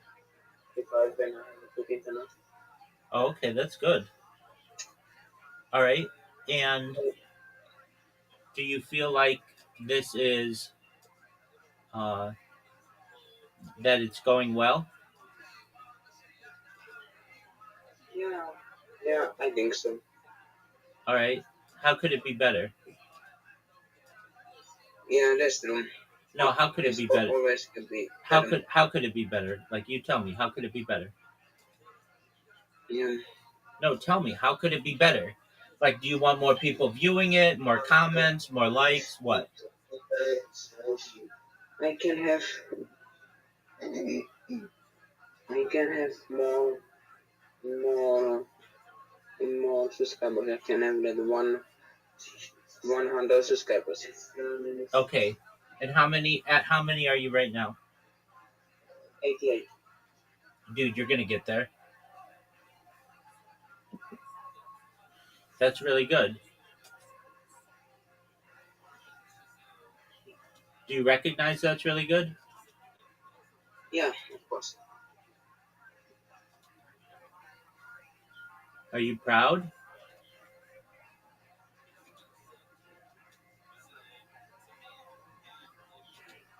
because when I took internet. Oh, okay, that's good. All right, and do you feel like this is that it's going well? Yeah, I think so. All right, how could it be better? Yeah, that's true. No, how could it be better? Always could be. How could it be better? Like, you tell me, how could it be better? Yeah. No, tell me, how could it be better? Like, do you want more people viewing it, more comments, more likes, what? I can have more subscribers. I can have like 100 subscribers. Okay, and how many are you right now? 88. Dude, you're gonna get there. That's really good. Do you recognize that's really good? Yeah, of course. Are you proud?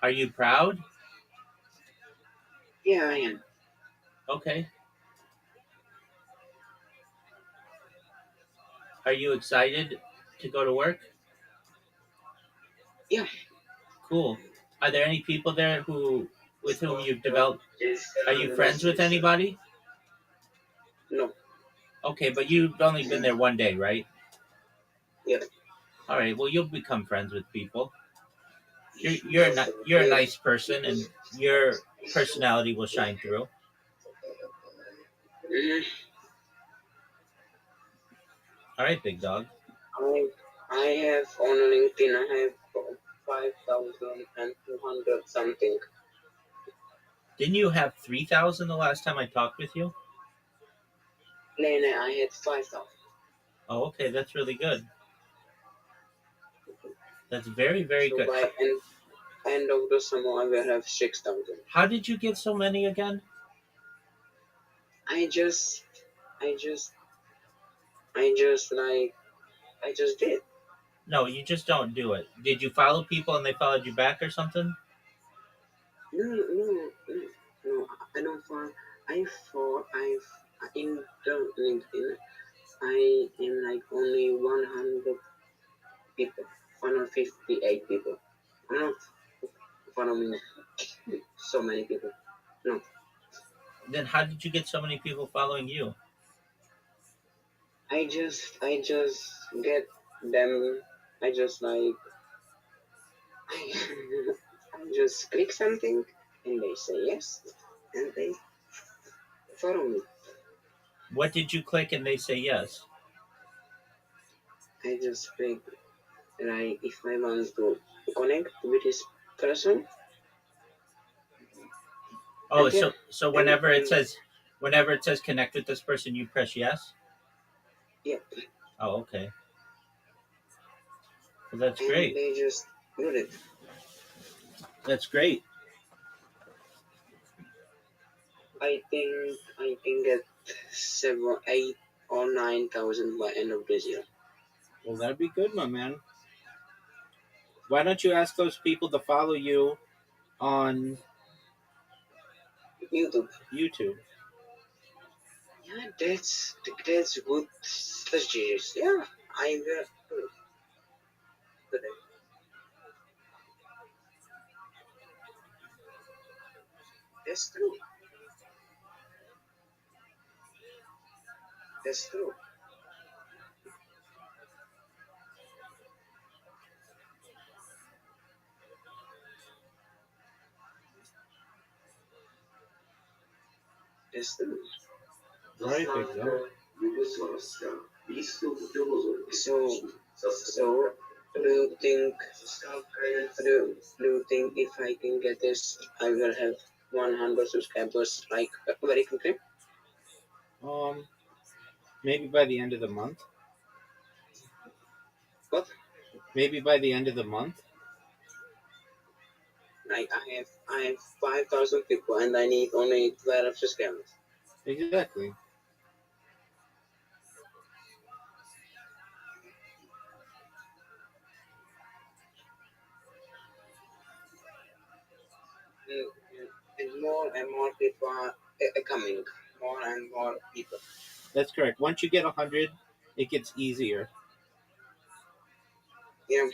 Are you proud? Yeah, I am. Okay. Are you excited to go to work? Yeah. Cool. Are there any people there with whom you've developed? Are you friends with anybody? No. Okay, but you've only been there one day, right? Yeah. All right. Well, you'll become friends with people. You're a nice person, and your personality will shine through. Mhm. All right, big dog. I have on LinkedIn. I have 5,200 something. Didn't you have 3,000 the last time I talked with you? No, I had 5,000. Oh, okay. That's really good. That's very, very So good. by end of the summer, I will have 6,000. How did you get so many again? I just did. No, you just don't do it. Did you follow people and they followed you back or something? No. I don't follow. I've in the LinkedIn. I am like only 100 people, 158 people. I'm not following so many people. No. Then how did you get so many people following you? I just get them. I just like I just click something and they say yes and they follow me. What did you click and they say yes? I just click like if I want to connect with this person. Oh, And yeah, so whenever it says connect with this person, you press yes? Yeah. Oh, okay. Well, that's And great. they just do it. That's great. I can get 7, 8, or 9,000 by end of this year. Well, that'd be good, my man. Why don't you ask those people to follow you on YouTube? Yeah, that's good suggestions. Yeah, I will do it today. That's true. That's true. That's true. Right, big dog. So, do you think if I can get this, I will have 100 subscribers like very quickly? Maybe by the end of the month. What? Maybe by the end of the month. Like I have 5,000 people and I need only 12 subscribers. Exactly. And more and more people are coming. More and more people. That's correct. Once you get 100, it gets easier. Yeah,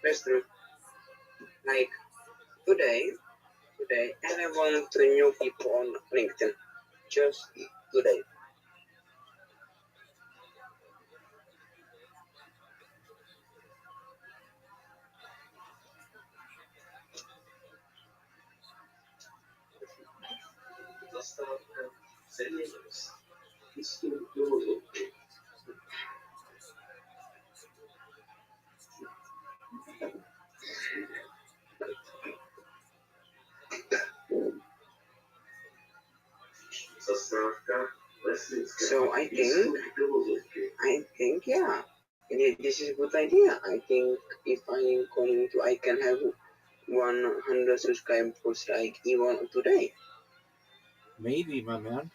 that's true. Like today, and I want 3 new people on LinkedIn. Just today. So I think yeah, this is a good idea. I think if I'm going to, I can have 100 subscribers like even today. Maybe, my man.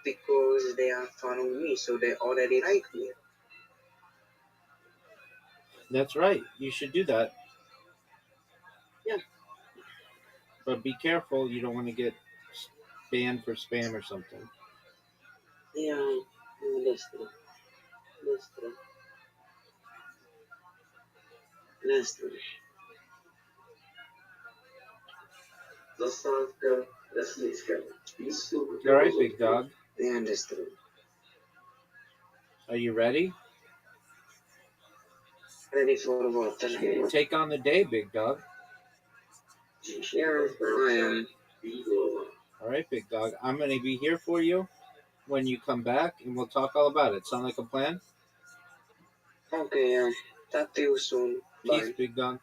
Because they are following me, so they already like me. That's right. You should do that. Yeah. But be careful. You don't want to get banned for spam or something. Yeah, that's true. That's true. That's true. All right, big dog. Yeah, that's true. Are you ready? Ready for what? Take on the day, big dog. Yeah, I am. All right, big dog. I'm going to be here for you when you come back, and we'll talk all about it. Sound like a plan? Okay, yeah. Talk to you soon. Peace, Bye. big dog.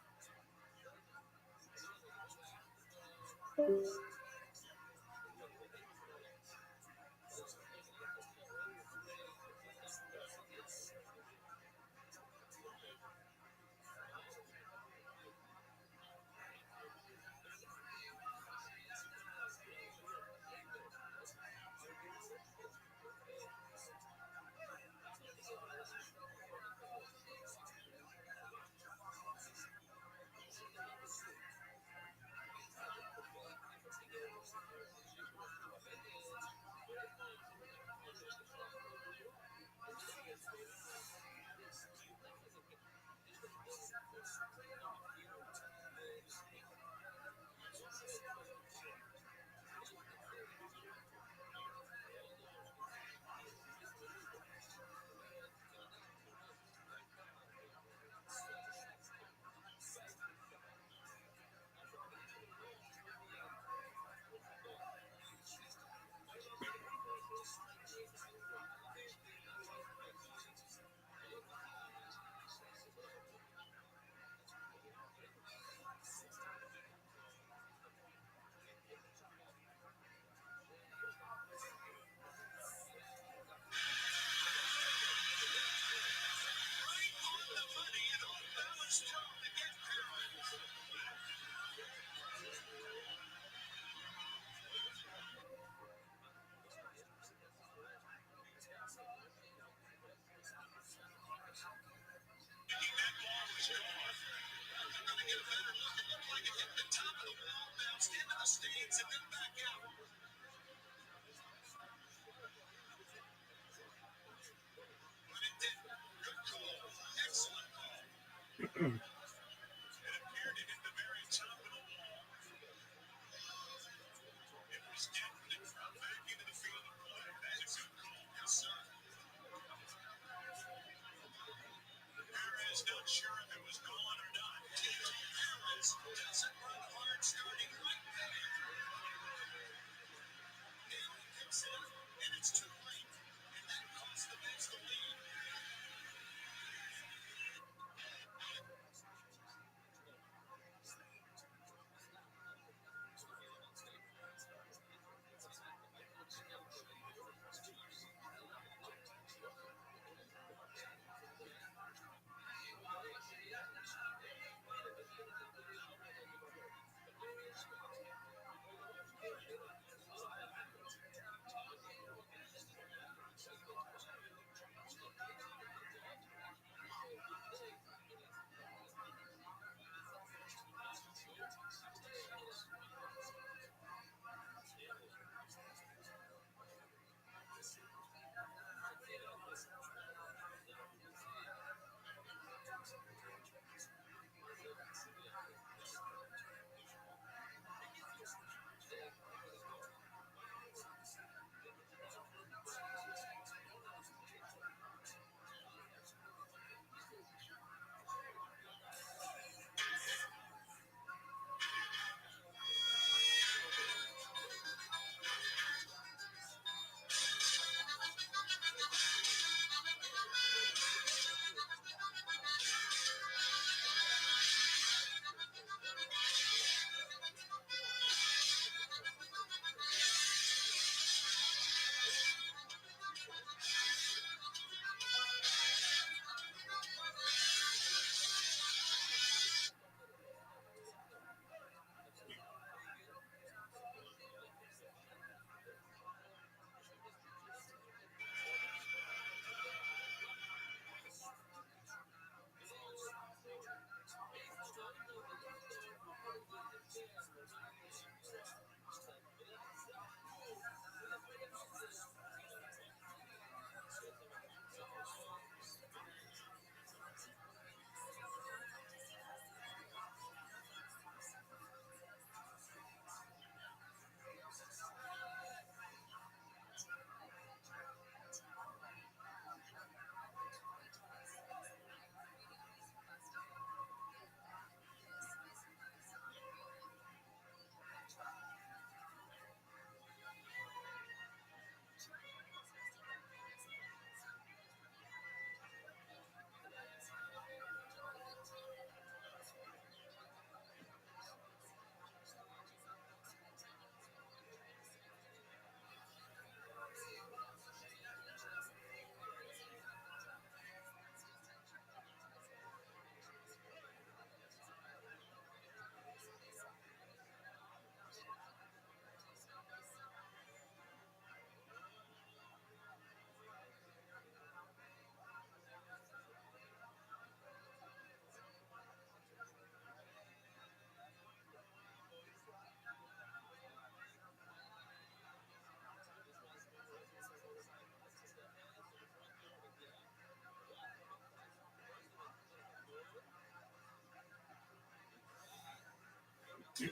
Hey,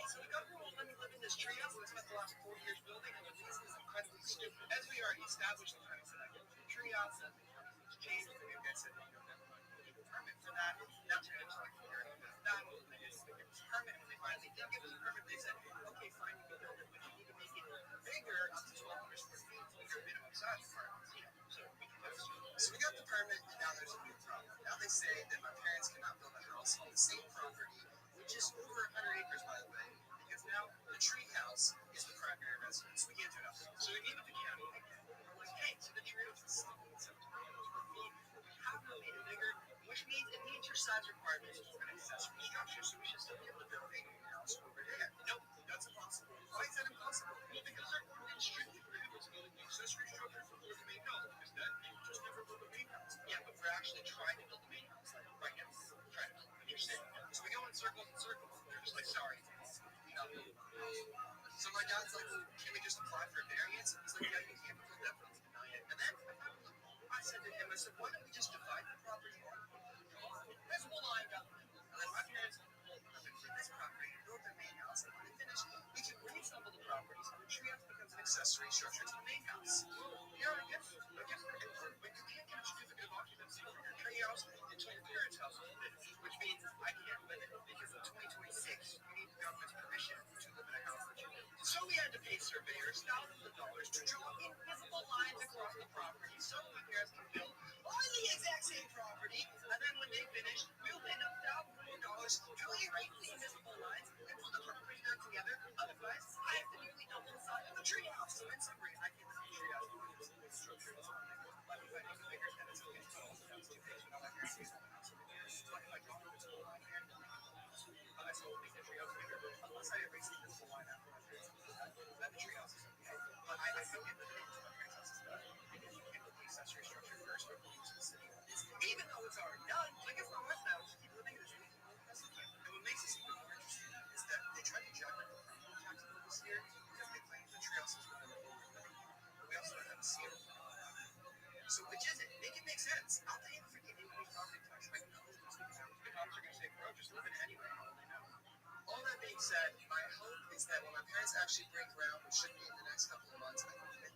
so the government won't let me live in this treehouse that I spent the last 4 years building, and the reason is incredibly stupid. As we already established, the premise that I get the treehouse, that the county's changed, and you guys said that you don't have a permit for that. Now turned into like figuring out that was they didn't give us a permit, and when they finally did give us a permit, they said, okay, fine, you can build it, but you need to make it bigger, up to 1,200 square feet, to your minimum size apartments, you know, so we can post it. So we got the permit, and now there's a new problem. Now they say that my parents cannot build a house on the same property, which is over 100 acres, by the way, because now the tree house is the primary residence. We can't do nothing. So we gave it to county again. We're like, hey, so the tree house is 7,000 square feet. We have to make it bigger, which means it meets your size requirements for an accessory structure. So we should still be able to build a house over there. Nope, that's impossible. Why is that impossible? Well, because our ordinance strictly prohibits building the accessory structure before the main house, because then you just never build the main house. Yeah, but we're actually trying to build the main house like right now. We're trying to build it. Understand? So we go in circles and circles, and they're just like, sorry, it's impossible. We got build the house. So my dad's like, well, can we just apply for a variance? He's like, yeah, you can, but we'll definitely deny it. And then I said to him, I said, why don't we just divide the property? There's one line down the middle. And then my parents will pull permit for this property and build their main house. And when they finish, we can reassemble the properties, and the treehouse becomes an accessory structure to the main house. Yeah, I guess that could work, but you can't get a certificate of occupancy from your treehouse until your parents' house is finished, which means I can't live in it because in 2026 you need the government's permission to live in a house that you built. So we had to pay surveyors thousands of dollars to draw invisible lines across the property so my parents can build on the exact same property, and then when they finish, we'll pay them thousands more dollars to erase the invisible lines and put the property back together. Otherwise, I have to nearly double the size of the treehouse. So in summary, I can't live in the treehouse because the structure is on the but if I make it bigger, then it's okay. So that's two things. You know, my parents use the house over there. So like my daughter was still on here. I still make the treehouse bigger, unless I erase the invisible line after my parents use that. Then the treehouse is okay. But I still get the thing until my parents' house is done. Because you can put the accessory structure first before you use the city. Even though it's already done, like it's not left now, just keep living in this region. And what makes this even more interesting is that they tried to jack up the property tax bill this year because they claim the treehouse is within the living. But we also don't have a seal. So which is it? Make it make sense. I'll pay the freaking income property tax. Like, no, the cops are going to say, bro, just live in it anyway. All that being said, my hope is that when my parents actually break ground, which should be in the next couple of months, I hope that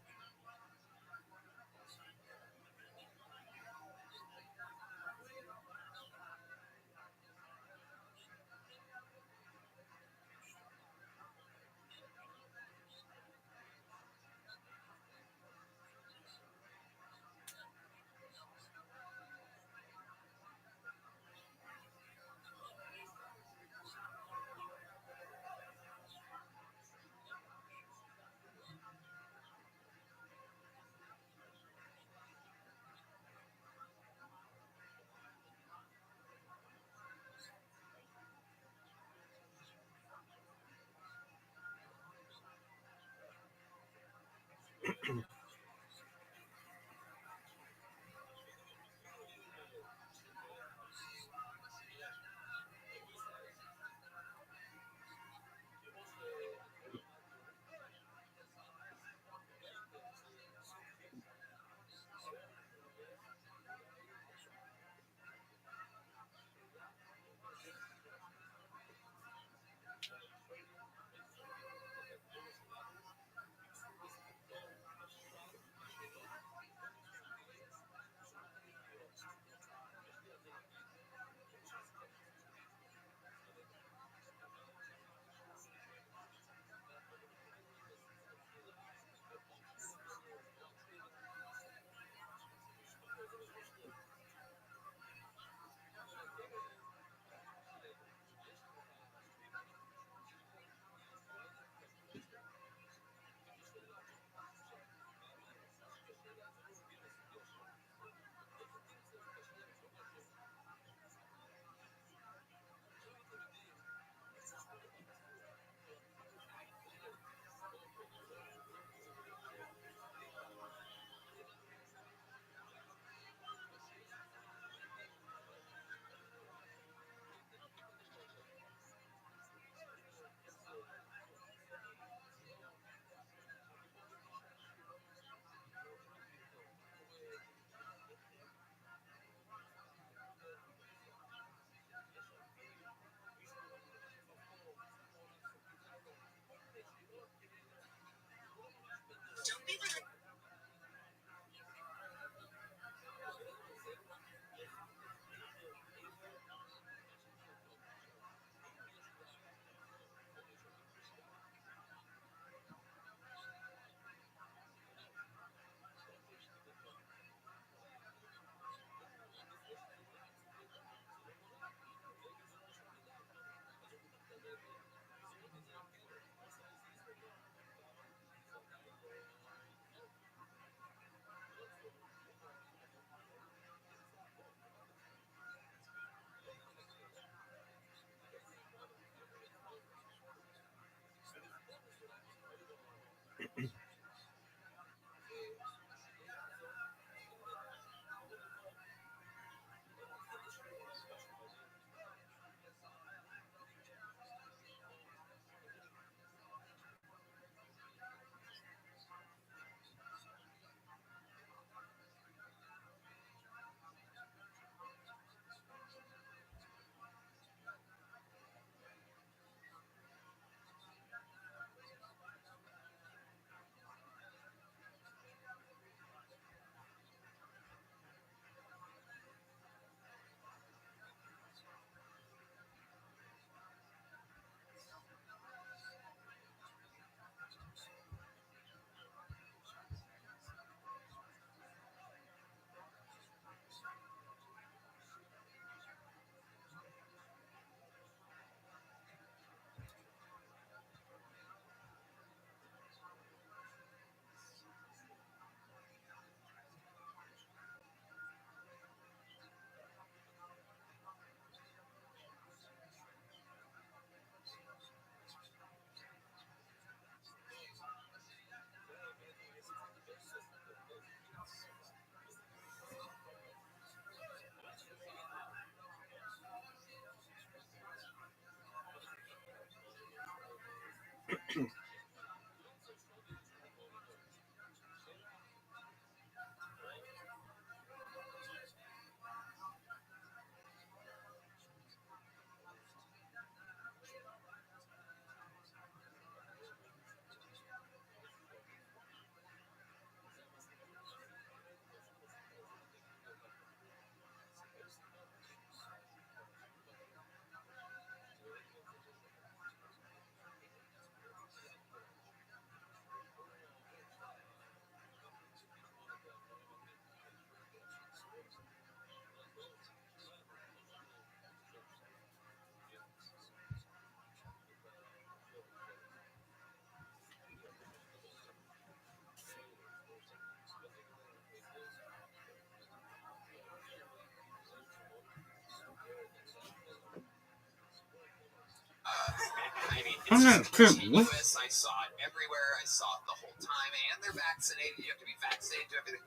I mean, I'm it's not just sure. What? continuous. I saw it everywhere. I saw it the whole time. And they're vaccinated. You have to be vaccinated to everything.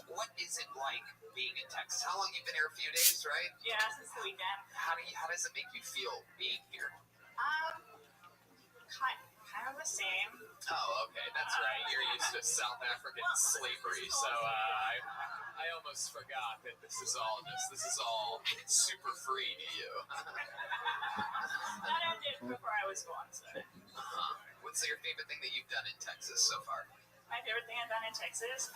What is it like being in Texas? How long you been here? A few days, right? Yeah, since the weekend. How does it make you feel being here? Kind of the same. Oh, okay, that's right. You're used to South African slavery, so I almost forgot that this is all super free to you. That ended before I was born, so. What's your favorite thing that you've done in Texas so far? My favorite thing I've done in Texas?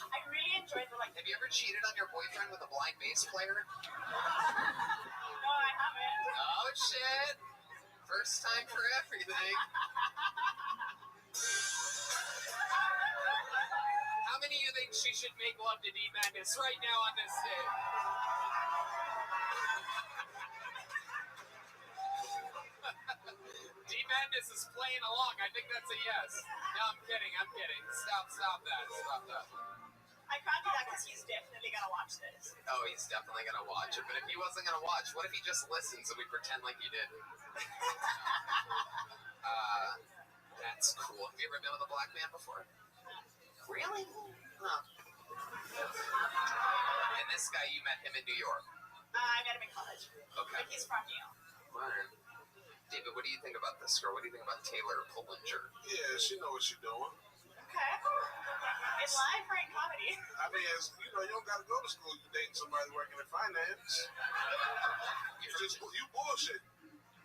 I really enjoyed the Have you ever cheated on your boyfriend with a blind bass player? No, I haven't. Oh shit! First time for everything. How many of you think she should make love to D Madness right now on this day? D Madness is playing along. I think that's a yes. No, I'm kidding. Stop that. I can't do that because he's definitely going to watch this. Oh, he's definitely going to watch it. But if he wasn't going to watch, what if he just listens and we pretend like he didn't? That's cool. Have you ever been with a black man before? Really? Huh. And this guy, you met him in New York? I met him in college. Okay. But he's from New York. Right. David, what do you think about this girl? What do you think about Taylor Pullinger? Yeah, she know what she's doing. Okay. It's live for comedy. I mean, you don't got to go to school. You dating somebody working in finance. You bullshit.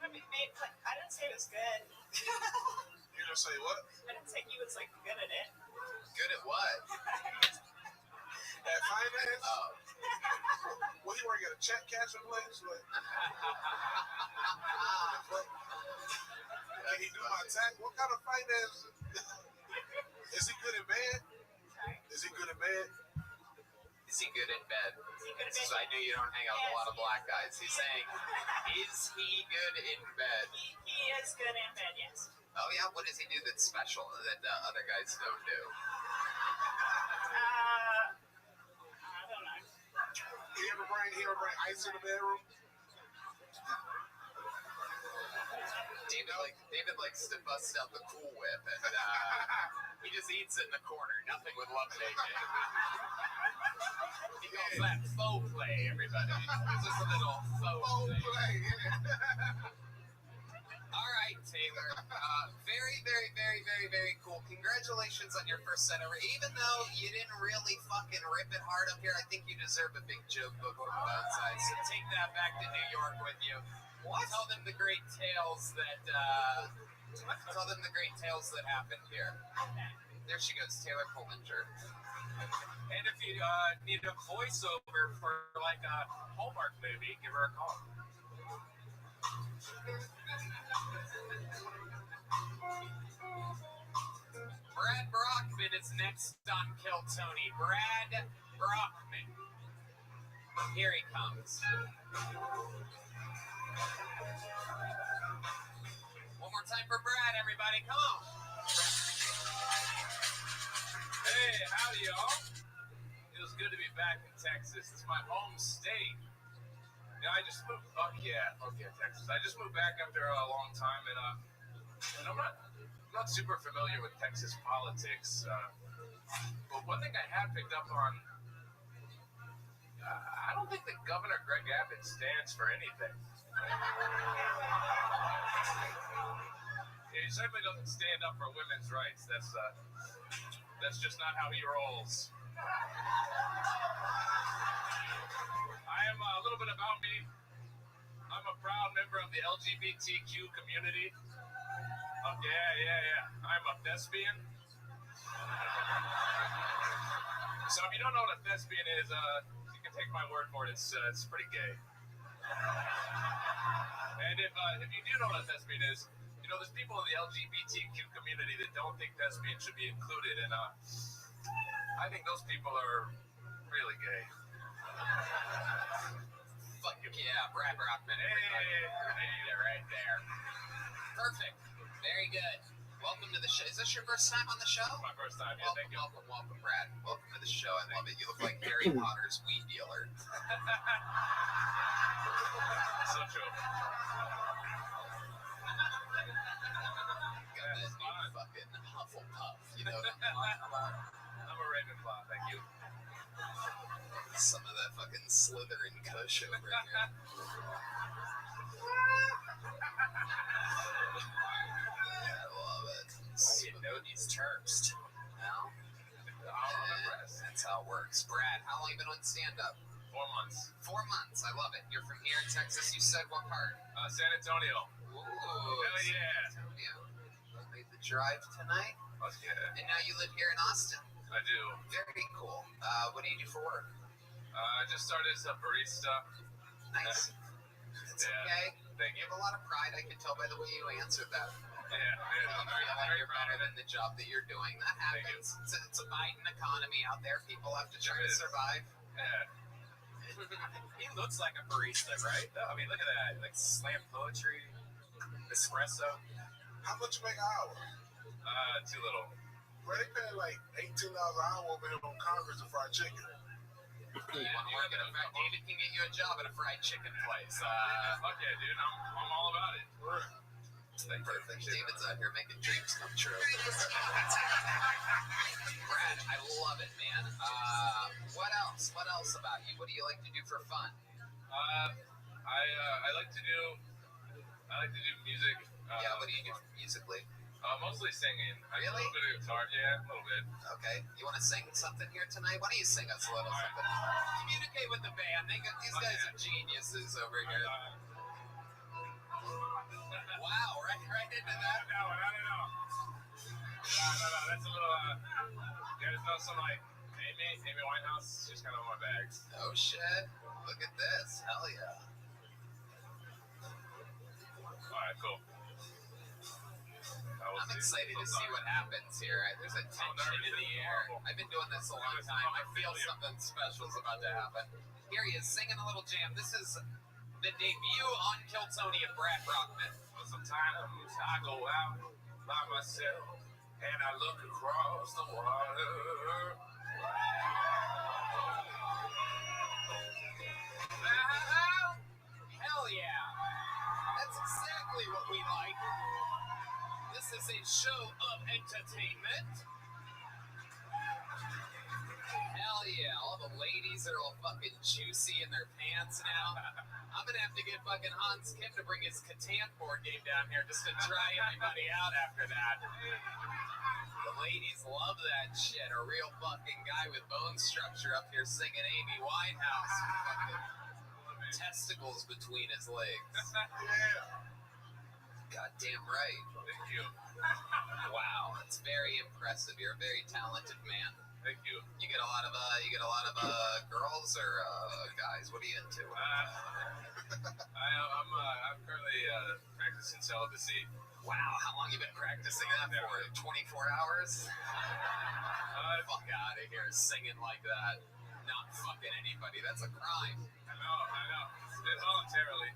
I didn't say it was good. You just say what? I didn't say he was like good at it. Good at what? At finance? Oh. What, you work at a check cashing place? Like, can he do my tax? What kind of finance? Is he good in bed? Is he good in bed? Is he good in bed? So I knew you don't hang out with a lot of black guys. He's saying, is he good in bed? He is good in bed, yes. Oh yeah, what does he do that's special that other guys don't do? I don't know. He ever bring ice in the bedroom? David likes to bust out the Cool Whip, and he just eats it in the corner. Nothing with love making. He calls that faux play, everybody. It's just a little faux play. All right, Taylor. Very, very, very, very, very cool. Congratulations on your first set over. Even though you didn't really fucking rip it hard up here, I think you deserve a big joke book from outside. So take that back to New York with you. Tell them the great tales that happened here. There she goes, Taylor Pullinger. And if you need a voiceover for like a Hallmark movie, give her a call. Brad Brockman is next on Kill Tony. Brad Brockman. Here he comes. One more time for Brad, everybody. Come on. Hey, howdy, y'all. Feels good to be back in Texas. It's my home state. I just moved. Texas. I just moved back after a long time, and I'm not super familiar with Texas politics. But one thing I have picked up on, I don't think that Governor Greg Abbott stands for anything. He certainly doesn't stand up for women's rights. That's just not how he rolls. I am a little bit about me. I'm a proud member of the LGBTQ community. Yeah. I'm a thespian. So if you don't know what a thespian is, you can take my word for it. It's pretty gay. And if you do know what a thespian is, there's people in the LGBTQ community that don't think thespians should be included, and I think those people are really gay. Fuck yeah, Brad Brockman. Hey, right there. Perfect. Very good. Welcome to the show. Is this your first time on the show? My first time, yeah. Thank you. Welcome, Brad. Welcome to the show. I love it. You look like Harry Potter's weed dealer. So true. you. Some of that fucking Slytherin kush over here. I love it. I didn't know these terms. No? That's how it works. Brad, how long you been on stand-up? 4 months. 4 months. I love it. You're from here in Texas. You said what part? San Antonio. Ooh, Hell yeah. San Antonio. Made the drive tonight. Oh, yeah. And now you live here in Austin. I do. Very cool. What do you do for work? I just started as a barista. Nice. It's okay. Thank You have a lot of pride. I can tell by the way you answered that. Yeah. I'm very You're proud better of than the job that you're doing. That happens. It's a Biden economy out there. People have to try to survive. Yeah. He looks like a barista, right? I mean, look at that. Like slam poetry, espresso. How much you make an hour? Too little. Bro, they pay like $18 an hour over here on Congress and fried chicken. You want to work at a fried David can get you a job at a fried chicken place. Fuck yeah, dude. I'm all about it. Perfect. David's out here making dreams come true. Brad, I love it, man. What else? What else about you? What do you like to do for fun? I like to do music. Yeah, what do you do musically? Mostly singing. I do a Really? little bit of guitar, yeah, a little bit. Okay. You want to sing something here tonight? Why don't you sing us a little something? Communicate with the band. These guys are geniuses over here. Wow, right into that. No, that's a little, there's no some like, Amy Winehouse, she's kind of on my bags. Oh shit. Look at this. Hell yeah. Alright, cool. I'm excited to see what happens here. There's a tension in the air. I've been doing this a long time. I feel something special is about to happen. Here he is singing a little jam. This is the debut on Kill Tony of Brad Brockman. Sometimes I go out by myself and I look across the water. Hell yeah. That's exactly what we like. This is a show of entertainment. Hell yeah. All the ladies are all fucking juicy in their pants now. I'm gonna have to get fucking Hans Kim to bring his Catan board game down here just to try everybody out after that. The ladies love that shit. A real fucking guy with bone structure up here singing Amy Winehouse. Fucking testicles between his legs. Goddamn right. Thank you. Wow, that's very impressive. You're a very talented man. Thank you. You get a lot of girls or guys. What are you into? I'm currently practicing celibacy. Wow, how long you been practicing that for? 24 hours? Fuck out of here, singing like that. Not fucking anybody. That's a crime. I know. Involuntarily.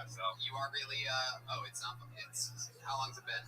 So. You are really, it's not, how long's it been?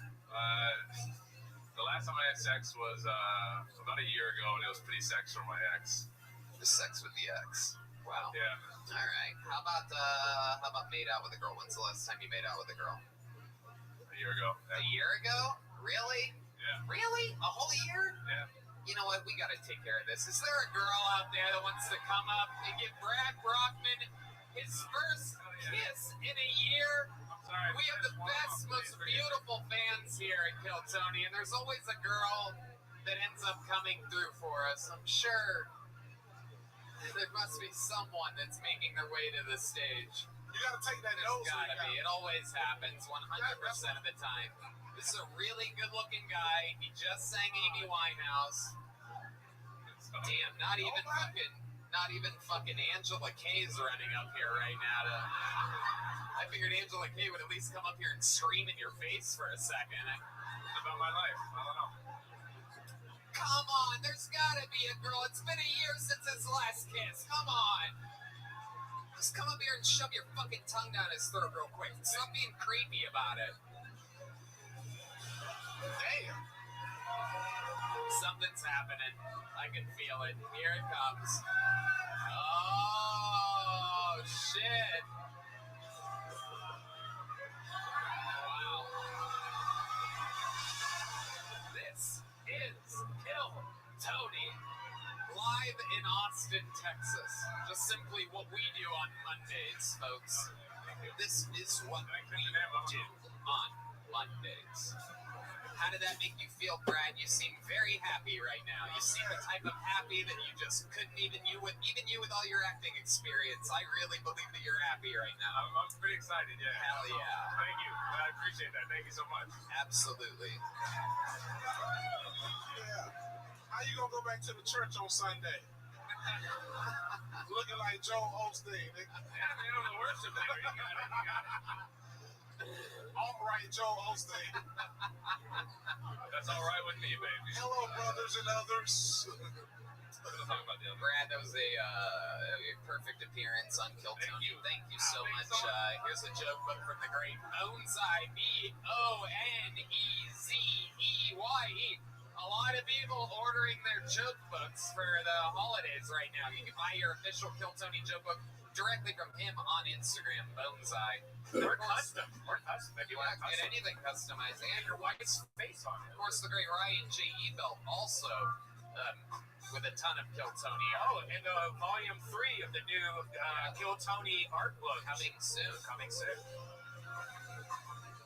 The last time I had sex was about a year ago, and it was pretty sex from my ex. The sex with the ex. Wow. Yeah. All right. How about made out with a girl? When's the last time you made out with a girl? A year ago. A year ago? Really? Yeah. Really? A whole year? Yeah. You know what? We got to take care of this. Is there a girl out there that wants to come up and give Brad Brockman his first kiss in a year? Sorry, we have the best, most beautiful fans here at Kill Tony, and there's always a girl that ends up coming through for us. I'm sure there must be someone that's making their way to the stage. You gotta take that There's nose gotta ring be. It always happens 100% of the time. This is a really good-looking guy. He just sang Amy Winehouse. Damn, not even fucking Angela Kay's running up here right now to... I figured Angela Kay would at least come up here and scream in your face for a second. It's about my life. I don't know. Come on, there's gotta be a girl. It's been a year since his last kiss. Come on. Just come up here and shove your fucking tongue down his throat real quick. Stop being creepy about it. Damn. Something's happening. I can feel it. Here it comes. Oh, shit. Wow. This is Kill Tony. Austin, Texas. Just simply what we do on Mondays, folks. This is what we do on Mondays. How did that make you feel, Brad? You seem very happy right now. You seem the type of happy that you just couldn't even you with all your acting experience. I really believe that you're happy right now. I'm pretty excited, yeah. Hell yeah. Thank you. I appreciate that. Thank you so much. Absolutely. Yeah. How you gonna go back to the church on Sunday? Looking like Joel Osteen. They don't know worship there. You got it. All right, Joel Osteen. That's all right with me, baby. Hello, brothers and others. Brad, that was a perfect appearance on Kill Tony. Thank you so much. Here's a joke book from the great Bonezeye, BONEZEYE. A lot of people ordering their joke books for the holidays right now. You can buy your official Kill Tony joke book directly from him on Instagram, Bonezeye. Or custom. If you want to get anything customized. And your wife's face on it. Of course, the great Ryan J. Ebelt also with a ton of Kill Tony. Oh, and volume 3 of the new Kill Tony art book. Coming soon.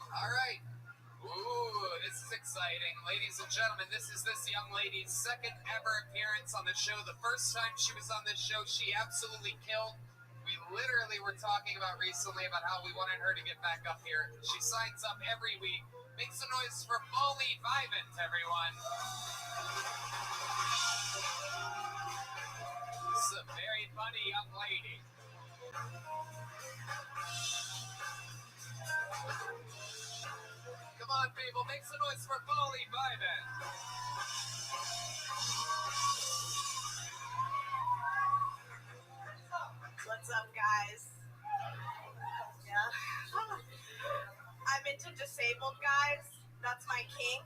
All right. Ooh, this is exciting. Ladies and gentlemen, this is this young lady's second ever appearance on the show. The first time she was on this show, she absolutely killed. We literally were talking about recently about how we wanted her to get back up here. She signs up every week. Make some noise for Molly Vivant, everyone. This is a very funny young lady. Come on, people, make some noise for Molly Vivant. What's up, guys? Yeah. I'm into disabled guys. That's my kink.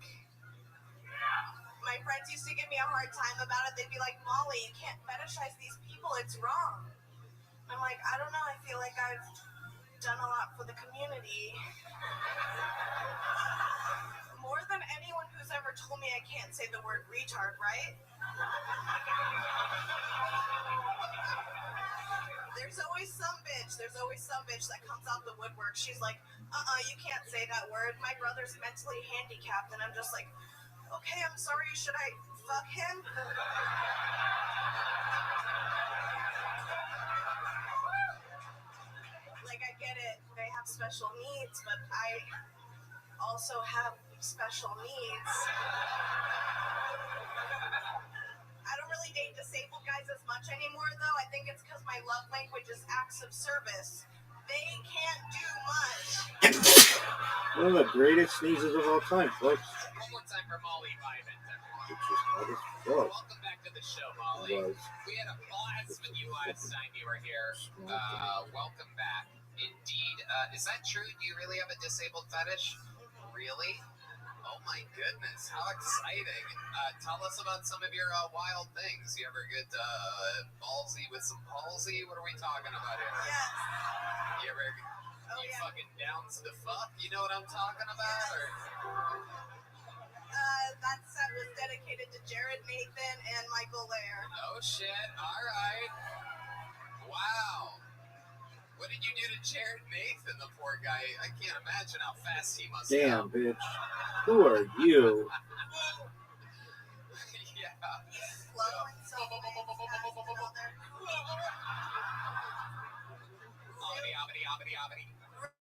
My friends used to give me a hard time about it. They'd be like, Molly, you can't fetishize these people. It's wrong. I'm like, I don't know. I feel like I've done a lot for the community. More than anyone who's ever told me I can't say the word retard, right? There's always some bitch that comes out the woodwork. She's like, you can't say that word. My brother's mentally handicapped. And I'm just like, okay, I'm sorry. Should I fuck him? Like, I get it. They have special needs, but I also have special needs. I don't really date disabled guys as much anymore, though. I think it's because my love language is acts of service. They can't do much. One of the greatest sneezes of all time, folks. One more time for Molly Vivant. Which is hard as fuck. Welcome back to the show, Molly. We had a blast with you last time you were here. Welcome back. Indeed. Is that true? Do you really have a disabled fetish? Really? Oh my goodness, how exciting. Tell us about some of your wild things. You ever get ballsy with some palsy? What are we talking about here? Yes. You ever fucking downs the fuck? You know what I'm talking about? Or? That set was dedicated to Jared Nathan and Michael Lair. Oh shit, alright. Wow. What did you do to Jared Nathan, the poor guy? I can't imagine how fast he must Damn, go. bitch. Who are you? Yeah.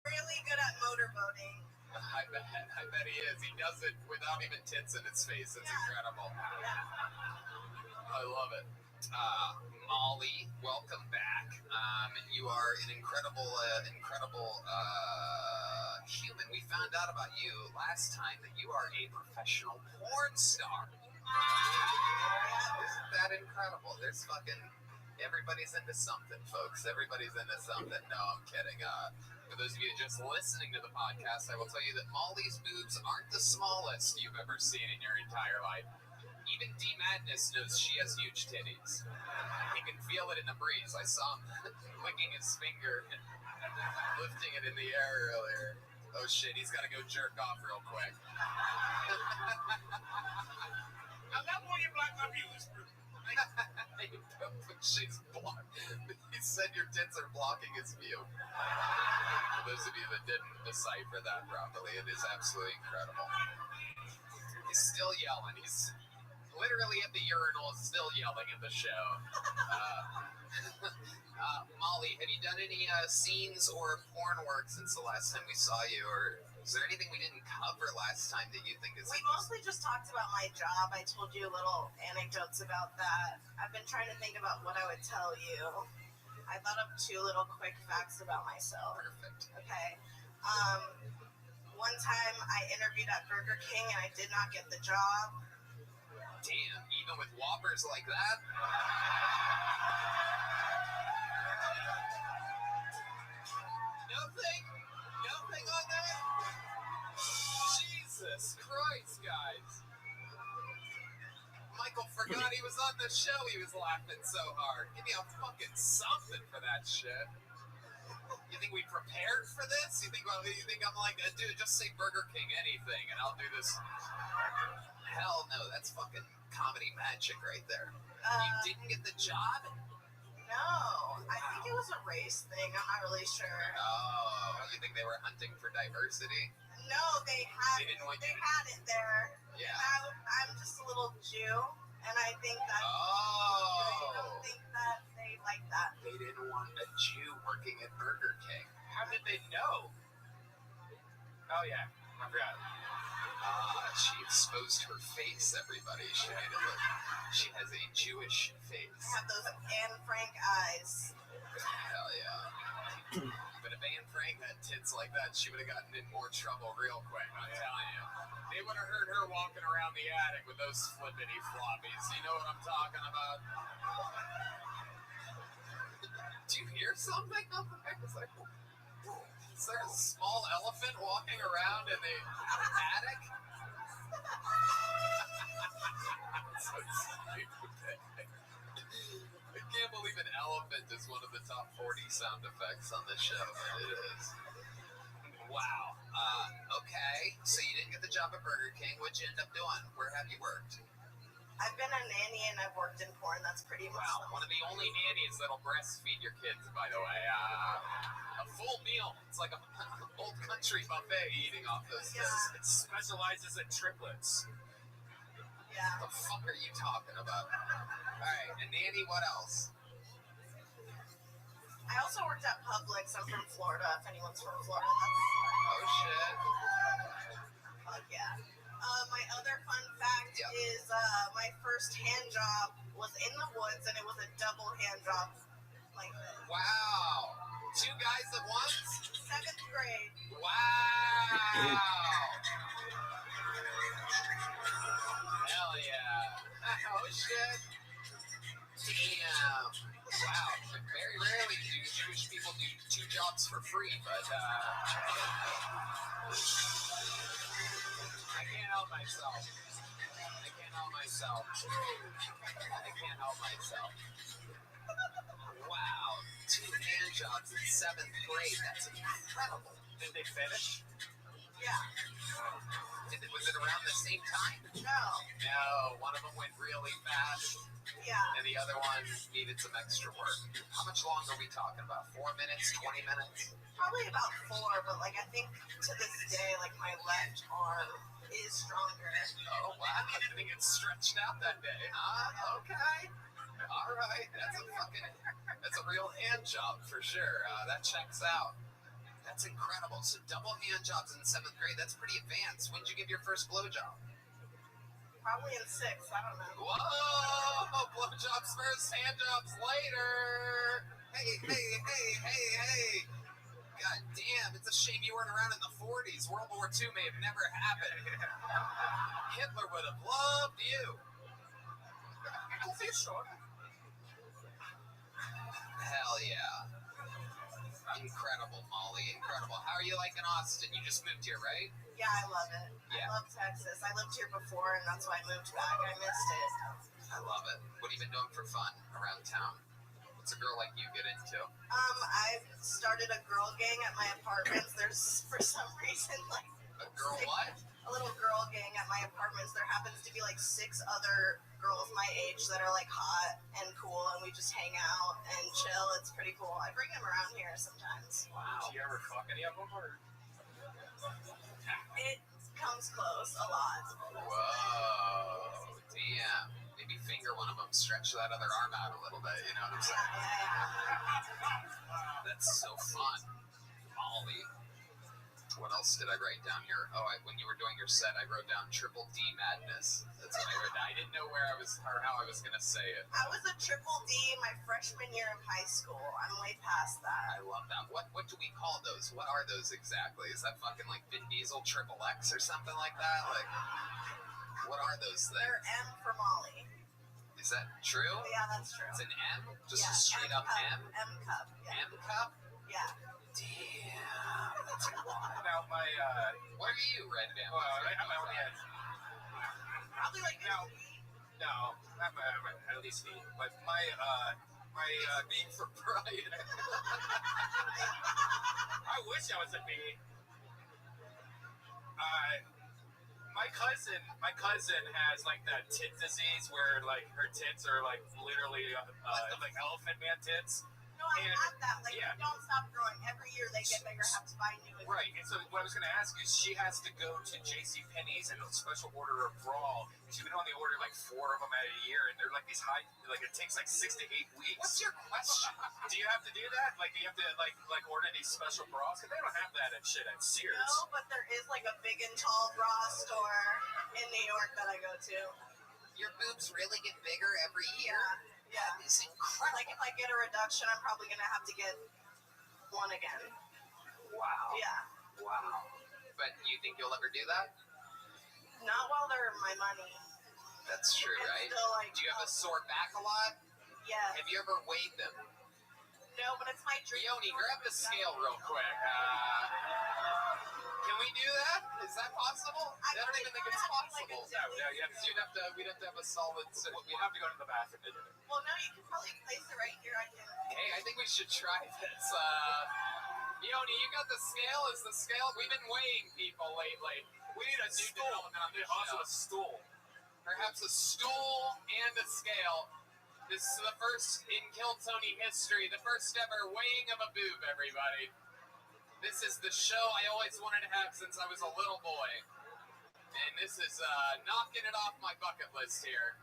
Really good at motorboating. I bet he is. He does it without even tits in his face. It's incredible. I love it. Molly, welcome back. You are an incredible human. We found out about you last time that you are a professional porn star. Isn't that incredible? There's fucking everybody's into something, folks. Everybody's into something. No, I'm kidding. For those of you just listening to the podcast, I will tell you that Molly's boobs aren't the smallest you've ever seen in your entire life. Even D Madness knows she has huge titties. He can feel it in the breeze. I saw him licking his finger and lifting it in the air earlier. Oh shit, he's gotta go jerk off real quick. Now that one you black my views. She's blocked. He said your tits are blocking his view. For those of you that didn't decipher that properly, it is absolutely incredible. He's still yelling. He's literally at the urinal, still yelling at the show. Molly, have you done any scenes or porn work since the last time we saw you, or is there anything we didn't cover last time that you think is? We mostly just talked about my job. I told you little anecdotes about that. I've been trying to think about what I would tell you. I thought of 2 little quick facts about myself. Perfect. Okay. One time I interviewed at Burger King and I did not get the job. Damn, even with Whoppers like that? Nothing on that? Jesus Christ, guys. Michael forgot he was on the show. He was laughing so hard. Give me a fucking something for that shit. You think we prepared for this? You think I'm like, dude, just say Burger King anything and I'll do this? Hell no, that's fucking comedy magic right there. You didn't get the job? No, I think it was a race thing. I'm not really sure. Oh, you think they were hunting for diversity? No, they had They didn't want you they to- had it there. Yeah. And I'm just a little Jew, and I think that I Oh. don't think that they like that. They didn't want a Jew working at Burger King. How did they know? Oh yeah, I forgot. She exposed her face, everybody. She made it look. She has a Jewish face. I have those Anne Frank eyes. Hell yeah. But if Anne Frank had tits like that, she would have gotten in more trouble real quick, I'm telling you. They would have heard her walking around the attic with those flippity floppies. You know what I'm talking about? Do you hear something up there? It's like, is there a small elephant walking around in the attic? So stupid. I can't believe an elephant is one of the top 40 sound effects on the show, but it is. Wow. Okay. So you didn't get the job at Burger King. What'd you end up doing? Where have you worked? I've been a nanny and I've worked in porn. That's pretty much Wow. One of the only nannies that'll breastfeed your kids, by the way. A full meal. It's like a old country buffet eating off those things. It specializes in triplets. Yeah. What the fuck are you talking about? Alright, and nanny, what else? I also worked at Publix. I'm from Florida. If anyone's from Florida, Oh shit. fuck yeah. My other fun fact is my first hand job was in the woods, and it was a double hand job like this. Wow. 2 guys at once? 7th grade. Wow. Hell yeah. Oh shit. Damn. Wow. Very rarely do Jewish people do 2 jobs for free, but I can't help myself. I can't help myself. I can't help myself. Wow. 2 hand jobs in 7th grade. That's incredible. Did they finish? Yeah. Was it around the same time? No. No. One of them went really fast. Yeah. And the other one needed some extra work. How much longer are we talking about? 4 minutes? 20 minutes? Probably about 4, but like I think to this day, like my left arm is stronger. Oh wow! I think it's stretched out that day, huh? Okay. All right. That's a real hand job for sure. That checks out. That's incredible. So double hand jobs in 7th grade. That's pretty advanced. When did you give your first blowjob? Probably in 6th. I don't know. Whoa! Blowjobs first, hand jobs later. Hey. God damn, it's a shame you weren't around in the 40s. World War II may have never happened. Hitler would have loved you. Hell yeah. Incredible, Molly. Incredible. How are you liking Austin? You just moved here, right? Yeah, I love it. Yeah. I love Texas. I lived here before, and that's why I moved back. I missed it. I love it. What have you been doing for fun around town? What's a girl like you get into? I've started a girl gang at my apartments. There's, for some reason, like A girl what? A little girl gang at my apartments. There happens to be like 6 other girls my age that are like hot and cool, and we just hang out and chill. It's pretty cool. I bring them around here sometimes. Wow. Do you ever fuck any of them? Or? It comes close a lot. Whoa, damn. Maybe finger one of them, stretch that other arm out a little bit, you know what I'm saying? That's so fun. Molly. What else did I write down here? Oh, when you were doing your set, I wrote down Triple D Madness. That's what I wrote down. I didn't know where I was or how I was going to say it. I was a Triple D my freshman year of high school. I'm way past that. I love that. What do we call those? What are those exactly? Is that fucking like Vin Diesel Triple X or something like that? Like, what are those things? They're M for Molly. Is that true? Yeah, that's true. It's an M? Just yeah, a straight up M? M cup. Yeah. M cup? Yeah. Damn, that's wild. Now my what are you, Red Band? Well, I'm only at probably like no, I'm at least me. But my B for Brian. I wish I was a B. My cousin has like that tit disease where like her tits are like literally like elephant man tits. No, I have that. Like, they don't stop growing. Every year they get bigger, have to buy new ones. Right, and so what I was going to ask is she has to go to JCPenney's and special order a bra. She can only order like 4 of them at a year, and they're like these high, like it takes like 6 to 8 weeks. What's your question? Do you have to do that? Like, do you have to like order these special bras? Because they don't have that at shit at Sears. No, but there is like a big and tall bra store in New York that I go to. Your boobs really get bigger every year? Yeah. That is incredible. Like if I get a reduction, I'm probably gonna have to get one again. Wow. Yeah. Wow. But you think you'll ever do that? Not while they're my money. That's true, It's right? still, like, do you have a sore back a lot? Yeah. Have you ever weighed them? No, but it's my dream. Yoni, grab the scale real quick. Can we do that? Is that possible? I don't even think it's possible. We'd have to have a solid. We have to go to the bathroom to do it. Well, no, you can probably place it right here. I can. Hey, I think we should try this. Yoni, you got the scale? Is the scale? We've been weighing people lately. We need a stool. Also a stool. Perhaps a stool and a scale. This is the first in Kill Tony history, the first ever weighing of a boob, everybody. This is the show I always wanted to have since I was a little boy. And this is knocking it off my bucket list here.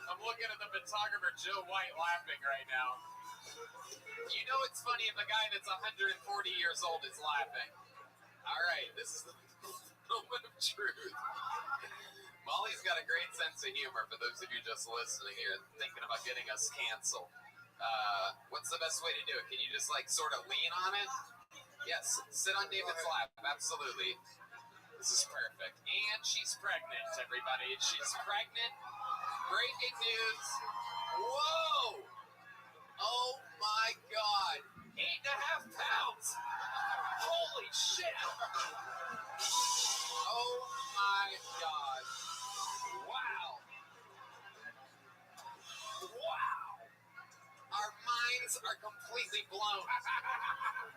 I'm looking at the photographer, Joe White, laughing right now. You know it's funny if a guy that's 140 years old is laughing. All right, this is the moment of truth. Molly's got a great sense of humor, for those of you just listening here, thinking about getting us canceled. What's the best way to do it? Can you just like sort of lean on it? Yes, sit on David's lap, absolutely. This is perfect. And she's pregnant, everybody. She's pregnant. Breaking news. Whoa! Oh my God. 8.5 pounds. Holy shit. Oh my God. Wow. Wow. Our minds are completely blown.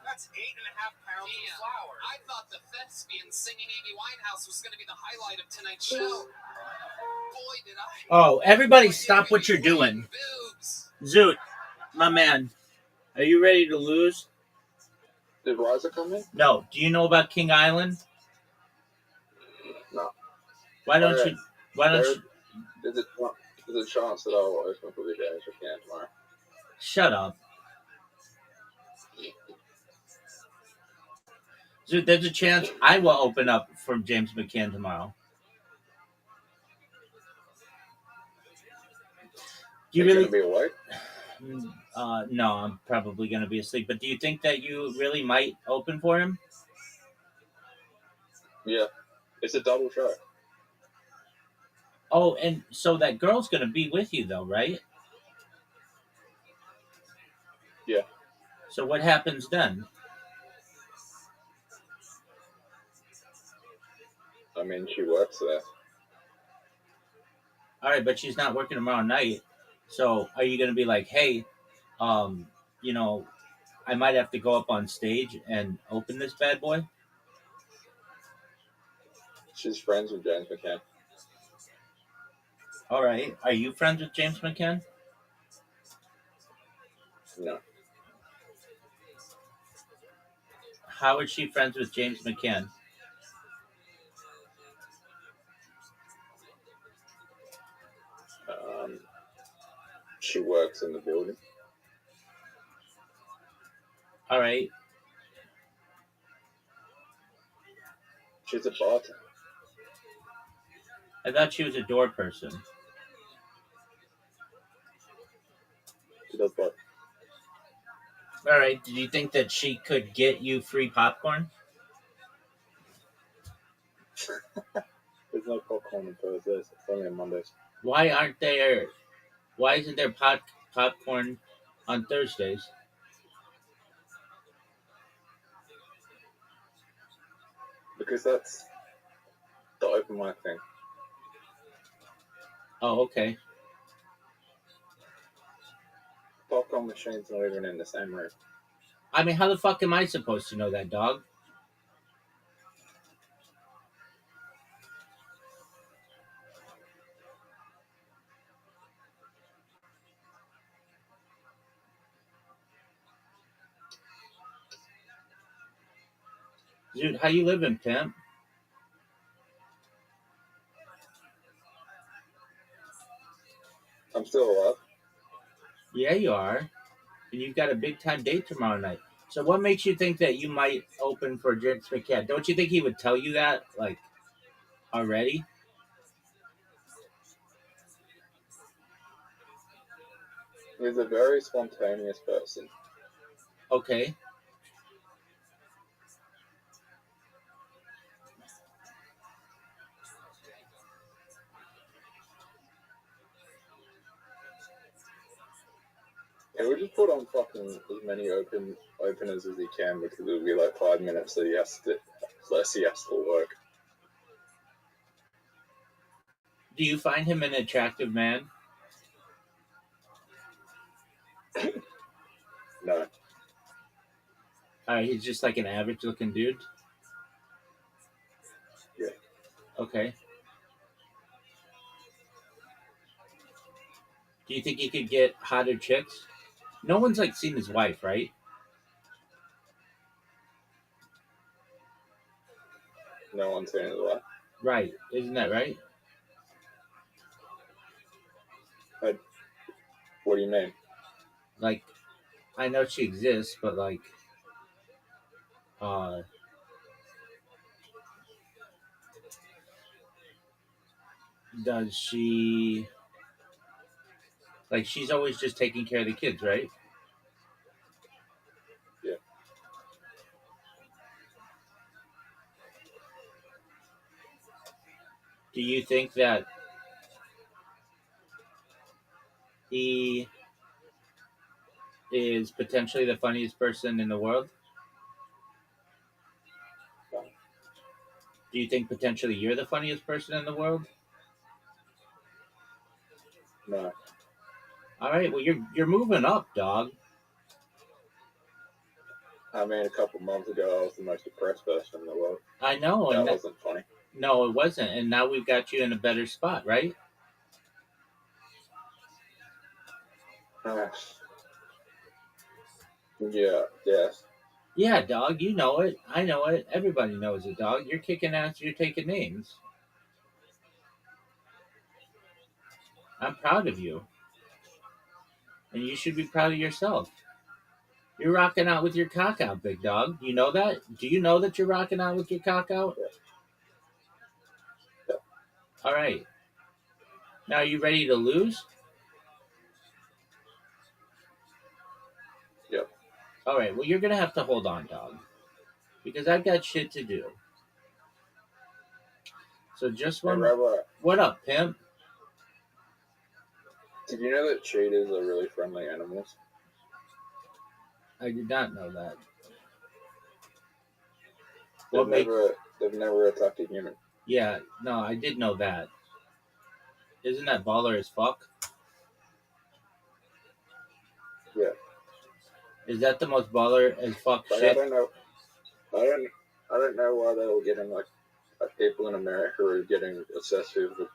That's 8.5 pounds of flour. I thought the thespian singing Amy Winehouse was going to be the highlight of tonight's show. Boy, did I. Oh, everybody stop what you're doing. Zoot, my man, are you ready to lose? Did Liza come in? No. Do you know about King Island? No. Why don't you? There's a chance that I'll open up with you guys again tomorrow. Shut up. Dude, there's a chance I will open up for James McCann tomorrow. Do you really gonna be awake? No, I'm probably going to be asleep. But do you think that you really might open for him? Yeah. It's a double show. Oh, and so that girl's going to be with you, though, right? Yeah. So what happens then? I mean, she works there. All right, but she's not working tomorrow night. So are you going to be like, hey, you know, I might have to go up on stage and open this bad boy? She's friends with James McCann. All right. Are you friends with James McCann? No. How is she friends with James McCann? She works in the building. All right. She's a bartender. I thought she was a door person. She does both. All right. Did you think that she could get you free popcorn? There's no popcorn on Thursdays. It's only on Mondays. Why isn't there popcorn on Thursdays? Because that's the open mic thing. Oh, okay. Popcorn machine's not even in the same room. I mean, how the fuck am I supposed to know that, dog? Dude, how you living, pimp? I'm still alive. Yeah, you are. And you've got a big time date tomorrow night. So what makes you think that you might open for James McCann? Don't you think he would tell you that, like, already? He's a very spontaneous person. Okay. He would just put on fucking as many openers as he can because it would be like 5 minutes that less he has to work. Do you find him an attractive man? No. He's just like an average looking dude? Yeah. Okay. Do you think he could get hotter chicks? No one's like seen his wife, right? No one's seen his wife. Right. Isn't that right? What do you mean? Like, I know she exists, but like, does she, like, she's always just taking care of the kids, right? Yeah. Do you think that he is potentially the funniest person in the world? No. Do you think potentially you're the funniest person in the world? No. All right, well you're moving up, dog. I mean, a couple months ago, I was the most depressed person in the world. I know, That and wasn't funny. no, it wasn't, and now we've got you in a better spot, right? Yeah, yes. Yeah, dog, you know it. I know it. Everybody knows it, dog. You're kicking ass. You're taking names. I'm proud of you. And you should be proud of yourself. You're rocking out with your cock out, big dog. You know that? Do you know that you're rocking out with your cock out? Yeah. All right. Now, are you ready to lose? Yep. All right. Well, you're going to have to hold on, dog. Because I've got shit to do. So just one... What up, pimp? Did you know that cheetahs are really friendly animals? I did not know that. They've never attacked a human. Yeah, no, I did know that. Isn't that baller as fuck? Yeah. Is that the most baller as fuck Like, shit? I don't know why they were getting like people in America are getting obsessive with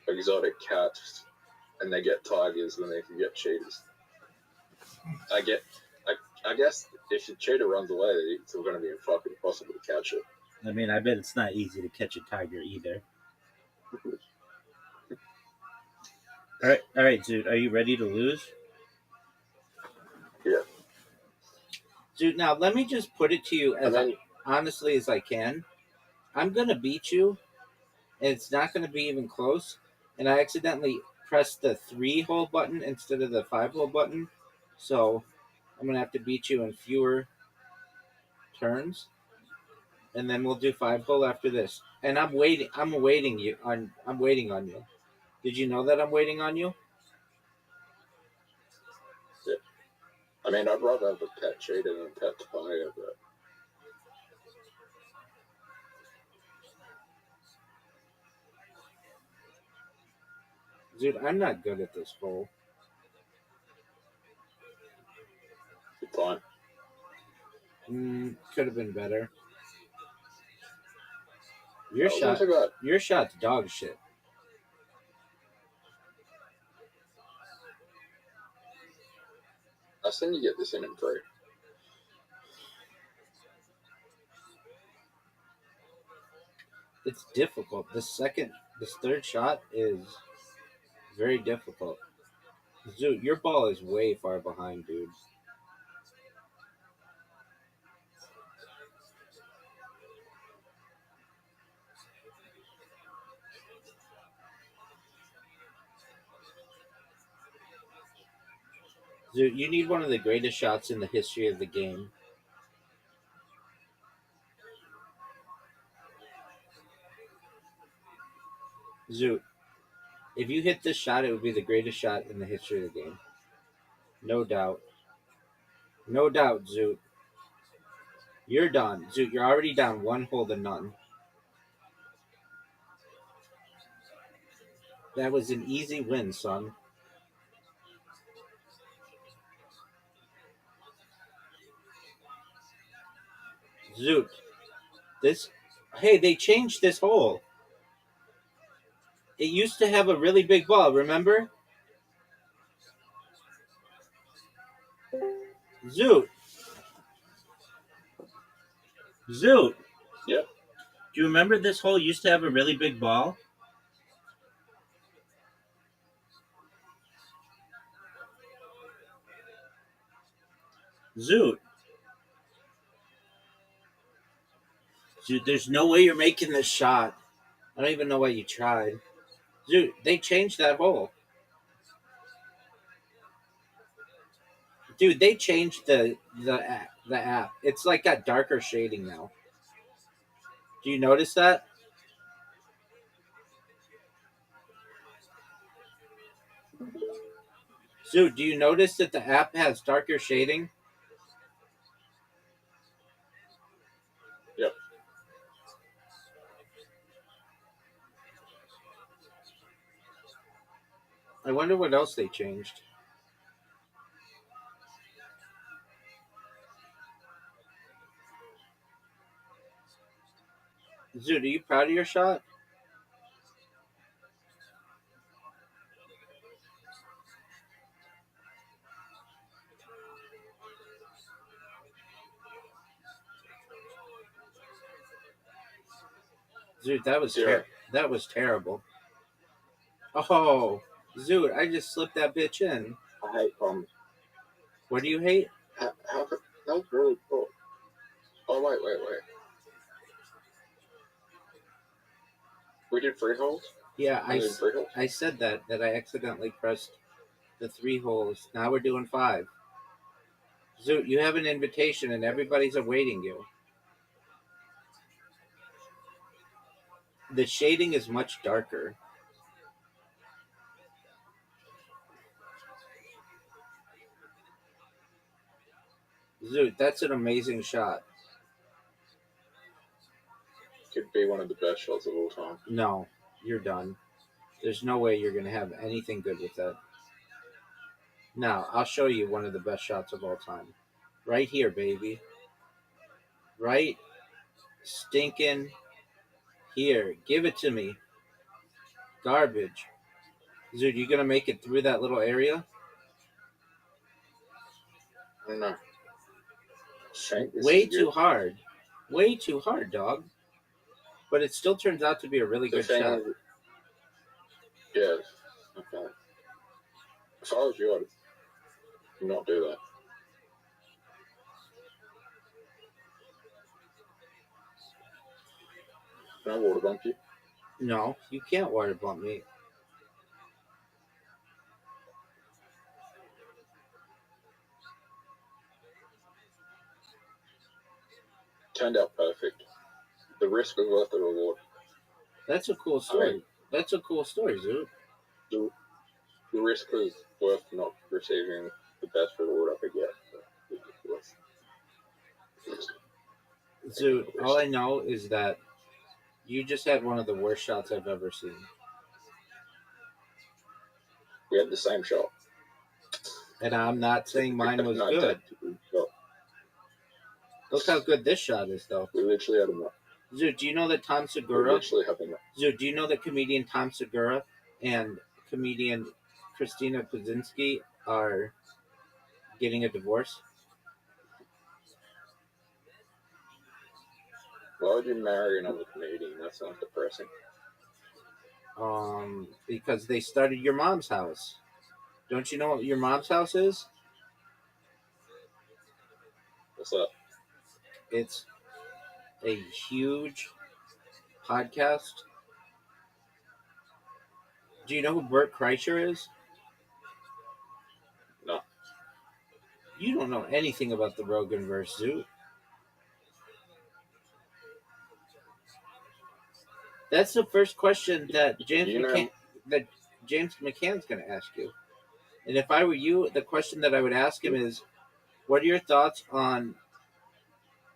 exotic cats, and they get tigers when they can get cheetahs. I guess if the cheetah runs away, it's going to be fucking impossible to catch it. I mean, I bet it's not easy to catch a tiger either. All right, dude. Are you ready to lose? Yeah. Dude, now let me just put it to you as honestly as I can. I'm gonna beat you, and it's not gonna be even close. And I accidentally pressed the 3-hole button instead of the 5-hole button, so I'm gonna have to beat you in fewer turns. And then we'll do 5-hole after this. And I'm waiting on you. Did you know that I'm waiting on you? Yeah. I mean, I'd rather have a pet cheetah than a pet tiger, but... Dude, I'm not good at this hole. You're fine. Could have been better. Your shot's dog shit. I think you get this in 3. It's difficult. This third shot is very difficult. Dude, your ball is way far behind, dude. Dude, you need one of the greatest shots in the history of the game. Zoot, if you hit this shot, it would be the greatest shot in the history of the game. No doubt. No doubt, Zoot. You're done. Zoot, you're already down 1 hole to none. That was an easy win, son. Zoot. Hey, they changed this hole. It used to have a really big ball, remember? Zoot. Zoot. Yeah. Do you remember this hole used to have a really big ball? Zoot. Zoot, there's no way you're making this shot. I don't even know why you tried. Dude, they changed that hole. Dude, they changed the app. It's like got darker shading now. Do you notice that? Dude, do you notice that the app has darker shading? Yep. I wonder what else they changed. Dude, are you proud of your shot? Dude, that was terrible. Oh, Zoot, I just slipped that bitch in. I hate bombs. What do you hate? That was really cool. Oh, wait. We did 3 holes? Yeah, I said that I accidentally pressed the 3 holes. Now we're doing 5. Zoot, you have an invitation and everybody's awaiting you. The shading is much darker. Zoot, that's an amazing shot. Could be one of the best shots of all time. No, you're done. There's no way you're going to have anything good with that. Now, I'll show you one of the best shots of all time. Right here, baby. Right stinking here. Give it to me. Garbage. Zoot, you gonna make it through that little area? I don't know. Way too hard. Way too hard, dog. But it still turns out to be a really good shot. Yes. Okay. If I was you, I'd not do that. Can I water bump you? No, you can't water bump me. Turned out perfect. The risk was worth the reward. That's a cool story. That's a cool story, Zoot. The risk was worth not receiving the best reward I could get. Zoot, all I know is that you just had one of the worst shots I've ever seen. We had the same shot. And I'm not saying mine was good. Look how good this shot is, though. We literally had enough. Zoot, do you know that Tom Segura? Zoot, do you know that comedian Tom Segura and comedian Christina Pazynski are getting a divorce? Why would you marry another comedian? That sounds depressing. Because they started Your Mom's House. Don't you know what Your Mom's House is? What's that? It's a huge podcast. Do you know who Bert Kreischer is? No. You don't know anything about the Roganverse, Zoot. That's the first question that James McCann's going to ask you. And if I were you, the question that I would ask him is, what are your thoughts on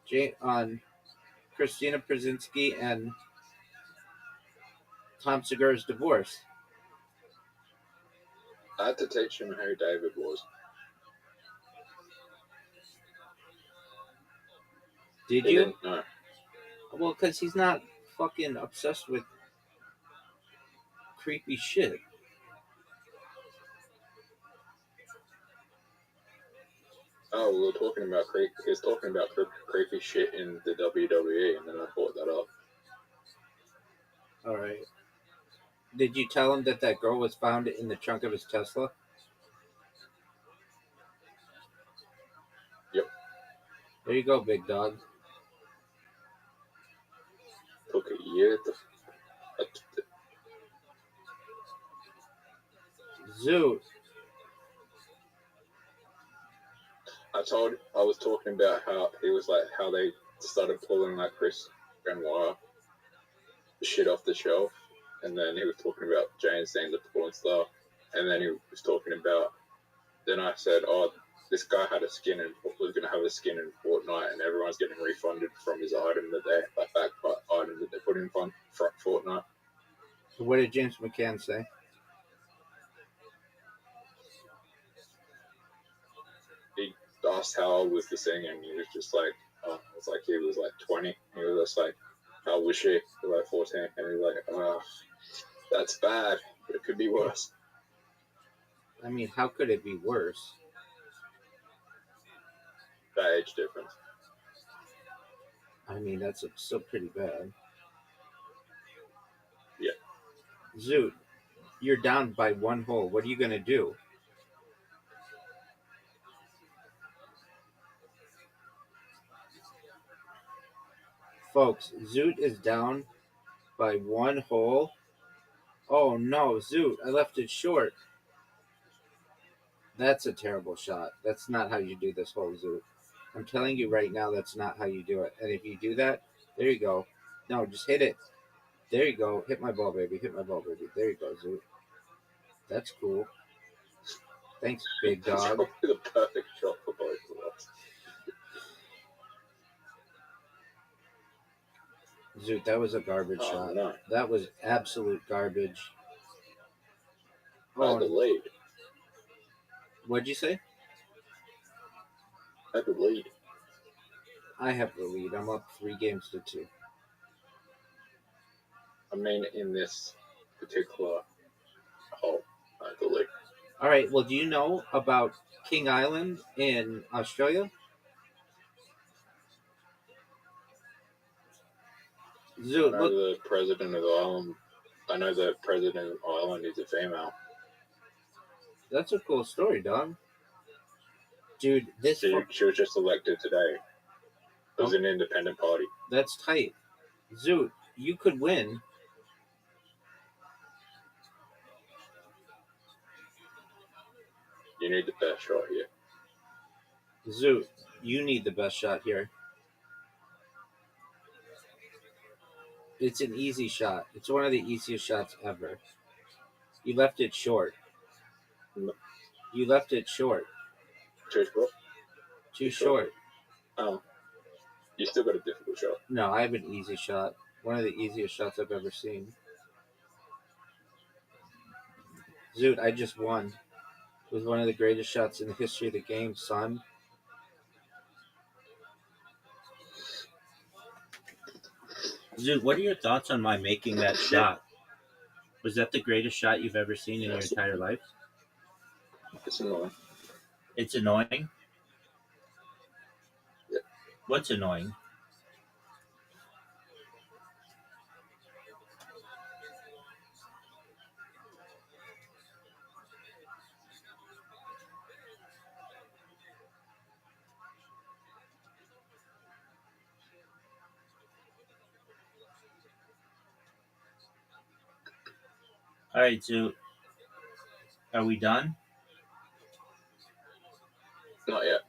Christina Pazynski and Tom Segura's divorce? I had to teach him who David was. Did you? No. Well, because he's not fucking obsessed with creepy shit. Oh, we were talking about he was talking about creepy shit in the WWE, and then I brought that up. All right. Did you tell him that girl was found in the trunk of his Tesla? Yep. There you go, big dog. Took a year to... Zoot. I was talking about how he was like, how they started pulling like Chris Benoit shit off the shelf, and then he was talking about James Dean, the porn star, and then he was talking about, then I said, oh, this guy had a skin and was going to have a skin in Fortnite, and everyone's getting refunded from his item that they, like back item that they put in Fortnite. So what did James McCann say? He asked how old was the singer, and he was just like, it's like he was like 20. He was just like, how was she? Like 14. And he was like, oh, that's bad, but it could be worse. I mean, how could it be worse? That age difference. I mean, that's still pretty bad. Yeah. Zoot, you're down by one hole. What are you going to do? Folks, Zoot is down by one hole. Oh no, Zoot, I left it short. That's a terrible shot. That's not how you do this hole, Zoot. I'm telling you right now, that's not how you do it. And if you do that, there you go. No, just hit it. There you go. Hit my ball, baby. Hit my ball, baby. There you go, Zoot. That's cool. Thanks, big dog. That's probably the perfect shot for both of us. Zoot, that was a garbage shot. No. That was absolute garbage. I had the lead. What'd you say? I had the lead. I have the lead. I'm up 3 games to 2. I mean, in this particular hole, I believe. All right. Well, do you know about King Island in Australia? I Zoot, know look. the president of the island. I know the president of the island is a female. That's a cool story, dog. Dude, this She was just elected today. It was an independent party. That's tight. Zoot, you could win. You need the best shot here. Zoot, you need the best shot here. It's an easy shot. It's one of the easiest shots ever. You left it short. You left it short. Too short? Too short. Oh. You still got a difficult shot. No, I have an easy shot. One of the easiest shots I've ever seen. Zoot, I just won. It was one of the greatest shots in the history of the game, son. Zoot, what are your thoughts on my making that shot? Was that the greatest shot you've ever seen in your entire life? It's annoying. It's annoying? Yeah. What's annoying? All right, so are we done? Not yet.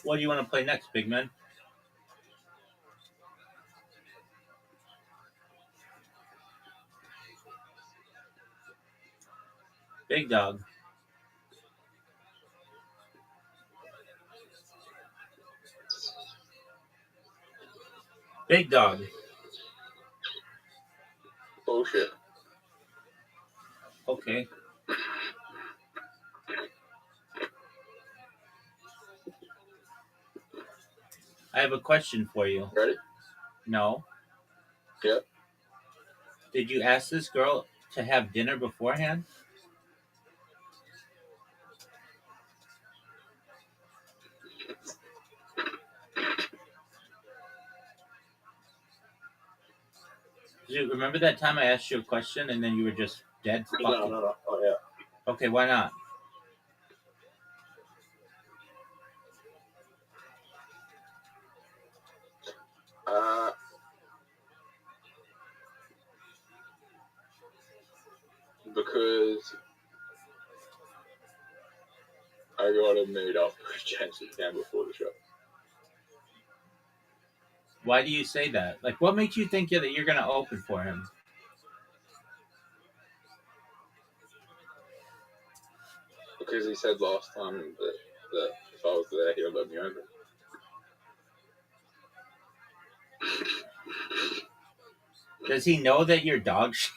What do you want to play next, big man? Big dog. Big dog. Bullshit. Okay. I have a question for you. Ready? No. Yep. Did you ask this girl to have dinner beforehand? Dude, remember that time I asked you a question and then you were just dead fucking? No. Oh, yeah. Okay, why not? Because I got a meet after James down before the show. Why do you say that? Like, what makes you think that you're going to open for him? Because he said last time that if I was there, he'll let me open. Does he know that you're dog shit?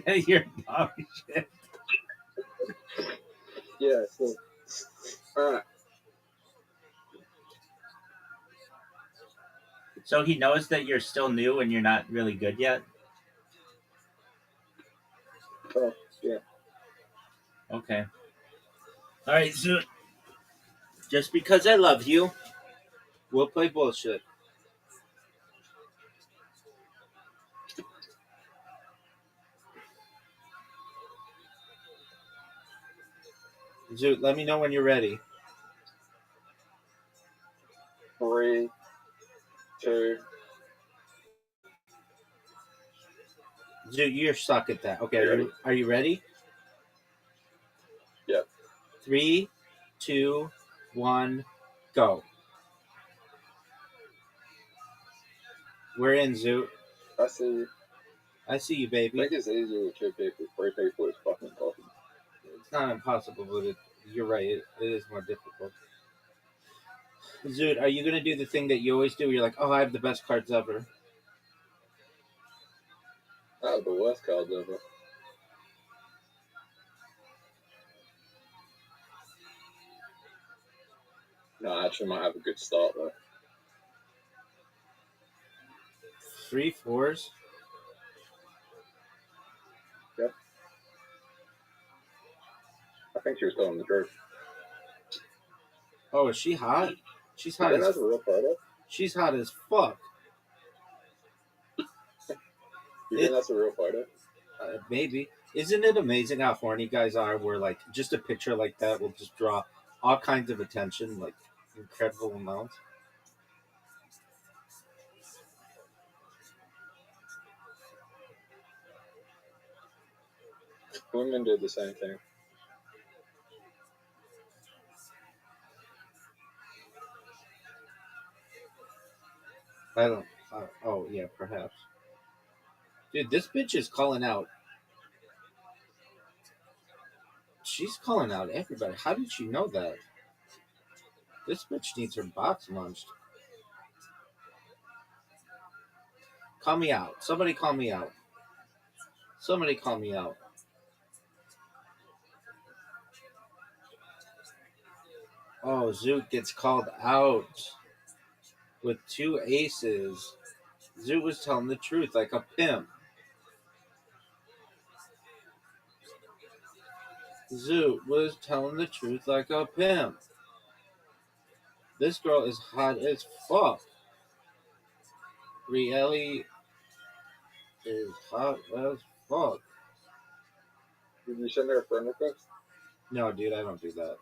That you're dog shit? Yeah, so. Alright. So he knows that you're still new and you're not really good yet? Oh, yeah. Okay. All right, so just because I love you, we'll play bullshit. Zoot, let me know when you're ready. 3, 2. Zoot, you're stuck at that. Okay, are you ready? Yep. 3, 2, 1, go. We're in, Zoot. I see you. I see you, baby. Make it easier with 2 people. 3 people is fucking possible. It's not impossible, but you're right. It is more difficult. Zoot, are you going to do the thing that you always do? You're like, oh, I have the best cards ever. I have the worst cards ever. No, I actually might have a good start though. 3 4s. I think she was telling the truth. Oh, is she hot? She's You hot think as that's a real photo? she's hot as fuck. You think that's a real photo? Maybe. Isn't it amazing how horny guys are? Where like just a picture like that will just draw all kinds of attention, like incredible amounts. Women did the same thing. I don't. Oh yeah, perhaps. Dude, this bitch is calling out. She's calling out everybody. How did she know that? This bitch needs her box munched. Call me out. Somebody call me out. Somebody call me out. Oh, Zoot gets called out with 2 aces. Zoot was telling the truth like a pimp. Zoot was telling the truth like a pimp. This girl is hot as fuck. Rielly is hot as fuck. Did you send her a friend request? No, dude, I don't do that.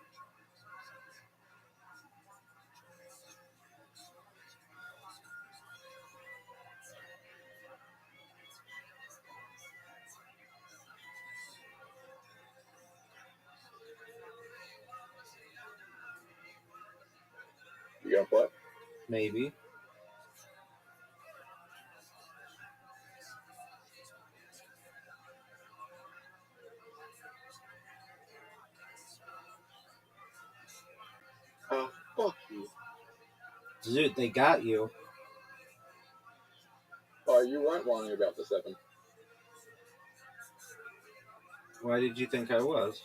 You gonna play? Maybe. Oh, fuck you. Zoot, they got you. Oh, you weren't lying about the 7. Why did you think I was?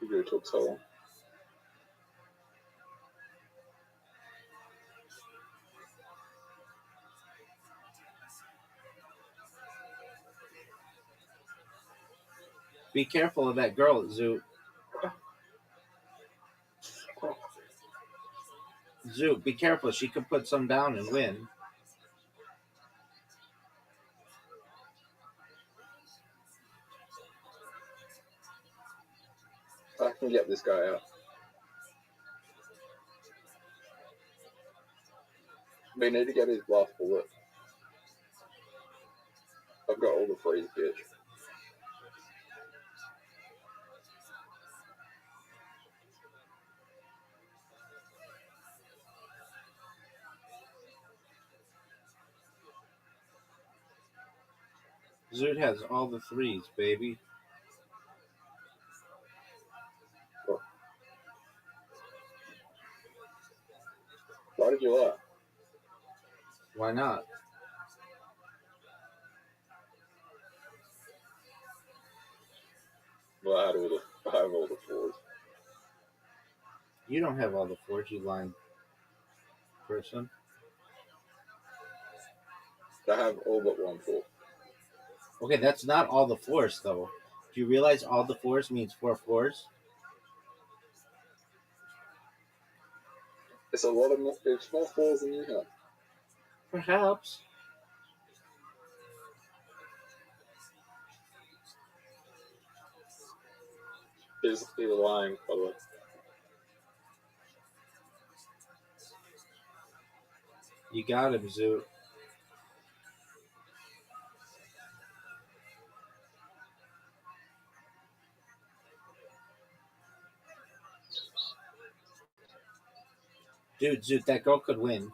You took so long. Be careful of that girl, Zoot. Zoot, be careful. She could put some down and win. I can get this guy out. We need to get his last bullet. I've got all the freeze, bitch. Zoot has all the 3s, baby. Why did you lie? Why not? Well, I have all the 4s. You don't have all the 4s, you lying person. I have all but 1 4. Okay, that's not all the 4s, though. Do you realize all the 4s means 4 4s? It's a lot of more, it's more 4s than you have. Perhaps. He's lying, by the way. You got him, Zoot. Dude, Zoot, that girl could win.